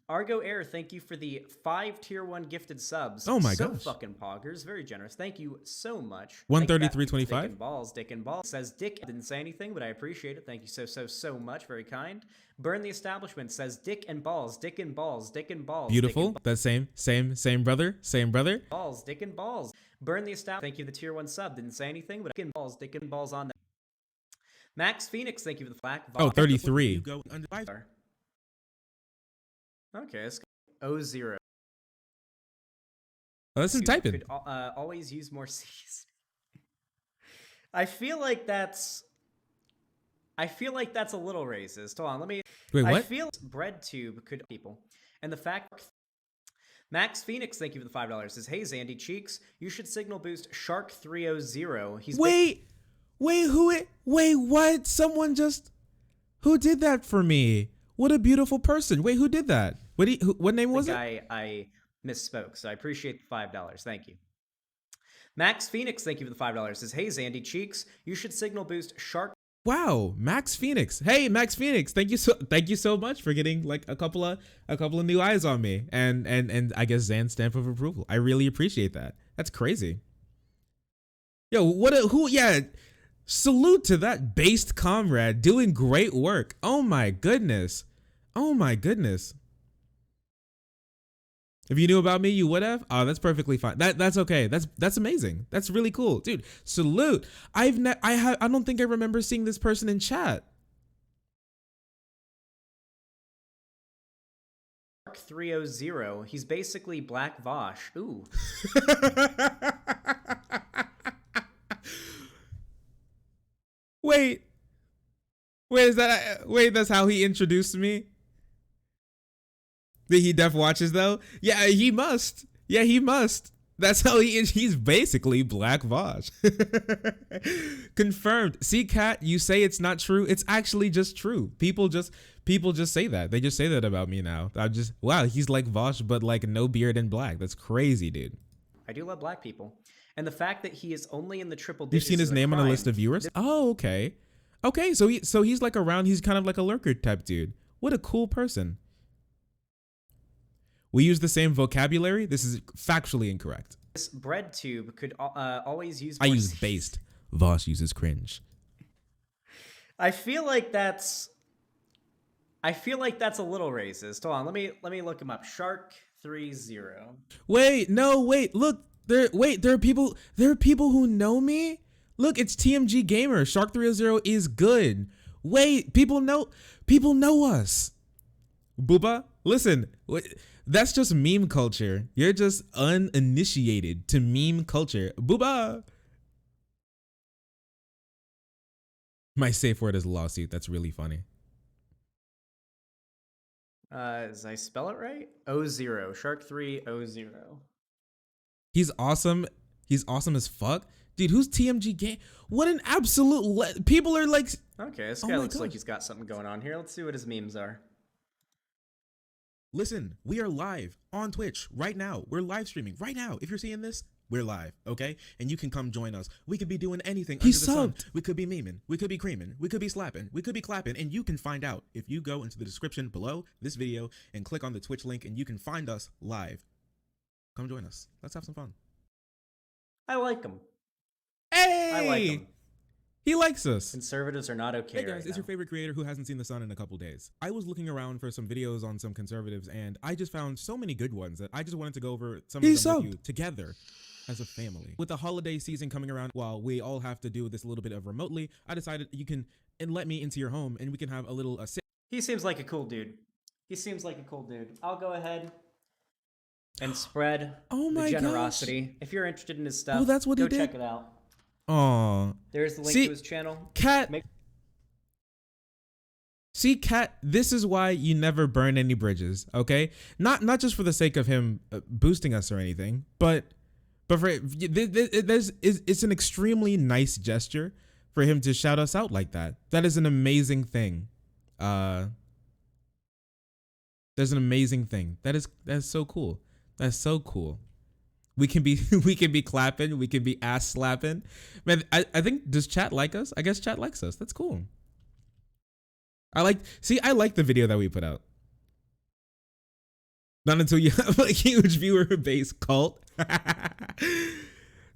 Argo Air, thank you for the 5 tier 1 gifted subs. Oh my so gosh. Fucking poggers, very generous. Thank you so much. 133.25. Dick and balls. Says Dick didn't say anything, but I appreciate it. Thank you so much. Very kind. Burn the establishment says Dick and balls. Dick and balls. Dick and balls. Beautiful. That same brother. Same brother. Balls. Dick and balls. Burn the establishment. Thank you for the tier 1 sub. Didn't say anything, but Dick and balls on that. Max Phoenix, thank you for the flag. Oh, 33. Okay, let's go. O0. Oh, that's in typing. Could always use more C's. I feel like that's a little racist. Hold on, let me. Wait, what? I feel BreadTube could people, and the fact. Max Phoenix, thank you for the $5. Says, hey Zandy Cheeks, you should signal boost Shark 300. He's wait, what? Someone just who did that for me? What a beautiful person. Wait, who did that? What name was it? I misspoke, so I appreciate the $5. Thank you. Max Phoenix, thank you for the $5. Says, hey Zandy Cheeks, you should signal boost Shark. Wow, Max Phoenix. Hey, Max Phoenix. Thank you so much for getting like a couple of new eyes on me and I guess Zan's stamp of approval. I really appreciate that. That's crazy. Yo, salute to that based comrade doing great work. Oh my goodness. If you knew about me, you would have. Oh, that's perfectly fine. That's okay. That's amazing. That's really cool, dude. Salute. I don't think I remember seeing this person in chat. 300. He's basically Black Vosh. Ooh. Wait, that's how he introduced me? Did he def watches though? Yeah, he must. That's how he's basically Black Vosh. Confirmed. See, Kat, you say it's not true. It's actually just true. People just say that. They just say that about me now. Wow, he's like Vosh, but like no beard and black. That's crazy, dude. I do love black people. And the fact that he is only in the triple You've digits. seen his name on a list of viewers? Oh, okay. Okay, so he's like around, he's kind of like a lurker type dude. What a cool person. We use the same vocabulary. This is factually incorrect. This BreadTube could always use. I use based. Voss uses cringe. I feel like that's a little racist. Hold on, let me look him up. Shark 30. Wait, look, there are people who know me. Look, it's TMG Gamer. Shark 300 is good. Wait, people know us. Booba, listen. That's just meme culture. You're just uninitiated to meme culture. Booba. My safe word is lawsuit. That's really funny. Does I spell it right? O0. Shark 300. He's awesome. He's awesome as fuck. Dude, who's TMG Game? What an absolute... People are like... Okay, this guy looks like he's got something going on here. Let's see what his memes are. Listen, we are live on Twitch right now. We're live streaming right now. If you're seeing this, we're live, okay? And you can come join us. We could be doing anything under the sun. We could be memeing. We could be creaming. We could be slapping. We could be clapping. And you can find out if you go into the description below this video and click on the Twitch link and you can find us live. Come join us. Let's have some fun. I like him. Hey! I like him. He likes us. Conservatives are not okay. Hey guys, right it's your now. favorite creator who hasn't seen the sun in a couple days. I was looking around for some videos on some conservatives, and I just found so many good ones that I just wanted to go over some of them with you together as a family. With the holiday season coming around, while we all have to do this a little bit of remotely, I decided you can let me into your home and we can have a little He seems like a cool dude. He seems like a cool dude. I'll go ahead and spread the generosity. If you're interested in his stuff, Oh, that's what go he did? check it out. Aw. There's the link See, to his channel. Cat. See, Cat, this is why you never burn any bridges, okay? Not just for the sake of him boosting us or anything, but for it's an extremely nice gesture for him to shout us out like that. That is an amazing thing. There's an amazing thing. That's so cool. That's so cool. We can be clapping, we can be ass slapping. Man, I think, does chat like us? I guess chat likes us. That's cool. I like the video that we put out. Not until you have a huge viewer base, cult.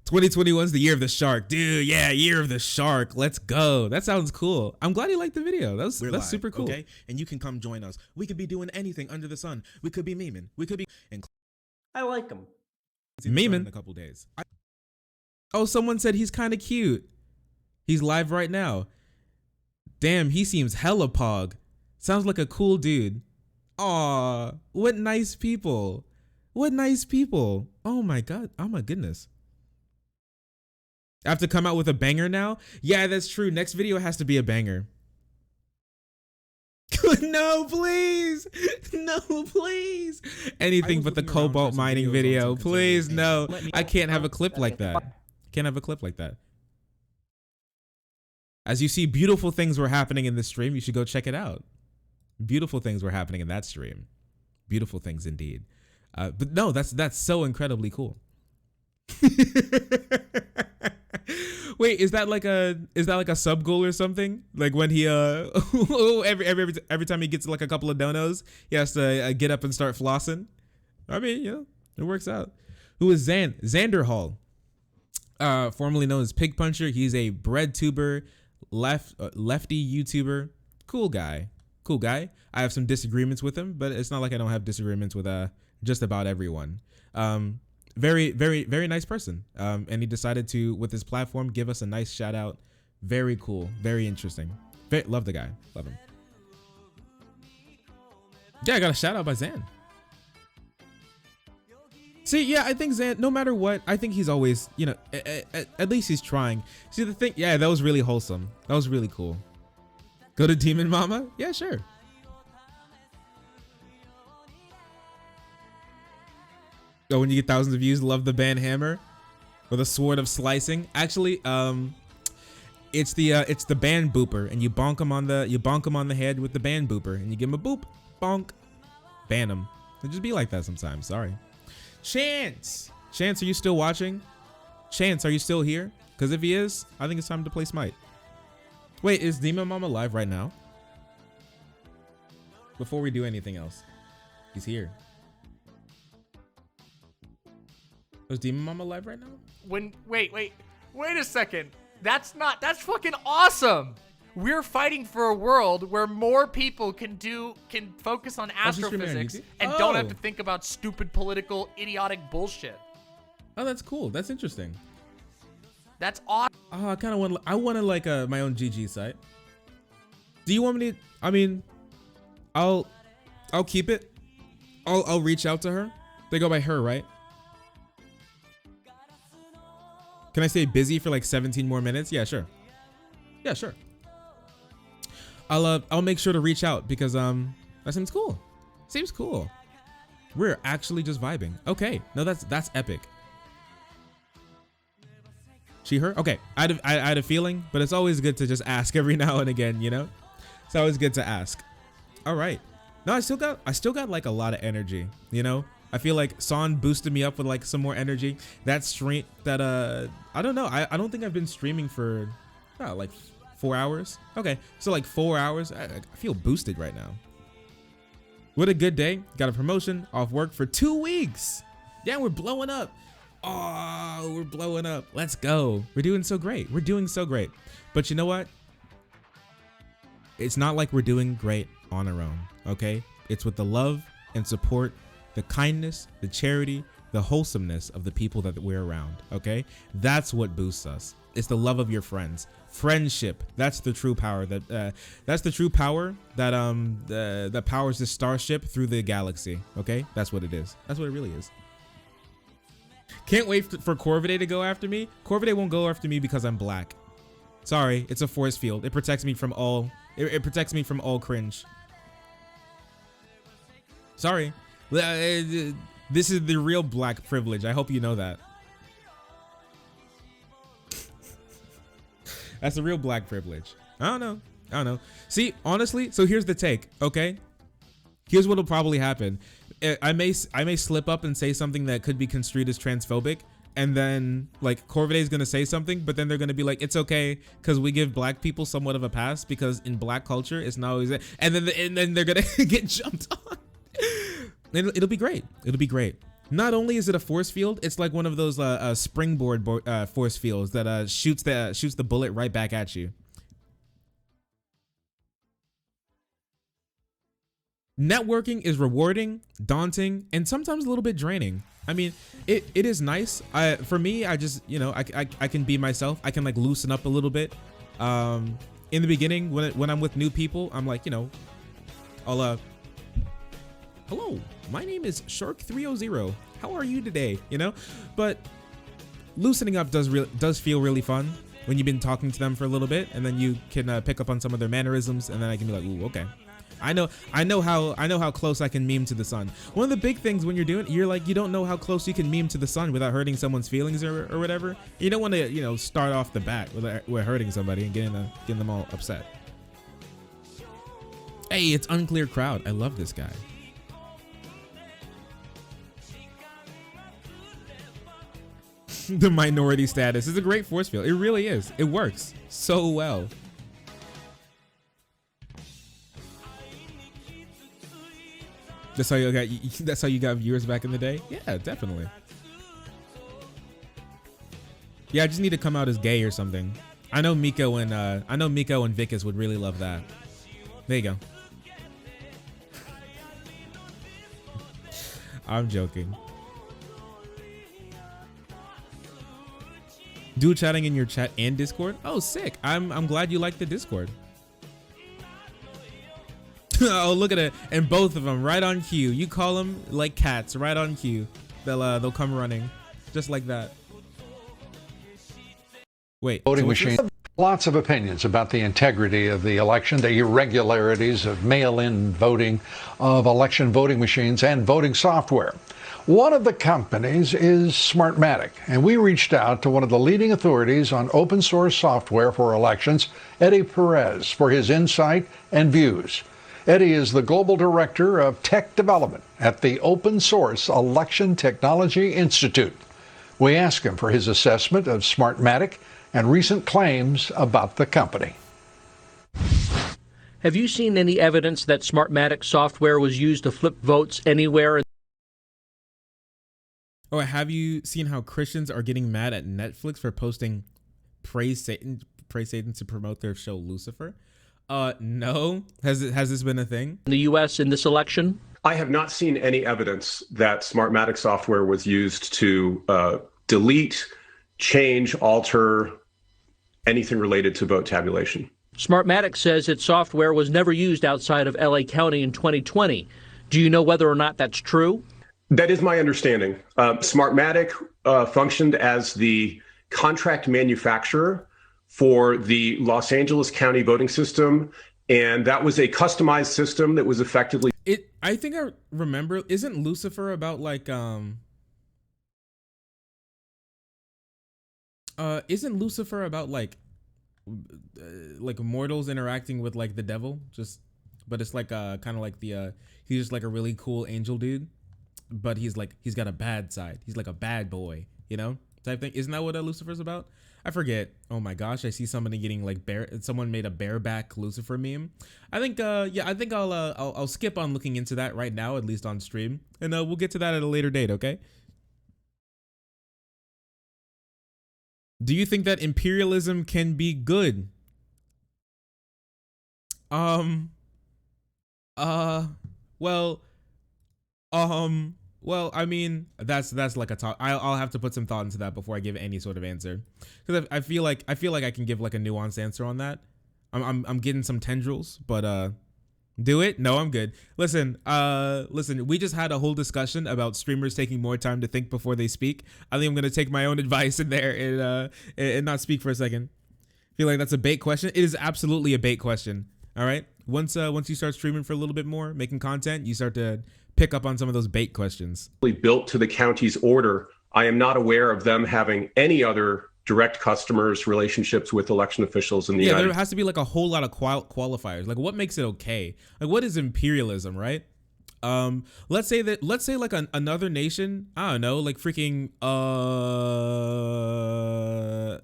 2021's the year of the shark. Dude, yeah, year of the shark. Let's go. That sounds cool. I'm glad you liked the video. That's super cool. Okay, and you can come join us. We could be doing anything under the sun. We could be memeing. We could be I like him. Memeing in a couple days. Oh, someone said he's kind of cute. He's live right now. Damn, he seems hella pog. Sounds like a cool dude. Aw, what nice people. What nice people. Oh my god. Oh my goodness. I have to come out with a banger now? Yeah, that's true. Next video has to be a banger. No, please. No, please. Anything but the cobalt mining video. Please, no. I can't have a clip like that. Can't have a clip like that. As you see, beautiful things were happening in this stream. You should go check it out. Beautiful things were happening in that stream. Beautiful things indeed. But no, that's so incredibly cool. Wait, is that like a sub goal or something? Like when he every time he gets like a couple of donos, he has to get up and start flossing. I mean, you know, it works out. Who is Xander Hall? Formerly known as Pig Puncher. He's a bread tuber, lefty YouTuber. Cool guy. I have some disagreements with him, but it's not like I don't have disagreements with just about everyone. Very, very, very nice person. And he decided to, with his platform, give us a nice shout out. Very cool. Very interesting. Love the guy. Love him. Yeah, I got a shout out by Zan. See, yeah, I think Zan, no matter what, I think he's always, you know, at least he's trying. See, the thing, yeah, that was really wholesome. That was really cool. Go to Demon Mama? Yeah, sure. Oh, when you get thousands of views, love the band hammer with a sword of slicing. Actually, it's the band booper, and you bonk him on the head with the band booper, and you give him a boop, bonk, ban him. It just be like that sometimes. Sorry. Chance, are you still watching? Chance, are you still here? Because if he is, I think it's time to play Smite. Wait, is Demon Mama live right now? Before we do anything else, he's here. Was Demon Mama live right now? Wait a second. That's fucking awesome. We're fighting for a world where more people can focus on astrophysics and don't have to think about stupid political idiotic bullshit. Oh, that's cool. That's interesting. That's awesome. Oh, I want like my own GG site. Do you want me to? I mean, I'll keep it. I'll reach out to her. They go by her, right? Can I stay busy for like 17 more minutes? Yeah, sure. Yeah, sure. I'll make sure to reach out because that seems cool. Seems cool. We're actually just vibing. Okay, no, that's epic. She, her? Okay, I had a feeling, but it's always good to just ask every now and again, you know? It's always good to ask. All right. No, I still got like a lot of energy, you know? I feel like Son boosted me up with like some more energy. That stream, that I don't know. I don't think I've been streaming for like 4 hours. Okay, so like 4 hours. I feel boosted right now. What a good day. Got a promotion, off work for 2 weeks. Yeah, we're blowing up. Oh, we're blowing up. Let's go. We're doing so great. We're doing so great. But you know what? It's not like we're doing great on our own, okay? It's with the love and support, the kindness, the charity, the wholesomeness of the people that we're around, okay? That's what boosts us. It's the love of your friends. Friendship. That's the true power that that powers the starship through the galaxy, okay? That's what it is. That's what it really is. Can't wait for Corvidae to go after me. Corvidae won't go after me because I'm black. Sorry, it's a force field. It protects me from all it protects me from all cringe. Sorry. This is the real black privilege. I hope you know that. That's the real black privilege. I don't know. See, honestly, so here's the take, okay? Here's what'll probably happen. I may slip up and say something that could be construed as transphobic, and then like Corvidae is gonna say something, but then they're gonna be like, it's okay because we give black people somewhat of a pass because in black culture it's not always, and then they're gonna get jumped on. It'll be great. It'll be great. Not only is it a force field, it's like one of those springboard force fields that shoots the bullet right back at you. Networking is rewarding, daunting, and sometimes a little bit draining. I mean, it is nice. For me, I just, you know, I can be myself. I can like loosen up a little bit. In the beginning, when I'm with new people, I'm like, you know, I'll hello, my name is Shark300. How are you today? You know, but loosening up does feel really fun when you've been talking to them for a little bit, and then you can pick up on some of their mannerisms, and then I can be like, ooh, okay. I know how close I can meme to the sun. One of the big things when you're like, you don't know how close you can meme to the sun without hurting someone's feelings or whatever. You don't want to, you know, start off the bat with hurting somebody and getting them all upset. Hey, it's Unclear Crowd. I love this guy. The minority status is a great force field. It really is. It works so well. That's how you got viewers back in the day? Yeah, definitely. Yeah, I just need to come out as gay or something. I know Miko and Vickers would really love that. There you go. I'm joking. Dude chatting in your chat and Discord? Oh, sick. I'm glad you like the Discord. Oh, look at it. And both of them right on cue. You call them like cats, right on cue. They'll come running just like that. Wait. Voting machine. Lots of opinions about the integrity of the election, the irregularities of mail-in voting, of election voting machines and voting software. One of the companies is Smartmatic, and we reached out to one of the leading authorities on open source software for elections, Eddie Perez, for his insight and views. Eddie is the Global Director of Tech Development at the Open Source Election Technology Institute. We asked him for his assessment of Smartmatic and recent claims about the company. Have you seen any evidence that Smartmatic software was used to flip votes anywhere? Or have you seen how Christians are getting mad at Netflix for posting praise Satan to promote their show Lucifer? No. Has this been a thing? In the U.S. in this election? I have not seen any evidence that Smartmatic software was used to delete, change, alter anything related to vote tabulation. Smartmatic says its software was never used outside of L.A. County in 2020. Do you know whether or not that's true? That is my understanding. Smartmatic functioned as the contract manufacturer for the Los Angeles County voting system, and that was a customized system that was effectively I think I remember, isn't Lucifer about like isn't Lucifer about like mortals interacting with like the devil, but it's like kind of like he's just like a really cool angel dude, but he's got a bad side. He's like a bad boy, you know, type thing. Isn't that what Lucifer's about? I forget. Oh my gosh, I see somebody getting like someone made a bareback Lucifer meme. I think I'll skip on looking into that right now, at least on stream, and we'll get to that at a later date, okay? Do you think that imperialism can be good? Well, I mean, that's like a talk. I'll have to put some thought into that before I give any sort of answer, because I feel like I can give like a nuanced answer on that. I'm getting some tendrils, but do it? No, I'm good. Listen, we just had a whole discussion about streamers taking more time to think before they speak. I think I'm gonna take my own advice in there and not speak for a second. Feel like that's a bait question. It is absolutely a bait question. All right. Once you start streaming for a little bit more, making content, you start to pick up on some of those bait questions. Built to the county's order. I am not aware of them having any other direct customers, relationships with election officials in the United States. There has to be like a whole lot of qualifiers. Like, what makes it okay? Like, what is imperialism, right? Let's say like another nation, I don't know, like freaking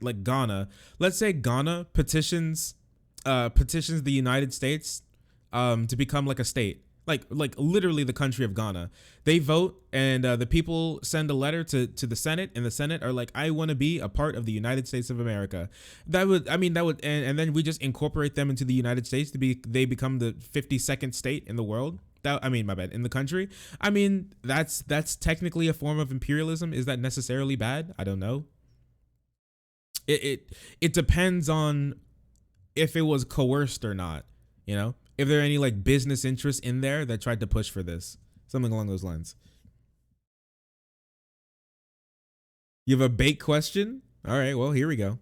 like Ghana. Let's say Ghana petitions the United States to become like a state. Like literally the country of Ghana. They vote, and the people send a letter to the Senate, and the Senate are like, I want to be a part of the United States of America. That would and then we just incorporate them into the United States they become the 52nd state in the world. In the country. I mean, that's technically a form of imperialism. Is that necessarily bad? I don't know. It depends on if it was coerced or not, you know? If there are any like business interests in there that tried to push for this, something along those lines. You have a bait question? All right, well, here we go.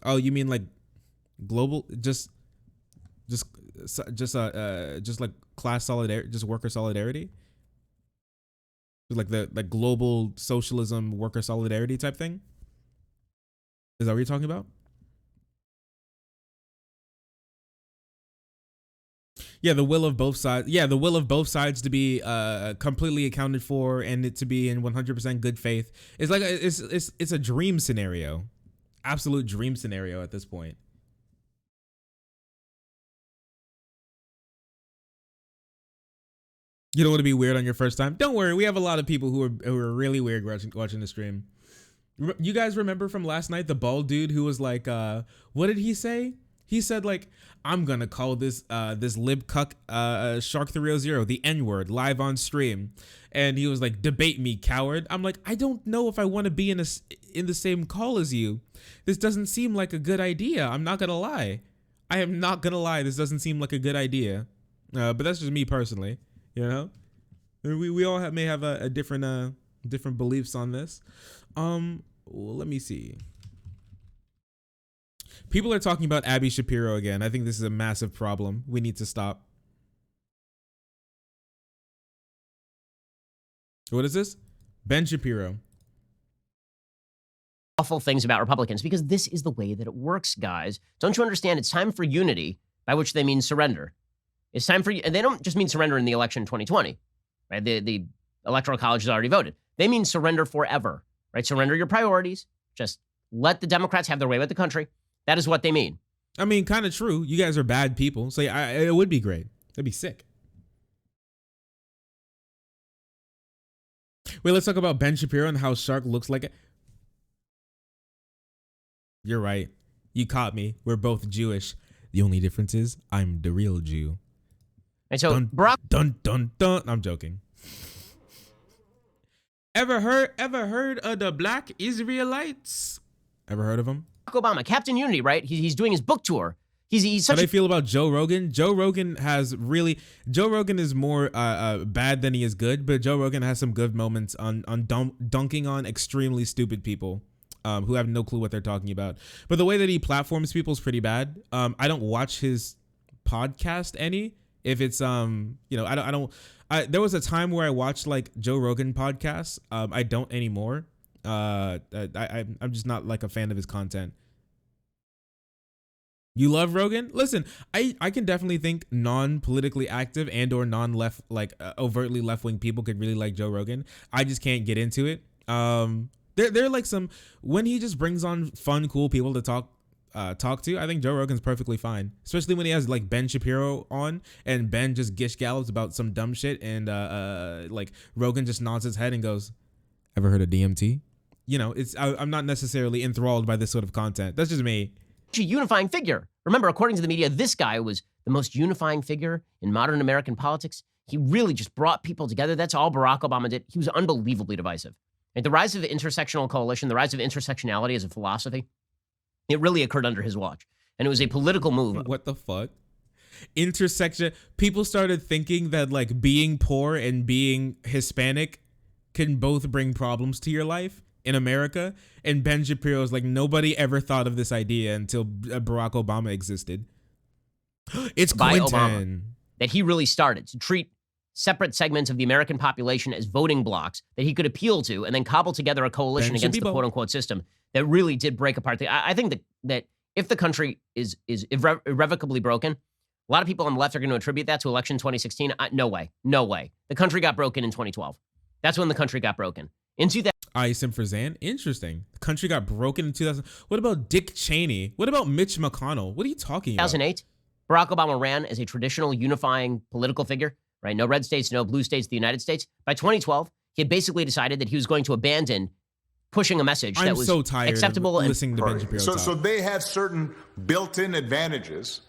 Oh, you mean like global, just like class solidarity, just worker solidarity? Like the global socialism worker solidarity type thing? Is that what you're talking about? Yeah, the will of both sides. Yeah, the will of both sides to be completely accounted for, and it to be in 100% good faith. It's like it's a dream scenario, absolute dream scenario at this point. You don't want to be weird on your first time? Don't worry, we have a lot of people who are really weird watching the stream. You guys remember from last night the bald dude who was like, what did he say? He said like, I'm gonna call this lib cuck Shark 300 the N-word live on stream, and he was like, debate me, coward. I'm like, I don't know if I want to be in the same call as you. This doesn't seem like a good idea. I'm not gonna lie. I am not gonna lie. This doesn't seem like a good idea. But that's just me personally. You know, we all may have a different beliefs on this. Well, let me see. People are talking about Abby Shapiro again. I think this is a massive problem. We need to stop. What is this? Ben Shapiro. Awful things about Republicans, because this is the way that it works, guys. Don't you understand? It's time for unity, by which they mean surrender. It's time for you, and they don't just mean surrender in the election 2020, right? The Electoral College has already voted. They mean surrender forever, right? Surrender your priorities. Just let the Democrats have their way with the country. That is what they mean. I mean, kind of true. You guys are bad people, so it would be great. That'd be sick. Wait, let's talk about Ben Shapiro and how Shark looks like it. You're right. You caught me. We're both Jewish. The only difference is I'm the real Jew. And so dun dun dun. I'm joking. Ever heard of the Black Israelites? Ever heard of them? Obama, Captain Unity, right? He's doing his book tour. He's such. How do you feel about Joe Rogan? Joe Rogan is more bad than he is good, but Joe Rogan has some good moments on dunking on extremely stupid people who have no clue what they're talking about. But the way that he platforms people is pretty bad. I don't watch his podcast any. If it's there was a time where I watched like Joe Rogan podcasts. I don't anymore. I'm just not like a fan of his content. You love Rogan? Listen, I can definitely think non-politically active and or non-left, like overtly left-wing people could really like Joe Rogan. I just can't get into it. They're like when he just brings on fun, cool people to talk to, I think Joe Rogan's perfectly fine, especially when he has like Ben Shapiro on and Ben just gish gallops about some dumb shit, and like Rogan just nods his head and goes, ever heard of DMT? I'm not necessarily enthralled by this sort of content. That's just me. A unifying figure. Remember, according to the media, this guy was the most unifying figure in modern American politics. He really just brought people together. That's all Barack Obama did. He was unbelievably divisive. And the rise of the intersectional coalition, the rise of intersectionality as a philosophy, it really occurred under his watch. And it was a political move. What the fuck? Intersection. People started thinking that like being poor and being Hispanic can both bring problems to your life in America. And Ben Shapiro was like, nobody ever thought of this idea until Barack Obama existed. It's by Clinton. Obama that he really started to treat separate segments of the American population as voting blocks that he could appeal to and then cobble together a coalition against the quote-unquote system that really did break apart. I think that if the country is irrevocably broken, a lot of people on the left are going to attribute that to election 2016. No way. The country got broken in 2012. That's when the country got broken. In 2000. Sim for Zan. Interesting. The country got broken in 2000. What about Dick Cheney? What about Mitch McConnell? What are you talking about? 2008, Barack Obama ran as a traditional unifying political figure, right? No red states, no blue states, the United States. By 2012, he had basically decided that he was going to abandon pushing a message that was so tired acceptable of and listening to Ben Shapiro talk. So they have certain built-in advantages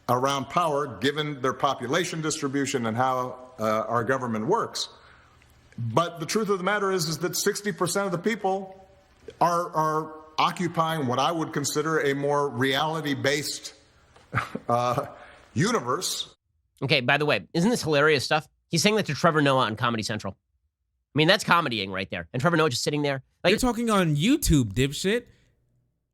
around power, given their population distribution and how our government works. But the truth of the matter is that 60% of the people are occupying what I would consider a more reality-based universe. Okay, by the way, isn't this hilarious stuff? He's saying that to Trevor Noah on Comedy Central. I mean, that's comedying right there. And Trevor Noah just sitting there. Like, you're talking on YouTube, dipshit.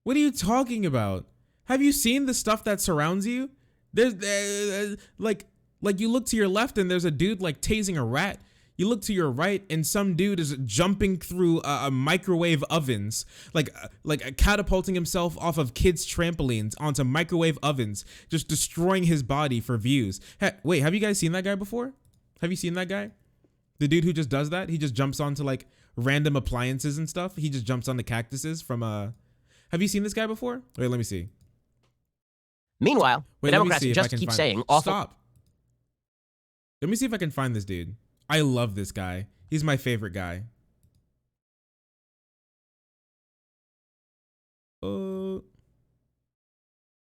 What are you talking about? Have you seen the stuff that surrounds you? There's like you look to your left and there's a dude like tasing a rat. You look to your right and some dude is jumping through a microwave ovens, like catapulting himself off of kids' trampolines onto microwave ovens, just destroying his body for views. Wait, have you guys seen that guy before? Have you seen that guy? The dude who just does that? He just jumps onto like random appliances and stuff. He just jumps onto cactuses from Have you seen this guy before? Wait, let me see. Meanwhile, the Democrats just keep saying awful. Stop. Let me see if I can find this dude. I love this guy. He's my favorite guy. Oh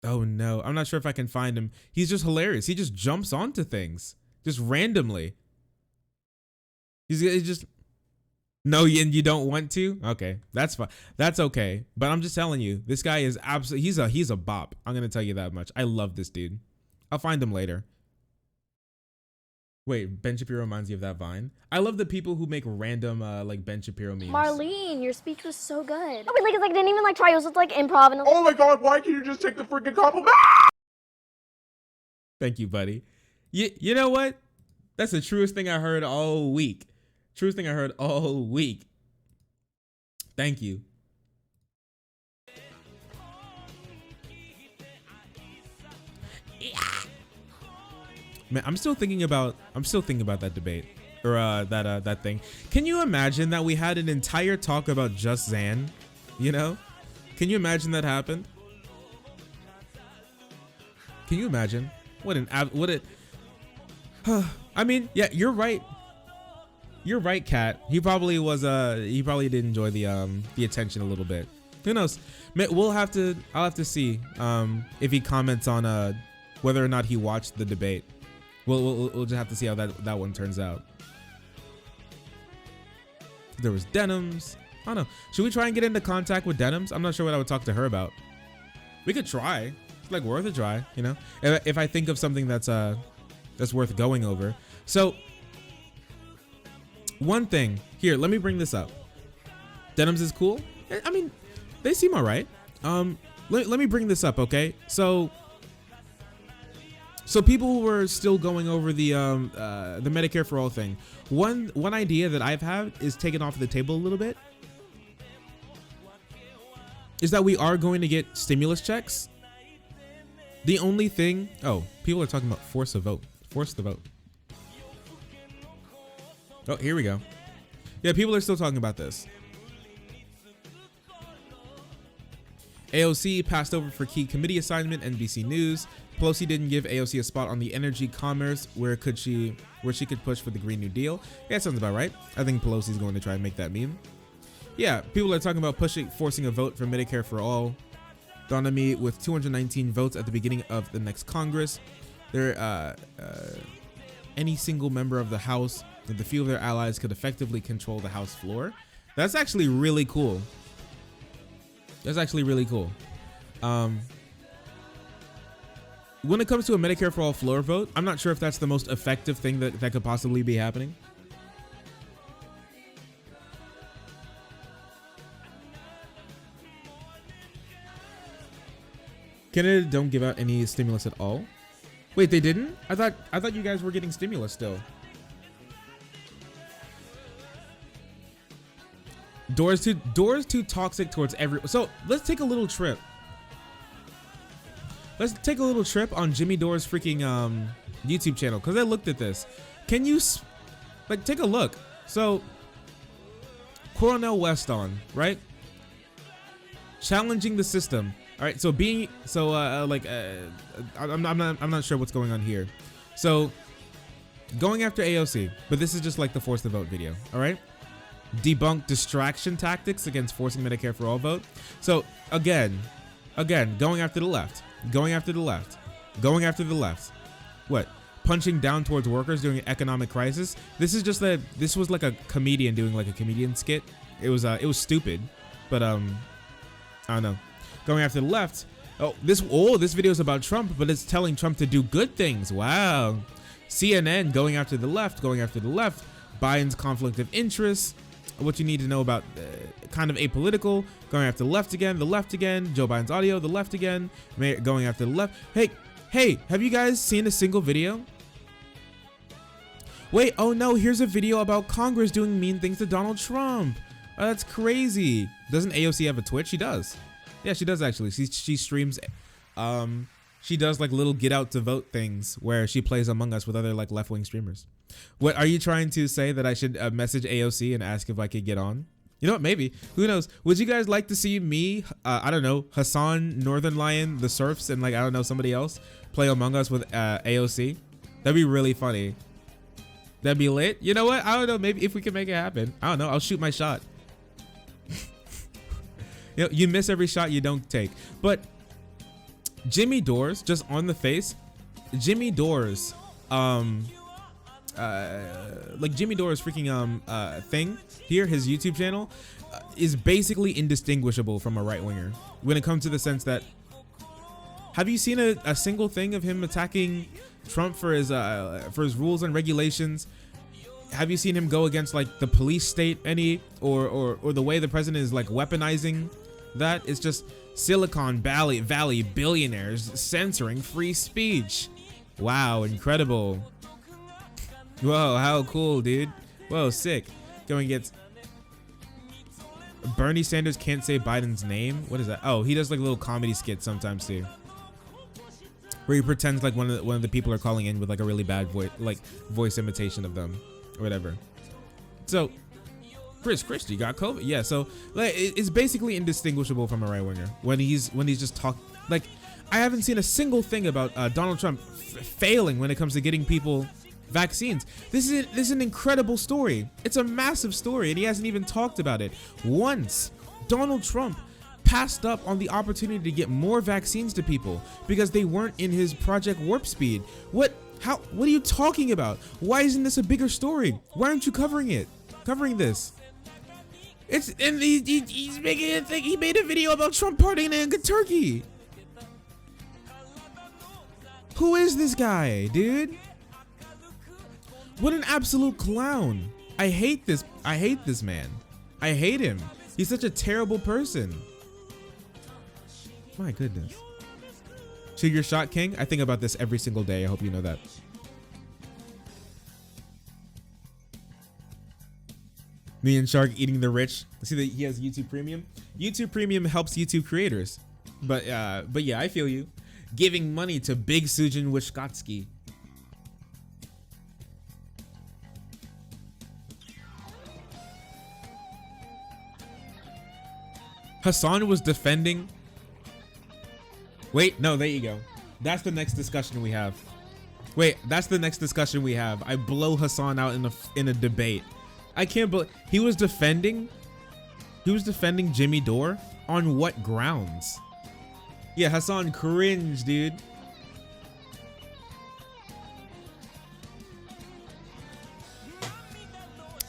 no, I'm not sure if I can find him. He's just hilarious. He just jumps onto things just randomly. He's just no, and you don't want to? Okay, that's fine. That's okay. But I'm just telling you, this guy is absolutely he's a bop. I'm gonna tell you that much. I love this dude. I'll find him later. Wait, Ben Shapiro reminds you of that Vine? I love the people who make random like Ben Shapiro memes. Marlene, your speech was so good. I mean, like, I didn't even like try. It was like improv and. Oh my God! Why can't you just take the freaking compliment? Thank you, buddy. You know what? That's the truest thing I heard all week. Truest thing I heard all week. Thank you. Man, I'm still thinking about that debate or that thing. Can you imagine that we had an entire talk about just Zan? You know? Can you imagine that happened? Can you imagine? I mean, yeah, you're right. You're right, Kat. He probably did enjoy the attention a little bit. Who knows? I'll have to see if he comments on whether or not he watched the debate. We'll just have to see how that one turns out. There was Denims. I don't know. Should we try and get into contact with Denims? I'm not sure what I would talk to her about. We could try. It's like worth a try, you know? If I think of something that's worth going over. So one thing here, let me bring this up. Denims is cool. I mean, they seem all right. Let me bring this up, okay? So people were still going over the Medicare for All thing. One idea that I've had is taken off the table a little bit. Is that we are going to get stimulus checks. The only thing, people are talking about force the vote. Force the vote. Oh, here we go. Yeah, people are still talking about this. AOC passed over for key committee assignment, NBC News. Pelosi didn't give AOC a spot on the energy commerce where she could push for the Green New Deal. Yeah, that sounds about right. I think Pelosi's going to try and make that meme. Yeah, people are talking about forcing a vote for Medicare for all. Donami with 219 votes at the beginning of the next Congress. Any single member of the House with a few of their allies could effectively control the House floor. That's actually really cool. That's actually really cool. When it comes to a Medicare for all floor vote, I'm not sure if that's the most effective thing that could possibly be happening. Canada don't give out any stimulus at all. Wait, they didn't? I thought you guys were getting stimulus still. Doors too toxic towards every. So let's take a little trip. Let's take a little trip on Jimmy Dore's freaking YouTube channel, because I looked at this. Can you like take a look? So Coronel West on, right? Challenging the system. All right, so I'm not sure what's going on here. So going after AOC, but this is just like the force the vote video. All right, debunk distraction tactics against forcing Medicare for all vote. So again, going after the left, going after the left, going after the left. What? Punching down towards workers during an economic crisis. This is just this was like a comedian doing like a comedian skit. It was stupid, but I don't know. Going after the left. This video is about Trump, but it's telling Trump to do good things. Wow. CNN going after the left. Biden's conflict of interest. What you need to know about kind of apolitical. Going after the left again. Joe Biden's audio. The left again. Going after the left. Hey, have you guys seen a single video? Wait, oh no, here's a video about Congress doing mean things to Donald Trump. Oh, that's crazy. Doesn't AOC have a Twitch? She does. Yeah, she does actually. She streams. She does like little get out to vote things where she plays Among Us with other like left-wing streamers. What are you trying to say, that I should message AOC and ask if I could get on? You know what? Maybe. Who knows? Would you guys like to see me? I don't know, Hassan, Northern Lion, the Surfs, and like I don't know somebody else play Among Us with AOC? That'd be really funny. That'd be lit. You know what? I don't know. Maybe if we can make it happen. I don't know. I'll shoot my shot. You know, you miss every shot you don't take. But Jimmy Dore's, just on the face, Jimmy Dore's like Jimmy Dore's freaking thing here, his YouTube channel is basically indistinguishable from a right winger when it comes to the sense that, have you seen a single thing of him attacking Trump for his rules and regulations? Have you seen him go against like the police state any, or the way the president is like weaponizing that? It's just Silicon Valley billionaires censoring free speech. Wow, incredible. Whoa, how cool, dude. Whoa, sick. Going against Bernie Sanders can't say Biden's name. What is that? Oh, he does like little comedy skits sometimes too, where he pretends like one of the people are calling in with like a really bad voice imitation of them or whatever. So Chris Christie got COVID. Yeah, so like it's basically indistinguishable from a right winger when he's just talking. Like, I haven't seen a single thing about Donald Trump failing when it comes to getting people vaccines. This is an incredible story. It's a massive story, and he hasn't even talked about it once. Donald Trump passed up on the opportunity to get more vaccines to people because they weren't in his Project Warp Speed. What are you talking about? Why isn't this a bigger story? Why aren't you covering this? He's making it think. He made a video about Trump partying in Turkey. Who is this guy, dude? What an absolute clown. I hate this man. I hate him. He's such a terrible person. My goodness. Shoot your shot, King. I think about this every single day. I hope you know that. Me and Shark eating the rich. See that he has YouTube Premium? YouTube Premium helps YouTube creators. But yeah, I feel you. Giving money to Big Sujin Wyszkowski. Hassan was defending. Wait, no, there you go. That's the next discussion we have. Wait, that's the next discussion we have. I blow Hassan out in a debate. I can't believe he was defending He was defending Jimmy Dore? On what grounds? Yeah, Hassan cringe, dude.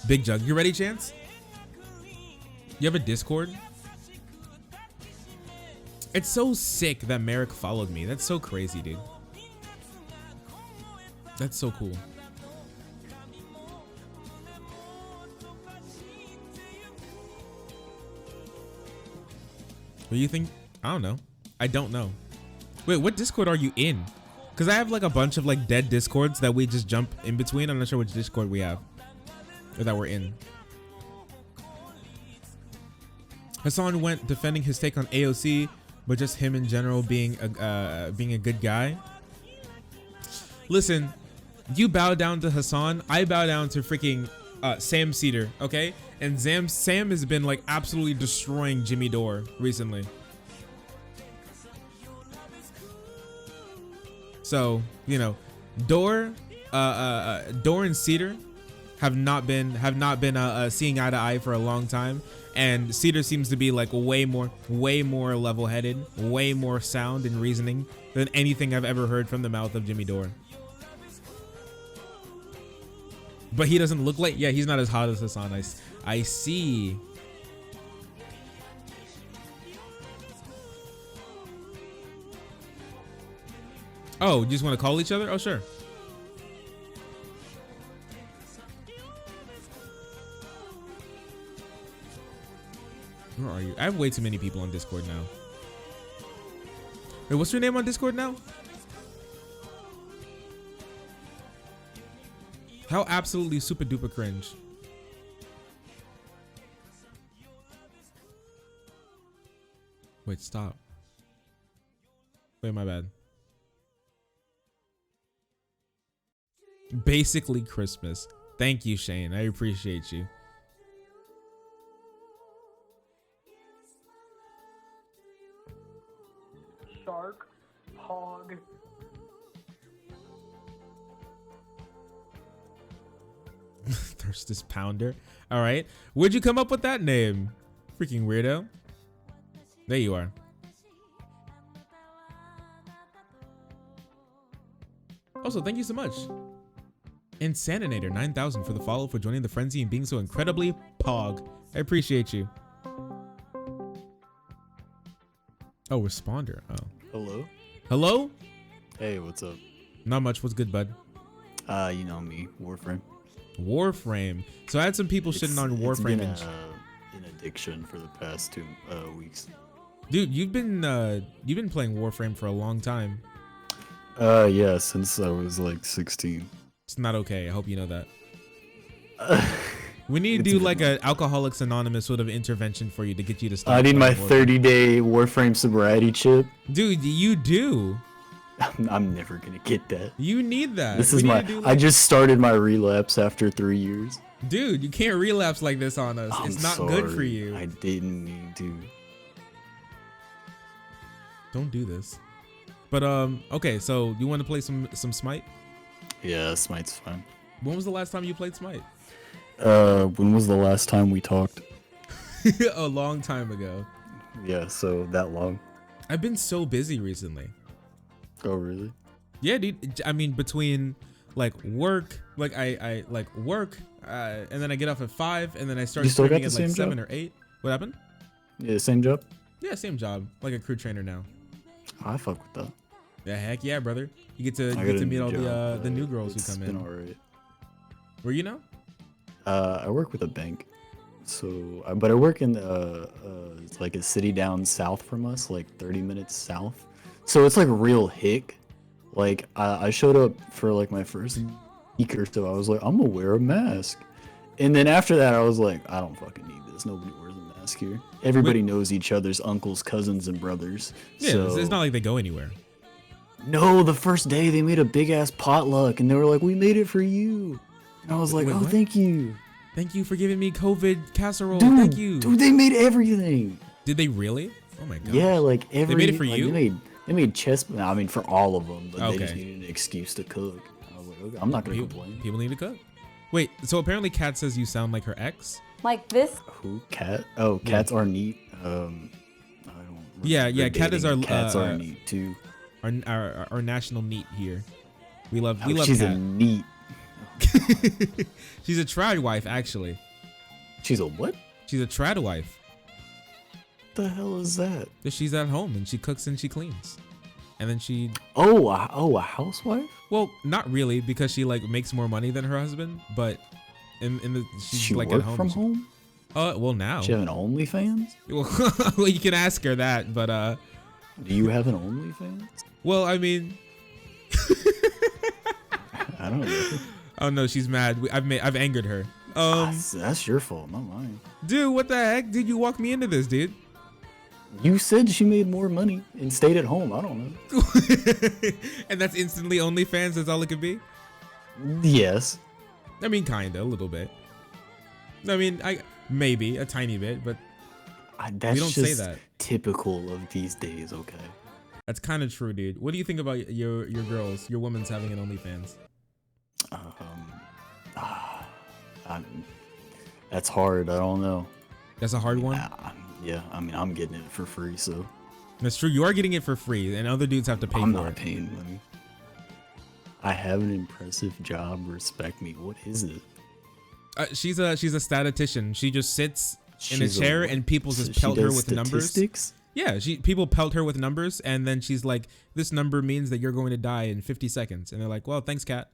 Big Jug, you ready, Chance? You have a Discord? It's so sick that Merrick followed me. That's so crazy, dude. That's so cool. What do you think? I don't know. I don't know. Wait, what Discord are you in? Because I have like a bunch of like dead Discords that we just jump in between. I'm not sure which Discord we have or that we're in. Hassan went defending his take on AOC, but just him in general being a good guy. Listen, you bow down to Hassan. I bow down to freaking Sam Cedar, okay? And Sam has been like absolutely destroying Jimmy Dore recently. So, you know, Dore and Cedar have not been seeing eye to eye for a long time, and Cedar seems to be like way more level-headed, way more sound in reasoning than anything I've ever heard from the mouth of Jimmy Dore. But he doesn't look like, yeah, he's not as hot as Hassan. I see. Oh, you just want to call each other? Oh, sure. Where are you? I have way too many people on Discord now. Wait, what's your name on Discord now? How absolutely super duper cringe. Wait, stop. Wait, my bad. Basically Christmas. Thank you, Shane. I appreciate you. Shark, hog. Thirstus Pounder. All right. Where'd you come up with that name? Freaking weirdo. There you are. Also, thank you so much. Insaninator 9000 for the follow, for joining the frenzy and being so incredibly pog. I appreciate you. Oh, responder. Oh. Hello? Hello? Hey, what's up? Not much. What's good, bud? You know me, Warframe. Warframe. So I had some people shitting on Warframe. It's been an addiction for the past 2 weeks. Dude, you've been playing Warframe for a long time. Yeah, since I was like 16. It's not okay. I hope you know that. We need to do like an Alcoholics Anonymous sort of intervention for you to get you to stop. I need my 30-day Warframe sobriety chip. Dude, you do. I'm never gonna get that. You need that. This is my. I just started my relapse after 3 years. Dude, you can't relapse like this on us. It's not good for you. I didn't mean to. Don't do this. But okay. So you want to play some Smite? Yeah, Smite's fun. When was the last time you played Smite? When was the last time we talked? A long time ago. Yeah, so that long. I've been so busy recently. Oh, really? Yeah, dude. I mean, between like work, like I like work, and then I get off at 5, and then I start streaming at like 7 or 8. What happened? Yeah, same job. Yeah, same job. Like a crew trainer now. I fuck with that. Yeah, heck yeah, brother. You get to meet all the new girls who come in. It's been alright. Where you now? I work with a bank. So, but I work in it's like a city down south from us, like 30 minutes south. So it's like real hick. Like I showed up for like my first week or so. I was like, I'm gonna wear a mask, and then after that, I was like, I don't fucking need this. Nobody wears a mask here. Everybody knows each other's uncles, cousins, and brothers. Yeah, so, it's not like they go anywhere. No, the first day they made a big ass potluck, and they were like, "We made it for you." And I was like, Wait, "Oh, what? thank you." Thank you for giving me COVID casserole. Dude, Thank you. Dude, they made everything. Did they really? Oh my god. Yeah, like They made it for like, you? They made chess. I mean, for all of them, but they just Okay. needed an excuse to cook. I was like, okay, I'm not gonna complain. People need to cook. Wait, so apparently Kat says you sound like her ex. Like this. Who? Cat? Oh, cats are neat. I don't. Yeah. Cat is our cats are neat too. Our national neat here. We love. She's Cat. a neat. She's a trad wife, actually. She's a what? She's a trad wife. What the hell is that? She's at home and she cooks and she cleans, and then she. Oh, a housewife? Well, not really, because she like makes more money than her husband, but she's like at home. From home? Well, now. She have an OnlyFans? Well, you can ask her that, but Do you have an OnlyFans? Well, I mean. I don't know. Oh no, she's mad. I've angered her. That's your fault, not mine. Dude, what the heck? Did you walk me into this, dude? You said she made more money and stayed at home. I don't know. And that's instantly OnlyFans. That's all it could be. Yes. I mean, kinda, a little bit. I mean, maybe a tiny bit, but that's we don't just say that. Typical of these days. Okay. That's kind of true, dude. What do you think about your girls, your women's having an OnlyFans? That's hard. I don't know. That's a hard one? Yeah, I mean, I'm getting it for free, so. That's true. You are getting it for free, and other dudes have to pay for it. I'm not paying money. I have an impressive job. Respect me. What is it? She's a statistician. She just sits in a chair, and people just pelt her with numbers. Yeah, people pelt her with numbers, and then she's like, "This number means that you're going to die in 50 seconds," and they're like, "Well, thanks, Cat."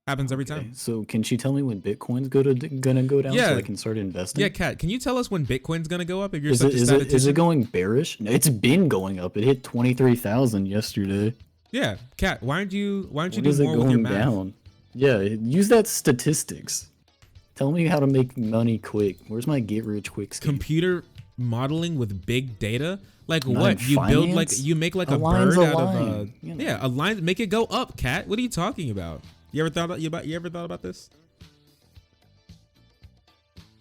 Happens every time. So can she tell me when Bitcoin's gonna go down so I can start investing? Yeah, Kat, can you tell us when Bitcoin's gonna go up if you're is it going bearish? No, it's been going up. It hit 23,000 yesterday. Yeah, Kat, why don't you do more with your going math? down? Yeah, use that statistics. Tell me how to make money quick. Where's my get rich quick scheme? Computer modeling with big data? Like what? You build you make like a bird out of a line, make it go up, Kat. What are you talking about? You ever thought about this?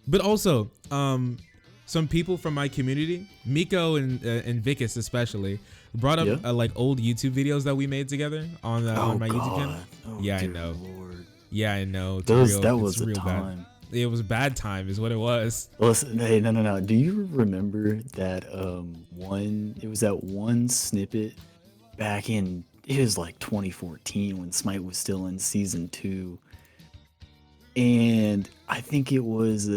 But also, some people from my community, Miko and Vicus especially, brought up like old YouTube videos that we made together on my YouTube channel. Yeah, I know. Lord. Yeah, I know. That was a time. It was a bad time, is what it was. Listen, hey, no. Do you remember that It was that one snippet back in. It was like 2014 when Smite was still in season 2, and I think it was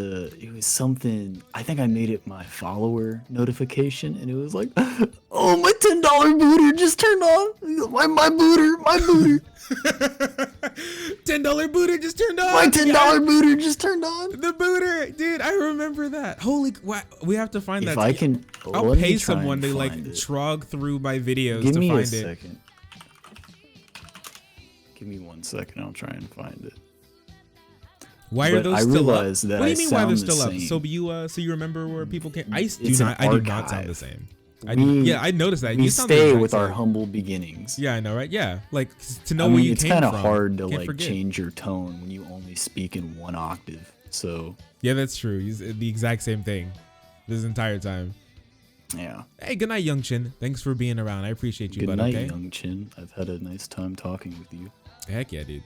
something. I think I made it my follower notification, and it was like, "Oh, my $10 booter just turned on. My booter." $10 booter just turned on. My $10 booter just turned on. The booter, dude. I remember that. Holy, we have to find that. If I can, I'll pay someone to like trog through my videos to find it. Give me a second. Give me 1 second. I'll try and find it. Why are those still up? What do you mean why they're still up? So you remember where people can? I do not sound the same. I noticed that. We stay with our humble beginnings. Yeah, I know, right? Yeah, like to know where you came from. It's kind of hard to like change your tone when you only speak in 1 octave. So yeah, that's true. He's the exact same thing this entire time. Yeah. Hey, good night, Young Chin. Thanks for being around. I appreciate you, bud. Good night, okay? Young Chin. I've had a nice time talking with you. Heck yeah, dude.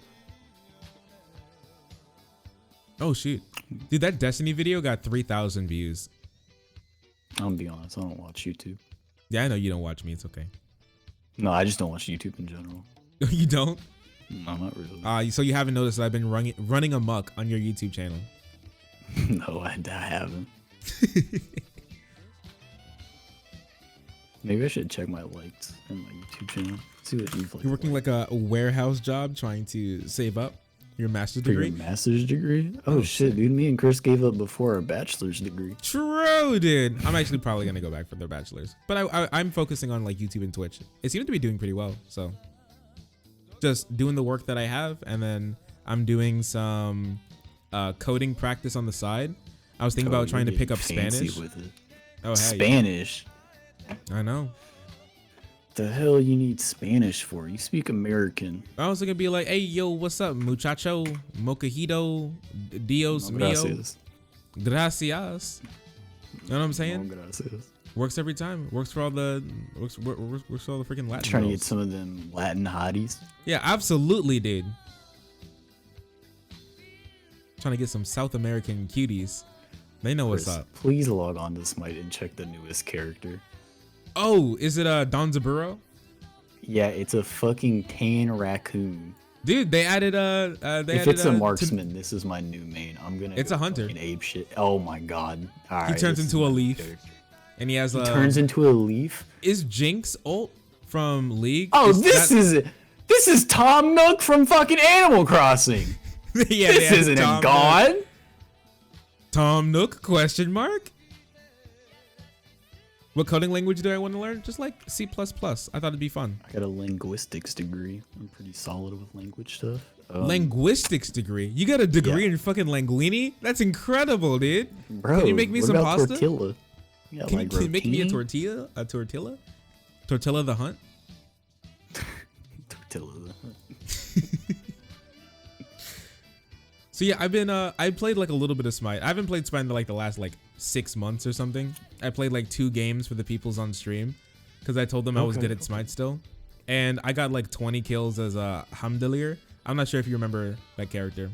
Oh shoot, dude, that Destiny video got 3,000 views. I'm gonna be honest, I don't watch YouTube. Yeah, I know you don't watch me. It's okay. No, I just don't watch YouTube in general. You don't? No, not really. So you haven't noticed that I've been running amok on your YouTube channel? No, I haven't. Maybe I should check my likes in my YouTube channel. See what you've liked. You're working like a warehouse job, trying to save up your master's degree. Your master's degree? Oh shit, dude! Me and Chris gave up before our bachelor's degree. True, dude. I'm actually probably gonna go back for their bachelor's, but I'm focusing on like YouTube and Twitch. It seems to be doing pretty well, so just doing the work that I have, and then I'm doing some coding practice on the side. I was thinking about trying to pick up Spanish. With it. Oh, hey, Spanish. I know. The hell you need Spanish for? You speak American. I was gonna be like, hey yo, what's up, muchacho, mocajito, dios mío, gracias. You know what I'm saying? Gracias. Works every time. Works for all the works for all the freaking Latin. Trying girls. to get some of them Latin hotties. Yeah, absolutely, dude. Trying to get some South American cuties. They know what's Chris, up. Please log on to Smite and check the newest character. Oh, is it Don Zaburo? Yeah, it's a fucking tan raccoon. Dude, they added if it's a marksman, this is my new main. I'm gonna. It's a hunter. Ape shit. Oh my god! All right, He turns into a leaf, and he has. He turns into a leaf. Is Jinx ult from League? Oh, this is Tom Nook from fucking Animal Crossing. Yeah, this isn't a god. Nook. Tom Nook? Question mark. What coding language do I want to learn? Just like C++. I thought it'd be fun. I got a linguistics degree. I'm pretty solid with language stuff. Linguistics degree? You got a degree in fucking linguini? That's incredible, dude. Bro, can you make me what some about pasta? Tortilla? Yeah, Can like you make me a rotini? tortilla? A tortilla? Tortilla the Hunt? Tortilla the Hunt. So yeah, I've been I played like a little bit of Smite. I haven't played Smite in like the last like 6 months or something. I played like 2 games for the peoples on stream because I told them I was good at Smite still, and I got like 20 kills as a Hamdalir. I'm not sure if you remember that character.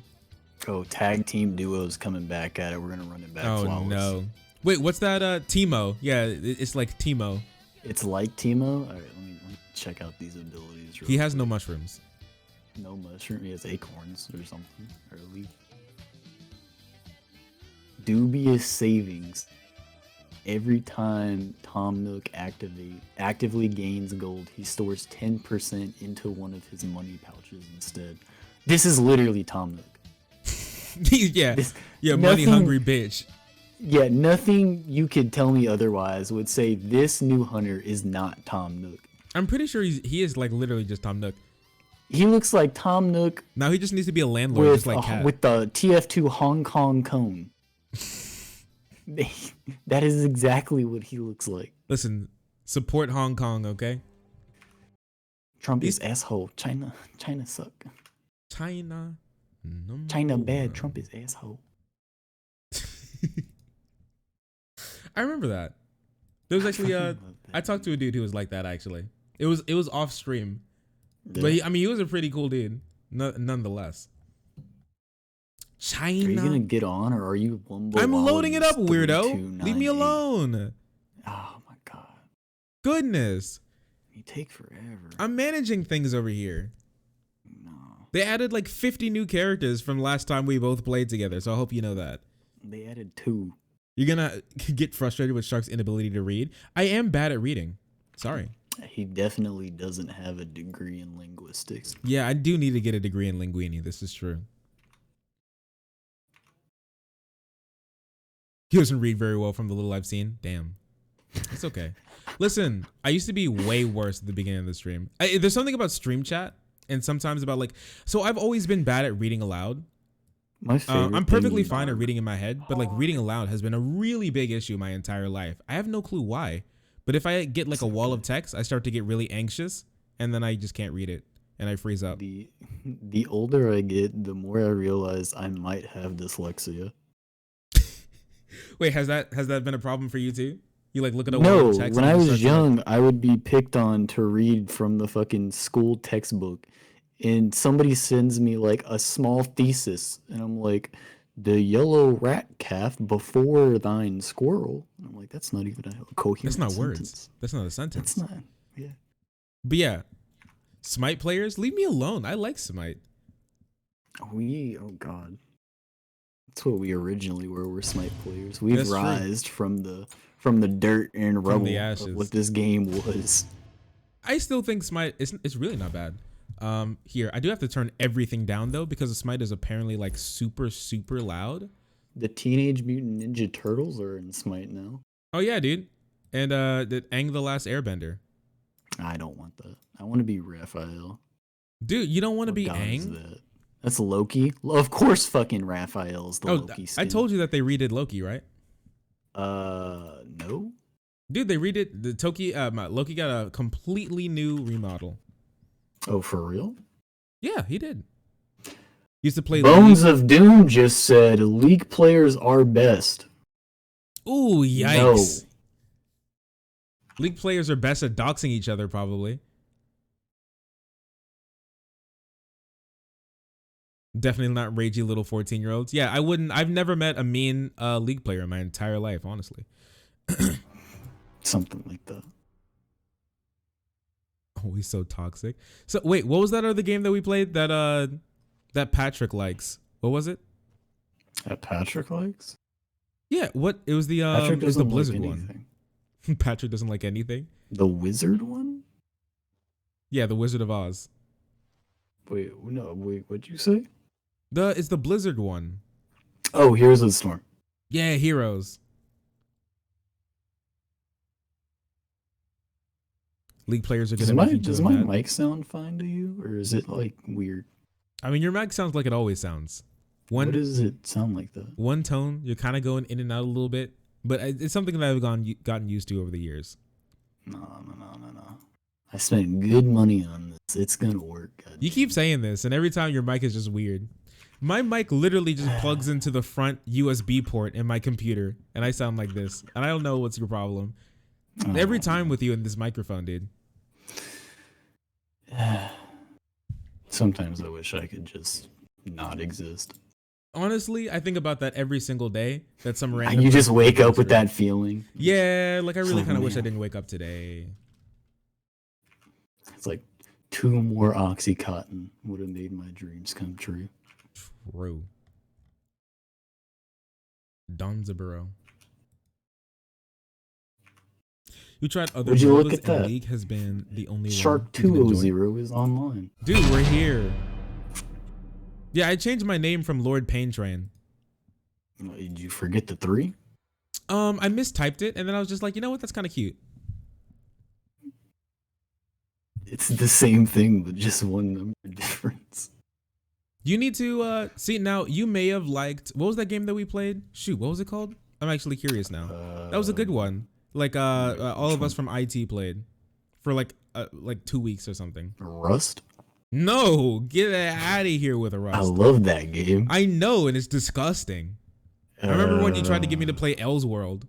Oh, tag team duos coming back at it. We're gonna run it back. Oh flawless. no! Wait, what's that? Teemo? Yeah, it's like Teemo. It's like Teemo. All right, let me check out these abilities. He has no mushrooms. No mushroom. He has acorns or something, or a leaf. Dubious savings. Every time Tom Nook actively gains gold, he stores 10% into one of his money pouches instead. This is literally Tom Nook. Yeah, money hungry bitch. Yeah, nothing you could tell me otherwise would say this new hunter is not Tom Nook. I'm pretty sure he is like literally just Tom Nook. He looks like Tom Nook. Now he just needs to be a landlord, with, just like Cat. with the TF2 Hong Kong cone. That is exactly what he looks like. Listen, support Hong Kong, okay? Trump is asshole. China suck. China bad. Trump is asshole. I remember that. There was actually I talked to a dude who was like that actually. It was off stream, but he was a pretty cool dude, nonetheless. China. Are you gonna get on, or are you Wumbo? I'm loading it up, weirdo. Leave me alone. Oh my god. Goodness. You take forever. I'm managing things over here. No. They added like 50 new characters from last time we both played together, so I hope you know that. They added 2. You're gonna get frustrated with Shark's inability to read. I am bad at reading. Sorry. He definitely doesn't have a degree in linguistics. Yeah, I do need to get a degree in linguini. This is true. He doesn't read very well from the little I've seen. Damn. It's okay. Listen, I used to be way worse at the beginning of the stream. There's something about stream chat and sometimes about like, so I've always been bad at reading aloud. My favorite I'm perfectly fine at reading in my head, but like reading aloud has been a really big issue my entire life. I have no clue why, but if I get like a wall of text, I start to get really anxious and then I just can't read it and I freeze up. The older I get, the more I realize I might have dyslexia. Wait, has that been a problem for you too? You like look at a wall of text? When I was young, I would be picked on to read from the fucking school textbook, and somebody sends me like a small thesis, and I'm like, "The yellow rat calf before thine squirrel." And I'm like, that's not even a coherent. That's not sentence. words. That's not a sentence. That's not. Yeah. But yeah, Smite players, leave me alone. I like Smite. Oh god. That's what we originally were. We're Smite players. We've rised from the dirt and rubble the ashes. of what this game was. I still think Smite it's really not bad. Here, I do have to turn everything down though because the Smite is apparently like super loud. The Teenage Mutant Ninja Turtles are in Smite now. Oh yeah, dude. And the Aang the Last Airbender. I don't want that. I want to be Raphael. Dude, you don't want to be god is Aang? that? That's Loki. Of course, fucking Raphael's the Loki skin. I told you that they redid Loki, right? No. Dude, they redid the Loki got a completely new remodel. Oh, for real? Yeah, he did. Used to play Bones of Doom just said League players are best. Ooh, yikes. No. League players are best at doxing each other, probably. Definitely not ragey little 14-year-olds. Yeah, I wouldn't. I've never met a mean League player in my entire life, honestly. Something like that. Oh, he's so toxic. So wait, what was that other game that we played that Patrick likes? What was it? That Patrick likes? Yeah, what? It was the Patrick it was the doesn't like Blizzard anything. one. Patrick doesn't like anything. The Wizard one? Yeah, the Wizard of Oz. Wait, no, wait, what'd you say? It's the Blizzard one. Oh, Heroes of the Storm. Yeah, Heroes. League players are gonna Does my mic sound fine to you, or is it like weird? I mean, your mic sounds like it always sounds. What does it sound like though? One tone. You're kind of going in and out a little bit, but it's something that I've gotten used to over the years. No. I spent good money on this. It's gonna work. You keep saying this, and every time your mic is just weird. My mic literally just plugs into the front USB port in my computer, and I sound like this. And I don't know what's your problem. Every time with you in this microphone, dude. Sometimes I wish I could just not exist. Honestly, I think about that every single day. That some random. You just wake up with that feeling. Yeah, like I really Oh, kind of wish I man. didn't wake up today. It's like 2 more Oxycontin would have made my dreams come true. True. Donzaburo. You tried other Would you look modes at that? and League has been the only Shark one you can enjoy. 200 is online. Dude, we're here. Yeah, I changed my name from Lord Pain Train. Did you forget the 3? I mistyped it, and then I was just like, you know what? That's kind of cute. It's the same thing, but just one number difference. You need to see now. You may have liked what was that game that we played? Shoot, what was it called? I'm actually curious now. That was a good one. Like all of us from IT played for like 2 weeks or something. Rust? No, get out of here with a Rust. I love that game. I know, and it's disgusting. I remember when you tried to get me to play Elseworld.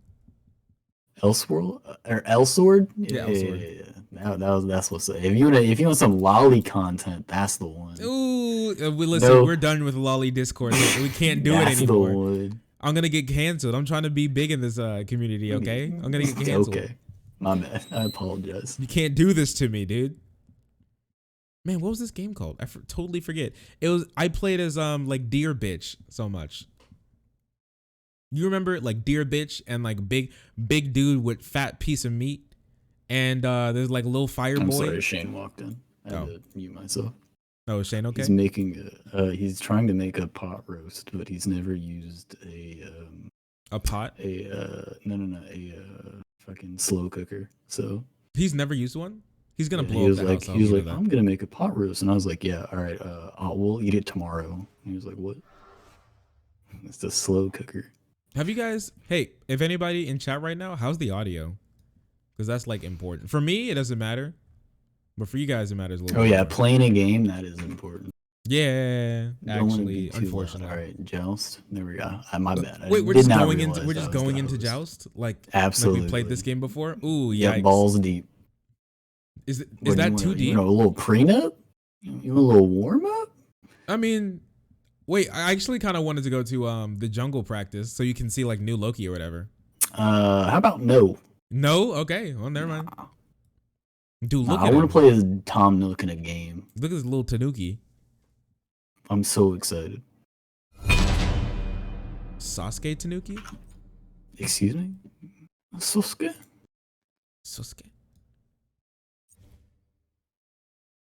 Elseworld or Elsword? Yeah, Elsword. That's what's up. If you want some lolly content, that's the one. Ooh, listen, No. we're done with lolly discourse. We can't do it That's the anymore. one. I'm gonna get canceled. I'm trying to be big in this community. Okay, I'm gonna get canceled. Okay, my bad. I apologize. You can't do this to me, dude. Man, what was this game called? I totally forget. It was. I played as like Deer Bitch so much. You remember like Deer Bitch and like big dude with fat piece of meat, and there's like little fire I'm boy. sorry, Shane walked in. I had to mute myself. Oh, is Shane okay? He's making he's trying to make a pot roast, but he's never used a pot. A fucking slow cooker. So he's never used one. He's gonna blow he up was the like, house. he was like, I'm gonna make a pot roast, and I was like, yeah, all right, we'll eat it tomorrow. And he was like, what? It's a slow cooker. Have you guys? Hey, if anybody in chat right now, how's the audio? Because that's like important. For me, it doesn't matter, but for you guys, it matters a little. Oh bit yeah, more. playing a game, that is important. Yeah, Don't wanna actually, be too unfortunately. loud. All right, joust. There we go. My bad. I Wait, we're did just not going into realize we're that just was going the into host. Joust like Absolutely. Like we played this game before. Ooh, yeah, Yeah, balls deep. Is What, that you too want deep? a little prenup? You want a little warm up? I mean, wait, I actually kind of wanted to go to the jungle practice so you can see like new Loki or whatever. How about no? No, okay, well never mind. Dude, look I at want him. to play as Tom Nook in a game. Look at this little Tanuki. I'm so excited. Sasuke Tanuki? Excuse me? Sasuke? Sasuke.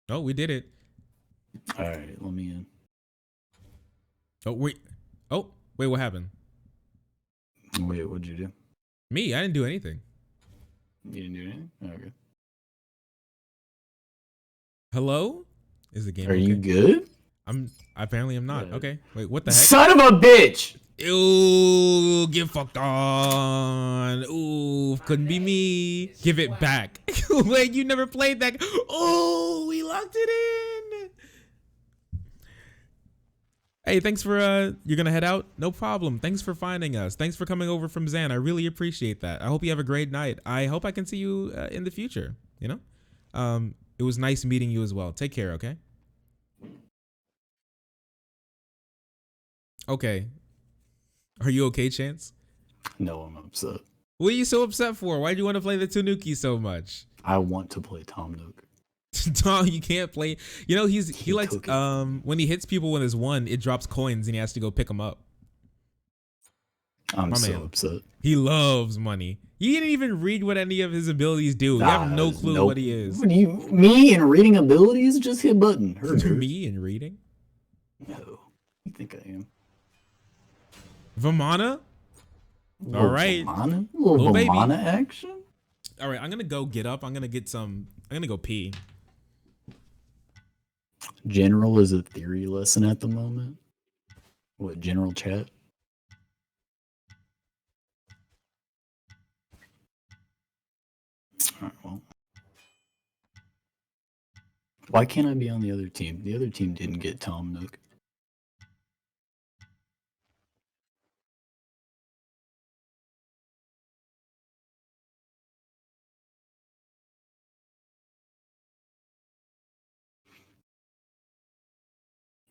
Oh, we did it. All right, let me in. Oh, wait. Oh, wait, what happened? Wait, what'd you do? Me, I didn't do anything. You didn't do anything? Okay. Hello? Is the game Are okay? you good? Apparently I'm not. Yeah. Okay. Wait, what the heck? Son of a bitch! Ew, get fucked on. Ooh, couldn't be me. Give it back. Wait, you never played that. Oh, we locked it in. Hey, thanks for you're gonna head out? No problem. Thanks for finding us. Thanks for coming over from Zan. I really appreciate that. I hope you have a great night. I hope I can see you in the future, you know? It was nice meeting you as well. Take care, okay? Okay. Are you okay, Chance? No, I'm upset. What are you so upset for? Why do you want to play the Tanuki so much? I want to play Tom Nook. Tom, you can't play. You know, he likes when he hits people with his one, it drops coins and he has to go pick them up. I'm so upset. He loves money. You didn't even read what any of his abilities do. You have no clue what he is. What do you, me and reading abilities? Just hit button. Me and reading? No. You think I am? Vamana? All right. Vamana? Little baby. Vamana action? All right, I'm going to go get up. I'm going to go pee. General is a theory lesson at the moment. What, general chat? Alright, well. Why can't I be on the other team? The other team didn't get Tom Nook.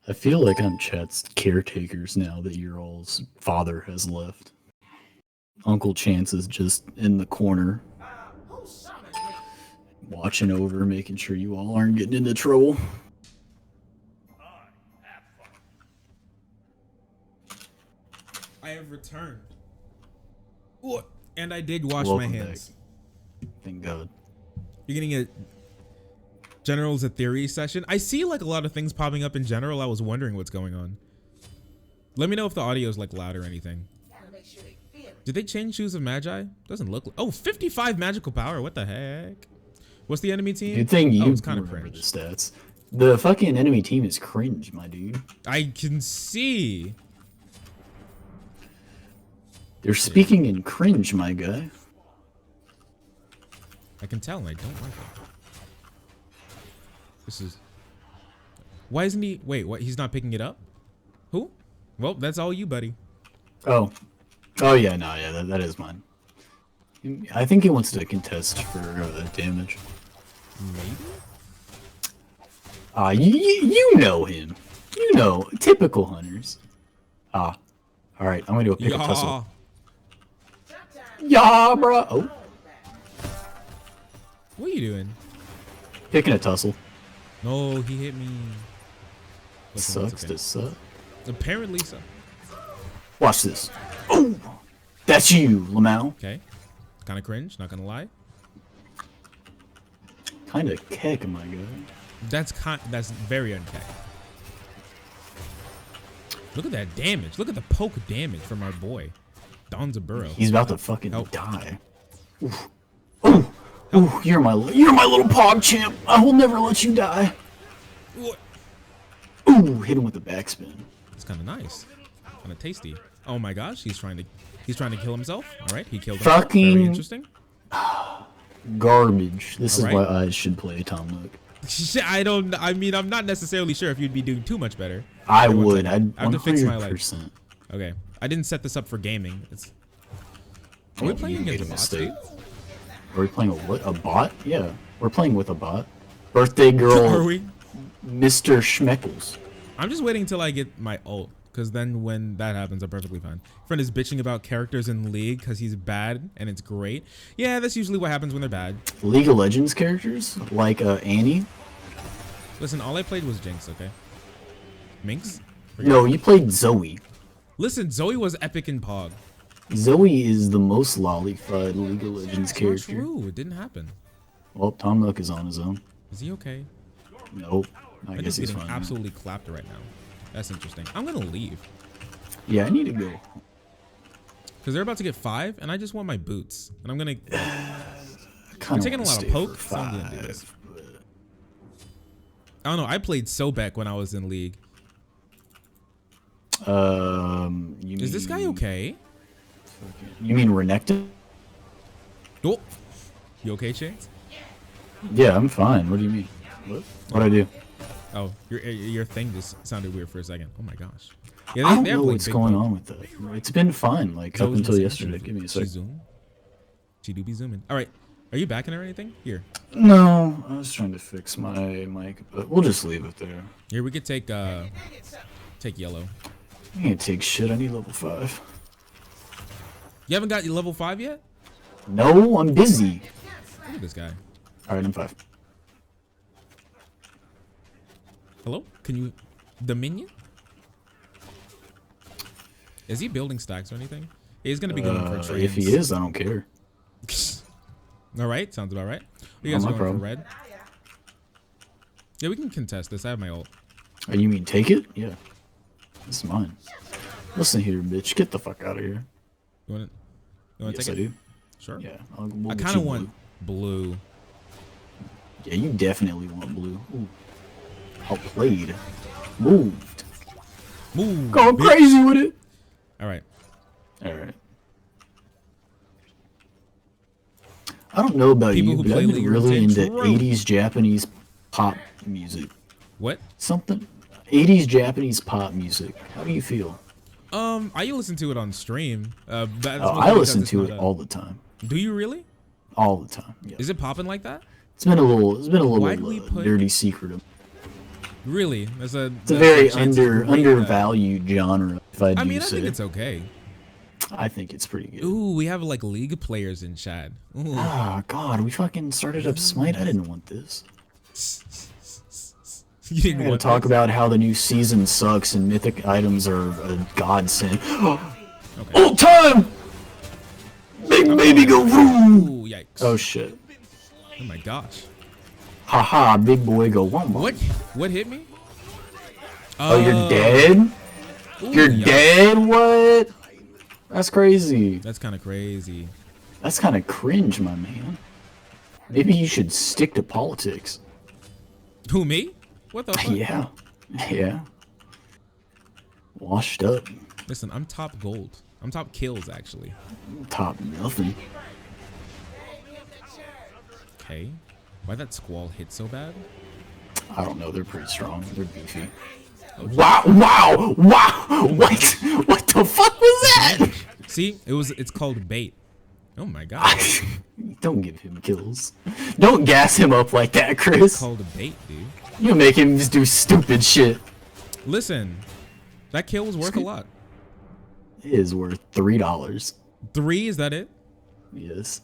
I feel like I'm chat's caretakers now that your all's father has left. Uncle Chance is just in the corner, watching over, making sure you all aren't getting into trouble. I have returned. What? And I did wash Welcome my hands. back. Thank God. You're getting a General's a theory session. I see like a lot of things popping up in general. I was wondering what's going on. Let me know if the audio is like loud or anything. Did they change Shoes of Magi? Doesn't look like. Oh, 55 magical power. What the heck? What's the enemy team? Good thing you it's kind of remember cringe. the stats. The fucking enemy team is cringe, my dude. I can see. They're speaking in cringe, my guy. I can tell and I don't like it. This is. Why isn't he? Wait, what? He's not picking it up? Who? Well, that's all you, buddy. Oh. Oh, yeah, no, yeah, that is mine. I think he wants to contest for damage. Maybe? You know him. You know, typical hunters. Alright, I'm gonna go pick a tussle. Yeah, bro. Oh. What are you doing? Picking a tussle. No, he hit me. Sucks to suck. Apparently so. Watch this. Oh, that's you, Lamau. Okay. Kind of cringe, not gonna lie. Kind of keck, my guy. That's very unkeck. Look at that damage. Look at the poke damage from our boy, Donzaburo. He's about to fucking die. Oof. Ooh, you're my little pog champ. I will never let you die. What? Ooh, hit him with the backspin. It's kind of nice, kind of tasty. Oh my gosh, he's trying to kill himself. All right, he killed him. Fucking very interesting. Garbage. This All is right. why I should play Tom Nook. I mean, I'm not necessarily sure if you'd be doing too much better. I would. I'd I have to fix my life. 100%. Okay, I didn't set this up for gaming. Are we playing against bots, dude? Are we playing a what? A bot? Yeah, we're playing with a bot. Birthday girl. Are we? Mr. Schmeckles. I'm just waiting till I get my ult, because then when that happens, I'm perfectly fine. Friend is bitching about characters in League because he's bad and it's great. Yeah, that's usually what happens when they're bad. League of Legends characters? Like Annie? Listen, all I played was Jinx, okay? Minx? No, you played Zoe. Listen, Zoe was epic in Pog. Zoe is the most lollified League of Legends It's character. not true. It didn't happen. Well, Tom Nook is on his own. Is he okay? Nope. I I'm guess just he's getting fine. absolutely clapped right now. That's interesting. I'm gonna leave. Yeah, I need to go. Because they're about to get 5, and I just want my boots. And I'm gonna... I'm kinda taking a wanna lot of stay poke, for so I'm gonna do 5, this. I don't know. I played Sobek when I was in League. Is this guy okay? You mean Renekton? Oh, you okay, Chance? Yeah, I'm fine. What do you mean? What'd I do? Oh, your thing just sounded weird for a second. Oh my gosh. I don't know what's going on with that. It's been fine, like up until yesterday. Give me a sec. She do be zooming. All right, are you backing or anything? Here. No, I was trying to fix my mic, but we'll just leave it there. Here we could take yellow. I can't take shit. I need level 5. You haven't got your level 5 yet? No, I'm busy. Look at this guy. Alright, I'm 5. Hello? Can you... The minion? Is he building stacks or anything? He's gonna be going for trades. If he is, I don't care. Alright, sounds about right. You guys No are going problem. for red? Yeah, we can contest this. I have my ult. Oh, you mean take it? Yeah. This is mine. Listen here, bitch. Get the fuck out of here. You want it? You want to Yes, take I it? do. Sure. Yeah. I kind of want blue. Yeah, you definitely want blue. Ooh. Outplayed. Moved. Move. Going bitch. crazy with it. Alright. Alright. I don't know about People you, who but play I've been League really retain into true. 80s Japanese pop music. What? Something. 80s Japanese pop music. How do you feel? I listen to it on stream. That's Oh, mostly I because listen it's to not it a- all the time. Do you really? All the time. Yeah. Is it popping like that? It's been a little Why do we put- dirty secret. Really? It's a very undervalued genre, if I do I mean, I say. think it's okay. I think it's pretty good. Ooh, we have like League players in chat. Ooh. Ah, God, we fucking started up Smite. I didn't want this. You didn't I gotta want talk this? about how the new season sucks and mythic items are a godsend. Okay. Old time! Big baby go vroom! Ooh, yikes. Oh shit. Oh my gosh. Haha, big boy go wombo. What? What hit me? Oh, you're dead? Ooh, You're yikes. dead? What? That's crazy. That's kind of crazy. That's kind of cringe, my man. Maybe you should stick to politics. Who, me? What the fuck? Yeah. Yeah. Washed up. Listen, I'm top gold. I'm top kills, actually. Top nothing. Okay. Why that squall hit so bad? I don't know. They're pretty strong. They're beefy. Wow! Wow! Wow! What? What the fuck was that? See, it's called bait. Oh my god. Don't give him kills. Don't gas him up like that, Chris. It's called bait, dude. You make him just do stupid shit. Listen, that kill was worth a lot. It is worth $3. 3? Is that it? Yes.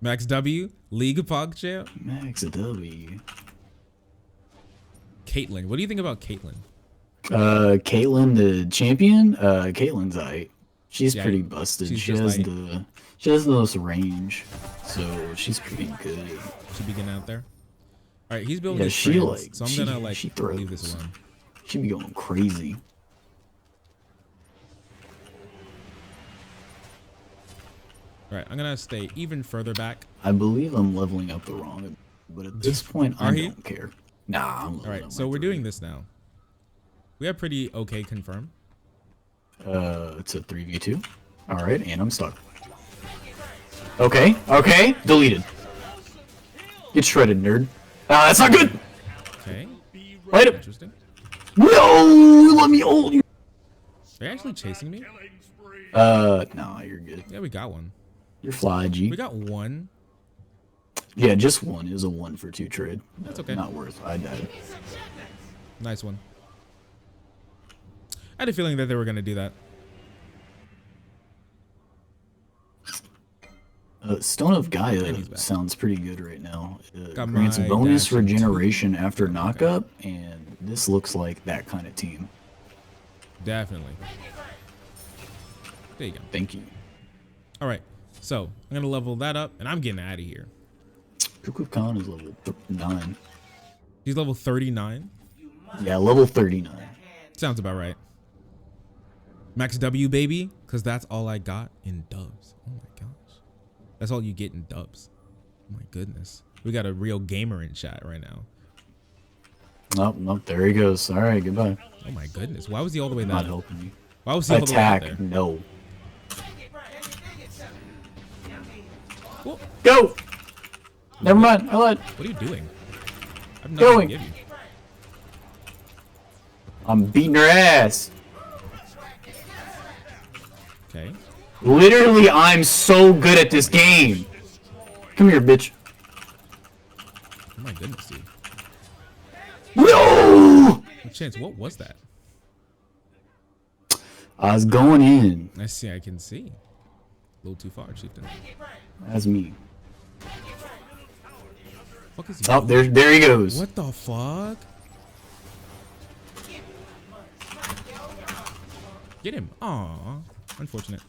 Max W, League of Pog champ. Max W. Caitlyn, what do you think about Caitlyn? Caitlyn, the champion. Caitlin's alright. She's Yeah, pretty busted. she's She just has like- the most range, so she's pretty good. She be getting out there. All right, he's building Yeah, his she trans, like. so I'm she, gonna like she leave this throws. alone. She be going crazy. All right, I'm gonna stay even further back. I believe I'm leveling up the wrong, but at this point, I Are you? don't care. Nah, I'm All leveling right, up so my we're three. doing this now. We have pretty okay confirm. It's a 3v2. All right, and I'm stuck. Okay, okay, deleted. Get shredded, nerd. Ah, that's not good. Okay. Wait. Interesting. No, let me ult you. Are you actually chasing me? No, you're good. Yeah, we got one. You're fly, G. We got one. Yeah, just one. It was a 1-for-2 trade. That's okay. Not worth. I died. Nice one. I had a feeling that they were gonna do that. Stone of Gaia sounds pretty good right now. Got Grants my bonus dash in regeneration after knockup, and this looks like that kind of team. Definitely. There you go. Thank you. All right, so I'm gonna level that up, and I'm getting out of here. Cuckoo Khan is level 9. He's level 39. Yeah, level 39. Sounds about right. Max W, baby, because that's all I got in dubs. Oh my gosh. That's all you get in dubs. Oh my goodness. We got a real gamer in chat right now. Nope, nope, there he goes. All right, goodbye. Oh my goodness. Why was he all the way there? Not helping you. Why was he all the way out Attack, there? no. Cool. Go! Never mind, I lied. What are you doing? I'm not Going. gonna give you. I'm beating her ass. Okay. Literally, I'm so good at this game. Come here, bitch. Oh my goodness, dude. No! Chance, what was that? I was going in. I see. I can see. A little too far, chieftain. That's me. Fuck is he Oh, doing? there he goes. What the fuck? Get him. Aw. Unfortunate.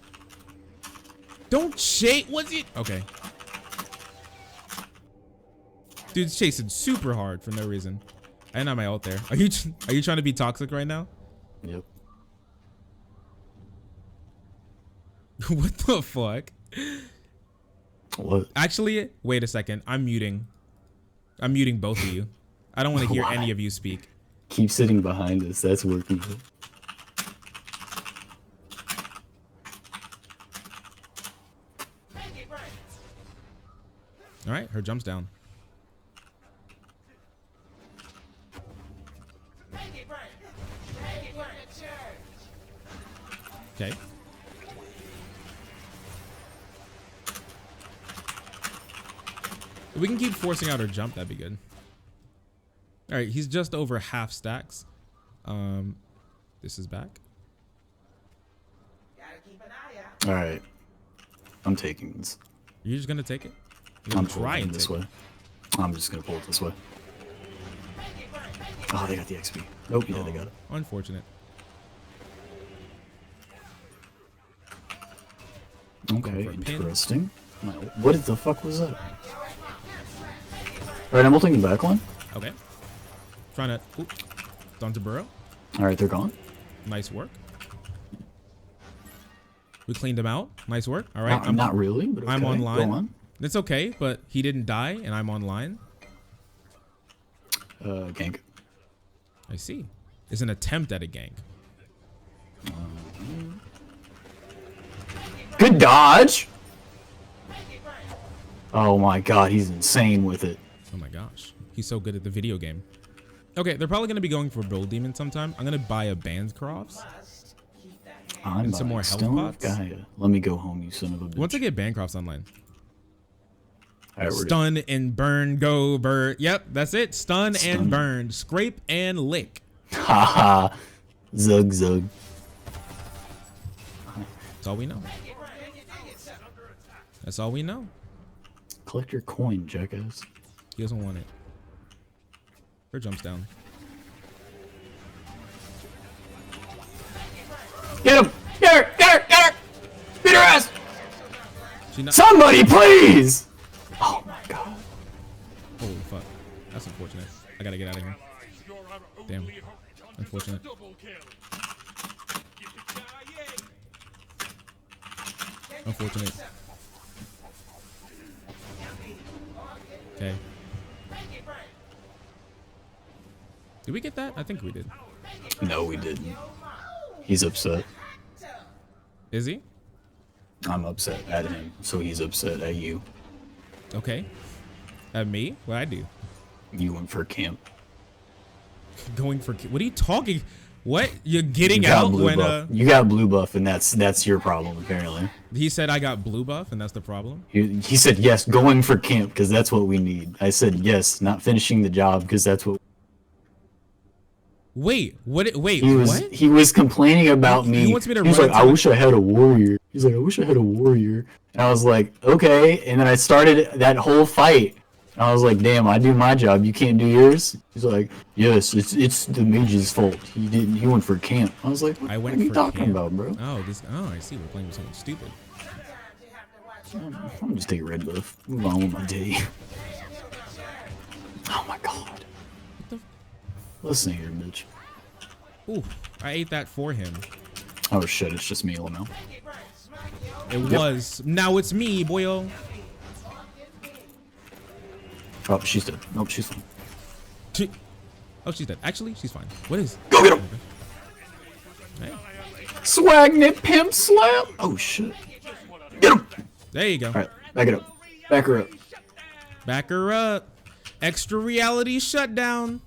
Don't chase. What's it? Okay. Dude's chasing super hard for no reason. And I'm my ult there. Are you trying to be toxic right now? Yep. What the fuck? What? Actually, wait a second. I'm muting both of you. I don't want to hear Why? any of you speak. Keep sitting behind us. That's working. All right, her jumps down. Okay. If we can keep forcing out her jump, that'd be good. All right, he's just over half stacks. This is back. All right. I'm taking this. You're just gonna take it? I'm try trying and this take way. I'm just gonna pull it this way. Oh, they got the XP. Nope, yeah, they got it. Unfortunate. Okay, interesting. What the fuck was that? Alright, I'm ulting the back one. Okay. Trying to. Oop. Down to burrow. Alright, they're gone. Nice work. We cleaned him out. Nice work. All right. I'm not really, but okay. I'm online. Go on. It's okay, but he didn't die, and I'm online. Gank. I see. It's an attempt at a gank. Good dodge! Oh my god, he's insane with it. Oh my gosh. He's so good at the video game. Okay, they're probably going to be going for Bull Demon sometime. I'm going to buy a Bancrofts. And some more health pots. Let me go home, you son of a bitch. Once I get Bancrofts online. Right, Stun and burn, go burn. Yep, that's it. Stun and burn. Scrape and lick. Haha. Zug zug. That's all we know. That's all we know. Collect your coin, jackass. He doesn't want it. Her jumps down. Get him! Get her! Get her! Get her! Beat her ass! She not Somebody, please! Oh my god. Holy fuck. That's unfortunate. I gotta get out of here. Damn. Unfortunate. Unfortunate. Okay. Did we get that? I think we did. No, we didn't. He's upset. Is he? I'm upset at him, so he's upset at you. Okay. At me? What'd I do? You went for camp. Going for... What are you talking... What? You're getting out when... You got blue buff, and that's your problem, apparently. He said I got blue buff, and that's the problem? He said, yes, going for camp, because that's what we need. I said, yes, not finishing the job, because that's what... Wait, what? Wait, what? He was complaining about me. He wants me to He was run like, I wish I had a warrior. He's like, I wish I had a warrior. And I was like, okay. And then I started that whole fight. And I was like, damn, I do my job. You can't do yours? He's like, yes, it's the mage's fault. He went for camp. I was like, what are you talking about, bro? Oh, I see. We're playing with something stupid. I'm just take a red buff. Move on with my day. Oh my god. Listen here, bitch. Ooh, I ate that for him. Oh shit, it's just me, Lamel. It was. Now it's me, boyo. Oh, she's dead. Nope, she's fine. Oh, she's dead. Actually, she's fine. What is? Go get him! Hey. Swagnet pimp slap! Oh shit. Get him! There you go. Alright, back it up. Back her up. Back her up. Extra reality shutdown.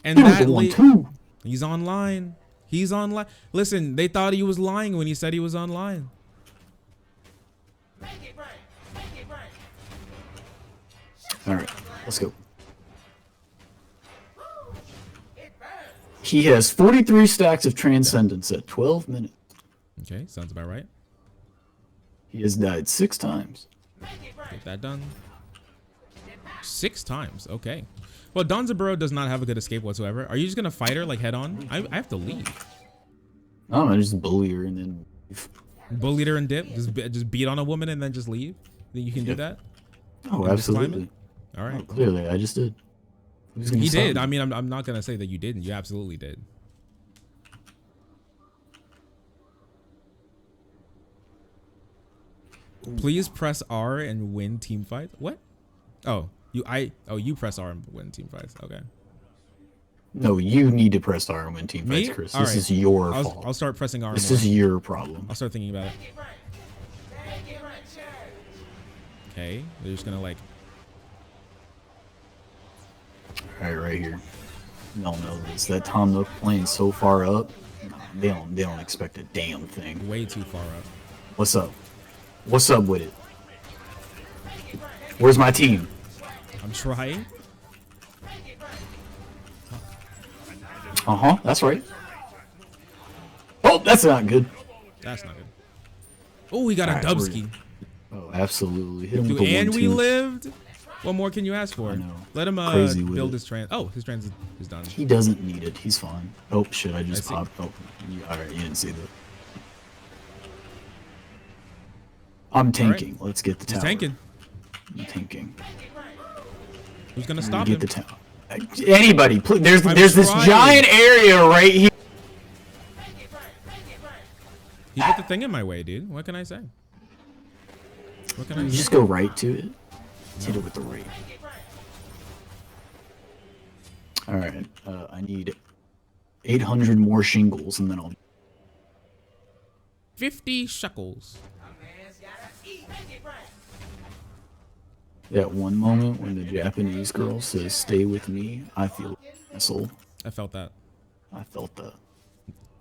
And He was that the one too. He's online. He's online. Listen, they thought he was lying when he said he was online. Alright, let's go. He has 43 stacks of Transcendence at 12 minutes. Okay, sounds about right. He has died 6 times. Get that done. 6 times. Okay. Well, Donzaburo does not have a good escape whatsoever. Are you just gonna fight her like head on? I have to leave. I don't know, just bully her and then leave. Bully her and dip. Just beat on a woman and then just leave. Think you can do that? Oh, In this climate? absolutely. All right. Oh, clearly, I just did. Who's gonna He stop did. me? I mean, I'm not gonna say that you didn't. You absolutely did. Please press R and win team fights. What? Oh, you press R and win team fights. Okay. No, you need to press R and win team Me? fights, Chris. All This right. is your fault. I'll start pressing R. This more. is your problem. I'll start thinking about it. Okay, they're just gonna like. All right here. No, it's that Tom Nook playing so far up. They don't expect a damn thing. Way too far up. What's up? What's up with it? Where's my team? I'm trying. That's right. Oh, that's not good. That's not good. Oh, we got a Dubsky. Oh, absolutely. Hit him with Dude, the and we 1-2. lived. What more can you ask for? Let him Crazy with build it. his trans. Oh, his trans is done. He doesn't need it. He's fine. Oh shit! I just see. popped. Oh, all right. You didn't see that. I'm tanking. Let's get the tower. He's tanking. I'm tanking. Who's gonna I'm stop get him? the tower. Anybody, please. There's I'm this trying. giant area right here. He put the thing in my way, dude. What can I say? What can I You say? just go right to it. Hit it with the right. All right. I need 800 more shingles, and then I'll. 50 shekels. That one moment when the Japanese girl says, "Stay with me," I feel like an asshole. I felt that. I felt that.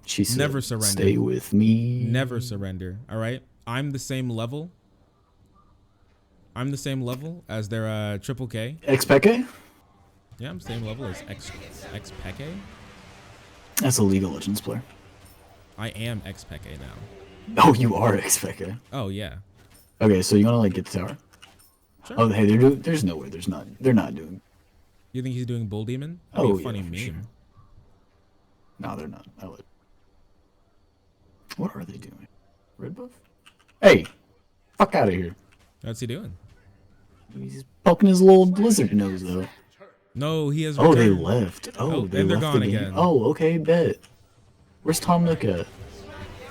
She said, Never surrender. "Stay with me." Never surrender. All right. I'm the same level. I'm the same level as their triple K. X-Peke? Yeah, I'm same level as X Peke. That's a League of Legends player. I am X Peke now. Oh, you are X-Peke. Oh yeah. Okay, so you wanna like get the tower? Sure. Oh, hey, there's no way. They're not doing. You think he's doing Bull Demon? That'd Oh, be a funny yeah, for meme. sure. No, they're not. I would. What are they doing? Red buff? Hey, fuck out of here. What's he doing? He's poking his little lizard nose though. No, he has. Oh, they returned. left. Oh, they and they're left gone the game. again. Oh, okay, bet. Where's Tom Nook at?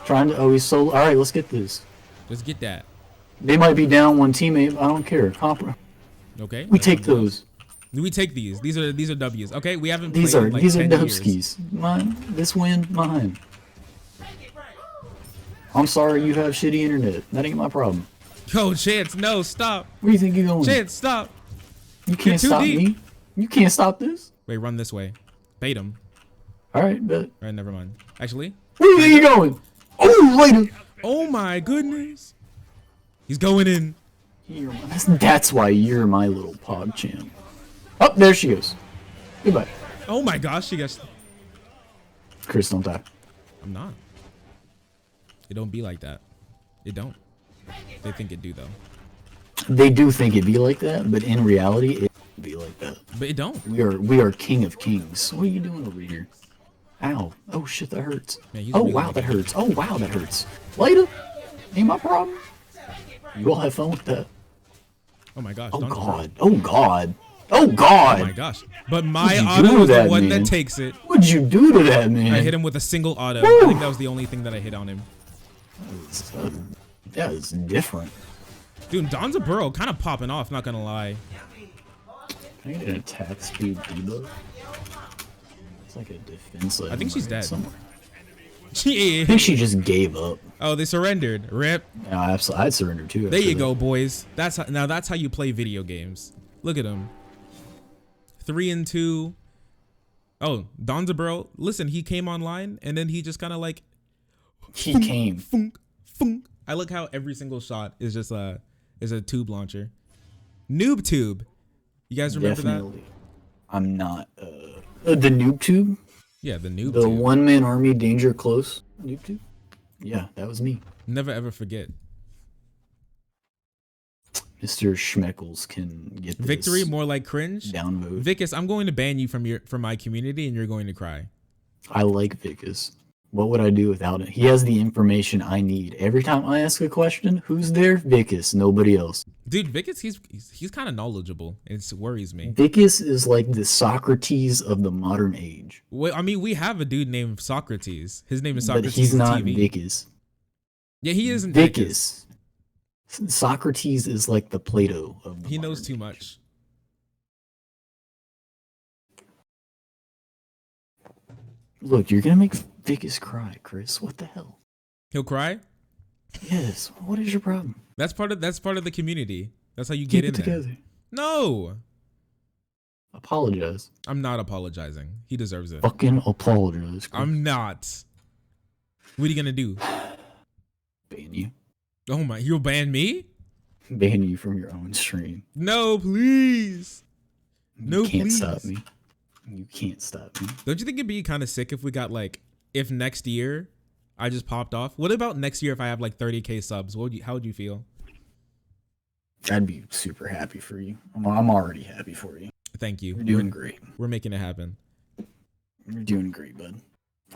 Trying to. Oh, he's so. All right, let's get this. Let's get that. They might be down one teammate. I don't care. Okay. We take those. We take these. These are W's. Okay, we haven't. These played are in like these are 10 years. Dubskis. Mine. This win, mine. I'm sorry you have shitty internet. That ain't my problem. Yo, Chance, no, stop. Where do you think you're going? Chance, stop. You can't too stop deep. me. You can't stop this. Wait, run this way. Bait him. All right, bet. All right, never mind. Actually. Where do you think you're going? Oh, later. Oh my goodness. He's going in. That's why you're my little pog champ. Oh, there she goes. Goodbye. Oh my gosh, she gets. Chris, don't die. I'm not. It don't be like that. It don't. They think it do though. They do think it'd be like that, but in reality, it would be like that. But it don't. We are king of kings. What are you doing over here? Ow. Oh shit, that hurts. Man, he's Oh really wow, good. that hurts. Oh wow, that hurts. Later. Ain't my problem. You all have fun with that. Oh my gosh. Oh don't- god. Oh god. Oh god. Oh my gosh. But my What'd you auto do to is the that one man? that takes it. What'd you do to that man? I hit him with a single auto. Woo! I think that was the only thing that I hit on him. That is different. Dude, Donza Burrow kind of popping off, not gonna lie. Can I get an attack speed debuff? It's like a defense. I think she's right dead. somewhere. Yeah. I think she just gave up. Oh, they surrendered. Rip. No, absolutely. I'd surrender too. There after you that. go, boys. That's how you play video games. Look at him. 3-2. Oh, Donza Burrow. Listen, he came online and then he just kind of like. He came. Funk, funk. I look how every single shot is just a tube launcher. Noob tube. You guys remember Definitely. I'm not. The noob tube. that? Yeah, the noob The tube. one-man army danger close noob tube. Yeah, that was me. Never ever forget. Mr. Schmeckles can get this. Victory, more like cringe. Downvote. Vicus, I'm going to ban you from my community, and you're going to cry. I like Vicus. What would I do without it? He has the information I need. Every time I ask a question, who's there? Vicus, nobody else. Dude, Vicus, he's kind of knowledgeable. It worries me. Vicus is like the Socrates of the modern age. Well, I mean, we have a dude named Socrates. His name is Socrates. But he's not TV. Vicus. Yeah, he isn't Vicus. Socrates is like the Plato of the He knows too much. Look, you're gonna make Vicus cry, Chris. What the hell? He'll cry? Yes. What is your problem? That's part of the community. That's how you get in there. Together. No. Apologize. I'm not apologizing. He deserves it. Fucking apologize. Chris. I'm not. What are you gonna do? Ban you. Oh my, you'll ban me? Ban you from your own stream. No, please. No, you can't please. stop me. You can't stop me. Don't you think it'd be kind of sick if we got like, if next year I just popped off? What about next year if I have like 30K subs? How would you feel? I'd be super happy for you. I'm already happy for you. Thank you. You're doing great. We're making it happen. You're doing great, bud.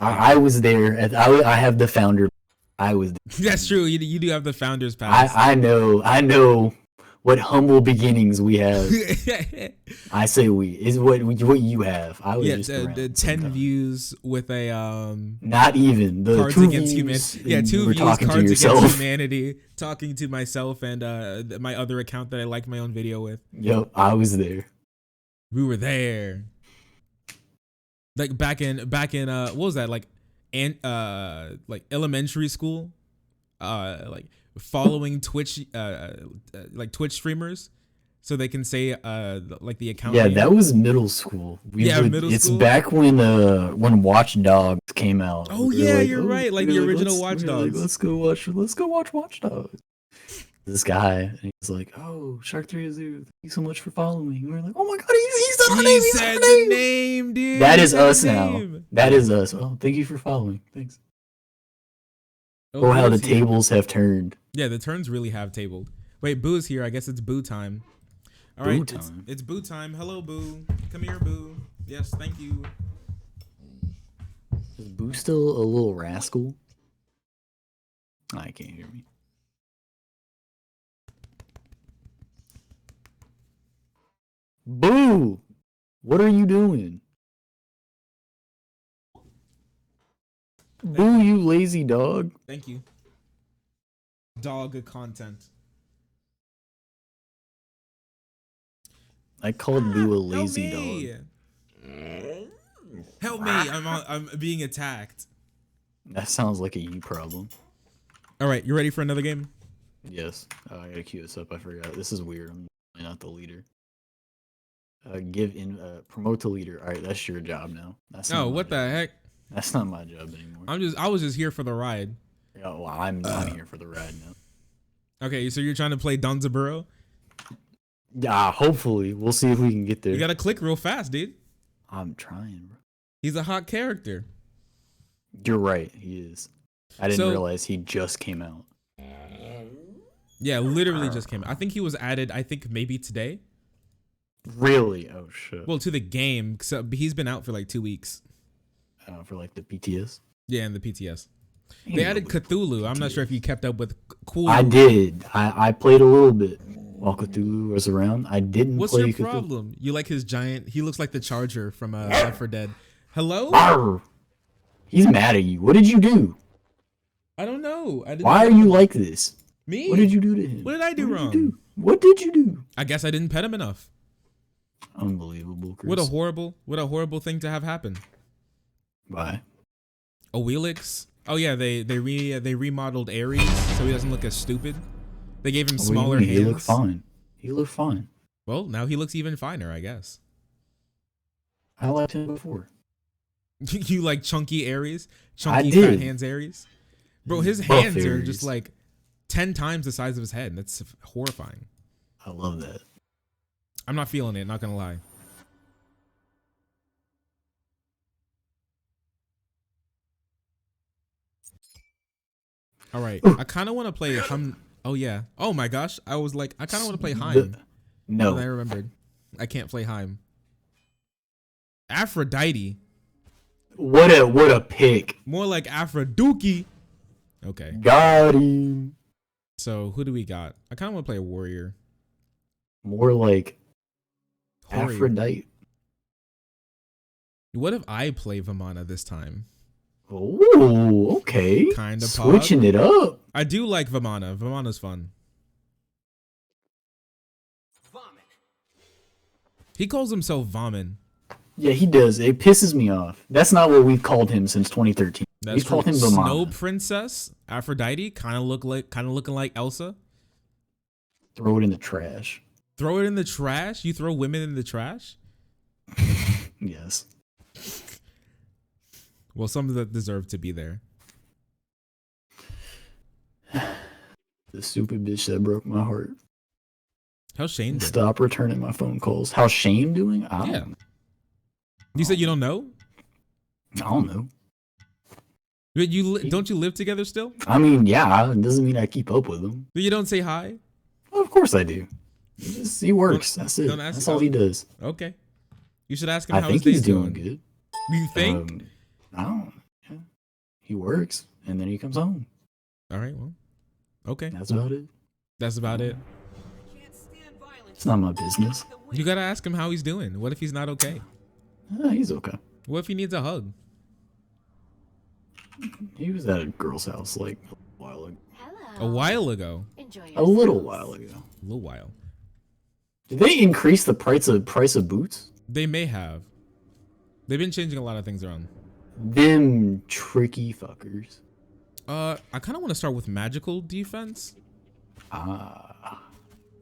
I was there. I have the founder. I was there. That's true. You do have the founder's pass. I know what humble beginnings we have. I say we is what you have. I was just the 10 views with a not even the Cards 2 Against views. Humanity. Yeah, 2 views. Cards Against Humanity. Talking to myself and my other account that I like my own video with. Yep, I was there. We were there. Like back in what was that, like elementary school, like following Twitch like Twitch streamers so they can say like the account Yeah, name. that was middle school. Middle it's school. back when Watch Dogs came out. Oh We were yeah, like, you're "Oh," right, like we the were original "Let's-" Watch we were like, Dogs. let's go watch Watch Dogs. This guy, and he's like, "Oh, Shark 302, thank you so much for following me." And we're like, "Oh my god, he said our name. He said the name, dude. That He is said us the now. name. That is us. Oh, thank you for following. Thanks. Oh, how the Boo's here. tables have turned. Yeah, the turns really have tabled. Wait, Boo's here. I guess it's Boo time. All Boo right, time. It's Boo time. Hello, Boo. Come here, Boo. Yes, thank you. Is Boo still a little rascal? I can't hear me. Boo! What are you doing? Boo, you lazy dog. Thank you. Dog content. I called Boo a lazy Help me. dog. Help me! I'm being attacked. That sounds like a you problem. All right, you ready for another game? Yes. I gotta cue this up. I forgot. This is weird. I'm really not the leader. Promote to leader. All right, that's your job now. That's not Oh, my what the heck? That's not my job anymore. I was just here for the ride. Yeah, well, I'm here for the ride now. Okay, so you're trying to play Donzaburo? Yeah, hopefully. We'll see if we can get there. You gotta click real fast, dude. I'm trying, bro. He's a hot character. You're right, he is. I didn't So- realize he just came out. Yeah, literally just came. I think he was added, I think maybe today. Really? Oh shit. Well, to the game. So he's been out for like 2 weeks. For like the PTS? Yeah, and the PTS. Ain't They added nobody Cthulhu. I'm not sure if you kept up with Cool. I did. I played a little bit while Cthulhu was around. I didn't What's play your Cthulhu. problem? You like his giant? He looks like the Charger from Left 4 Dead. Hello? Arr! He's mad at you. What did you do? I don't know. Why are you like this? Me? What did you do to him? What did I do What did wrong? you do? What did you do? I guess I didn't pet him enough. Unbelievable, Chris. What a horrible thing to have happen. Why? A Wheelix. Oh yeah, they remodeled Ares so he doesn't look as stupid. They gave him What do you smaller mean? hands. He looked fine. He looked fine. Well, now he looks even finer, I guess. I liked him before. You like chunky Ares? I Chunky did. fat hands Ares? Bro, his Buff hands are Ares. just like 10 times the size of his head. That's horrifying. I love that. I'm not feeling it, not gonna lie. All right. I kind of want to play Oh yeah. Oh my gosh. I was like, I kind of want to play Heim. No. I remembered. I can't play Heim. Aphrodite. What a pick. More like Aphrodookie. Okay. Got him. So who do we got? I kind of want to play a warrior. More like Warrior. Aphrodite. What if I play Vamana this time? Oh, okay. Kind of switching it up. I do like Vamana. Vamana's fun. He calls himself Vomit. Yeah, he does. It pisses me off. That's not what we've called him since 2013. We've called him Vamana. Snow Princess, Aphrodite, kind of looking like Elsa. Throw it in the trash. Throw it in the trash? You throw women in the trash? Yes. Well, some that deserve to be there. The stupid bitch that broke my heart. How's Shane doing? Stop returning my phone calls. How's Shane doing? I don't know. You said you don't know? I don't know. Don't you live together still? I mean, yeah, it doesn't mean I keep up with him. You don't say hi? Well, of course I do. He works. That's it. That's all he does. Okay. You should ask him I how think his he's day's doing going. good. You think? I don't. Yeah. He works and then he comes home. All right. Well. Okay. That's about it. That's about it. It's not my business. You gotta ask him how he's doing. What if he's not okay? He's okay. What if he needs a hug? He was at a girl's house like a while ago. A while ago. A little while ago. A little while. Did they increase the price of boots? They may have. They've been changing a lot of things around. Them tricky fuckers. I kind of want to start with magical defense. I'm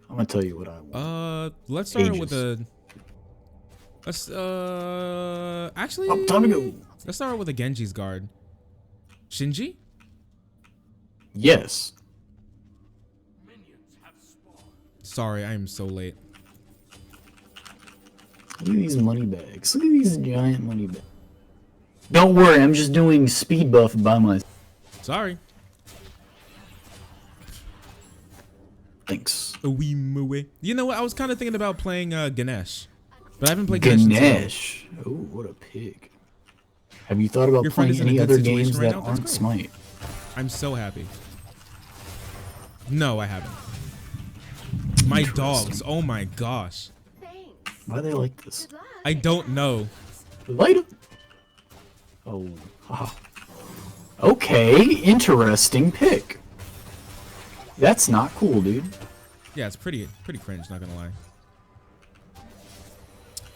gonna tell you what I want. Let's start with actually, time to go. Let's start with a Genji's guard. Shinji? Yes. Sorry, I am so late. Look at these money bags. Look at these giant money bags. Don't worry, I'm just doing speed buff by myself. Sorry. Thanks. You know what? I was kind of thinking about playing Ganesh, but I haven't played Ganesh. Ganesh. Oh, what a pig. Have you thought about Your friend playing is in a any good other situation games right that now? That's aren't great. Smite? I'm so happy. No, I haven't. My dogs. Oh my gosh. Why are they like this? I don't know. Light up. Oh. Haha. Okay, interesting pick. That's not cool, dude. Yeah, it's pretty cringe, not gonna lie.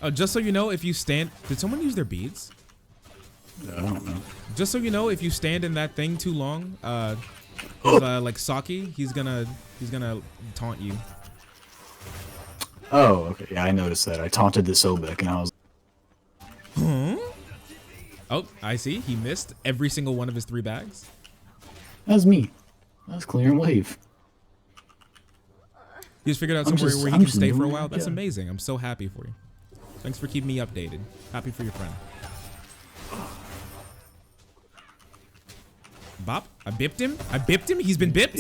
Oh, just so you know, if you stand, did someone use their beads? I don't know. Just so you know, if you stand in that thing too long, like Saki, he's gonna taunt you. Oh, okay. Yeah, I noticed that. I taunted the Sobek and I was. Huh? Oh, I see. He missed every single one of his 3 bags. That was me. That was clear and wave. You just figured out I'm somewhere just- where he I'm can just stay for a doing while. my That's job. amazing. I'm so happy for you. Thanks for keeping me updated. Happy for your friend. Bop. I bipped him. I bipped him. He's been bipped.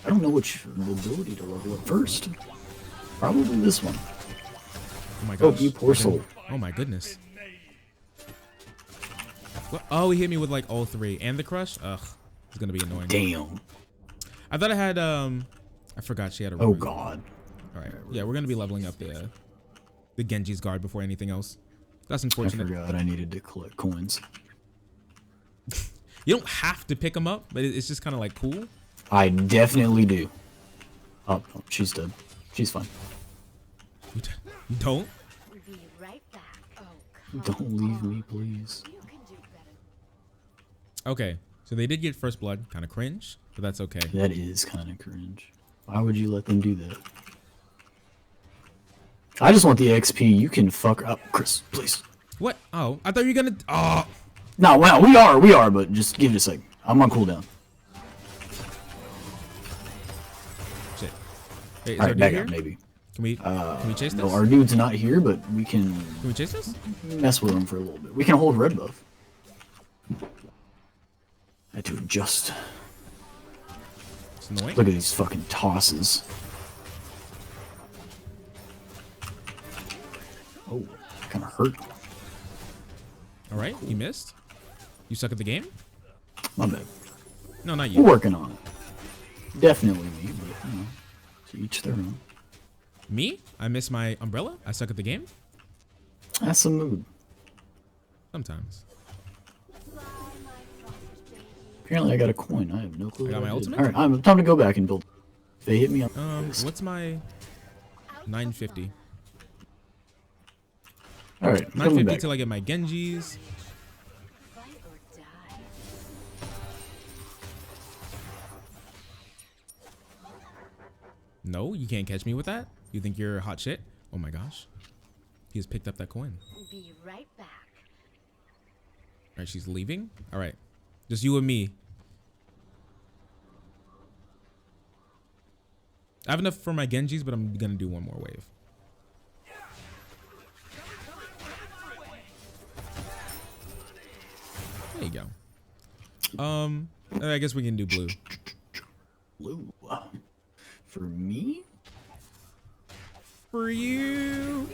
I don't know which ability to level up first. Probably this one. Oh my Oh, gosh. you poor soul. Oh my goodness. What? Oh, he hit me with like all 3 and the crush. Ugh, it's gonna be annoying. Damn. I thought I had I forgot she had a. Oh root. god. All right. Yeah, we're gonna be leveling up the Genji's guard before anything else. That's I unfortunate. forgot I needed to collect coins. You don't have to pick them up, but it's just kind of like cool. I definitely do. Oh, she's dead. She's fine. You don't? Don't leave me, please. Okay, so they did get first blood. Kind of cringe, but that's okay. That is kind of cringe. Why would you let them do that? I just want the XP. You can fuck up, Chris, please. What? Oh, I thought you were gonna. Oh. No, well, we are, but just give it a sec. I'm on cooldown. Shit. Hey, is All our right, dude back here? up, maybe. Can we chase this? No, our dude's not here, but we can. Can we chase this? Mess with him for a little bit. We can hold red buff. I had to adjust. It's annoying. Look at these fucking tosses. Oh, kind of hurt. All right, you missed. You suck at the game? My bad. No, not you. We're working on it. Definitely me, but you know, to each their own. Me? I miss my umbrella? I suck at the game? That's a mood. Sometimes. Apparently I got a coin. I have no clue. I got my ultimate? Alright, time to go back and build. If they hit me up. What's my 950? Alright, 950 till I get my Genjis. No, you can't catch me with that? You think you're hot shit? Oh my gosh. He has picked up that coin. Be right back. Alright, she's leaving. Alright. Just you and me. I have enough for my Genjis, but I'm gonna do one more wave. There you go. I guess we can do blue. Blue. For me? For you.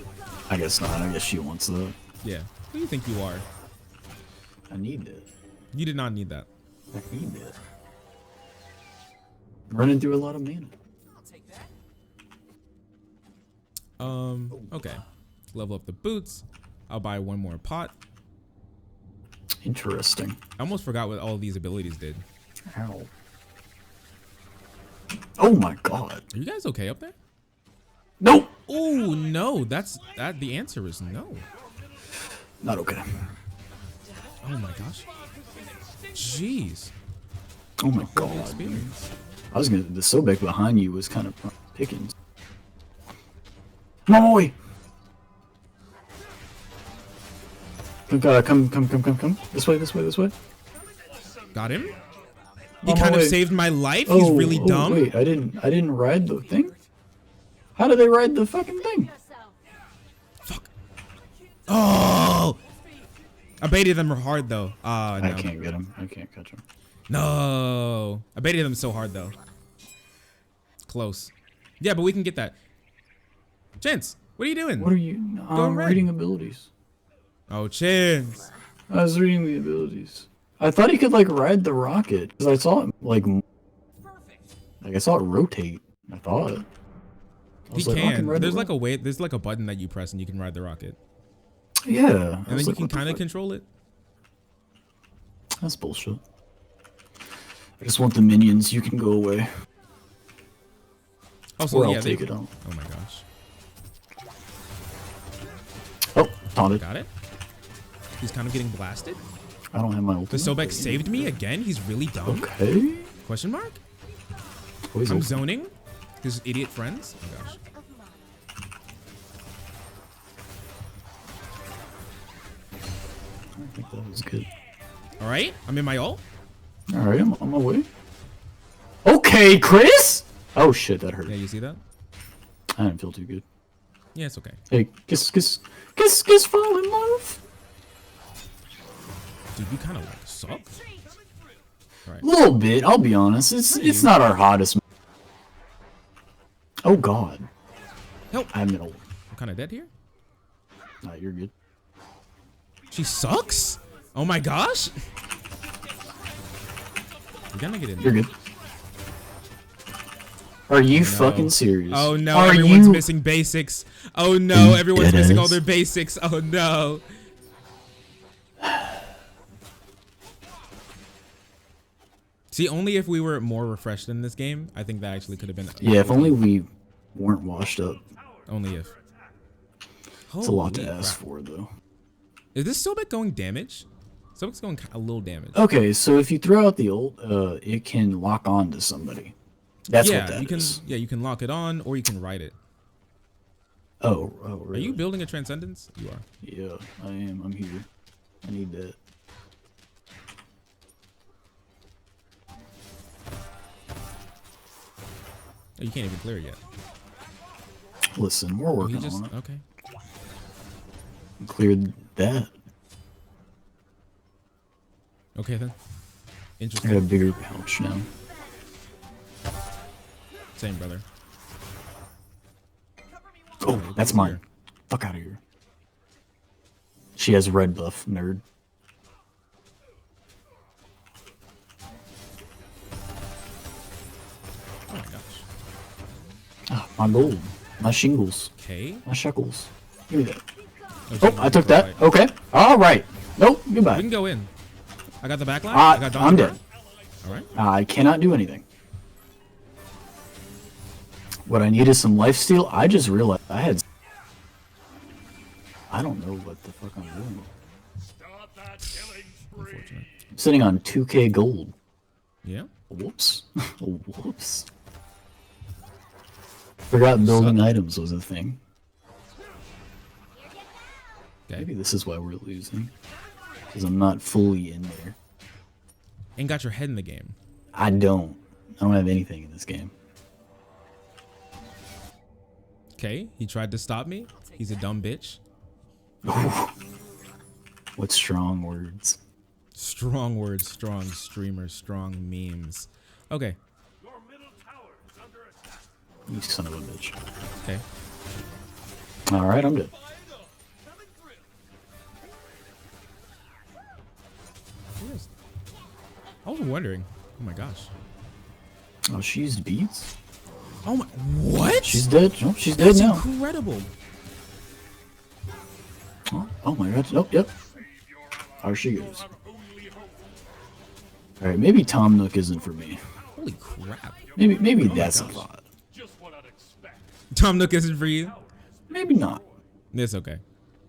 I guess not. I guess she wants that. Yeah. Who do you think you are? I need that. You did not need that. I need that. Running through a lot of mana. Okay. Level up the boots. I'll buy one more pot. Interesting. I almost forgot what all these abilities did. Ow. Oh my god. Are you guys okay up there? No. Oh no, that's the answer is no. Not okay. Oh my gosh. Jeez. Oh my god. I was gonna. The Sobek behind you was kind of picking. No way. Come. This way. Got him. He kind of saved my life. He's really dumb. Wait, I didn't ride the thing. How did they ride the fucking thing? Fuck. Oh. I baited them hard though. No. I can't get him. I can't catch him. No. I baited them so hard though. Close. Yeah, but we can get that. Chance, what are you doing? What are you? I'm reading abilities. Oh, Chance. I was reading the abilities. I thought he could like ride the rocket because I saw it like I saw it rotate. I thought. He can. There's like a way. There's like a button that you press and you can ride the rocket. Yeah. And then you can kind of control it. That's bullshit. I just want the minions. You can go away. Also, or yeah, I'll take it out. Oh my gosh. Oh, taunted. Got it. He's kind of getting blasted. I don't have my ultimate. The Sobek saved me again. He's really dumb. Okay. Question mark? I'm zoning. His idiot friends. Oh gosh. I think that was good. All right, I'm in my ult. All right, I'm on my way. Okay, Chris. Oh shit, that hurt. Yeah, you see that? I didn't feel too good. Yeah, it's okay. Hey, kiss, fall in love. Dude, you kind of like suck. Right. A little bit, I'll be honest. It's not our hottest. Oh god. Help. I'm kind of dead here. Nah, you're good. She sucks. Oh my gosh. We're gonna get in. You're good. Are you fucking serious? Oh no, everyone's missing basics. Oh no, everyone's missing all their basics. Oh no. See, only if we were more refreshed in this game, I think that actually could have been. Yeah, if only we weren't washed up. Only if. It's a lot to ask for, though. Is this Sobek going damage? Sobek's going a little damage. Okay, so if you throw out the ult, it can lock on to somebody. That's yeah, what that is. Yeah, you can lock it on, or you can ride it. Oh, really? Are you building a Transcendence? You are. Yeah, I am. I'm here. I need that. Oh, you can't even clear it yet. Listen, we're working on it. Okay. Cleared that. Okay then. Interesting. I got a bigger pouch now. Same, brother. Oh, that's mine. Fuck out of here. She has red buff, nerd. Oh my gosh. Ah, my gold. My shingles. Okay. My shekels. Give me that. Oh, I took that. Okay. Alright. Nope, goodbye. We can go in. I got the backline. I got I'm dead. Alright. I cannot do anything. What I need is some lifesteal. I just realized I had... I don't know what the fuck I'm doing. I'm sitting on 2k gold. Yeah? Whoops. Whoops. Forgot building items was a thing. Okay. Maybe this is why we're losing. Because I'm not fully in there. Ain't got your head in the game. I don't have anything in this game. Okay, he tried to stop me. He's a dumb bitch. What strong words. Strong words, strong streamers, strong memes. Okay. You son of a bitch. Okay. Alright, I'm dead. I was wondering. Oh my gosh. Oh, she used beads? Oh my, what? She's dead. Oh, she's dead now. Incredible. Oh my god. Oh, yep. How she goes. Alright, maybe Tom Nook isn't for me. Holy crap. Maybe that's a thought. Tom Nook isn't for you? Maybe not. It's okay.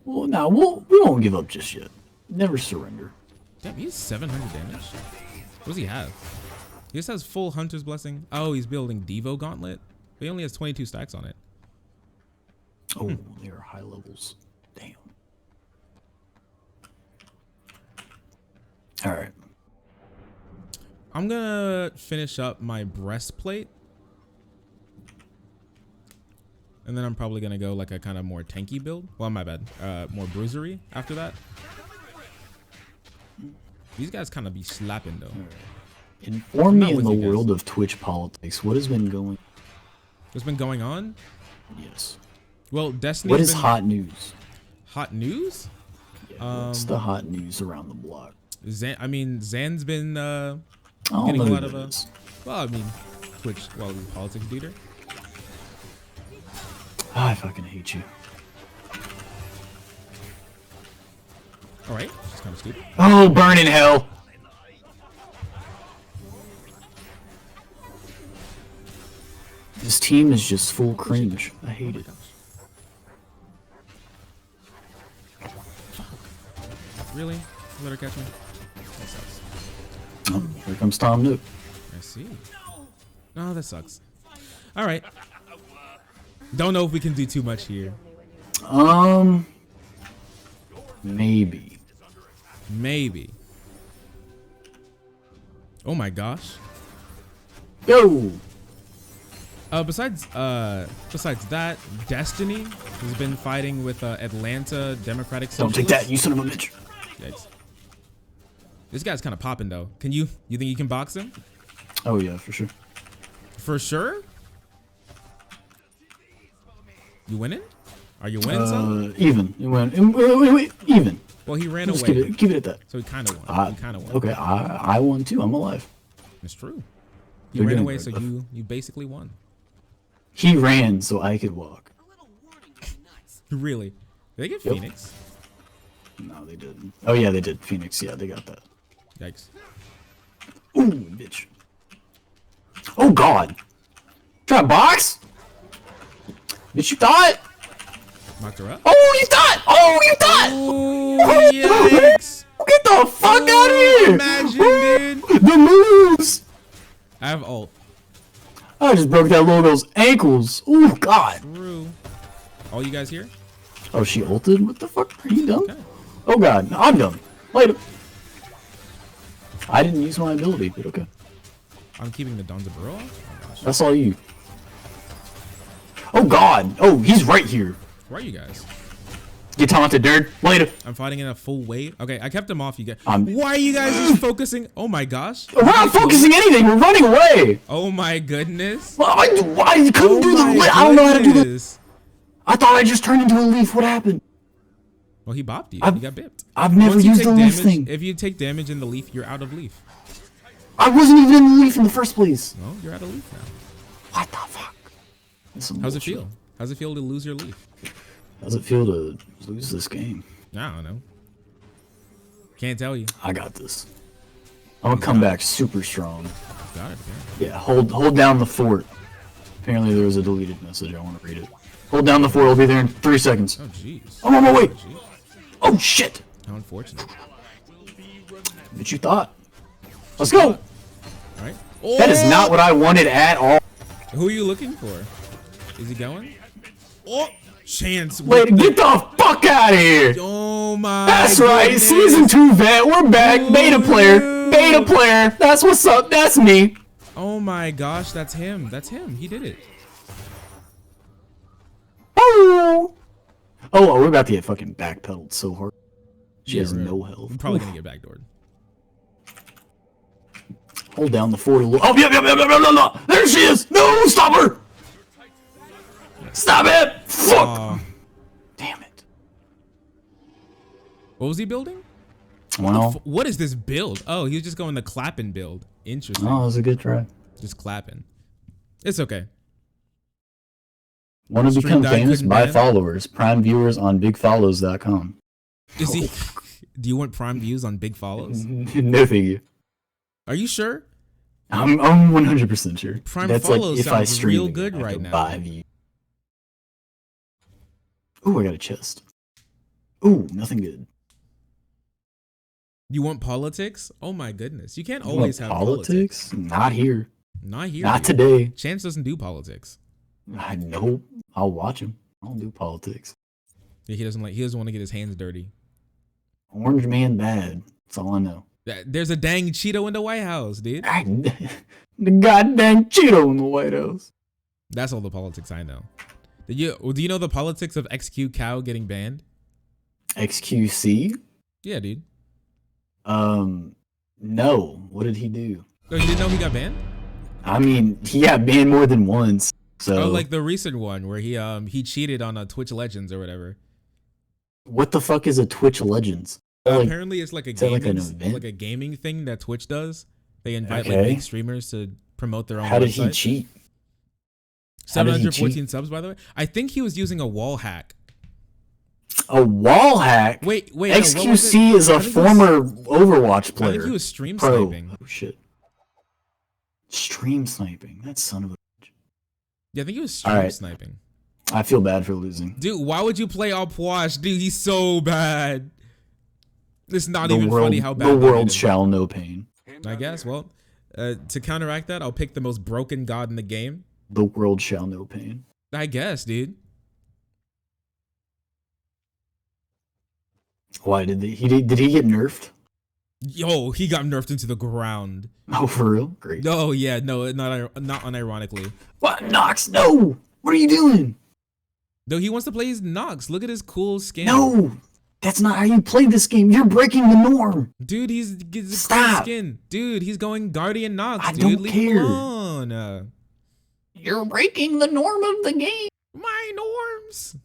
Well, no, we won't give up just yet. Never surrender. Damn, he has 700 damage. What does he have? He just has full Hunter's Blessing. Oh, he's building Devo Gauntlet. But he only has 22 stacks on it. Oh, they are high levels. Damn. Alright. I'm gonna finish up my breastplate. And then I'm probably gonna go like a kind of more tanky build. Well, my bad. More bruisery after that. These guys kind of be slapping though. Inform me in the world of Twitch politics. What has been going? What's been going on? Yes. Well, Destiny. What is hot news? Hot news? Yeah, what's the hot news around the block? Zan's been getting a lot of well, I mean, Twitch, well, he's a politics leader. I fucking hate you. All right, she's kind of stupid. Oh, burn in hell! This team is just full cringe. I hate it. Really? Let her catch me? That sucks. Oh, here comes Tom Nook. I see. Oh, that sucks. All right. Don't know if we can do too much here. Maybe. Maybe. Oh my gosh. Yo. Besides that, Destiny has been fighting with Atlanta Democratic Don't take that, you son of a bitch. Yikes. This guy's kind of popping though. You think you can box him? Oh yeah, for sure. For sure? You winning? Are you winning some? Even. Wait, even. Well, he ran Just away. Keep it at that. So he kind of won. He kind of won. Okay, I won too. I'm alive. It's true. He You're ran doing away, good, so bud. you basically won. He ran so I could walk. Really? Did they get Yep. Phoenix? No, they didn't. Oh yeah, they did. Phoenix, yeah, they got that. Yikes. Ooh, bitch. Oh god. Try to box? Bitch, you thought? Knocked her up. Oh, you thought? Oh, you thought? Oh, yikes. Get the fuck out of here! Imagine, dude. The moves! I have ult. I just broke that little girl's ankles. Oh god. True. All you guys here? Oh, she ulted? What the fuck? Are you dumb? Okay. Oh god, no, I'm dumb. Later. I didn't use my ability, but okay. I'm keeping the Donzaburo off? Oh, gosh. That's all you. Oh god! Oh, he's right here. Where are you guys? Get taunted, nerd. Later. I'm fighting in a full wave. Okay, I kept him off. You guys. Why are you guys just focusing? Oh my gosh. We're not focusing anything. We're running away. Oh my goodness. Why you couldn't do the? I don't know how to do this. I thought I just turned into a leaf. What happened? Well, he bopped you. You got bipped. I've never used the leaf thing. If you take damage in the leaf, you're out of leaf. I wasn't even in the leaf in the first place. No, you're out of leaf now. What the fuck? How's it feel? How's it feel to lose your leaf? How's it feel to lose this game? I don't know. Can't tell you. I got this. I'm gonna come back super strong. Got it, yeah, hold down the fort. Apparently there was a deleted message. I want to read it. Hold down the fort. I'll be there in 3 seconds. Oh jeez. Oh no, wait. Oh shit. How unfortunate. What you thought? Let's go. All right. That is not what I wanted at all. Who are you looking for? Is he going? Oh, chance. Wait, get the fuck out of here. Oh my. That's right. Season 2 vet. We're back. Beta player. Beta player. That's what's up. That's me. Oh my gosh, that's him. That's him. He did it. Oh, we're about to get fucking backpedaled so hard. She has no health. I'm probably gonna get backdoored. Hold down the fort a little. Oh, yeah. There she is. No, stop her. Stop it. Fuck. Damn it. What was he building? Well, what is this build? Oh, he was just going the clapping build. Interesting. Oh, that was a good try. Just clapping. It's okay. Want to become famous? Buy followers. Prime viewers on bigfollows.com. Is he? Do you want prime views on big follows? No, thank you. Are you sure? I'm 100% sure. Prime That's follows like if I sounds stream real it, good I right can now. buy views. Ooh, I got a chest. Ooh, nothing good. You want politics? Oh my goodness. You can't You always want have politics. Not here. Not here. Not dude. today. Chance doesn't do politics. I know. I'll watch him. I don't do politics. Yeah, he doesn't want to get his hands dirty. Orange man bad. That's all I know. There's a dang Cheeto in the White House, dude. The goddamn Cheeto in the White House. That's all the politics I know. Do you know the politics of XQ Cow getting banned? XQC? Yeah, dude. No. What did he do? Oh, you didn't know he got banned? I mean, he got banned more than once. So Oh, like the recent one where he cheated on a Twitch Legends or whatever. what the fuck is a Twitch Legends? Apparently, it's like a is that like gaming, an event? like a gaming thing that Twitch does. They invite Okay. like big streamers to promote their own. How did he website. cheat? How did he 714 cheat? subs, by the way. I think he was using a wall hack. A wall hack? Wait. no, what was XQC it? is a I think he was- former Overwatch player. I think he was stream Pro. sniping. Oh shit. Stream sniping. That son of a. Yeah, I think he was All stream right. sniping. I feel bad for losing. Dude, why would you play Opwash? Dude, he's so bad. It's not The even world, funny how bad the they world made him. shall know pain. I guess. Well, to counteract that, I'll pick the most broken god in the game. The world shall know pain. I guess, dude. Why did did he get nerfed? Yo, he got nerfed into the ground. Oh, for real? Great. Oh yeah, no, not unironically. What, Nox? No! What are you doing? Though he wants to play his Nox. Look at his cool skin. No! That's not how you play this game. You're breaking the norm. Dude, he's a cool Stop. skin. Dude, he's going Guardian Nox. I dude, don't leave care. him alone. You're breaking the norm of the game. My norms.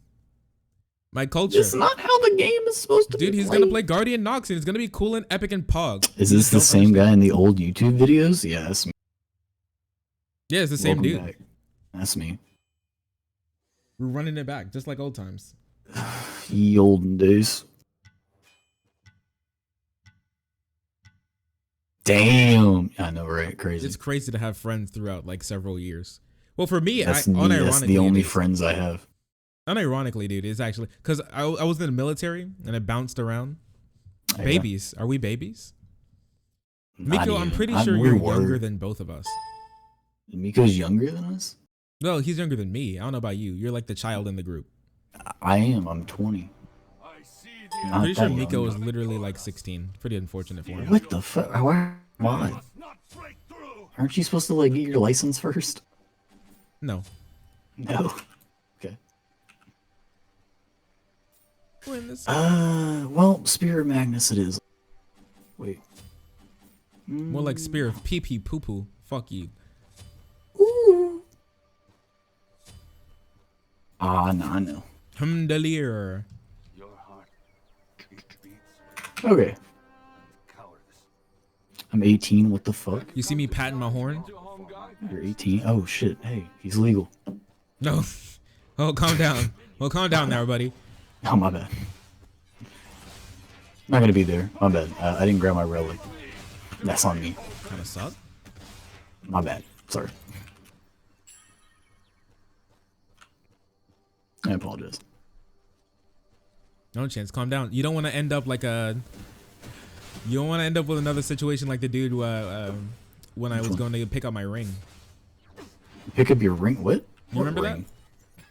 My culture. It's not how the game is supposed to Dude, be he's played. gonna play Guardian Nox and it's gonna be cool and epic and pog. Is this the same guy in the old YouTube videos? Yeah, that's me. Yeah, it's the same Welcome dude. back. That's me. We're running it back, just like old times. Ye olden days. Damn. I know, right? Crazy. It's crazy to have friends throughout like several years. Well, for me, That's unironically, the only it is- friends I have. Unironically, dude, it's actually because I was in the military and I bounced around. Yeah. Babies, are we babies? Not Miko, I'm even. pretty I'm sure you're weird. younger than both of us. Miko's younger than us? No, he's younger than me. I don't know about you. You're like the child in the group. I am. I'm 20. I'm Not pretty sure that Miko young. is literally like 16. Pretty unfortunate for him. What the fuck? Why? Aren't you supposed to like get your license first? No. No. Okay. Well, Spirit Magnus it is. Wait. More like Spear of pee pee poo poo. Fuck you. Ah, no, I know. Humdalier. Okay. I'm 18. What the fuck? You see me patting my horn? You're 18. Oh shit. Hey, he's legal. No. Oh, calm down. Well, calm down there, buddy. Oh, my bad. Not gonna be there. My bad. I didn't grab my relic. That's on me. Kind of suck. My bad. Sorry. I apologize. No chance. Calm down. You don't want to end up like a. You don't want to end up with another situation like the dude when I was going to pick up my ring. Pick up your ring? What? You remember ring?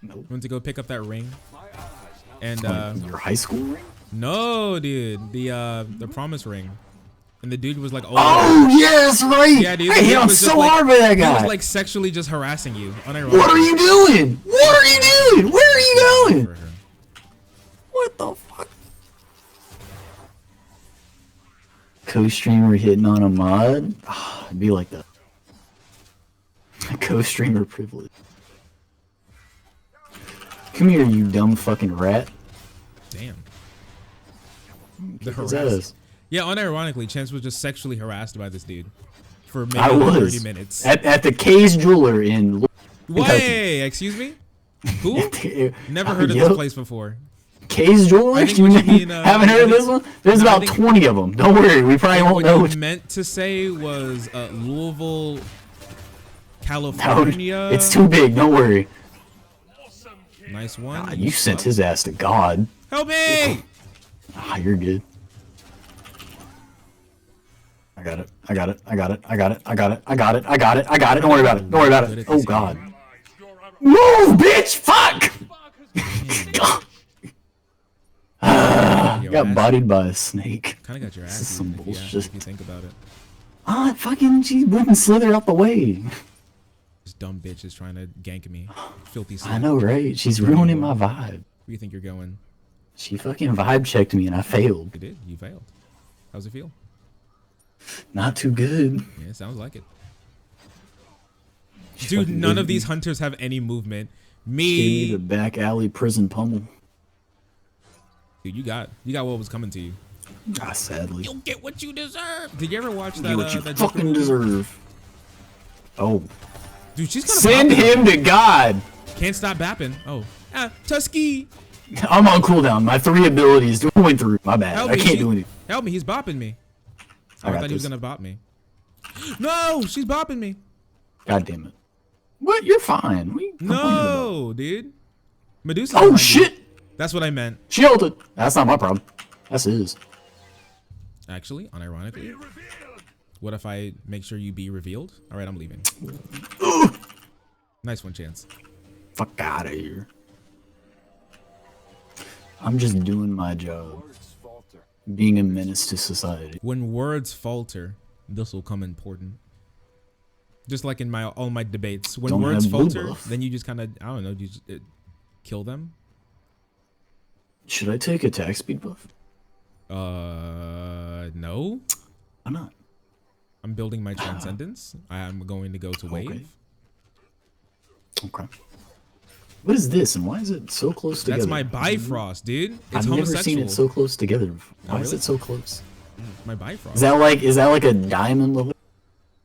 that? No. Went to go pick up that ring. And your high school ring? No, dude. The promise ring. And the dude was like, oh yeah, that's right. Yeah, dude. I hit him so hard by that guy. He was like sexually just harassing you. What are you doing? What are you doing? Where are you going? What the fuck? Co-streamer hitting on a mod? Ah, it'd be like that. Co-streamer privilege. Come here, you dumb fucking rat. Damn. The harass. Yeah, unironically, Chance was just sexually harassed by this dude for maybe I was 30 minutes. At the K's Jeweler in Wait, excuse me? Who? Never heard of this place before. K's Jeweler? You haven't heard of this one? There's about 20 of them. Don't worry, we probably won't know. What you meant to say was Louisville, California. No, it's too big. Don't worry. Nice one. God, you sent his ass to God. Help me! Ah, you're good. I got it. I got it. I got it. I got it. I got it. I got it. I got it. I got it. Don't worry about it. Don't worry about it. Oh God. Move, bitch! Fuck! Got bodied by a snake. Kind of got your ass. This is some bullshit. If you think about it. Ah, fucking, she wouldn't slither out the way. This dumb bitch is trying to gank me. Filthy snake. I know, right? She's ruining my vibe. Where do you think you're going? She fucking vibe checked me and I failed. You did. You failed. How's it feel? Not too good. Yeah, it sounds like it. Dude, none of these hunters have any movement. Gave me the back alley prison pummel. Dude, you got what was coming to you. Ah, sadly. You'll get what you deserve. Did you ever watch that? Get what you that fucking deserve. Oh. Dude, she's gonna send him to God. Can't stop bapping. Oh. Tusky. I'm on cooldown. My 3 abilities going through. My bad. Help I me, can't do anything. Help me. He's bopping me. I thought he was gonna bop me. No, she's bopping me. God damn it. What? You're fine. What are you No, about? dude. Medusa. Oh shit. That's what I meant. She ulted. That's not my problem. That's his. Actually, unironically. What if I make sure you be revealed? All right, I'm leaving. Nice one, Chance. Fuck out of here. I'm just doing my job. Being a menace to society. When words falter, this will come important. Just like in all my debates. When Don't words have blue falter, buff. then you just kind of, I don't know, you just kill them. Should I take attack speed buff? No. Why not? I'm building my transcendence. I'm going to go to wave. Okay. What is this and why is it so close together? That's my Bifrost, dude. It's I've never seen it so close together before. Why is really? it so close? My Bifrost. Is that like a diamond level?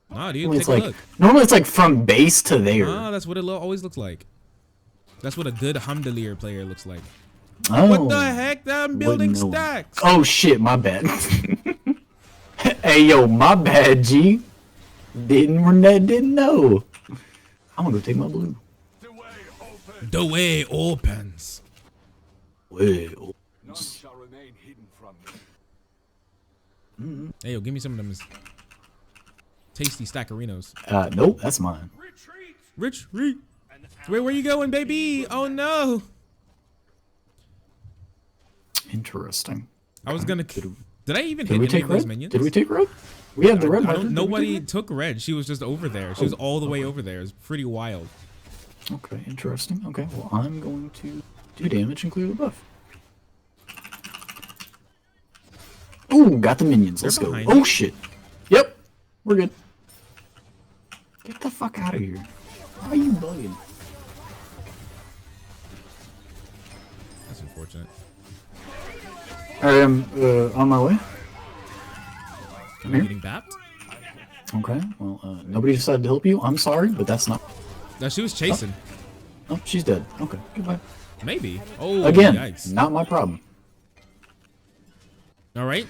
Nah, dude, Normally take a look. Normally it's like from base to there. Nah, that's what it always looks like. That's what a good Hamdalier player looks like. Oh, what the heck? I'm building wouldn't know. stacks. Oh shit, my bad. Hey yo, my bad, G. Didn't know. I'm gonna go take my blue. The way opens. Way opens. Hey yo, give me some of them tasty stackerinos. Nope, that's mine. Retreat. Where you going, baby? Oh no. Interesting. I was gonna. Did I even Did hit we any take of those red? minions? Did we take red? We had the red. Nobody took red. She was just over there. She was all the way over there. It's pretty wild. Okay, interesting. Okay, well I'm going to do damage and clear the buff. Ooh, got the minions. Let's go. behind Oh you. shit. Yep, we're good. Get the fuck out of here. Why are you bugging? That's unfortunate. Alright, I'm on my way. Am I getting bapped? Okay, well, nobody decided to help you. I'm sorry, but that's not... No, she was chasing. Oh, she's dead. Okay, goodbye. Maybe. Oh, Again, yikes. not my problem. All right.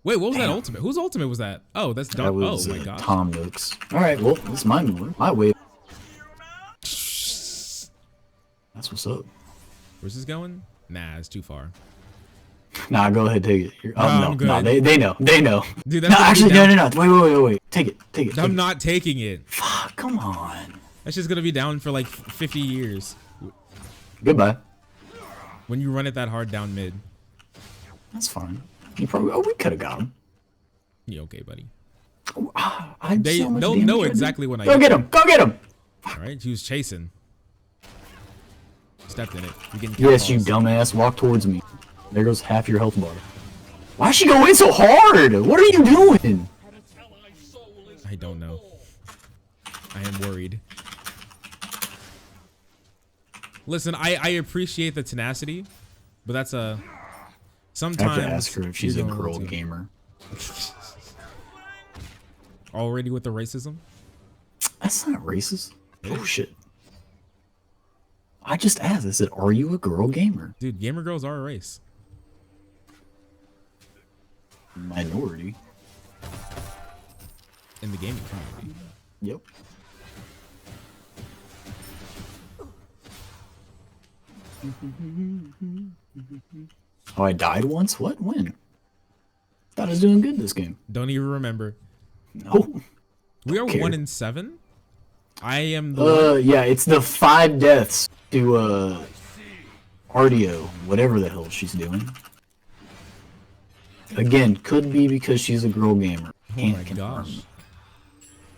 Wait, what was that ultimate? Whose ultimate was that? Oh, that's That was oh my gosh. Tom Nook's. Alright, well, it's my move. My way. That's what's up. Where's this going? Nah, it's too far. Nah, go ahead, take it. No, I'm good. No, they know. They know. Dude, no, that's actually, no. Wait. Take it. I'm not taking it. Fuck, come on. That's just gonna be down for like 50 years. Goodbye. When you run it that hard down mid. That's fine. You probably. Oh, we could have got him. You okay, buddy? They'll know exactly when I go get him. Go get him. All right, he was chasing. Stepped in it. You're getting Yes, you dumbass. Walk towards me. There goes half your health bar. Why is she going so hard? What are you doing? I don't know. I am worried. Listen, I appreciate the tenacity, but that's a sometimes. I have to ask her if she's a girl gamer. Already with the racism? That's not racist. Oh shit. I just asked. I said, "Are you a girl gamer?" Dude, gamer girls are a race. Minority. In the gaming community. Yep. Oh, I died once? What? When? Thought I was doing good this game. Don't even remember. No. We are 1-7. I am the yeah, it's the 5 deaths to Ardio, whatever the hell she's doing. Again, could be because she's a girl gamer. Oh Can't my confirm. gosh.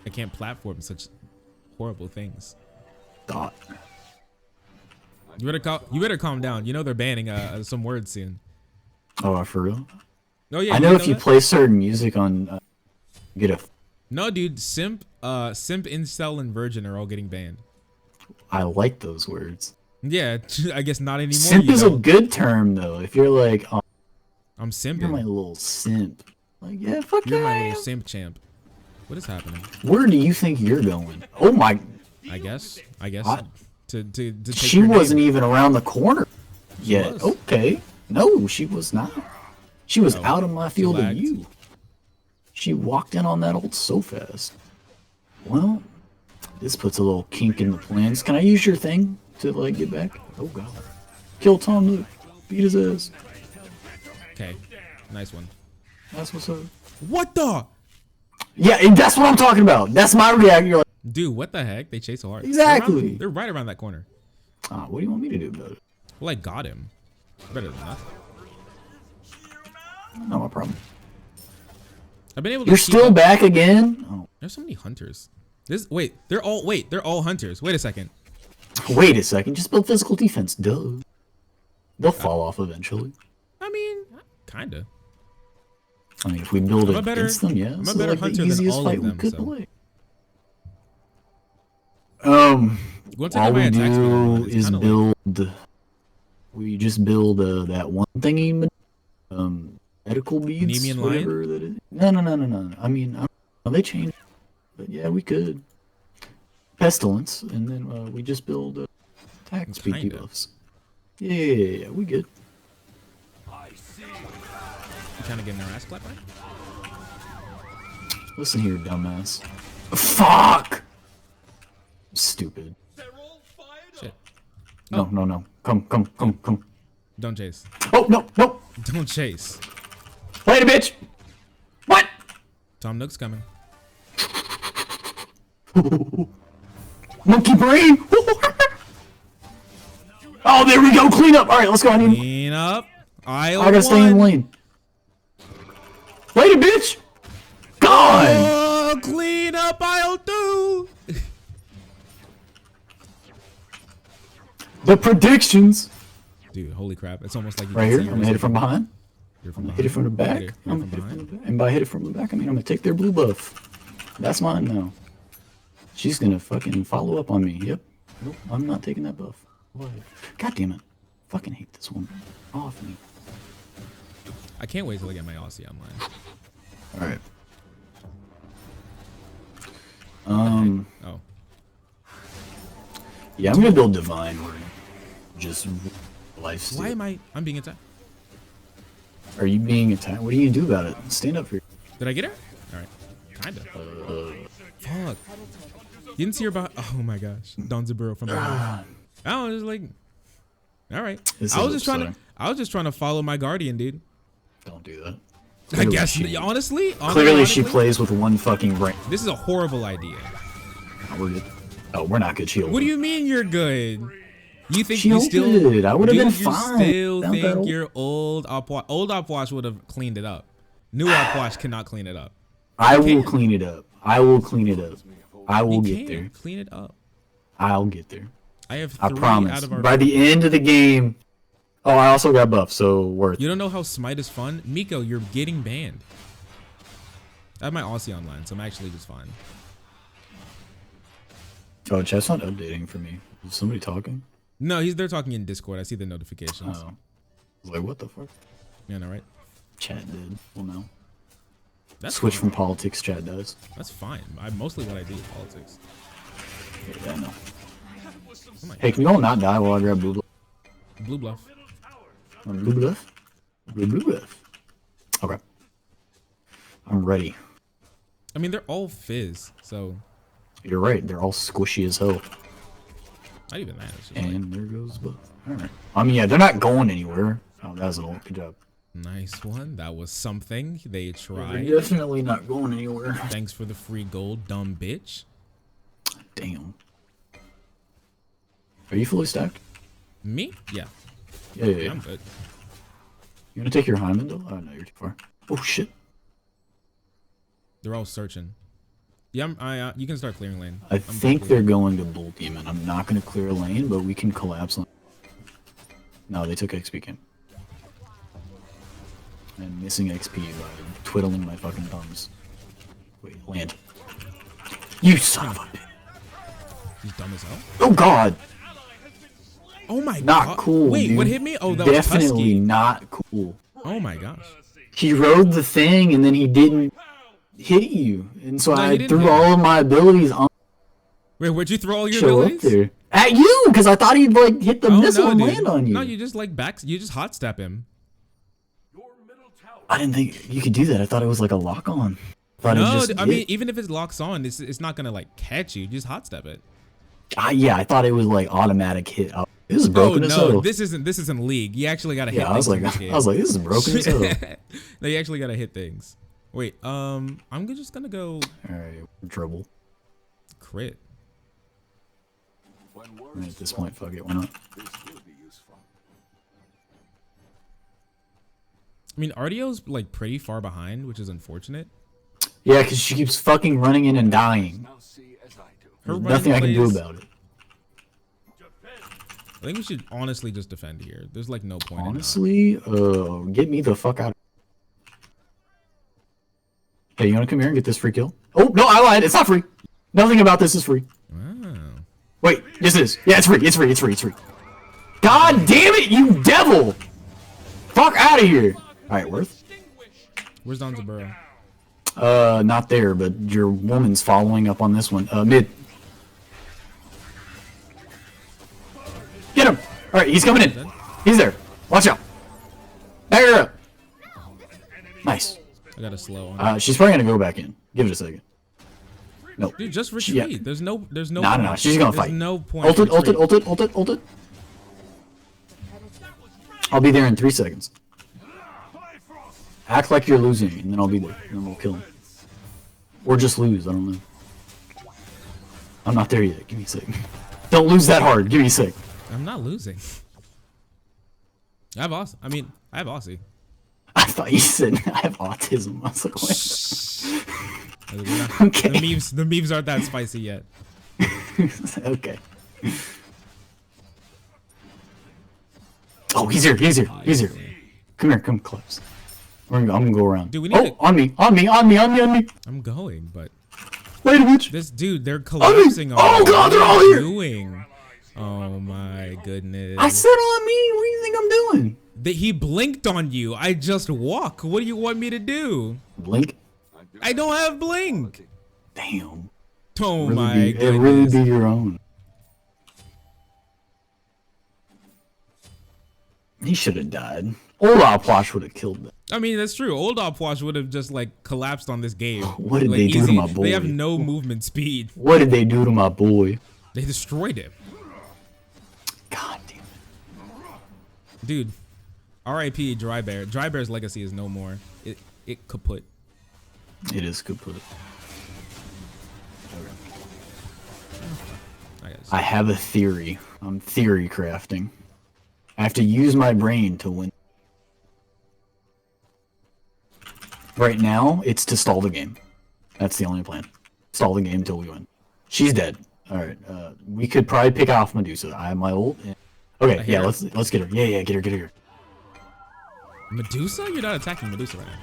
I can't platform such horrible things. Thought. You better calm down. You know they're banning some words soon. Oh, for real? Oh yeah. I know if you play certain music on, get a. No, dude. Simp, incel, and virgin are all getting banned. I like those words. Yeah, I guess not anymore. Simp is a good term though. If you're like, oh, I'm simping. You're my little simp. Like, yeah, fuck You're yeah, my I little am. simp champ. What is happening? Where do you think you're going? Oh my. I guess. To take She your wasn't name. even around the corner yet. was. Okay. No, she was not. She was out of my field of lagged. view. She walked in on that old so fast. Well, this puts a little kink in the plans. Can I use your thing to like get back? Oh god. Kill Tom Nook. Beat his ass. Okay, nice one. That's what's up. What the? Yeah, and that's what I'm talking about. That's my reaction. You're like, Dude, what the heck? They chase so hard. Exactly. They're right around that corner. what do you want me to do about it? Well, I got him. Better than nothing. Not my problem. I've been able to. You're keep still up- back again? Oh. There's so many hunters. They're all hunters. Wait a second. Wait a second. Just build physical defense. Duh. They'll fall off eventually. I mean, kinda. I mean, if we build I'm it a better- against them, yeah. I'm a this is better like hunter the than easiest all of fight we them, could so. play. Go check All out my we attacks speed online. do It's is kinda build. We just build that one thingy, medical beads, Nemean whatever lion? that is. No. I mean, they changed, but yeah, we could. Pestilence, and then we just build attack speed Kinda. debuffs. Yeah, we good. You trying to get our ass clapped, right? Listen here, dumbass. Fuck! Stupid. Shit. No. Come. Don't chase. Oh, no. Don't chase. Wait a bitch! What? Tom Nook's coming. Monkey brain! Oh, there we go. Clean up. All right, let's go. Clean up. I gotta stay in lane. Wait a bitch! Gone! Oh, clean up aisle 2. The predictions. Dude, holy crap. It's almost like you Right can here. see I'm gonna hit it from behind. You're I'm gonna hit it from the back. I'm gonna hit it from the back. And by hit it from the back, I mean I'm gonna take their blue buff. That's mine now. She's gonna fucking follow up on me. Yep. Nope, I'm not taking that buff. What? God damn it. Fucking hate this one. Off me. I can't wait till I get my Aussie online. Alright. Oh. Yeah, I'm gonna build Divine. Just lifesteal. Why am I'm being attacked? Are you being attacked? What are you gonna do about it? Stand up here. Did I get her? Alright. Kinda. Fuck. You didn't see her behind. Oh my gosh. Donzaburo from behind. I was like, alright. I was just trying to follow my guardian, dude. Don't do that. I guess honestly, clearly she plays with one fucking brain. This is a horrible idea. We're good. Oh, we're not good. Shield. What do you mean you're good? You think She you still? ulted. I would have been You fine. still Not that think old. your old Opwash would have cleaned it up? New Opwash cannot clean it up. I will clean it up. I will clean it up. I will You get can't there. clean it up. I'll get there. I have I 3 promise. out of our. By the end of the game. Oh, I also got buff, so worth. You don't know how Smite is fun, Miko. You're getting banned. I have my Aussie online, so I'm actually just fine. Oh, chat's not updating for me. Is somebody talking? No, they're talking in Discord. I see the notifications. Oh. I was like, what the fuck? Yeah, no, right? Chat did. Well, no. That's Switch fine. from politics, chat does. That's fine. Mostly what I do is politics. Yeah, I know. Oh my Hey, can you all not die while I grab blue bluff? Blue bluff. Blue bluff? Blue bluff. Okay. I'm ready. I mean, they're all fizz, so. You're right. They're all squishy as hell. Not even that. And there goes buff. Alright. I mean, yeah, they're not going anywhere. Oh, that was an ult. Good job. Nice one. That was something. They tried. They're definitely not going anywhere. Thanks for the free gold, dumb bitch. Damn. Are you fully stacked? Me? Yeah. Yeah. I'm good. You gonna take your Heimdall? Oh no, you're too far. Oh shit. They're all searching. Yeah, you can start clearing lane. I think they're going to Bull Demon. I'm not gonna clear a lane, but we can collapse on. No, they took XP camp. I'm missing XP by twiddling my fucking thumbs. Wait, land. You son of a bitch. He's dumb as hell. Oh god! Oh my god. Not cool. Wait, dude. what hit me? Oh, that definitely was Tusky. not cool. Oh my gosh. He rode the thing and then he didn't hit you, and so No, he I didn't threw hit all of my abilities on. Wait, where'd you throw all your Show abilities? up there at you because I thought he'd like hit the missile and dude. land on you. No, you just like you just hot step him. I didn't think you could do that. I thought it was like a lock on. Thought it No, just I hit. mean, even if it locks on, it's not gonna like catch you. Just hot step it. Yeah, I thought it was like automatic hit. This is broken as hell. This isn't League. You actually gotta hit. Yeah, I was things like, in this I was game. like, this is broken as hell. No, you actually gotta hit things. Wait, I'm just gonna go. All right, trouble. Crit. At this point, fuck it, why not? I mean, Ardio's like pretty far behind, which is unfortunate. Yeah, because she keeps fucking running in and dying. There's nothing I can do about it. I think we should honestly just defend here. There's like no point. Honestly, get me the fuck out. Hey, you wanna come here and get this free kill? Oh no, I lied. It's not free. Nothing about this is free. Wow. Wait, yes it is. Yeah, it's free. It's free. It's free. It's free. God damn it, you devil! Fuck out of here. All right, Worth. Where's Donzaburo? Not there, but your woman's following up on this one. Mid. Get him! Alright, he's coming in. He's there. Watch out. Back her up. Nice. I got a slow on. She's probably gonna go back in. Give it a second. No. Dude, just retreat. Yeah. There's no. Nah, nah, she's gonna fight. There's no point. Ulted. I'll be there in 3 seconds. Act like you're losing, and then I'll be there, and then we'll kill him. Or just lose, I don't know. I'm not there yet, give me a sec. Don't lose that hard, give me a sec. I'm not losing. I have Aussie. I mean, I have Aussie. I thought you said I have autism. I was like, what? Okay. The memes aren't that spicy yet. Okay. Oh, he's here. Come here, come close. I'm gonna go around. Dude, we need to... on me. I'm going, but... Wait a minute. This dude, they're collapsing on Oh, me. God, they're all What are here. you doing? Oh, my goodness. I said on me. What do you think I'm doing? He blinked on you. I just walk. What do you want me to do? Blink? I don't have blink. Damn. Oh, Really my be, goodness. it really be your own. He should have died. Old Opwash would have killed them. I mean, that's true. Old Opwash would have just, like, collapsed on this game. What did like, they do easy. to my boy? They have no movement speed. What did they do to my boy? They destroyed him. God damn it. Dude, R.I.P. Dry Bear. Dry Bear's legacy is no more. It kaput. It is kaput. I have a theory. I'm theory crafting. I have to use my brain to win. Right now, it's to stall the game. That's the only plan. Stall the game until we win. She's dead. All right. We could probably pick off Medusa. I have my ult. Okay. Yeah. Let's get her. Yeah. Get her. Medusa? You're not attacking Medusa right now.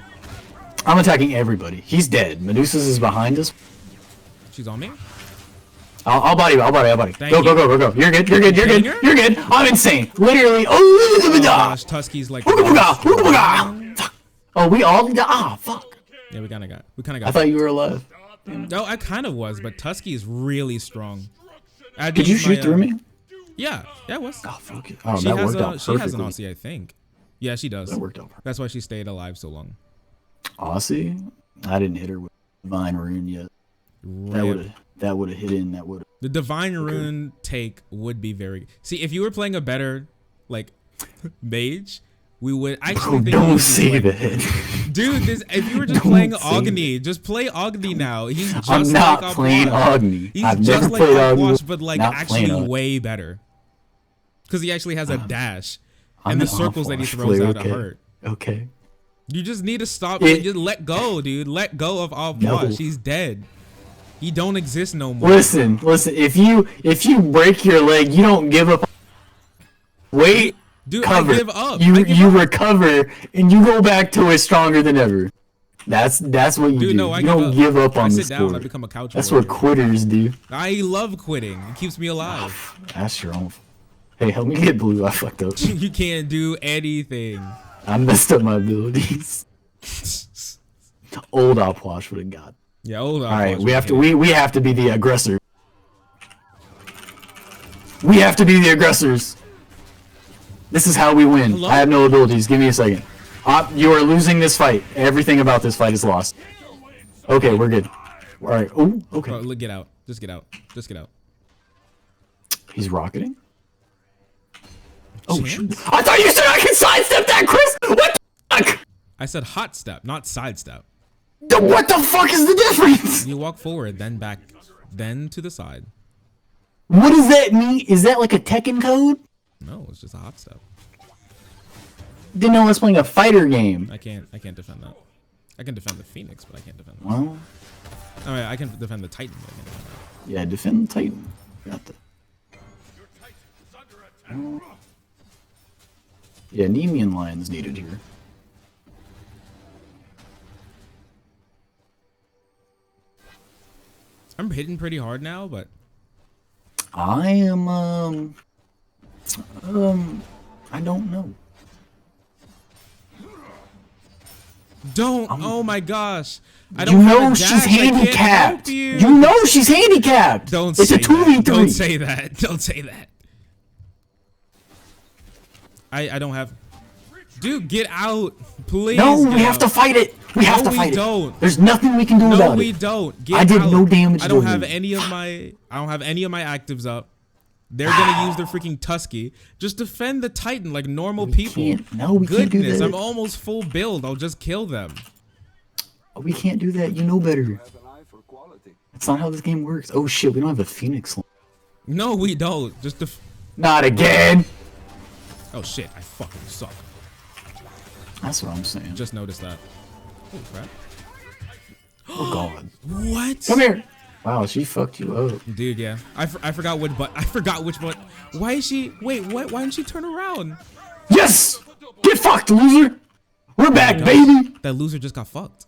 I'm attacking everybody. He's dead. Medusa's is behind us. She's on me. I'll body you. Go. Thank Go. you. You're good. I'm insane. Literally. Oh gosh, Tusky's like. Oh, we all. Fuck. Yeah, we kind of got. I thought you were alive. No, I kind of was, but Tusky is really strong. Did you shoot through me? Yeah, it was. Oh, fuck it. Oh, that worked out She has an perfectly. Aussie, I think. Yeah, she does. That worked out perfectly. That's why she stayed alive so long. Aussie? I didn't hit her with Divine Rune yet. That would have hit in. That would have. The Divine Rune take would be very. See, if you were playing a better, like, mage, we would actually. Bro, don't say that. Dude, if you were just playing Agni, just play Agni now. He's just I'm not like playing Agni. He's I've just never like played Agni. Upwash, but like Not actually playing way better. Because he actually has a dash, I'm and the an circles that he Upwash throws player, out okay. hurt. Okay. You just need to stop. It- Just let go, dude. Let go of Upwash. No. He's dead. He don't exist no more. Listen. If you break your leg, you don't give up. Wait. Dude, cover. I give up. You recover and you go back to it stronger than ever. That's what you Dude, do. no, I you don't give up on I the sit down. sport. I become a couch That's warrior. what quitters do. I love quitting. It keeps me alive. That's your own. Hey, help me get blue. I fucked up. You can't do anything. I messed up my abilities. Old Opwash would have got. Yeah, old. All right, we have to be the aggressor. We have to be the aggressors. This is how we win. Hello? I have no abilities. Give me a second. You are losing this fight. Everything about this fight is lost. Okay, we're good. All right. Oh, okay. Oh, look, get out. Just get out. Just get out. He's rocketing. Oh shoot! I thought you said I could sidestep that, Chris. What the fuck? I said hot step, not sidestep. What the fuck is the difference? You walk forward, then back, then to the side. What does that mean? Is that like a Tekken code? No, it's just a hot step. Didn't know I was playing a fighter game. I can't defend that. I can defend the Phoenix, but I can't defend that. Well, I mean, I can defend the Titan, but I can't defend that. yeah, defend the Titan. Got the. Yeah, Nemean Lion's needed here. I'm hitting pretty hard now, but I am I don't know. don't. Oh my gosh. I You don't have know a she's dash, I can't handicapped. help you. You know she's handicapped. Don't It's say a 2v3. that. Don't say that. Don't say that. I don't have. Dude, get out, please. No, we get have to out. fight it. We have No, to fight we don't. it. There's nothing we can do No, about we it. don't. Get I did out. no damage. I don't to have them. any of my. I don't have any of my actives up. They're gonna use their freaking Tusky. Just defend the Titan like normal people. No, we can't do Goodness, that. I'm almost full build. I'll just kill them. We can't do that. You know better. That's not how this game works. Oh shit, we don't have a Phoenix. No, we don't. Just Not again. Oh shit, I fucking suck. That's what I'm saying. Just noticed that. Holy crap. Oh god. What? Come here. Wow, she fucked you up. Dude, yeah. I forgot which butt. I forgot which one. Why is she? Wait, what? Why didn't she turn around? Yes. Get fucked, loser. We're back, baby. That loser just got fucked.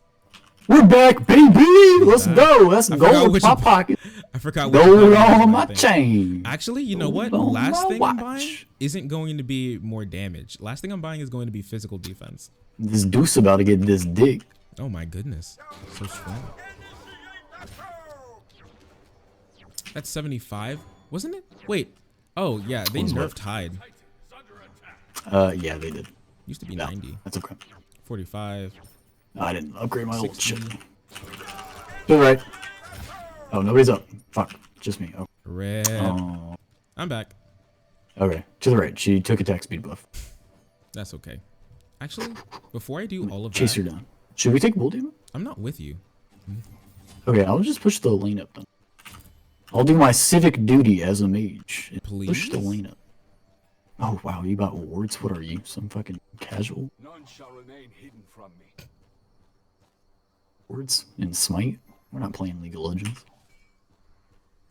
We're back, baby. Let's go. Let's go with my pocket. I forgot. Gold on my chain. Actually, you know what? Gold on Last my thing watch. I'm buying isn't going to be more damage. Last thing I'm buying is going to be physical defense. This Deuce about to get this dick. Oh my goodness. So strong. That's 75, wasn't it? Wait. Oh yeah, they nerfed Hyde. Yeah, they did. Used to be 90. That's okay. 45. I didn't upgrade my old shit. To the right. Oh, nobody's up. Fuck. Just me. Oh. Red. Oh. I'm back. Okay. To the right. She took attack speed buff. That's okay. Actually, before I do all of Chase that, her down. Should we take bull demon? I'm not with you. Okay, I'll just push the lane up then. I'll do my civic duty as a mage. And push the lane up. Oh wow, you got wards? What are you? Some fucking casual? None shall remain hidden from me. Wards in Smite? We're not playing League of Legends.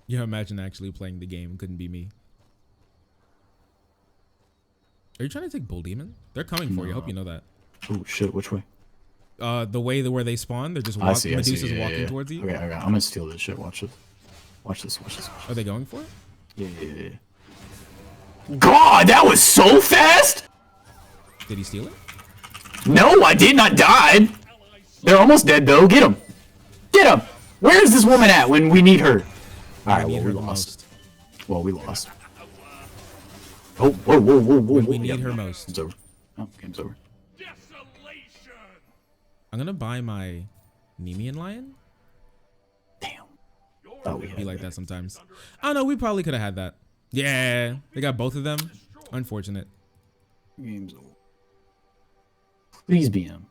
Yeah, imagine actually playing the game. Couldn't be me. Are you trying to take Bull Demon? They're coming for you. I hope you know that. Oh shit, which way? The way where they spawn, they're just I see, Medusa's yeah, walking yeah. towards you. Okay, I'm gonna steal this shit. Watch this. Watch this. Watch this. Are they going for it? Yeah. God, that was so fast! Did he steal it? No, I did not die. They're almost dead though. Get him. Get him. Where's this woman at when we need her? Alright, well, we lost. Well, we lost. Oh, whoa. When we need her most. Game's over. Oh, game's over. I'm gonna buy my Nemean Lion. Oh, we be like that sometimes. I don't know. We probably could have had that. Yeah, they got both of them. Unfortunate. Game's over. Please BM.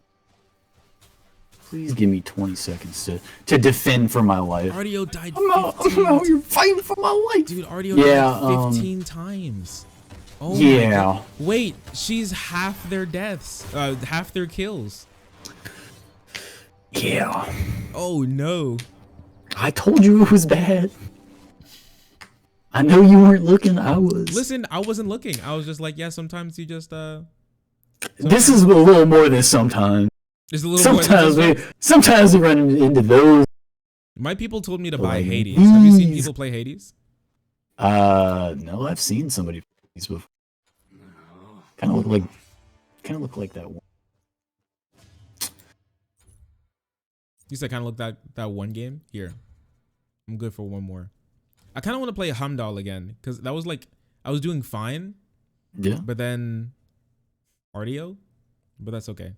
Please give me 20 seconds to defend for my life. RDO died. I'm out here fighting for my life. Dude, RDO died 15 times. Oh my God. Wait, she's half their deaths. Half their kills. Yeah. Oh no. I told you it was bad. I know you weren't looking. I was. Listen, I wasn't looking. I was just like, yeah, sometimes you just This is a little more than sometimes. It's a little sometimes more we sometimes we run into those. My people told me to buy Hades. Have you seen people play Hades? No, I've seen somebody play Hades before. Kind of look like that one. You said kind of look that one game. Here, I'm good for one more. I kind of want to play Hamdal again because that was like I was doing fine. Yeah. But then RDO, but that's okay.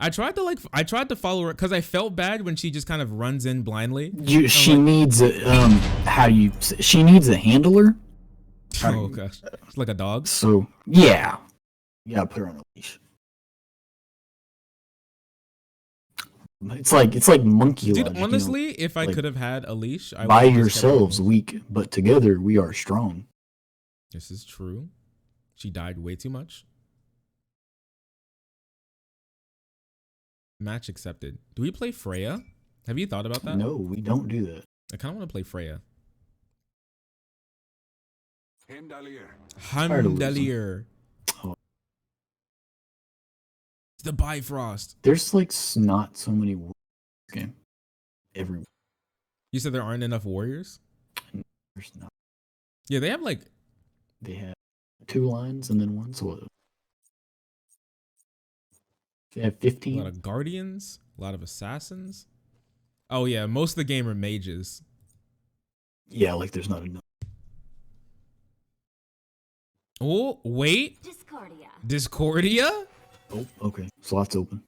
I tried to follow her because I felt bad when she just kind of runs in blindly. She needs a she needs a handler. Oh gosh, it's like a dog. So yeah, put her on a leash. It's like monkey Dude, logic, honestly, you know? if I Like, could have had a leash, I by would have just kept her yourselves alone. weak, but together we are strong. This is true. She died way too much. Match accepted. Do we play Freya? Have you thought about that? No, we don't do that. I kind of want to play Freya. Heimdallr. Heimdallr. Oh. The Bifrost. There's like not so many words in this game. Everywhere. You said there aren't enough warriors? There's not. Yeah, they have like... They have 2 lines and then 1, so what? They have 15. A lot of guardians, a lot of assassins. Oh yeah, most of the game are mages. Yeah, like there's not enough. Oh, wait. Discordia? Oh, okay. Slots open.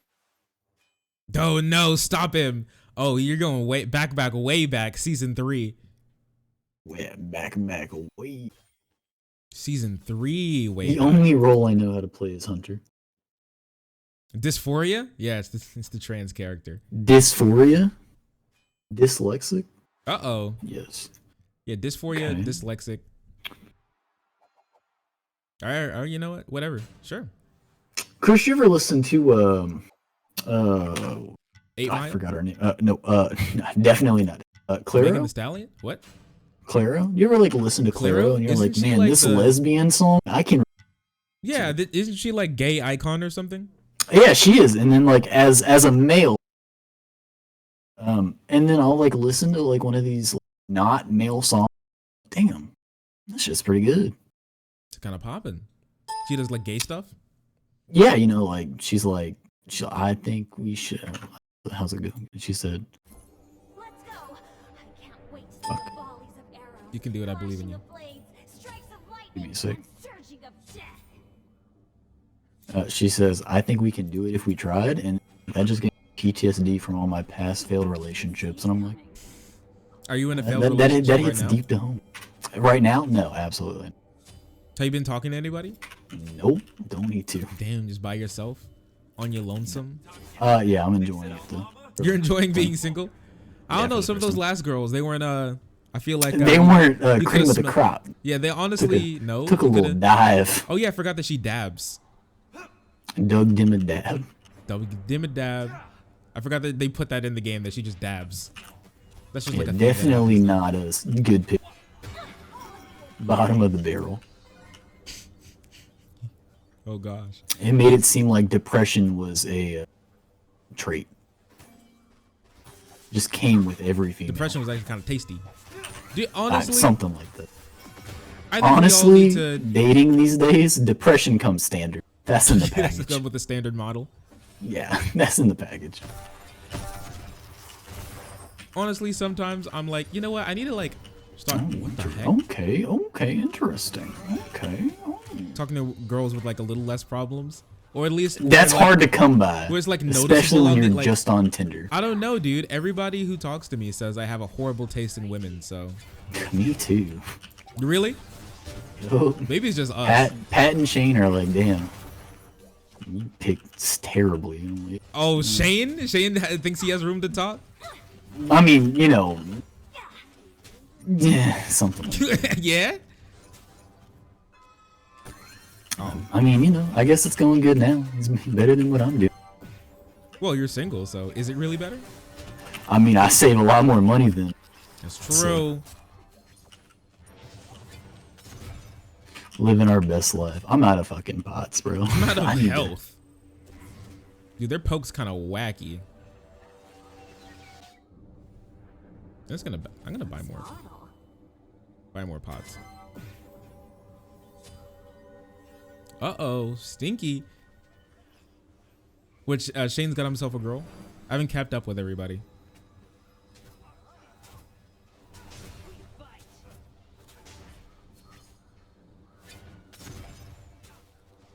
Oh no, stop him. Oh, you're going way back, season 3. Way back, way. Season 3, way The back. only role I know how to play is Hunter. Dysphoria? Yeah, it's the trans character. Dysphoria? Dyslexic? Uh-oh. Yes. Yeah, dysphoria, Okay. dyslexic. Alright, you know what? Whatever. Sure. Chris, you ever listen to 8 I Mile? forgot her name. No, definitely not. Megan Claro? Thee Stallion? What? Claro? You ever like listen to Claro Claro? and you're Isn't like, she man, like this the- lesbian song, I can. Yeah, isn't she like gay icon or something? Yeah, she is. And then like as a male, and then I'll like listen to like one of these like, not male songs. Damn, that's just pretty good. It's kind of popping. She does like gay stuff. Yeah, you know, like she's like, I think we should. How's it going? She said, "Fuck." You can do it. I believe in you. Give me a sec. She says, "I think we can do it if we tried," and that just gave me PTSD from all my past failed relationships. And I'm like, "Are you in a failed relationship that hits right now? deep to home." Right now, no, absolutely. Have you been talking to anybody? Nope, don't need to. Damn, just by yourself, on your lonesome. Yeah, I'm enjoying it though. You're enjoying being single? I don't know. Some of those last girls, they weren't. I feel like they weren't you cream could've of the smelled- crop. Yeah, they honestly no. Took a you little could've- dive. Oh yeah, I forgot that she dabs. Doug dim a dab. Dim a dab. I forgot that they put that in the game that she just dabs. That's just Yeah, like a thing that definitely happens. not a good pick. Bottom of the barrel. Oh gosh. It made it seem like depression was a trait. Just came with every female. Depression was actually kind of tasty. Dude, honestly, something like that. I think we all Honestly, need to- dating these days, depression comes standard. That's in the That's package. done with the standard model. Yeah, that's in the package. Honestly, sometimes I'm like, you know what? I need to like start. What the heck? Okay, interesting. Okay. Talking to girls with like a little less problems, or at least That's like, hard to come by. Where it's like especially noticeable when on you're the, like, just on Tinder. I don't know, dude. Everybody who talks to me says I have a horrible taste in women. So. Me too. Really? Yo, Maybe it's just us. Pat and Shane are like, damn. You picked terribly. I'm like, Oh, Shane? Shane thinks he has room to talk? I mean, you know. Yeah, something. Like that. Yeah? I mean, you know, I guess it's going good now. It's better than what I'm doing. Well, you're single, so is it really better? I mean, I save a lot more money than. That's true. Living our best life. I'm out of fucking pots, bro. I'm out of I need to- health. Dude, their poke's kind of wacky. I'm gonna buy more. Buy more pots. Uh-oh, Stinky. Which, Shane's got himself a girl. I haven't kept up with everybody.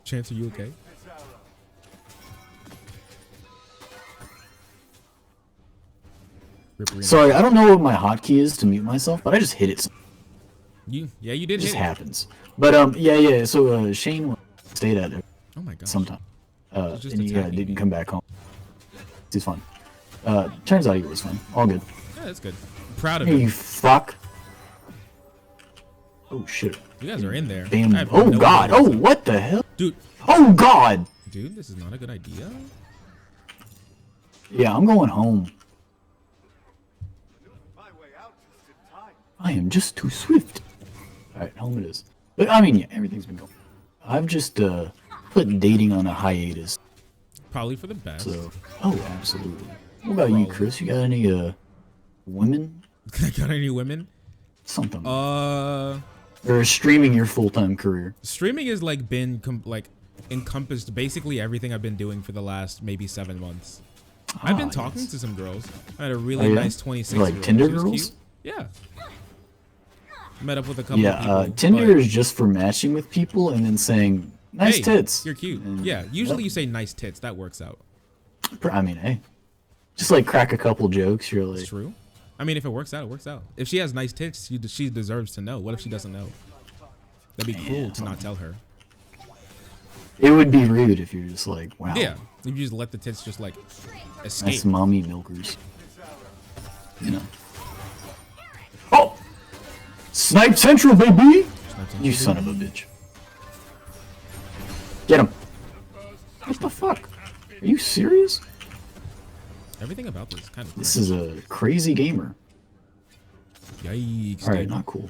Chance, are you okay? Sorry, I don't know what my hotkey is to mute myself, but I just hit it. Yeah, you did. It just hit it. happens. But yeah. So Shane stayed at it. Oh my god. Sometime. He's just And he attacking didn't me. come back home. He's fine. Turns out he was fine. All good. Yeah, that's good. I'm proud of Hey, you. you fuck. Oh shit. You guys are in there. Damn. I have Oh no god. idea. Oh what the hell? Dude. Oh god. Dude, this is not a good idea. Yeah, I'm going home. I am just too swift. Alright, home it is. But I mean, yeah, everything's been going. I've just put dating on a hiatus. Probably for the best. So, oh, absolutely. What about you, Chris? You got any women? Got any women? Something. Or streaming your full-time career. Streaming has like been encompassed basically everything I've been doing for the last maybe 7 months. I've been talking to some girls. I had a really Oh, yeah? nice 26. Like Tinder girls? Yeah. Met up with a couple of Yeah, people. Tinder but- is just for matching with people and then saying, nice Hey, tits. You're cute. And- Yeah, usually you say nice tits. That works out. I mean, hey. Just like crack a couple jokes, you're like... It's true. I mean, if it works out, it works out. If she has nice tits, she deserves to know. What if she doesn't know? That'd be cruel to not tell her. It would be rude if you're just like, wow. Yeah, if you just let the tits just like escape. That's mommy milkers. You know. Oh! Snipe Central, baby! You son of a bitch. Get him. What the fuck? Are you serious? Everything about this is kind of This is a crazy gamer. Yikes. Alright, dude. not cool.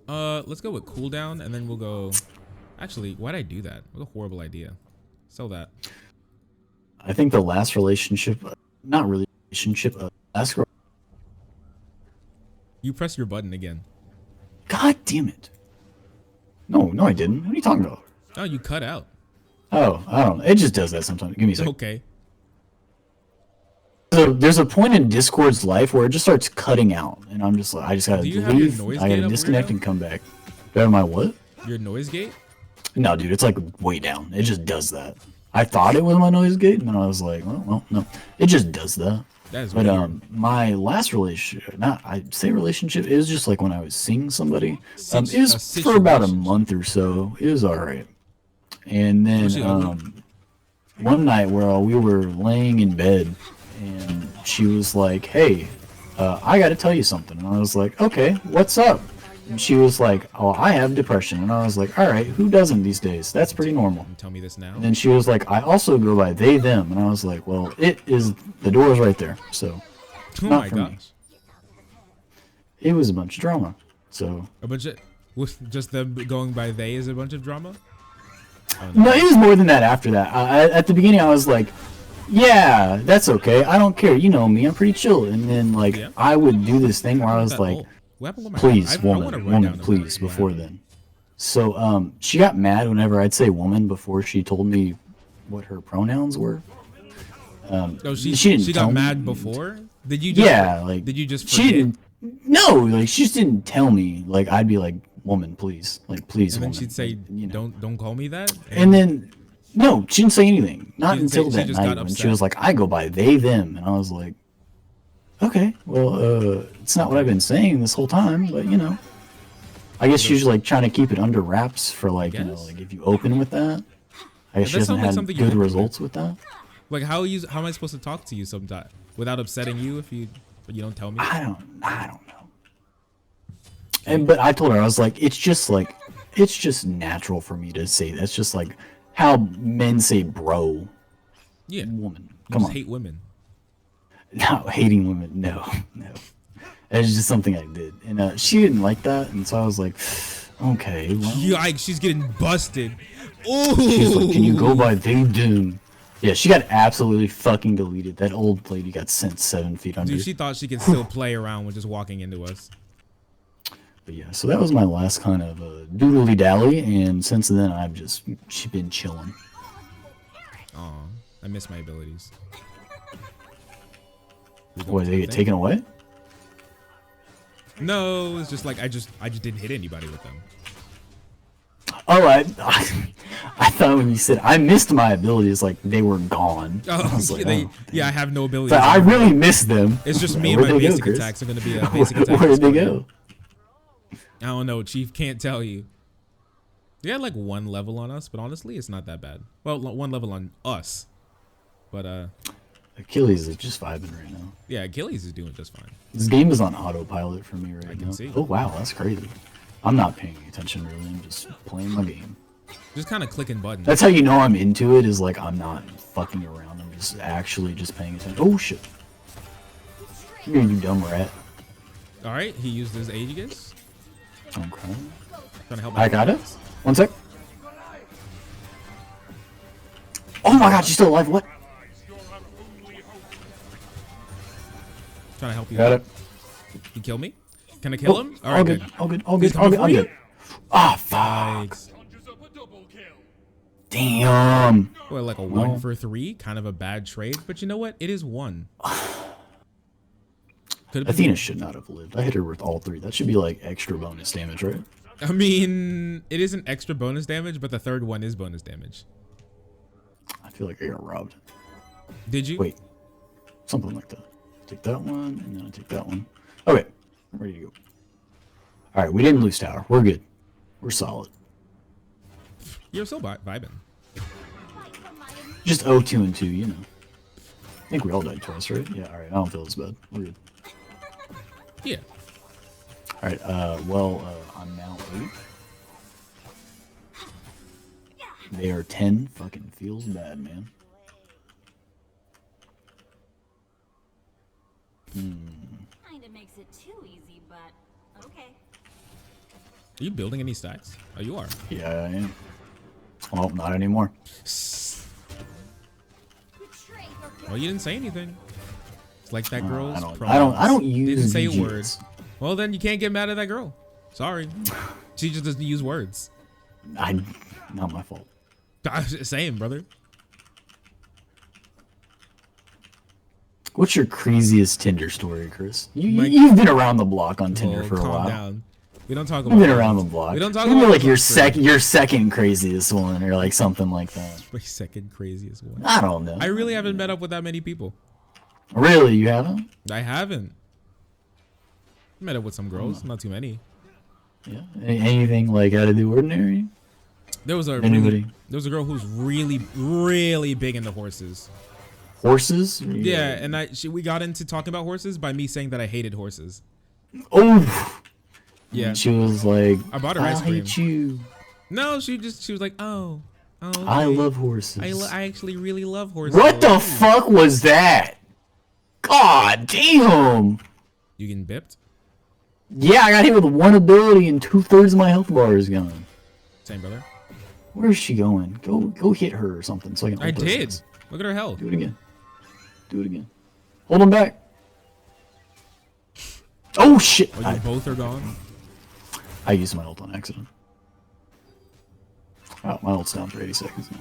Let's go with cooldown, and then we'll go Actually, why'd I do that? What a horrible idea. Sell that. I think the last relationship, not really relationship, last girl. You press your button again. God damn it. No, I didn't. What are you talking about? Oh, you cut out. Oh, I don't know. It just does that sometimes. Give me a second. Okay. So there's a point in Discord's life where it just starts cutting out, and I'm just like, I just gotta leave. I gotta disconnect and come back. Better my what? Your noise gate? No, dude, it's like way down. It just does that. I thought it was my noise gate, and then I was like, well, no. It just does that. That is but weird. my last relationship, it was just like when I was seeing somebody. It was for about a month or so. It was alright. And then one night where we were laying in bed, and she was like, hey, I gotta tell you something. And I was like, okay, what's up? And she was like, oh, I have depression. And I was like, all right, who doesn't these days? That's pretty normal. Tell me this now. And then she was like, I also go by they, them. And I was like, well, the door is right there. So, Oh not my for me. gosh. It was a bunch of drama. So, A bunch of, just them going by they is a bunch of drama? Oh, no, it was more than that after that. At the beginning, I was like, yeah, that's okay. I don't care. You know me. I'm pretty chill. And then, like, I would do this thing where I was like, please, woman, please, before then. So, she got mad whenever I'd say woman before she told me what her pronouns were. She got mad before? Did you just, did you just forget? She didn't, no, like, she just didn't tell me. Like, I'd be like, woman, please. Like, please, And then woman. she'd say, don't call me that? And then, no, she didn't say anything. Not She didn't say- until she that just night got when she upset. was like, I go by they, them. And I was like, okay, well, it's not what I've been saying this whole time, but, you know. I guess she's, like, trying to keep it under wraps for, like, you know, like, if you open with that. I guess she That sounds hasn't like had something you good open with. results with that. Like, how am I supposed to talk to you sometime without upsetting you if you don't tell me? I don't know. But I told her, I was like, it's just natural for me to say that. It's just like how men say bro. Yeah. Woman. You Come just on. hate women. No, hating women. No. It's just something I did. And she didn't like that. And so I was like, okay. Well. Yikes, she's getting busted. Ooh. She's like, can you go by they, them? Yeah, she got absolutely fucking deleted. That old lady got sent 7 feet under. Dude, she thought she could still play around with just walking into us. But yeah, so that was my last kind of doodly dally, and since then she's been chilling. Aw, I miss my abilities. What, they get taken away? No, it's just like I just didn't hit anybody with them. Oh, I thought when you said I missed my abilities, like they were gone. Oh, I was like, I have no abilities. But I really missed them. It's just me and Where'd my they go, basic Chris? attacks are gonna be a basic attack. Where did they go? I don't know, Chief. Can't tell you. They had like 1 level on us, but honestly, it's not that bad. Well, 1 level on us, but Achilles is just vibing right now. yeah, Achilles is doing just fine. This game is on autopilot for me right now. see. Oh wow, that's crazy. I'm not paying attention really. I'm just playing my game. Just kind of clicking buttons. That's how you know I'm into it. Is like I'm not fucking around. I'm just actually just paying attention. Oh shit! Come here, you dumb rat. All right, he used his Aegis. Okay. Trying to help. I got it. 1 sec. Oh my god, she's still alive. What? Trying to help you. Got out. it. You kill me? Can I kill him? All right, all good. All good. All good. All good. I'm good. Ah, fuck. Yikes. Damn. Well, like a 1 for 3, kind of a bad trade, but you know what? It is 1. Athena should not have lived. I hit her with all 3. That should be like extra bonus damage, right? I mean, it is an extra bonus damage, but the 3rd one is bonus damage. I feel like I got robbed. Did you? Wait. Something like that. Take that one, and then I take that one. Okay. I'm ready to go. Alright, we didn't lose tower. We're good. We're solid. You're so vibing. Just 0-2 and 2, you know. I think we all died twice, right? Yeah, alright. I don't feel as bad. We're good. Yeah. Alright, I'm now 8. They are 10. Fucking feels bad, man. Kinda makes it too easy, but okay. Are you building any stacks? Oh, you are. Yeah, I am. Well, not anymore. Well, you didn't say anything. It's like that girl's I don't use didn't say a BGs. word. Well, then you can't get mad at that girl. Sorry. She just doesn't use words. Not my fault. Same, brother. What's your craziest Tinder story, Chris? You've been around the block on Tinder for a calm while. down. We don't talk about You've been around the block. We don't talk Maybe about like your second craziest one, or like something like that. My second craziest one. I don't know. I really haven't met up with that many people. Really, you haven't? I haven't. Met up with some girls, not too many. Yeah. Anything like out of the ordinary? There was a girl who's really, really big into horses. Horses? Yeah, and we got into talking about horses by me saying that I hated horses. Oh. Yeah. And she was like, I bought her ice cream. hate you. No, she was like, oh. Okay. I love horses. I actually really love horses. What the fuck was that? God damn. You getting bipped? Yeah, I got hit with one ability and 2/3 of my health bar is gone. Same, brother. Where is she going? Go hit her or something so I can. I did. Look at her health. Do it again. Do it again. Hold him back. Oh shit! Oh, you both are gone. I used my ult on accident. Oh, my ult's down for 80 seconds now.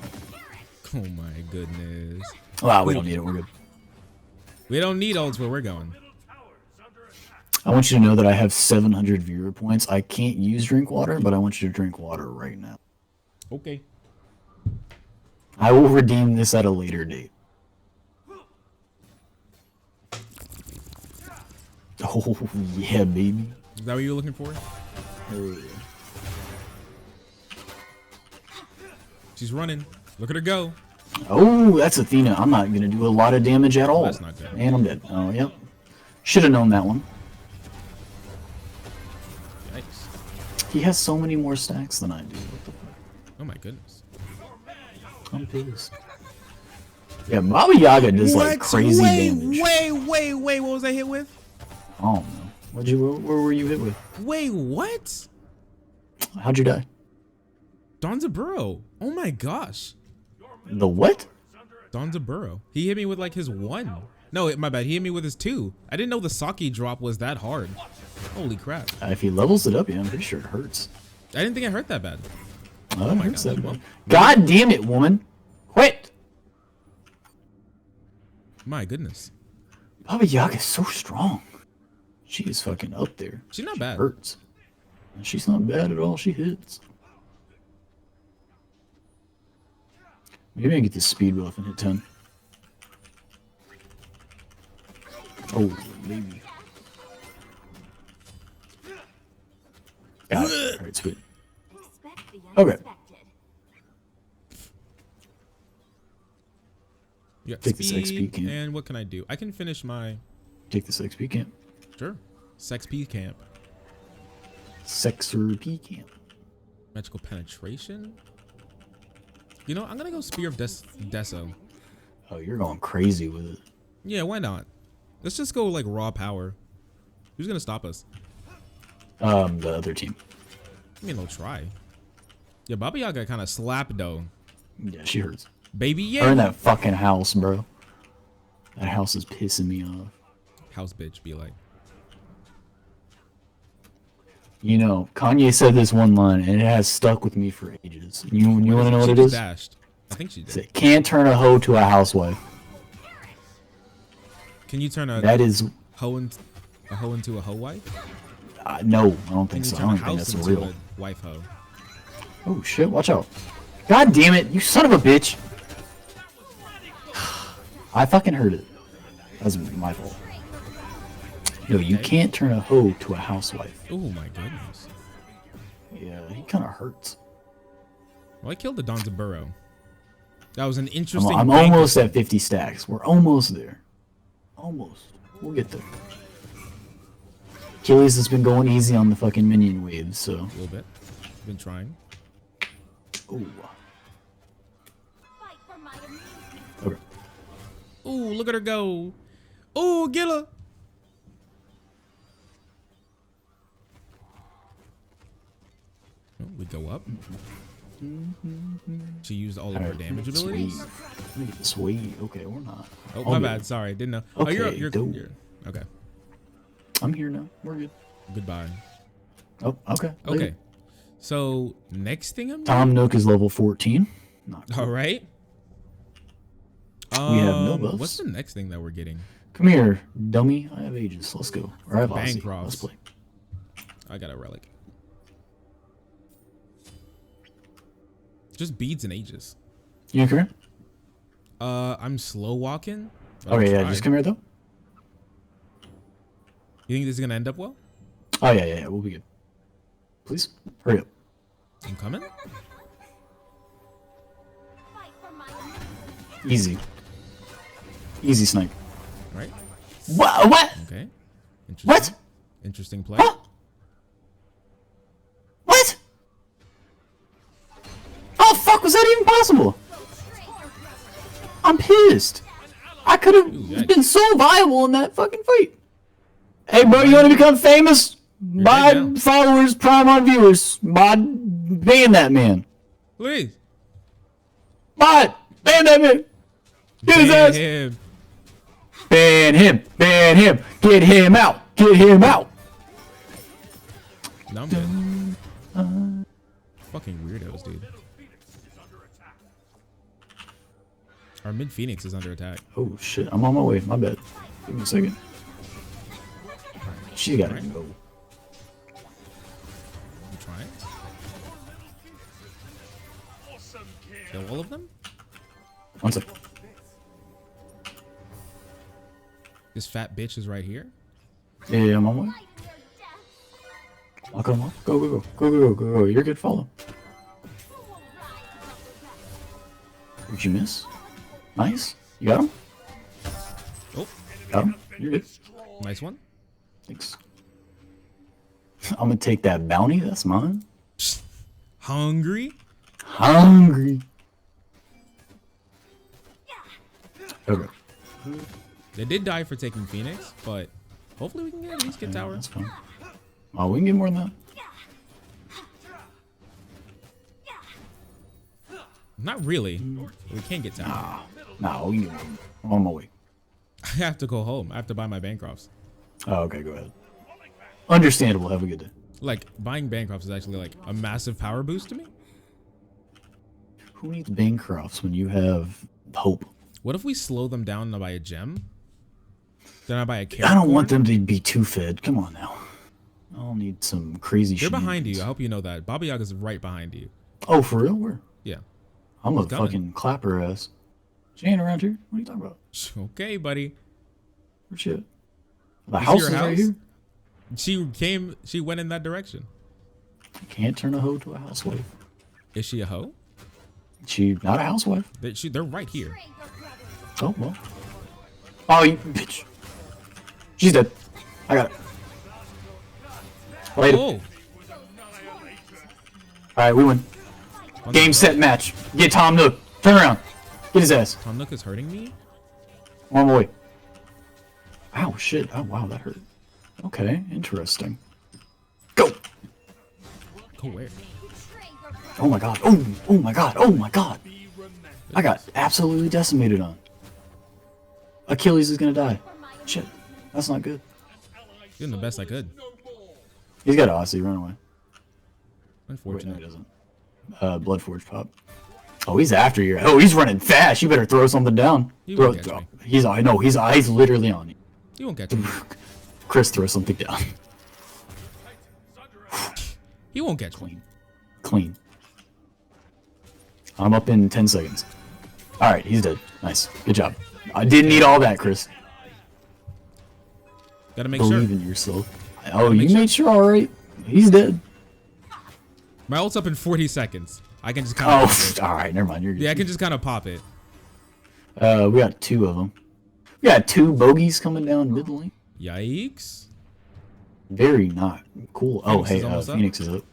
Oh my goodness. Wow, we don't need it. We're good. We don't need ults where we're going. I want you to know that I have 700 viewer points. I can't use drink water, but I want you to drink water right now. Okay. I will redeem this at a later date. Oh, yeah, baby. Is that what you were looking for? Oh, yeah. She's running. Look at her go. Oh, that's Athena. I'm not going to do a lot of damage at all. That's not good. And I'm dead. Oh, yep. Should have known that one. Yikes. He has so many more stacks than I do. What the fuck? Oh my goodness. I'm pissed. Yeah, Baba Yaga does like crazy damage. Wait. What was I hit with? Oh no. Where were you hit with? Wait, what? How'd you die? Don's a burrow. Oh my gosh. The what? Don's a burrow. He hit me with like his 1. No, my bad. He hit me with his 2. I didn't know the Saki drop was that hard. Holy crap. If he levels it up, yeah, I'm pretty sure it hurts. I didn't think it hurt that bad. Oh, it hurts that bad. God damn it, woman. Quit. My goodness. Baba Yaga is so strong. She is fucking up there. She's not bad. Hurts. She's not bad at all. She hits. Maybe I can get this speed buff and hit 10. Oh, maybe. Got it. Alright, sweet. Okay. Yeah, Take this XP camp. And what can I do? I can finish my... Take this XP camp. Sure. Sex P camp. Sexer P camp. Magical penetration. You know, I'm gonna go Spear of Deso. Oh, you're going crazy with it. Yeah, why not? Let's just go like raw power. Who's gonna stop us? The other team. I mean, they'll try. Yeah, Baba Yaga kind of slapped though. Yeah, she hurts. Baby, yeah. Her in that fucking house, bro. That house is pissing me off. House bitch, be like. You know, Kanye said this one line, and it has stuck with me for ages. You want to know what it is? Dashed. I think she did. It can't turn a hoe to a housewife. Can you turn a hoe into a hoe wife? No, I don't think so. I don't think that's real. A wife hoe. Oh shit! Watch out! God damn it! You son of a bitch! I fucking heard it. That was my fault. No, you can't turn a hoe to a housewife. Oh my goodness. Yeah, he kind of hurts. Well, I killed the Donza Burrow. That was an interesting. I'm almost at 50 stacks. We're almost there. Almost. We'll get there. Achilles has been going easy on the fucking minion waves, so. A little bit. Been trying. Ooh. Okay. Ooh, look at her go. Ooh, get her. Oh, we go up. She used all of her damage abilities. Let me get this way. Okay, or not. Oh, my bad. Sorry, didn't know. Oh, Okay, you're okay. I'm here now. We're good. Goodbye. Oh, okay. Okay. Later. So next thing I'm Tom Nook is level 14. All right. We have no buffs. What's the next thing that we're getting? Come here, dummy. I have ages. Let's go. Or I have Aussie. Bancrofts. Let's play. I got a relic. Just beads and ages. You come here? I'm slow walking. but I'll Okay, yeah, try. just come here though. You think this is gonna end up well? Oh yeah, we'll be good. Please hurry up. I'm coming. Easy. Easy snipe. Right. What? Okay. Interesting. What? Interesting play. Huh? What? How the fuck was that even possible? I'm pissed. I could have been so viable in that fucking fight. Hey, bro, you want to become famous? Buy followers, prime on viewers. Ban that man. Please. Ban that man. Get his ass. Him. Ban him. Ban him. Get him out. Get him out. No, I'm good. Fucking weirdos, dude. Our mid Phoenix is under attack. Oh shit, I'm on my way. My bad. Give me a second. She gotta go. I'm trying. Kill all of them? One sec. This fat bitch is right here. Yeah, I'm on my way. I'll come on. Go. You're good. Follow. Did you miss? Nice. You got him? Oh. Got him? You're good. Nice one. Thanks. I'm gonna take that bounty. That's mine. Hungry? Hungry. Okay. They did die for taking Phoenix, but hopefully we can at least get tower. That's fine. Oh, we can get more than that. Not really. We can't get tower. Nah, we can get more. I'm on my way. I have to go home. I have to buy my Bancrofts. Oh, okay, go ahead. Understandable. Have a good day. Like, buying Bancrofts is actually like a massive power boost to me. Who needs Bancrofts when you have hope? What if we slow them down and I buy a gem? Then I buy a carrot. I don't want them to be too fed. Come on now. I'll need some crazy shit. They're behind you. I hope you know that. Baba Yaga's right behind you. Oh, for real? Where? Yeah. I'm a fucking clap her ass. She ain't around here. What are you talking about? Okay, buddy. Where's she at? The house is right here. She went in that direction. You can't turn a hoe to a housewife. Is she a hoe? She not a housewife. They're right here. Oh, well. Oh, you bitch. She's dead. I got it. Later. Oh. Alright, we win. Game, set, match. Get Tom Nook. Turn around. Get his ass. Tom Nook is hurting me? I'm on my way. Ow, shit. Oh, wow, that hurt. Okay, interesting. Go! Go where? Oh my god. Oh my god. Oh my god. I got absolutely decimated on. Achilles is gonna die. Shit. That's not good. Doing the best I could. He's got Aussie. Run away. Unfortunate. Wait, no, he doesn't. Bloodforge pop. Oh, he's after you. Oh, he's running fast. You better throw something down. He won't catch me. He's literally on you. He won't catch me. Chris, throw something down. He won't catch me. Clean. I'm up in 10 seconds. Alright, he's dead. Nice. Good job. I didn't need all that, Chris. Gotta make Believe sure. in yourself. Oh, you made sure, alright. He's dead. My ult's up in 40 seconds. I can just kind of. Oh, alright, never mind. You're good. Yeah, I can just kind of pop it. We got two of them. We got two bogeys coming down mid lane. Yikes. Very not cool. Phoenix hey, is almost up. Phoenix is up.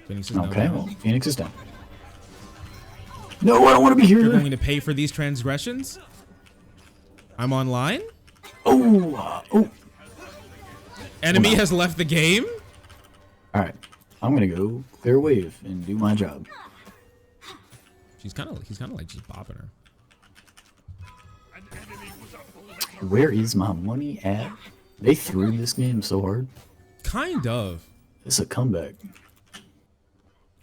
Phoenix is down Okay, now. well, Phoenix is down. No, I don't want to be here. You're going to pay for these transgressions? I'm online? Oh. Enemy has left the game? Alright. I'm gonna go clear wave and do my job. He's kind of like just bopping her. Where is my money at? They threw this game so hard. Kind of. It's a comeback.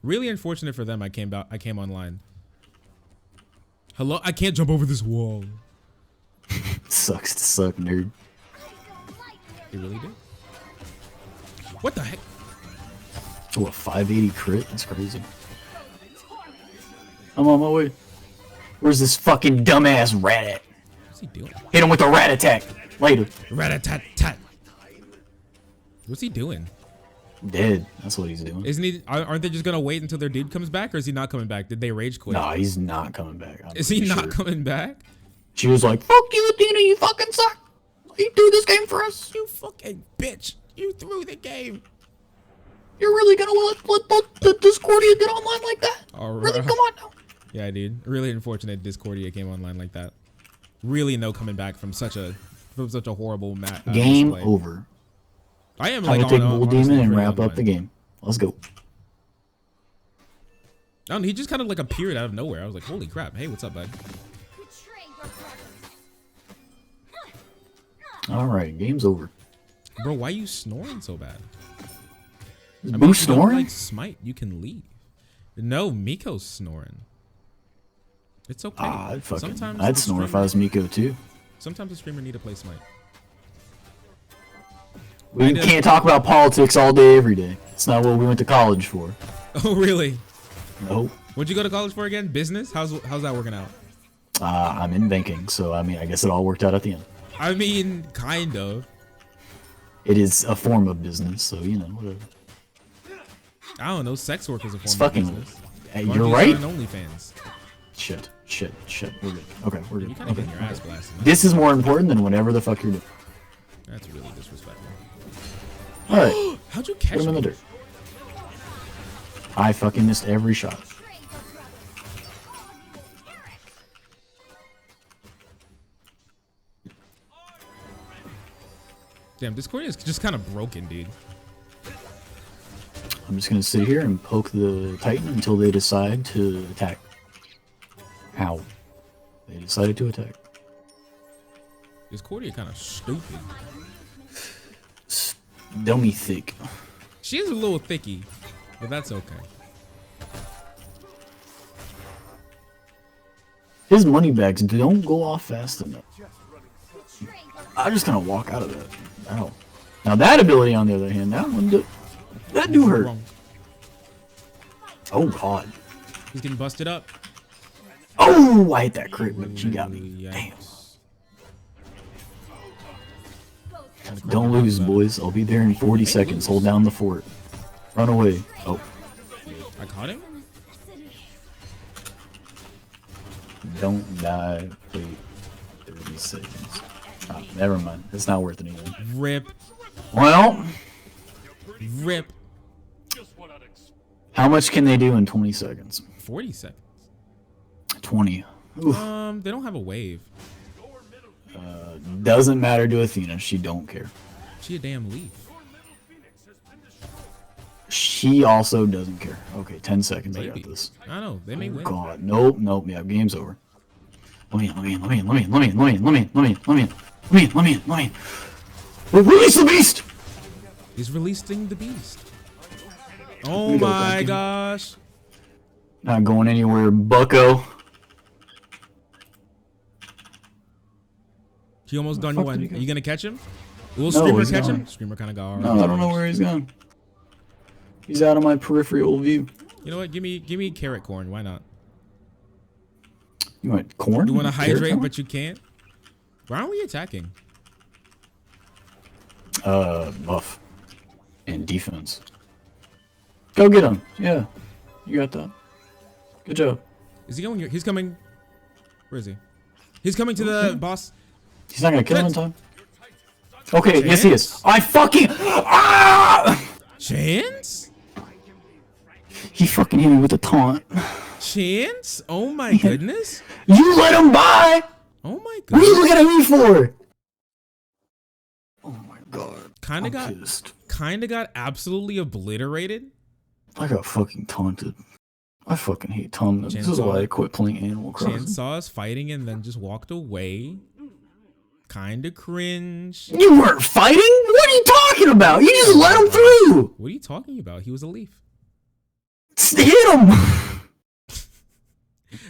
Really unfortunate for them. I came online. Hello, I can't jump over this wall. Sucks to suck, nerd. He really did. What the heck? Oh, a 580 crit? That's crazy. I'm on my way. Where's this fucking dumbass rat at? What's he doing? Hit him with a rat attack. Later. Rat-a-tat-tat. What's he doing? Dead. That's what he's doing. Isn't he? Aren't they just gonna wait until their dude comes back, or is he not coming back? Did they rage quit? Nah, he's not coming back. Is he not coming back? She was like, "Fuck you, Athena. You fucking suck. You threw this game for us. You fucking bitch. You threw the game. You're really gonna let the Discordia get online like that? All right. Really? Come on now." Yeah, dude. Really unfortunate Discordia came online like that. Really no coming back from such a horrible match. Game display. over. I am Time like to take on Bull Demon and wrap up the game. Let's go. Oh, he just kind of like appeared out of nowhere. I was like, holy crap. Hey, what's up, bud? All right, game's over. Bro, why are you snoring so bad? Is I Boo mean, if you don't snoring? like Smite, you can leave. No, Miko's snoring. It's okay. Ah, I'd Sometimes I'd the snore if streamer- I was Miko too. Sometimes a streamer need to play Smite. We can't talk about politics all day, every day. It's not what we went to college for. Oh, really? Nope. What'd you go to college for again? Business? How's that working out? I'm in banking, so I mean, I guess it all worked out at the end. I mean, kind of. It is a form of business, so you know, whatever. I don't know. Sex work is a form It's of fucking. business. Hey, Why you're don't you right. start an OnlyFans? Shit. We're good. Okay, we're good. You kinda Okay, getting your ass okay. blasted. This is more important than whatever the fuck you're doing. That's really disrespectful. All right. How'd you catch Put him in the me? dirt. I fucking missed every shot. Damn, Discordia is just kind of broken, dude. I'm just gonna sit here and poke the Titan until they decide to attack. How? They decided to attack. Discordia kind of stupid. Dummy thick. She is a little thicky, but that's okay. His money bags don't go off fast enough. I'm just gonna walk out of that. Ow. Now that ability, on the other hand, that do hurt. Wrong. Oh god. He's getting busted up. Oh, I hit that crit, but she got me. Damn. Don't lose, boys. I'll be there in 40 seconds. Hold down the fort. Run away. Oh. I caught him? Don't die. Wait. 30 seconds. Oh, never mind. It's not worth anything. Rip. Well. Rip. How much can they do in 20 seconds? 40 seconds. 20. Oof. They don't have a wave. Doesn't matter to Athena. She don't care. She a damn leaf. She also doesn't care. Okay, 10 seconds. I got Maybe. this. I know. They may Oh, win. God. Nope. Yeah, game's over. Let me in. Release the beast! He's releasing the beast. Oh We go, my Duncan. gosh. Not going anywhere, bucko. He almost done fuck one. did he Are go? you gonna catch him? Will No, Screamer he's catch him? gone. Screamer kind of got. No, I don't know where he's gone. He's out of my peripheral view. You know what? Give me carrot corn. Why not? You want corn? You want to Carrot hydrate, corn? but you can't. Why aren't we attacking? Buff. And defense. Go get him. Yeah. You got that. Good job. Is he going? He's coming. Where is he? He's coming to the boss. He's not gonna kill him in time. Okay, yes he is. I fucking Chance? He fucking hit me with a taunt. Chance? Oh my goodness. You let him by! Oh my What goodness. are you looking at me for? Oh my god. Kinda got absolutely obliterated. I got fucking taunted. I fucking hate taunting. This is why I quit playing Animal Crossing. Chance saw us fighting and then just walked away. Kinda cringe. You weren't fighting? What are you talking about? You just let him through. What are you talking about? He was a leaf. Hit him.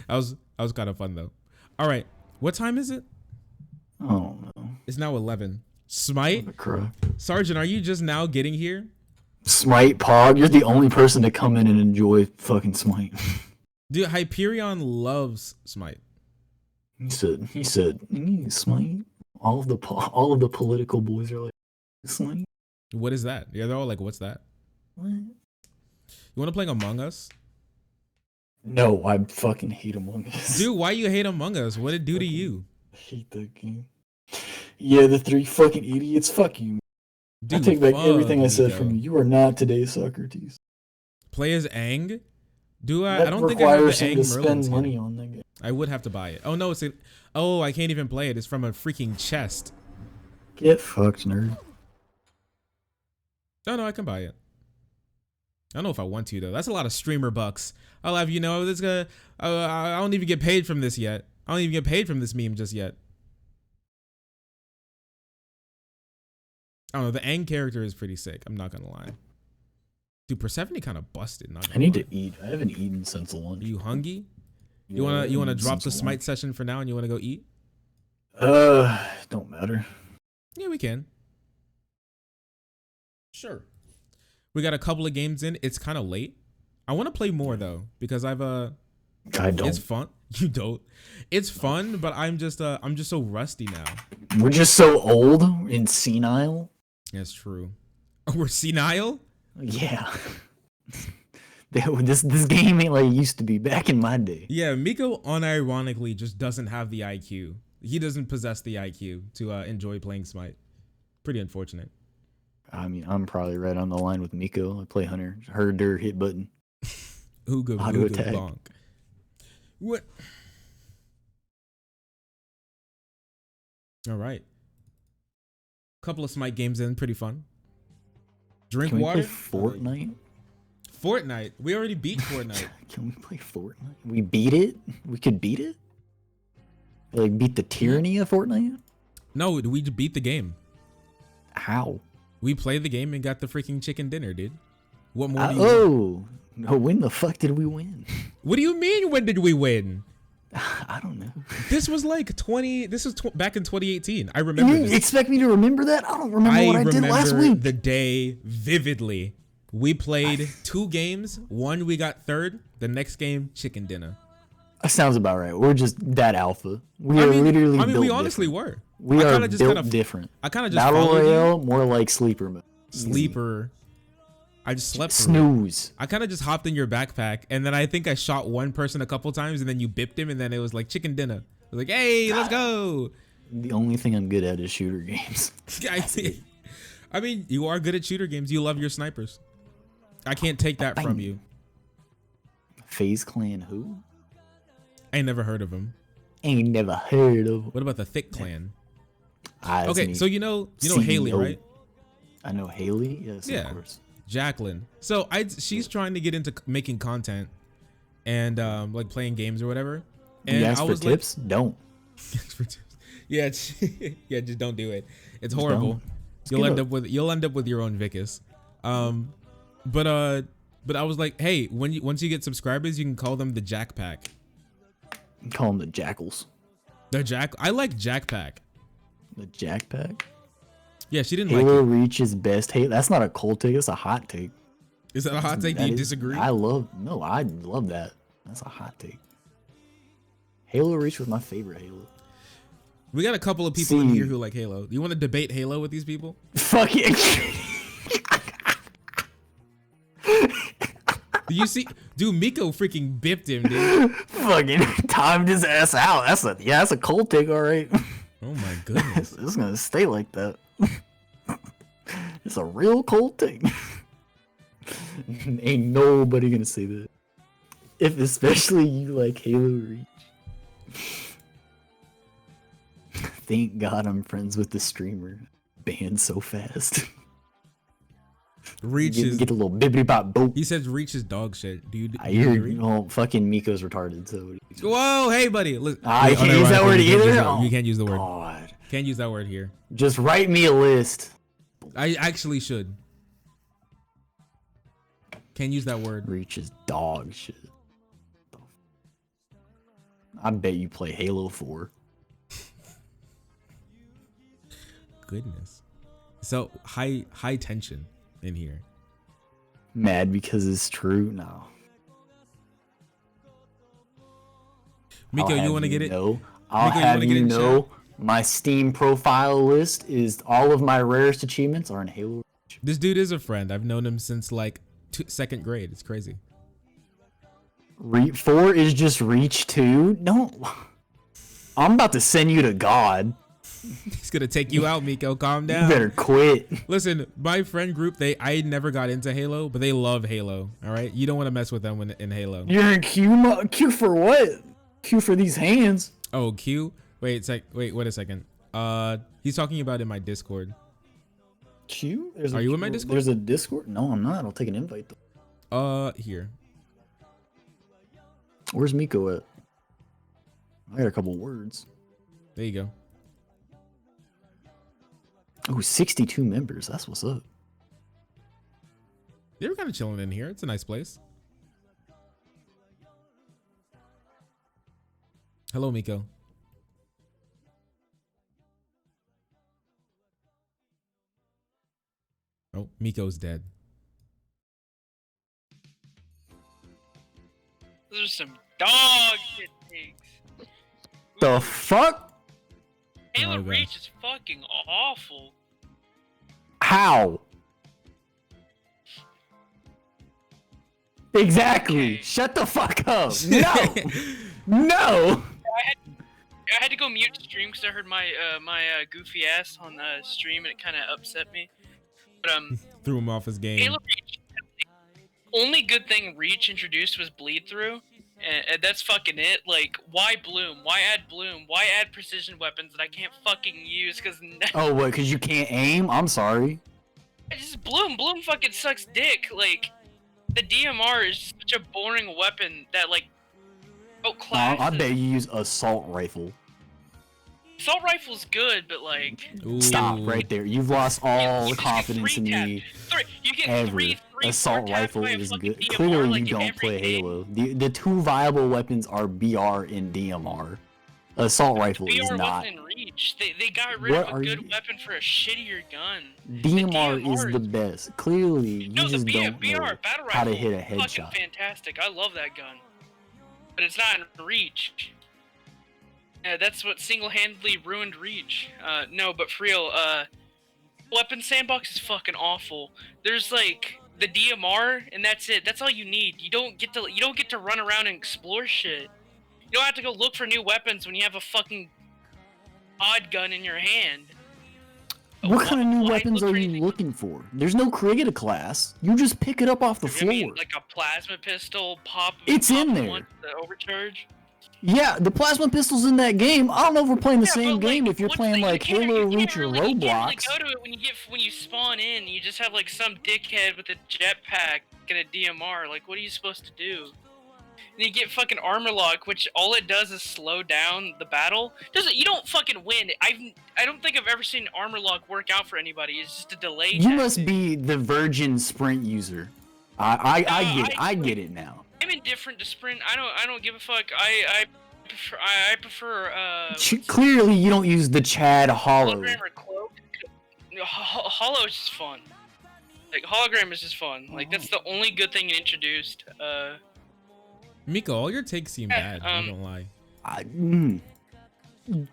That was kind of fun though. All right, what time is it? Oh no. It's now 11. Smite? Sergeant, are you just now getting here? Smite, Pog, you're the only person to come in and enjoy fucking Smite. Dude, Hyperion loves Smite. He said, Smite. All of the political boys are like, Smite. What is that? Yeah, they're all like, what's that? What? You want to play Among Us? No, I fucking hate Among Us. Dude, why you hate Among Us? What did it do to you? I hate that game. Yeah, the 3 fucking idiots. Fuck you. Dude, I take back fuck everything I said Nico. from you. You are not today's Socrates. Play as Aang? Do I? That I don't think I have the requires him Aang to Merlin spend skin. money on that game. I would have to buy it. Oh no, oh, I can't even play it. It's from a freaking chest. Get fucked, nerd. No, I can buy it. I don't know if I want to though. That's a lot of streamer bucks. I'll have you know, this guy. I don't even get paid from this yet. I don't even get paid from this meme just yet. I don't know. The Aang character is pretty sick. I'm not gonna lie. Dude, Persephone kind of busted. Not I need to eat. I haven't eaten since lunch. Are you hungry? Yeah, You wanna drop the since Smite lunch. session for now and you wanna go eat? Don't matter. Yeah, we can. Sure. We got a couple of games in. It's kind of late. I want to play more though because I don't. It's fun. You don't. It's fun, but I'm just so rusty now. We're just so old and senile. That's true. We're senile? Yeah. This game ain't like it used to be back in my day. Yeah, Miko unironically just doesn't have the IQ. He doesn't possess the IQ to enjoy playing Smite. Pretty unfortunate. I mean, I'm probably right on the line with Miko. I play Hunter. Herder hit button. Ooga Auto booga attack. bonk. What? All right. Couple of Smite games in, pretty fun. Drink Can we water. play Fortnite? Fortnite. We already beat Fortnite. Can we play Fortnite? We beat it? We could beat it? Like beat the tyranny of Fortnite? No, we just beat the game. How? We played the game and got the freaking chicken dinner, dude. What more do you want? No, when the fuck did we win? What do you mean, when did we win? I don't know. This was like back in 2018. I remember You this. expect me to remember that? I don't remember what I did last week. The day vividly. We played 2 games. One, we got third. The next game, chicken dinner. That sounds about right. We're just that alpha. We are literally built we honestly different. were. We I are kinda just built kinda- different. I kind of just Battle followed you. Royale, more like sleeper mode. Sleeper. I just slept through it. Snooze. I kind of just hopped in your backpack, and then I think I shot one person a couple times, and then you bipped him, and then it was like chicken dinner. I was like, hey, let's go. The only thing I'm good at is shooter games. I mean, you are good at shooter games. You love your snipers. I can't take that from you. FaZe Clan who? I ain't never heard of him. Ain't never heard of. What about the Thick Clan? Eyes Okay, me. so you know Haley, CEO. right? I know Haley. Yes, Yeah. of course. Jacqueline. So she's trying to get into making content and like playing games or whatever. And You ask I for was tips? Don't. Yeah, yeah, just don't do it. It's Just horrible. don't. Just You'll give end up. up with your own Vicus. But I was like, hey, once you get subscribers, you can call them the Jack Pack. Call them the Jackals. I like Jack Pack. The Jack Pack? Yeah, she didn't Halo like it. Reach is best. Hey, that's not a cold take. That's a hot take. Is that a hot take? Do you disagree? I love that. That's a hot take. Halo Reach was my favorite Halo. We got a couple of people in here who like Halo. You want to debate Halo with these people? Fuck it. Do you see? Dude, Miko freaking bipped him, dude. Fucking timed his ass out. That's a cold take, all right. Oh my goodness. It's gonna stay like that. It's a real cold take. Ain't nobody gonna say that. If especially you like Halo Reach. Thank God I'm friends with the streamer. Banned so fast. Reach get, is get a little bibbity bop boop. He says reach is dog shit. Do you? I hear fucking Miko's retarded. So. Whoa, hey buddy. Listen, I can't use that word either. You can't use the word. God. Can't use that word here. Just write me a list. I actually should. Can't use that word. Reach is dog shit. I bet you play Halo 4. Goodness. So high tension in here. Mad because it's true? No. Miko, you want to get it? No. I'll have you know, my Steam profile list is all of my rarest achievements are in Halo Reach. This dude is a friend. I've known him since like second grade. It's crazy. 4 is just Reach 2? No. I'm about to send you to God. He's gonna take you out, Miko. Calm down. You better quit. Listen, my friend group, I never got into Halo, but they love Halo. All right, you don't want to mess with them in Halo. You're in Q. Q for what? Q for these hands. Oh, Q. Wait a second. He's talking about in my Discord. Q? Are you in my Discord? There's a Discord? No, I'm not. I'll take an invite though. Here. Where's Miko at? I got a couple words. There you go. Oh, 62 members. That's what's up. They were kind of chilling in here. It's a nice place. Hello, Miko. Oh, Miko's dead. Those are some dog shit things. The fuck? Halo Reach is fucking awful. How? Exactly. Okay. Shut the fuck up. No. No. I had to go mute stream because I heard my goofy ass on the stream and it kind of upset me. But threw him off his game. Halo Reach. Only good thing Reach introduced was bleed through. And that's fucking it. Like, why Bloom? Why add Bloom? Why add precision weapons that I can't fucking use? Cause Oh, what? Because you can't aim? I'm sorry. just Bloom fucking sucks dick. Like, the DMR is such a boring weapon that like outclasses. I bet you use assault rifle. Assault rifle's good, but like. Ooh. Stop right there. You've lost all confidence in me. You get Ever. Assault rifle is good. DMR, Clearly, like, you in don't every play game. Halo. The two viable weapons are BR and DMR. Assault rifle is BR not. wasn't in Reach. They got rid What of are a good you- weapon for a shittier gun. DMR is the best. Clearly, you No, the just don't BR know battle how to rifle hit a is fucking headshot. fantastic. I love that gun, but it's not in Reach. Yeah, that's what single-handedly ruined Reach. No, but for real, weapon sandbox is fucking awful. There's like the DMR, and that's it. That's all you need. You don't get to run around and explore shit. You don't have to go look for new weapons when you have a fucking odd gun in your hand. What kind of new weapons are you looking for? There's no creative class. You just pick it up off the I floor. mean, like a plasma pistol, It's in there. once, the overcharge. Yeah, the plasma pistol's in that game. I don't know if we're playing the same game if you're playing like Halo Reach or You can't really Roblox. go to it when you spawn in. You just have like some dickhead with a jetpack and a DMR. Like, what are you supposed to do? And you get fucking armor lock, which all it does is slow down the battle. You don't fucking win. I don't think I've ever seen armor lock work out for anybody. It's just a delay. You must be the virgin sprint user. I get it now. I'm indifferent to sprint. I don't give a fuck. I prefer Clearly, you don't use the Chad Hollow. hologram or cloak. Hollow is just fun. Like hologram is just fun. Like that's the only good thing it introduced. Miko, all your takes seem bad. I don't lie. Can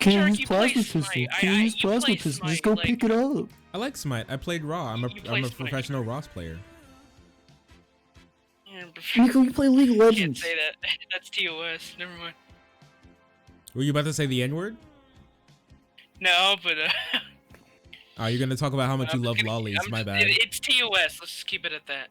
you use plasma pistol? Can you use plasma pistol? Just go pick it up. I like Smite. I played Raw. I'm a professional Ross player. Miko, you play League of I can't Legends. say that. That's TOS. Never mind. Were you about to say the N-word? No, but Oh, you're gonna talk about how much you love lollies. My bad. It's TOS. Let's just keep it at that.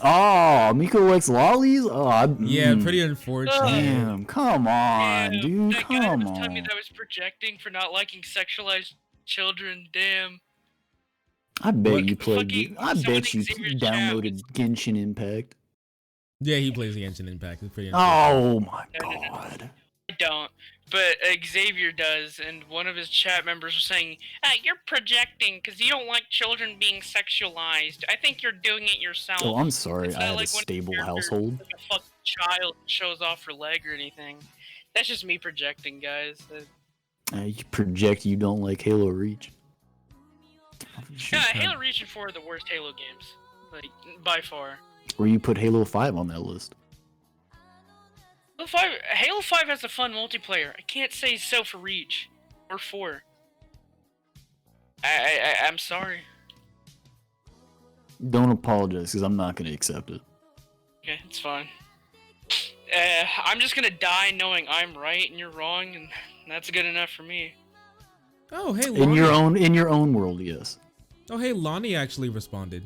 Oh, Miko likes lollies? Oh, yeah, pretty unfortunate. Damn, come on, dude, That guy come was telling me on. that I was projecting for not liking sexualized children. Damn. I bet What? you played. I bet you downloaded Genshin Impact. Yeah, he plays the Genshin Impact. It's pretty. Oh my god. I don't, but Xavier does, and one of his chat members was saying, "You're projecting because you don't like children being sexualized. I think you're doing it yourself." Oh, I'm sorry. It's I not had a like when stable you're household. like a fucking child shows off her leg or anything. That's just me projecting, guys. You project you don't like Halo Reach. Yeah, Halo Reach and 4 are the worst Halo games, like by far. Or you put Halo 5 on that list. Halo 5 has a fun multiplayer. I can't say so for Reach or 4. I'm sorry. Don't apologize, because I'm not going to accept it. Okay, it's fine. I'm just gonna die knowing I'm right and you're wrong, and that's good enough for me. Oh, hey, In your own world, yes. Oh, hey, Lonnie actually responded.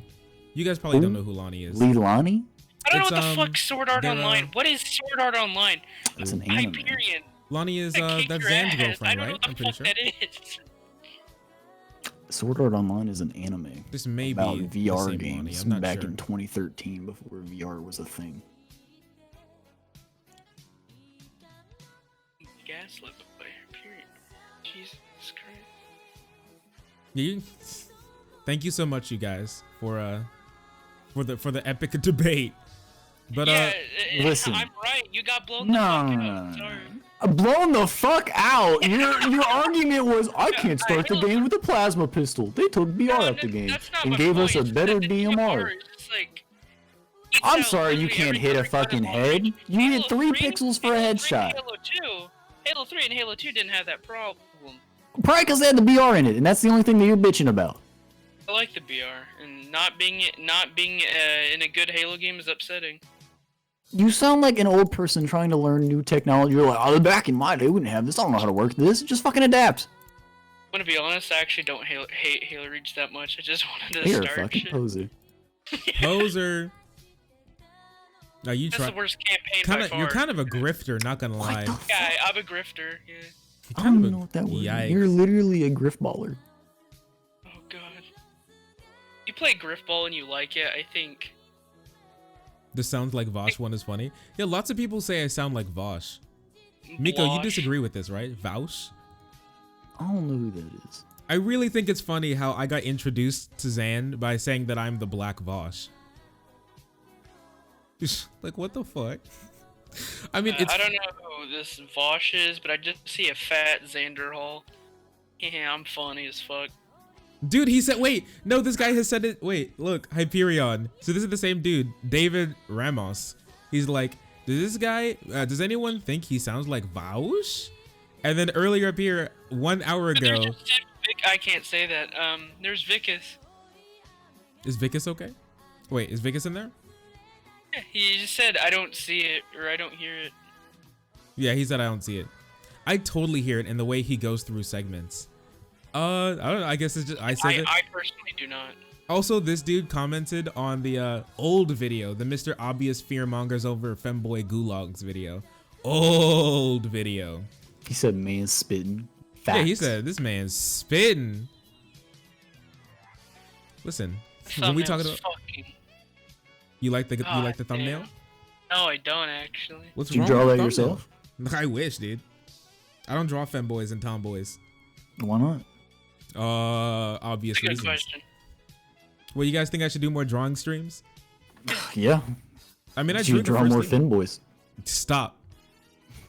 You guys probably don't know who Lonnie is. Leilani? I don't know what the fuck Sword Art Online. What is Sword Art Online? It's an anime. Hyperion. Lonnie is that's Zan's girlfriend, right? I'm pretty sure. That is. Sword Art Online is an anime. This may about be the VR same games Lonnie, I'm not back sure. in 2013 before VR was a thing. Gaslit by Hyperion. Jesus Christ. Thank you so much, you guys, for the epic debate. But listen. I'm right. You got blown the fuck out. Sorry. Blown the fuck out. Your argument was I can't start the game with a plasma pistol. They took BR out the game and gave us a better DMR. I'm sorry you can't hit a fucking head. You hit 3 pixels for a headshot. Halo 3 and Halo 2 didn't have that problem. Probably because they had the BR in it, and that's the only thing that you're bitching about. I like the BR, and not being in a good Halo game is upsetting. You sound like an old person trying to learn new technology. You're like, oh, back in my day, we didn't have this. I don't know how to work this. Just fucking adapt. I'm gonna be honest, I actually don't hate Halo Reach that much. I just wanted to You're start a fucking shit. poser. Poser. Now you That's try. the worst campaign by far. You're kind of a grifter, not gonna lie. Yeah, I'm a grifter. Yeah. I don't even know what that word means. You're literally a grift baller. Oh god. You play Griffball and you like it, I think. The sounds like Vosh one is funny. Yeah, lots of people say I sound like Vosh. Miko, you Vosh. disagree with this, right? Vosh? I don't know who that is. I really think it's funny how I got introduced to Zan by saying that I'm the Black Vosh. Like, what the fuck? I mean, it's... I don't know who this Vosh is, but I just see a fat Xander Hall. Yeah, I'm funny as fuck. Dude, he said, wait, no, this guy has said it. Wait, look, Hyperion. So this is the same dude, David Ramos. He's like, does anyone think he sounds like Vaush? And then earlier up here, 1 hour ago. I can't say that. There's Vicus. Is Vicus okay? Wait, is Vicus in there? Yeah, he just said, I don't see it, or I don't hear it. Yeah, he said I don't see it. I totally hear it in the way he goes through segments. I don't know. I guess it's just I said it. I personally do not. Also, this dude commented on the old video, the Mr. Obvious Fearmongers over Femboy Gulags video. Old video. He said man spitting. Facts. Yeah, he said this man's spitting. Listen, when we talking about, you like the thumbnail? Damn. No, I don't actually. What's Did you wrong draw with that the yourself? thumbnail? I wish, dude. I don't draw femboys and tomboys. Why not? Obvious That's a good reasons. question. Well, you guys think I should do more drawing streams? Yeah. I mean, I should draw more Finboys. Stop.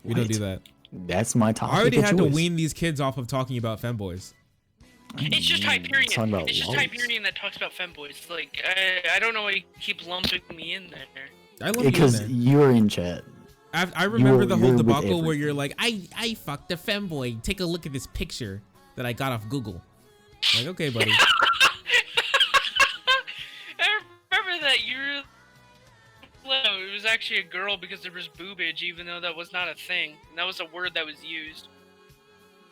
We don't do that. That's my topic. I already of had to choice. wean these kids off of talking about femboys. It's just Hyperion. talking about It's just loads. Hyperion that talks about femboys. Like, I don't know why you keep lumping me in there. I love Because you. you are in chat. I remember the whole you're with debacle where everything. you're like, I fucked a femboy. Take a look at this picture that I got off Google. Like, okay, buddy. I remember that you're. No, it was actually a girl because there was boobage, even though that was not a thing. And that was a word that was used.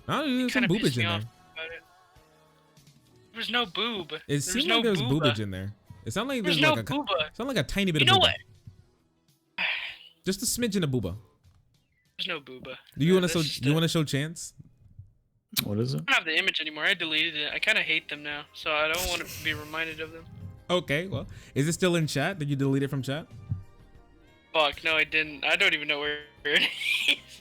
Oh, there's some Kinda pissed boobage in me there. off about it. There was no boob. It seemed like there was boobage in there. It sounded like There's there's no like a booba. sound like a tiny bit You of know booba. what? Just a smidgen of booba. There's no booba. Do you want to That's show? just Do you want to show Chance? What is it? I don't have the image anymore. I deleted it. I kind of hate them now, so I don't want to be reminded of them. Okay, well, is it still in chat? Did you delete it from chat? Fuck, no, I didn't. I don't even know where it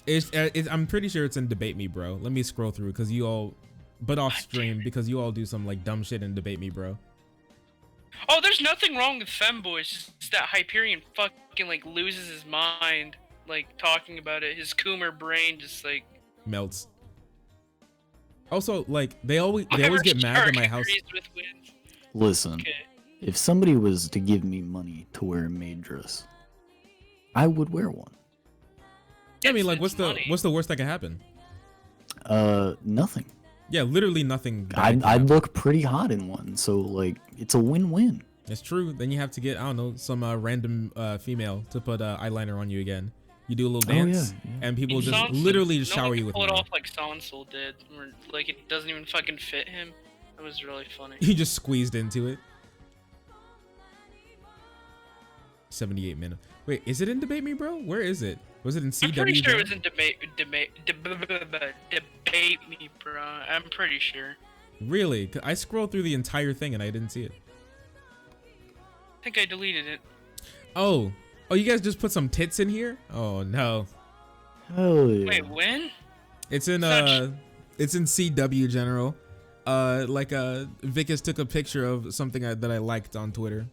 is. I'm pretty sure it's in Debate Me, bro. Let me scroll through because you all, but off stream because you all do some like dumb shit in Debate Me, bro. Oh, there's nothing wrong with femboys. It's that Hyperion fucking like loses his mind, like talking about it. His Coomer brain just like melts. Also, like they always get mad at my house. Listen, if somebody was to give me money to wear a maid dress, I would wear one. I mean, like, what's the worst that could happen? Nothing. Yeah, literally nothing. I'd look pretty hot in one, so like it's a win-win. It's true. Then you have to get, I don't know, some random female to put eyeliner on you again. You do a little dance, and people just literally shower you with pull it money. off like Sonsul did, where like it doesn't even fucking fit him. That was really funny. He just squeezed into it. 78 minutes. Wait, is it in Debate Me, bro? Where is it? Was it in CW? I'm pretty sure it was in Debate Me, bro. I'm pretty sure. Really? 'Cause I scrolled through the entire thing and I didn't see it. I think I deleted it. Oh, you guys just put some tits in here? Oh no. Hell yeah. Wait, when? It's in it's in CW General. Vicus took a picture of something that I liked on Twitter.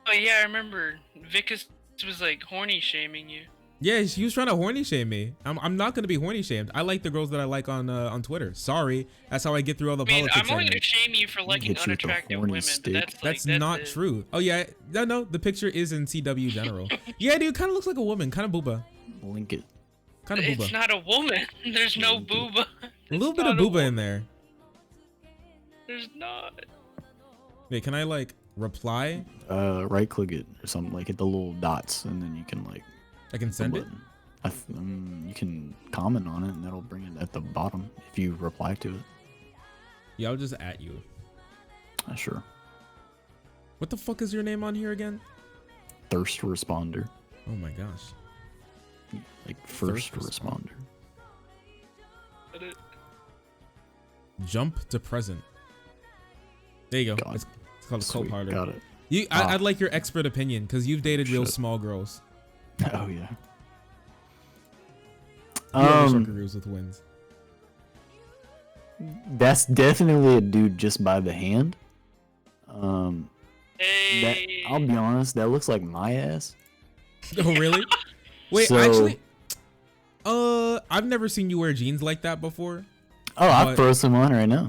Oh yeah, I remember. Vicus was like horny shaming you. Yeah, he was trying to horny shame me. I'm not gonna be horny shamed. I like the girls that I like on Twitter. Sorry, that's how I get through all the politics. I'm only gonna shame you for liking unattractive women, but that's not true. Oh yeah, no, the picture is in CW General. Yeah, dude, kind of looks like a woman, kind of booba. Link it. Kind of booba. It's not a woman. There's no booba. A little bit of booba in there. There's not. Wait, can I like reply? Right click it or something, like hit the little dots, and then you can like. I can send it. You can comment on it, and that'll bring it at the bottom if you reply to it. Yeah, I'll just at you. Sure. What the fuck is your name on here again? Thirst responder. Oh my gosh. Like first responder. Jump to present. There you go. It's called a cold harder. Got it. I'd like your expert opinion because you've dated real small girls. Oh yeah. With wins. That's definitely a dude just by the hand. I'll be honest, that looks like my ass. Oh really? Wait, So- actually, I've never seen you wear jeans like that before. Oh, I'll throw some on right now.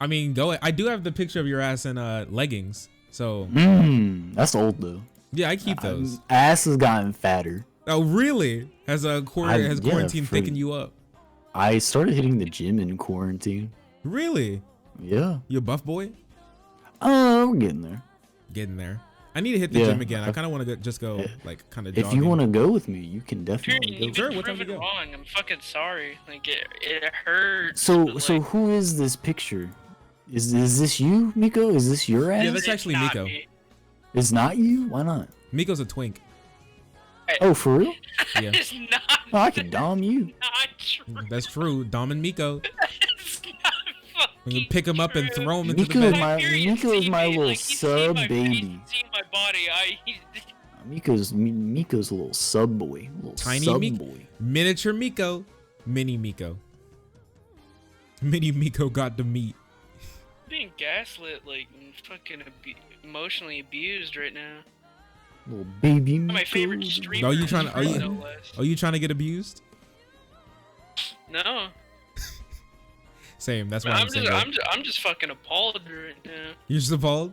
I mean, go. I do have the picture of your ass in leggings. So. That's old though. Yeah, I keep those. Ass has gotten fatter. Oh really? Has quarantine thickened you up? I started hitting the gym in quarantine. Really? Yeah. You a buff boy? We're getting there. Getting there. I need to hit the gym again. I kind of want to just go like kind of. If you want to go with me, you can definitely go. You've been proven wrong. I'm fucking sorry. Like it hurts. So but, who is this picture? Is this you, Miko? Is this your ass? Yeah, that's actually Miko. It's not you? Why not? Miko's a twink. Oh, for real? Yeah. It's not. Oh, I can dom you. Not true. That's true. Dom and Miko. It's not We can pick him up and throw him into Miko the is bed. Miko is my little sub baby. See my body. Miko's a little sub boy. Little Tiny sub Miko. boy. Miniature Miko. Mini Miko. Mini Miko got the meat. Being gaslit, like and fucking emotionally abused right now. Little baby Miko. My favorite streamer. Are you trying to? no less. Are you trying to get abused? No. Same. That's why I'm just fucking appalled right now. You're just appalled?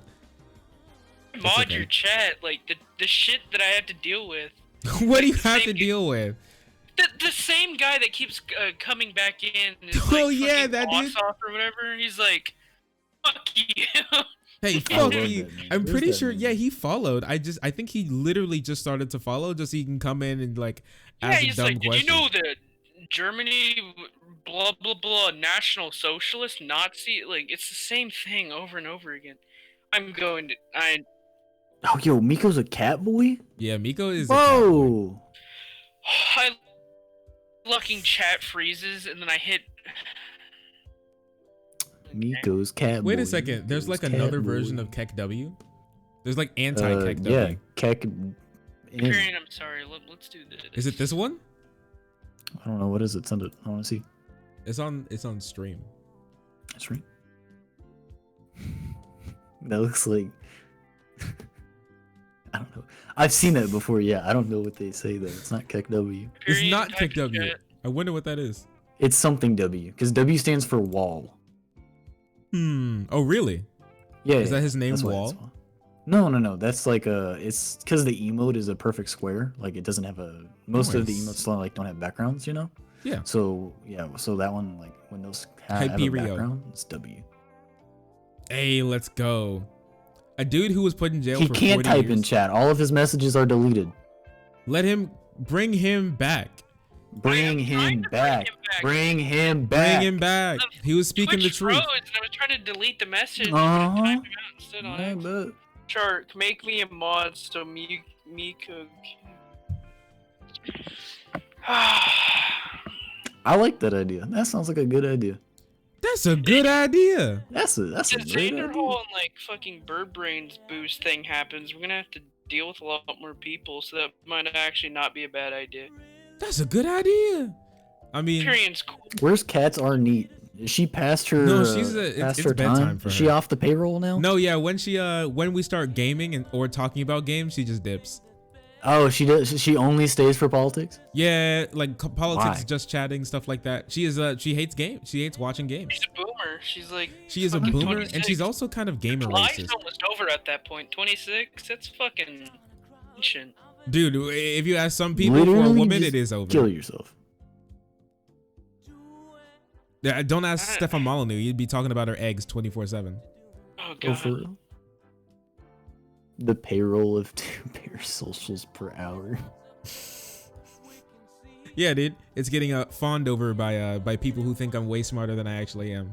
Mod your chat, like the shit that I have to deal with. What do you have to deal with? The same guy that keeps coming back in. And is, Oh, like, yeah, fucking that dude. off or whatever. He's like, fuck you. Hey, I fuck love you. that man. I'm Where's pretty that sure. man? Yeah, he followed. I think he literally just started to follow just so he can come in and like Yeah, ask he's dumb like, questions. did you know that Germany, blah blah blah, National Socialist, Nazi? Like, it's the same thing over and over again. Oh, yo, Miko's a cat boy? Yeah, Miko is. Whoa. I looking chat freezes and then I hit Miko's cat. Wait a boy, second. There's like Miko's cat another boy. version of Kek W. There's like anti-Kek W. Yeah, Kek. Hyperion, I'm sorry. Let's do this. Is it this one? I don't know what is it. Send it. I want to see. It's on stream. Stream. That looks like. I don't know. I've seen it before. Yeah, I don't know what they say though. It's not Kek W. It's not Kek W. I wonder what that is. It's something W because W stands for wall. Oh really? Yeah. Is that his name? That's why Wall? it's No. That's like it's because the emote is a perfect square. Like it doesn't have a. Most of the Nice. emotes like don't have backgrounds. You know. Yeah. So yeah. So that one like when those have a Hyperion. background, it's W. Hey, let's go. A dude who was put in jail He for can't 40 type years. in chat. All of his messages are deleted. Bring him back. Bring him back. Bring him back. Bring him back. He was speaking the Twitch truth. froze, and I was trying to delete the message. Uh-huh. And type it out instead on it. Shark, make me a mod so Miko. I like that idea. That sounds like a good idea. That's a good idea. That's a If great idea. Xanderhall and like fucking Birdbrains boost thing happens, we're gonna have to deal with a lot more people, so that might actually not be a bad idea. That's a good idea. I mean, Hyperion's cool. Where's Cats Are Neat? Is she past her? No, she's past it's her bedtime time? for Is her. she off the payroll now? No, yeah. When we start gaming or talking about games, she just dips. Oh, she does. She only stays for politics. Yeah, like politics, Why? just chatting, stuff like that. She hates games. She hates watching games. She's a boomer. She's like. She is a fucking boomer, 26. and she's also kind of gamer Life's racist. almost over at that point. 26. That's fucking ancient. Dude, if you ask some people, for a Literally woman, just it is over. Kill yourself. Yeah, don't ask Stefan Molyneux. You'd be talking about her eggs 24/7. Oh Oh, for real? The payroll of 2 parasocials per hour. Yeah, dude, it's getting fawned over by people who think I'm way smarter than I actually am.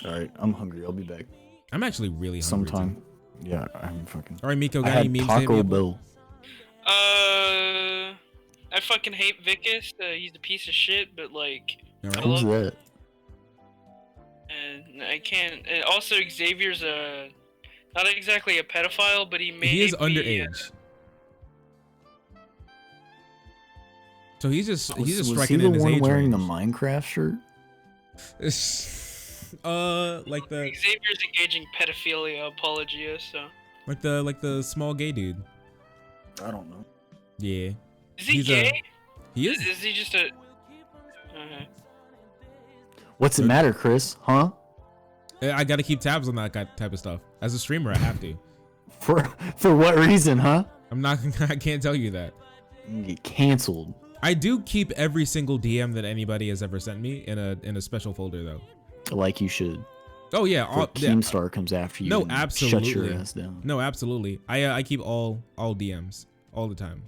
All right, I'm hungry. I'll be back. I'm actually really hungry. Sometime. Yeah, I'm fucking. All right, Miko, I got had any memes to hit me Taco up with? Bell. I fucking hate Vicus. He's a piece of shit, but like. All right. I Who's love that? And I can't. And also, Xavier's not exactly a pedophile, but he may. He is be, underage. So he's just Was he striking the in his one age wearing range. the Minecraft shirt? Like the Xavier's engaging pedophilia apologia, so. like the small gay dude. I don't know. Yeah. Is he He's gay? He is. Is he just a? What's it matter, Chris? Huh? I got to keep tabs on that type of stuff. As a streamer, I have to. For what reason, huh? I'm not. I can't tell you that. You get canceled. I do keep every single DM that anybody has ever sent me in a special folder though. Like you should. Oh yeah, Before Keemstar comes after you. No, and absolutely. Shut your ass down. No, absolutely. I keep all DMs all the time.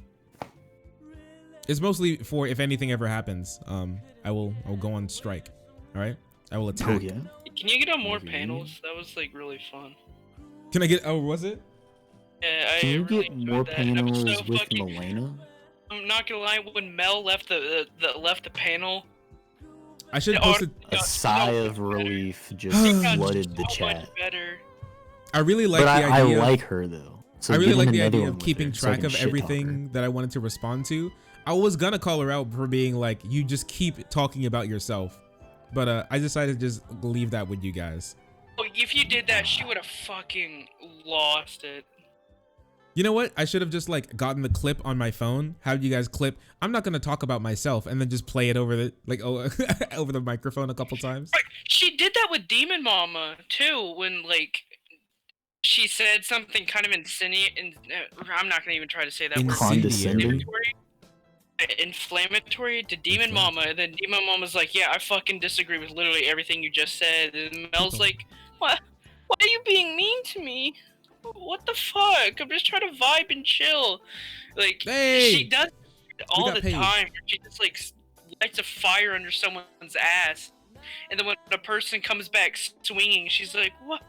It's mostly for if anything ever happens. I'll go on strike. All right, I will attack. Oh yeah. Can you get on more panels? That was like really fun. Can I get? Oh, was it? Yeah, I Can you really get enjoyed more that. That was panels so with fucking- Milena? I'm not gonna lie. When Mel left the panel, I should the post art it. A sigh of relief just flooded the chat. better. I really like But the I idea. like her though. So I really get like in the another idea one of with keeping her so I track can of shit talk her. everything that I wanted to respond to. I was gonna call her out for being like, you just keep talking about yourself, but I decided to just leave that with you guys. Oh, if you did that, she would have fucking lost it. You know what? I should have just like gotten the clip on my phone. Had you guys clip. I'm not gonna talk about myself and then just play it over the over the microphone a couple times. Right. She did that with Demon Mama too, when like she said something kind of insinuating. I'm not gonna even try to say that word. Condescending. Inflammatory to Demon Mama, and then Demon Mama's like, "Yeah, I fucking disagree with literally everything you just said." And Mel's like, "What? Why are you being mean to me? What the fuck? I'm just trying to vibe and chill." Like she does it all the time. She just like lights a fire under someone's ass, and then when a person comes back swinging, she's like, "What?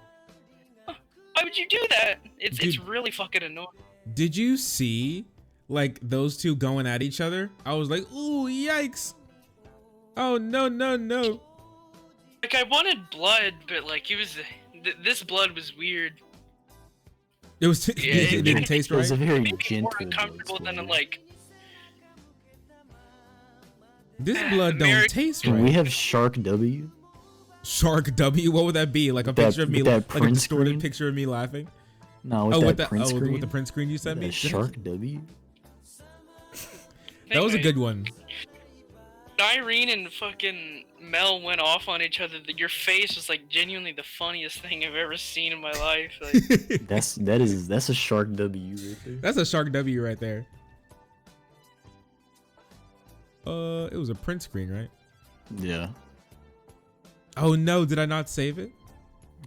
Why would you do that?" It's really fucking annoying. Did you see like those two going at each other? I was like, ooh, yikes. Oh no no no! Like I wanted blood, but like it was this blood was weird. It was it didn't taste right. It was a very More gentle uncomfortable blood. than like. This blood don't taste right. Can we have Shark W? Shark W? What would that be? Like a picture of me, like a distorted picture of me laughing? No, with that print screen. With the print screen you sent me. Shark W. That was a good one. Irene and fucking Mel went off on each other. Your face was like genuinely the funniest thing I've ever seen in my life. Like, That's a Shark W right there. That's a Shark W right there. It was a print screen, right? Yeah. Oh no, did I not save it?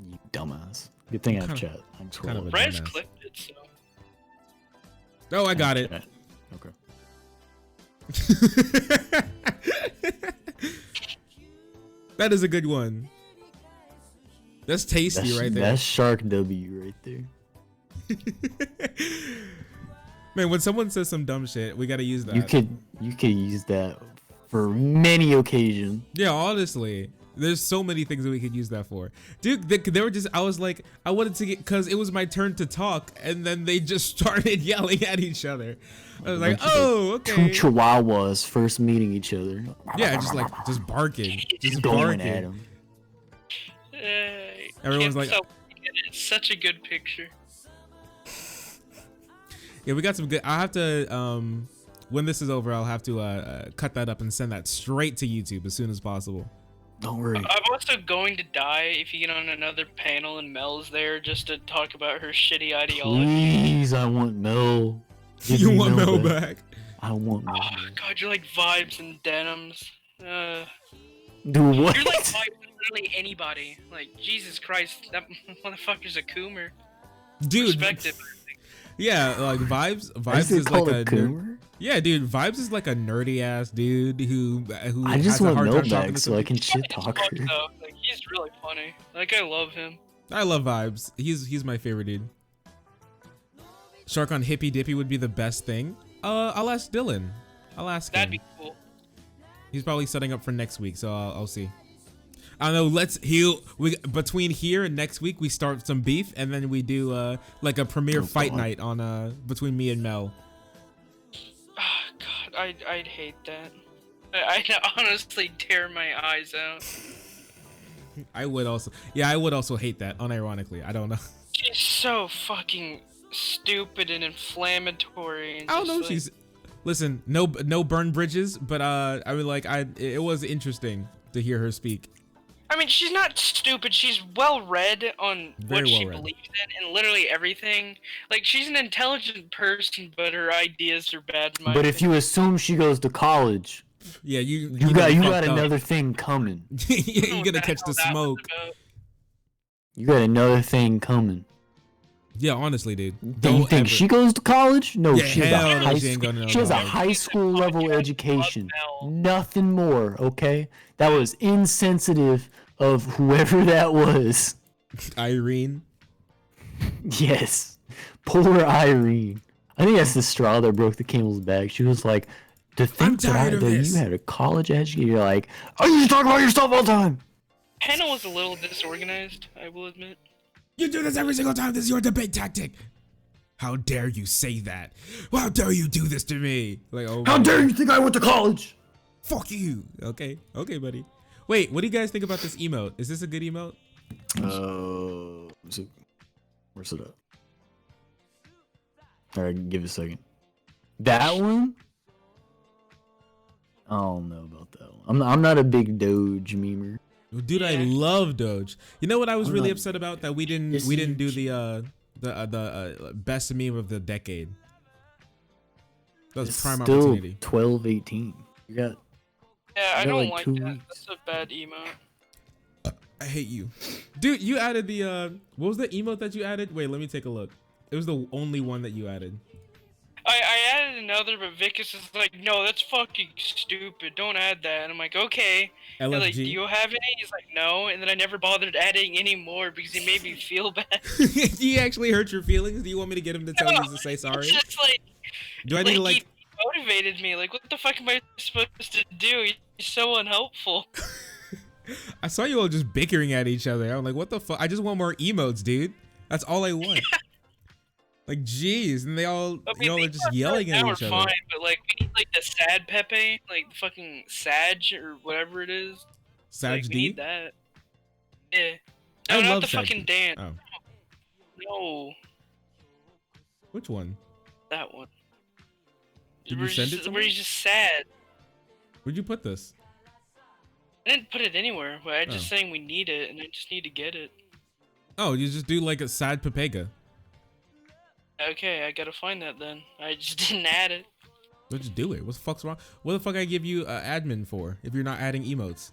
You dumbass. Good thing I have chat. I'm kind of a Rez dumbass. clipped it, so. Oh, I got it. Okay. That is a good one. That's tasty right there. That's Shark W right there. Man, when someone says some dumb shit, we gotta use that. You could use that for many occasions. Yeah, honestly. There's so many things that we could use that for. Dude, they were just, I was like, I wanted to get, cause it was my turn to talk, and then they just started yelling at each other. I was like, oh, okay. Two chihuahuas first meeting each other. Yeah, just barking. Just going barking. at him. Everyone's like, it's such a good picture. yeah, we got some good, I have to, when this is over, I'll have to cut that up and send that straight to YouTube as soon as possible. Don't worry. I'm also going to die if you get on another panel and Mel's there just to talk about her shitty ideology. Please, I want Mel. Give You me want Mel back? I want Mel. Oh god, you're like vibes and denims. Do what? You're like vibes and literally anybody. Like, Jesus Christ, that motherfucker's a coomer. Dude. Perspective. Yeah, like Vibes Is it is like called a a coomer? Yeah, dude, Vibes is like a nerdy ass dude who I just has a want hard Mel time talking back to so I some can people. shit talk her. Like, he's really funny. Like, I love him. I love Vibes. He's my favorite dude. Shark on Hippy Dippy would be the best thing. I'll ask Dylan. I'll ask him. That'd be cool. He's probably setting up for next week, so I'll see. I don't know. Between here and next week, we start some beef, and then we do like a premiere fight night on between me and Mel. Oh, God, I'd hate that. I'd honestly tear my eyes out. I would also. Yeah, I would also hate that. Unironically, I don't know. She's so fucking stupid and inflammatory. And I don't know. just, like, She's. Listen, no burn bridges, but I mean, like, it was interesting to hear her speak. I mean, she's not stupid. She's well read on Very what she well read. believes in and literally everything. Like, she's an intelligent person, but her ideas are bad. In my But if you assume she goes to college, yeah, you got fucked up. another thing coming. Yeah, you're gonna catch the smoke. You got another thing coming. Yeah, honestly, dude. Do you think she goes to college? No, Yeah, she has a hell no, high she ain't school. going to She has a college. high school level education. Nothing more. Okay, that was insensitive of whoever that was. Irene. Yes, poor Irene. I think that's the straw that broke the camel's back. She was like, "To think that you had a college education." You're like, "Oh, you talk about yourself all the time." Hannah was a little disorganized, I will admit. You do this every single time. This is your debate tactic. How dare you say that? How dare you do this to me? Like, oh, How dare you think I went to college? Fuck you. Okay, buddy. Wait, what do you guys think about this emote? Is this a good emote? Where's it at? All right, give it a second. That one? I don't know about that one. I'm not a big Doge memer. Dude, I love Doge. You know what I was really upset about? That we didn't do the best meme of the decade. That was It's prime still opportunity. 12-18. You got. Yeah, I got don't like like 2 that. weeks. That's a bad emote. I hate you. Dude, you added the what was the emote that you added? Wait, let me take a look. It was the only one that you added. I added another, but Vicus is like, no, that's fucking stupid. Don't add that. And I'm like, okay. And like, do LFG. you have any? He's like, no. And then I never bothered adding any more because he made me feel bad. He actually hurt your feelings? Do you want me to get him to tell you to say sorry? It's just like, Do I need to he motivated me. Like, what the fuck am I supposed to do? He so unhelpful. I saw you all just bickering at each other. I'm like, what the fuck? I just want more emotes, dude. That's all I want. Like, jeez, and they all, you all are just yelling at each other. Fine, but like, we need like the sad Pepe, like the fucking Sag or whatever it is. Sag like, D? We need that. Yeah. No, I not love the Sag fucking D. dance. Oh. No. Which one? That one. Did you send it to Where me? he's just sad. Where'd you put this? I didn't put it anywhere, but I'm just Oh. saying we need it, and I just need to get it. Oh, you just do like a sad Pepega. Okay, I gotta find that then. I just didn't add it. Let's just do it. What the fuck's wrong? What the fuck I give you admin for if you're not adding emotes?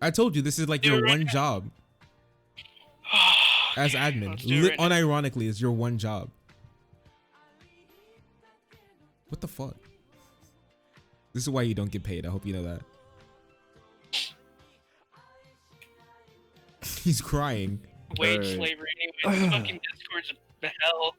I told you this is like your one job as admin. let's do it right now. Unironically, it's your one job. What the fuck? This is why you don't get paid. I hope you know that. He's crying. Wage slavery anyway. Fucking Discord's the hell.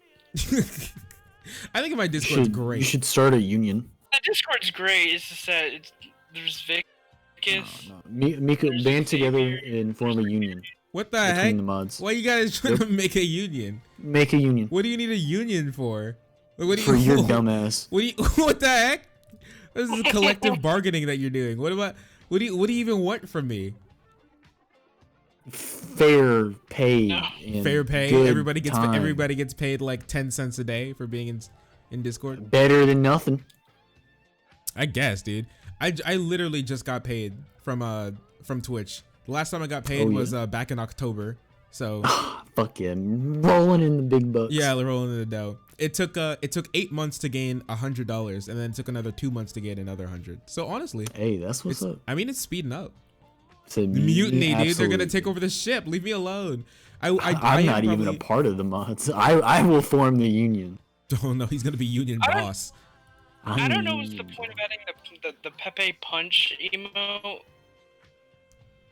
I think my Discord's great. You should start a union. The Discord's great. It's just that there's Vicus. Mika, band together and form a union. What the between heck? the mods. Why you guys trying to make a union? Make a union. What do you need a union for? What do For you, your dumbass. What do you? What the heck? This is collective bargaining that you're doing. What about? What do you even want from me? Fair pay. And Fair pay. good Everybody gets time. paid like 10 cents a day for being in Discord. Better than nothing. I guess, dude. I literally just got paid from Twitch. The last time I got paid was back in October. So fuck yeah, rolling in the big bucks. yeah, rolling in the dough. It took 8 months to gain $100, and then it took another 2 months to gain another 100. So honestly, hey, that's what's up. I mean, it's speeding up. It's a Mutiny, dude. They're absolutely. gonna take over the ship. Leave me alone. I'm not even a part of the mods. I will form the union. Oh no, he's gonna be union boss. I don't know what's the point of adding the Pepe Punch emote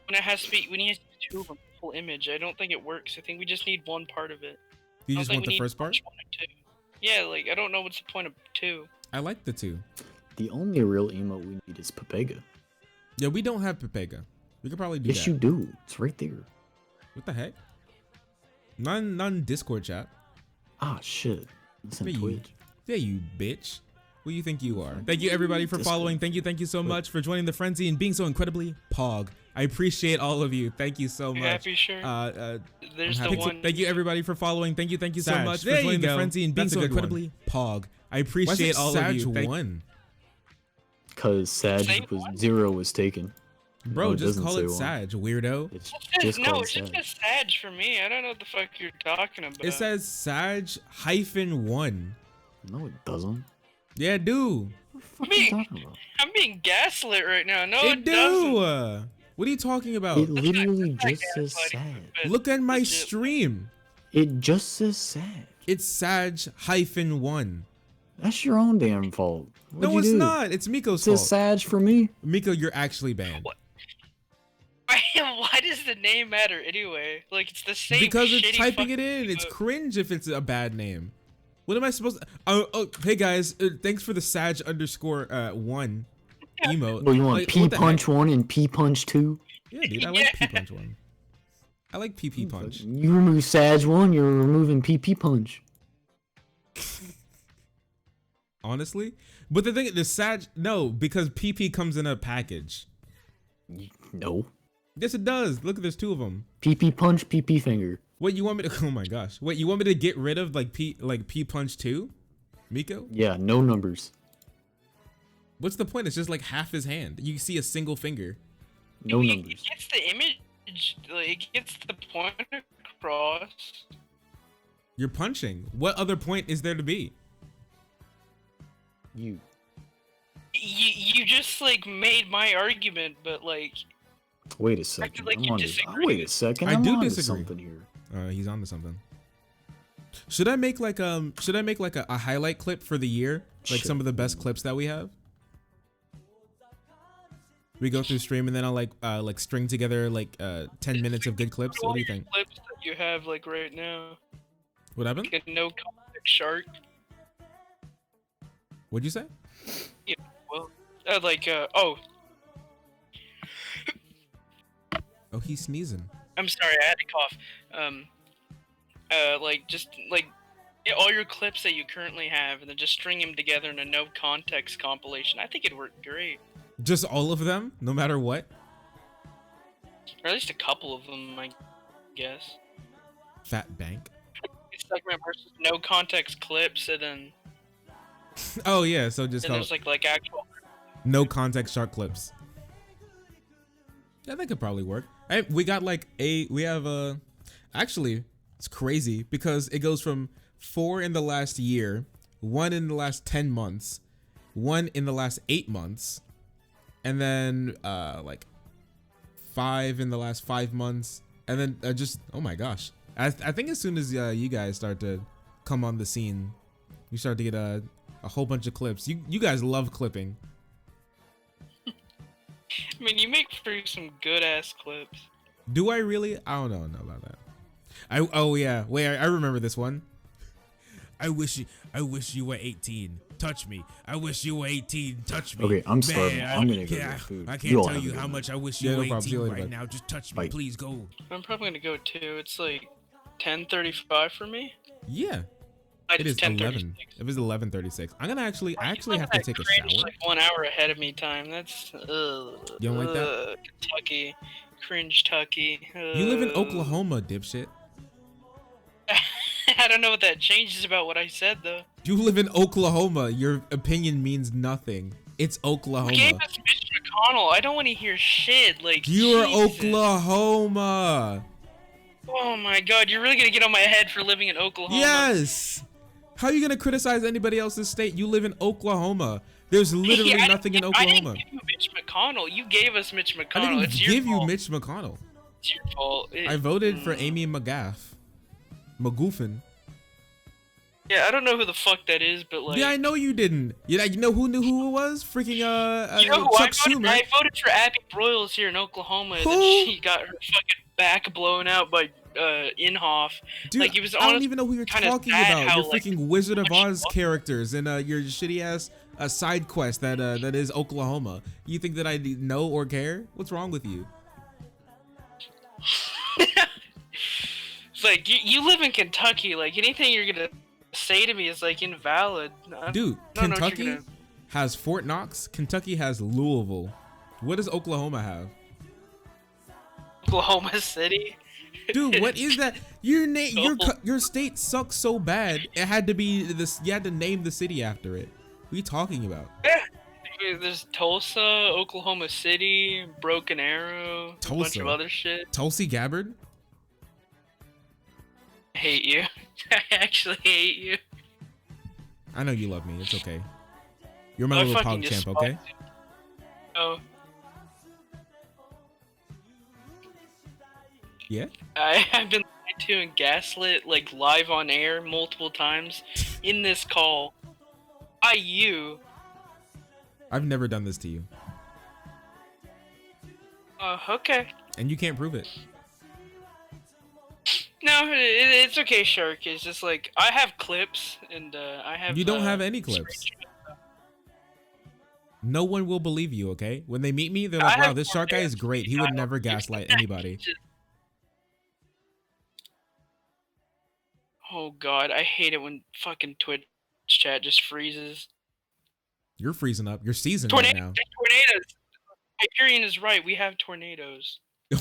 when it has to be when he has two of them full image. I don't think it works. I think we just need one part of it. You just want the first part? Yeah, like I don't know what's the point of two. I like the two. The only real emote we need is Pepega. Yeah, we don't have Pepega. We could probably do that. Yes, you do. It's right there. What the heck? Not in Discord chat. Ah, shit. It's in Yeah, Twitch. Yeah, you bitch. Who do you think you are? Thank you everybody for following. Thank you so much for joining the frenzy and being so incredibly pog. I appreciate all of you. Thank you so much. Happy sure. There's the one. Thank you everybody for following. Thank you so Sag. much for There you joining the go. frenzy and being That's a so good incredibly pog. I appreciate all of you. Thank- Because Sag was 0 was taken. Bro, No, it just doesn't call say it one. Sag, weirdo. It's It's just no, called it's Sag. just a Sag for me. I don't know what the fuck you're talking about. It says Sag -1. No, it doesn't. Yeah, it do. I'm being gaslit right now. No, It it doesn't. do. What are you talking about? It literally just says Sag. Look at my stream. It just says Sag. It's Sag -1. That's your own damn fault. What'd No, you it's do? not. It's Miko's It says fault. Sag for me. Miko, you're actually banned. Why does the name matter anyway? Like it's the same. Because it's shitty typing it fucking in. It's emote. cringe if it's a bad name. What am I supposed to? Oh, hey guys, thanks for the Sag _1 emote. Well, you want Like, P what the punch heck? 1 and P punch 2? Yeah, dude, I like P punch 1. I like PP punch. You remove Sag 1, you're removing PP punch. Honestly, but the thing, the Sag, no, because PP comes in a package. No. Yes, it does. Look, there's 2 of them. PP punch, PP finger. What you want me to? Oh my gosh! What you want me to get rid of? Like P punch 2, Miko? Yeah, no numbers. What's the point? It's just like half his hand. You see a single finger. No It numbers. gets the image. Like, it gets the point across. You're punching. What other point is there to be? You. You just like made my argument, but like Wait a second. like I'm you on disagree. wait a second. I I'm do onto disagree. something here. He's onto something. Should I make like a highlight clip for the year? Like some of the best clips that we have? We go through stream and then I'll like string together like 10 minutes of good clips. What do you think? Clips that you have like right now. What happened? Like a no contact shark. What'd you say? Yeah. Well, Oh, he's sneezing. I'm sorry, I had to cough. Just get all your clips that you currently have, and then just string them together in a no context compilation. I think it'd work great. Just all of them, no matter what. Or at least a couple of them, I guess. Fat Bank. Segment versus no context clips, and then. Oh yeah, so just there's like actual. No context shark clips. Yeah, that could probably work. We got actually, it's crazy because it goes from 4 in the last year, 1 in the last 10 months, 1 in the last 8 months, and then 5 in the last 5 months, and then just, oh my gosh. I think as soon as you guys start to come on the scene, you start to get a whole bunch of clips. You guys love clipping. I mean, you make for some good ass clips. Do I really? I don't know about that. Oh yeah, wait, I remember this one. I wish you were 18. Touch me. I wish you were 18. Touch me. Okay, I'm Man, starving. I'm gonna go get food. I You all can't tell have a you good how one. much I wish you were 18 right now. Just touch me, Bye. please go. I'm probably gonna go too. It's like 10:35 for me. Yeah. It is 11. It was 11:36. I'm gonna actually have to take a shower. Like 1 hour ahead of me time. That's You don't like that? Kentucky, cringe-tucky. You live in Oklahoma, dipshit. I don't know what that changes about what I said though. You live in Oklahoma. Your opinion means nothing. It's Oklahoma. You gave us Mitch McConnell. I don't want to hear shit. Like You're Jesus. Oklahoma. Oh my God! You're really gonna get on my head for living in Oklahoma? Yes. How are you gonna criticize anybody else's state? You live in Oklahoma. There's literally nothing in Oklahoma. I didn't give you Mitch McConnell. You gave us Mitch McConnell. I didn't It's your give you fault. Mitch McConnell. It's your fault. I voted for Amy McGoofin. Yeah, I don't know who the fuck that is, but like. Yeah, I know you didn't. You know who knew who it was? Freaking You know who Chuck Schumer. I voted for Abby Broyles here in Oklahoma. Who? And then she got her fucking back blown out by Inhofe. Dude, like, it was I don't even know who you're kinda talking sad about. how, Your like, freaking Wizard of Oz characters and your shitty ass side quest that is Oklahoma. You think that I know or care? What's wrong with you? It's like you live in Kentucky. Like anything you're gonna say to me is like invalid. Dude, I don't know what Kentucky you're gonna- has Fort Knox. Kentucky has Louisville. What does Oklahoma have? Oklahoma City. Dude, what is that? Your state sucks so bad. It had to be this. You had to name the city after it. What are you talking about? There's Tulsa, Oklahoma City, Broken Arrow, a bunch of other shit. Tulsi Gabbard. I hate you. I actually hate you. I know you love me. It's okay. You're my I little fucking pog champ, despise okay? you. Oh. Yeah? I've been lied to and gaslit like live on air multiple times in this call by you. I've never done this to you. Okay. And you can't prove it. No, it's okay, Shark. It's just like I have clips and I have. You don't have any clips. No one will believe you, okay? When they meet me, they're like, wow, this shark guy is great. He would never gaslight anybody. Oh God, I hate it when fucking Twitch chat just freezes. You're freezing up. You're seasoned right now. Tornadoes. Hyperion is right. We have tornadoes.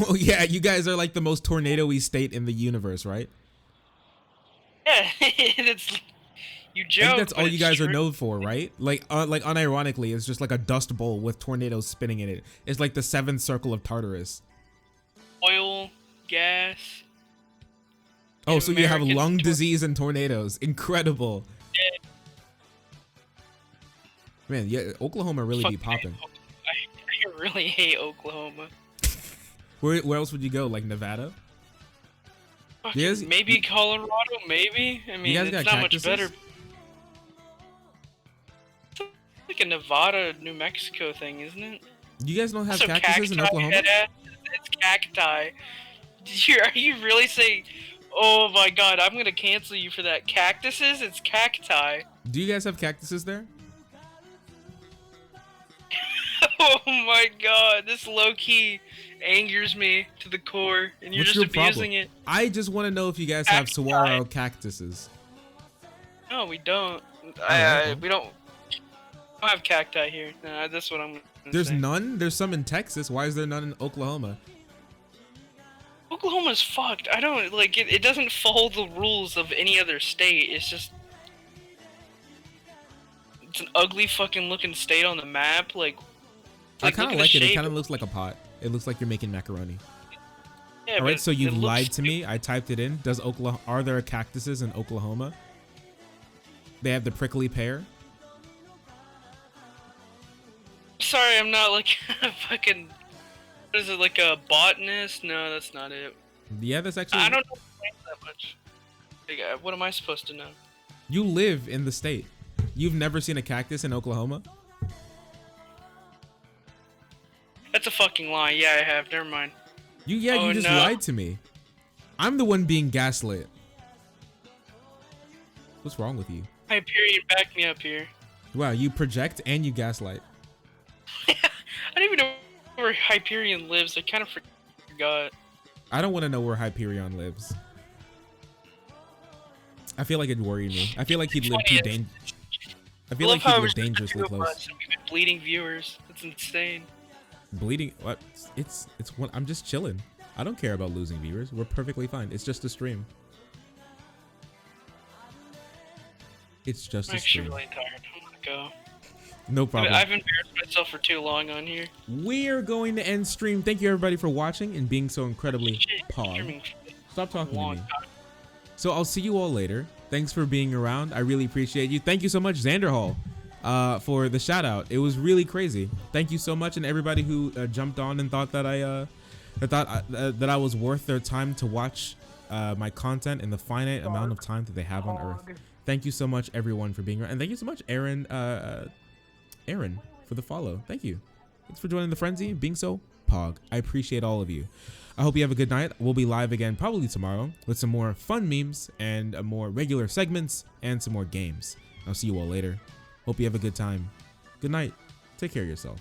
Oh yeah, you guys are like the most tornado-y state in the universe, right? Yeah, it's you joke. I think that's but all you it's guys are true. known for, right? Like unironically, it's just like a dust bowl with tornadoes spinning in it. It's like the seventh circle of Tartarus. Oil, gas. Oh, so you have American lung disease and tornadoes. Incredible. Man, yeah, Oklahoma really be popping. I really hate Oklahoma. Where else would you go? Like Nevada? Fucking Yes, maybe Colorado, maybe. I mean, guys it's got not cactuses? much better. It's like a Nevada, New Mexico thing, isn't it? You guys don't have So cactuses in cacti, Oklahoma? headass, it's cacti. Are you really saying? Oh my God, I'm gonna cancel you for that. Cactuses? It's cacti. Do you guys have cactuses there? Oh my God, this low-key angers me to the core, and you're What's just your abusing problem? it. I just want to know if you guys have saguaro cactuses. No, we don't. Alright, We don't have cacti here. No, that's what I'm gonna There's say. none? There's some in Texas. Why is there none in Oklahoma? Oklahoma's fucked. I don't like it. It doesn't follow the rules of any other state. It's just it's an ugly fucking looking state on the map. Like, I kind of like it. It shape. kind of looks like a pot. It looks like you're making macaroni. Yeah, All right, but so you it looks lied to me. I typed it in. Are there cactuses in Oklahoma? They have the prickly pear. Sorry, I'm not like a fucking. What is it, like a botanist? No, that's not it. Yeah, that's actually. I don't know plants that much. Like, what am I supposed to know? You live in the state. You've never seen a cactus in Oklahoma? That's a fucking lie. Yeah, I have. Never mind. You Oh, just no. lied to me. I'm the one being gaslit. What's wrong with you? Hyperion, back me up here. Wow, you project and you gaslight. I don't even know where Hyperion lives. I kind of forgot. I don't want to know where Hyperion lives. I feel like it'd worry me. I feel like he'd live too dangerous. I feel like he'd live dangerously close. Bleeding viewers. That's insane. Bleeding? What? It's what I'm just chilling. I don't care about losing viewers. We're perfectly fine. It's just a stream. It's just I'm a actually stream. really tired. I'm gonna go. No problem. I've embarrassed myself for too long on here. We're going to end stream. Thank you everybody for watching and being so incredibly pog. Stop talking to me. So I'll see you all later. Thanks for being around. I really appreciate you. Thank you so much, Xander Hall, for the shout out. It was really crazy. Thank you so much, and everybody who jumped on and thought that that I was worth their time to watch my content in the finite amount of time that they have on Earth. Thank you so much, everyone, for being around, and thank you so much, Aaron, for the follow. Thank you. Thanks for joining the frenzy and being so pog. I appreciate all of you. I hope you have a good night. We'll be live again probably tomorrow with some more fun memes and more regular segments and some more games. I'll see you all later. Hope you have a good time. Good night. Take care of yourself.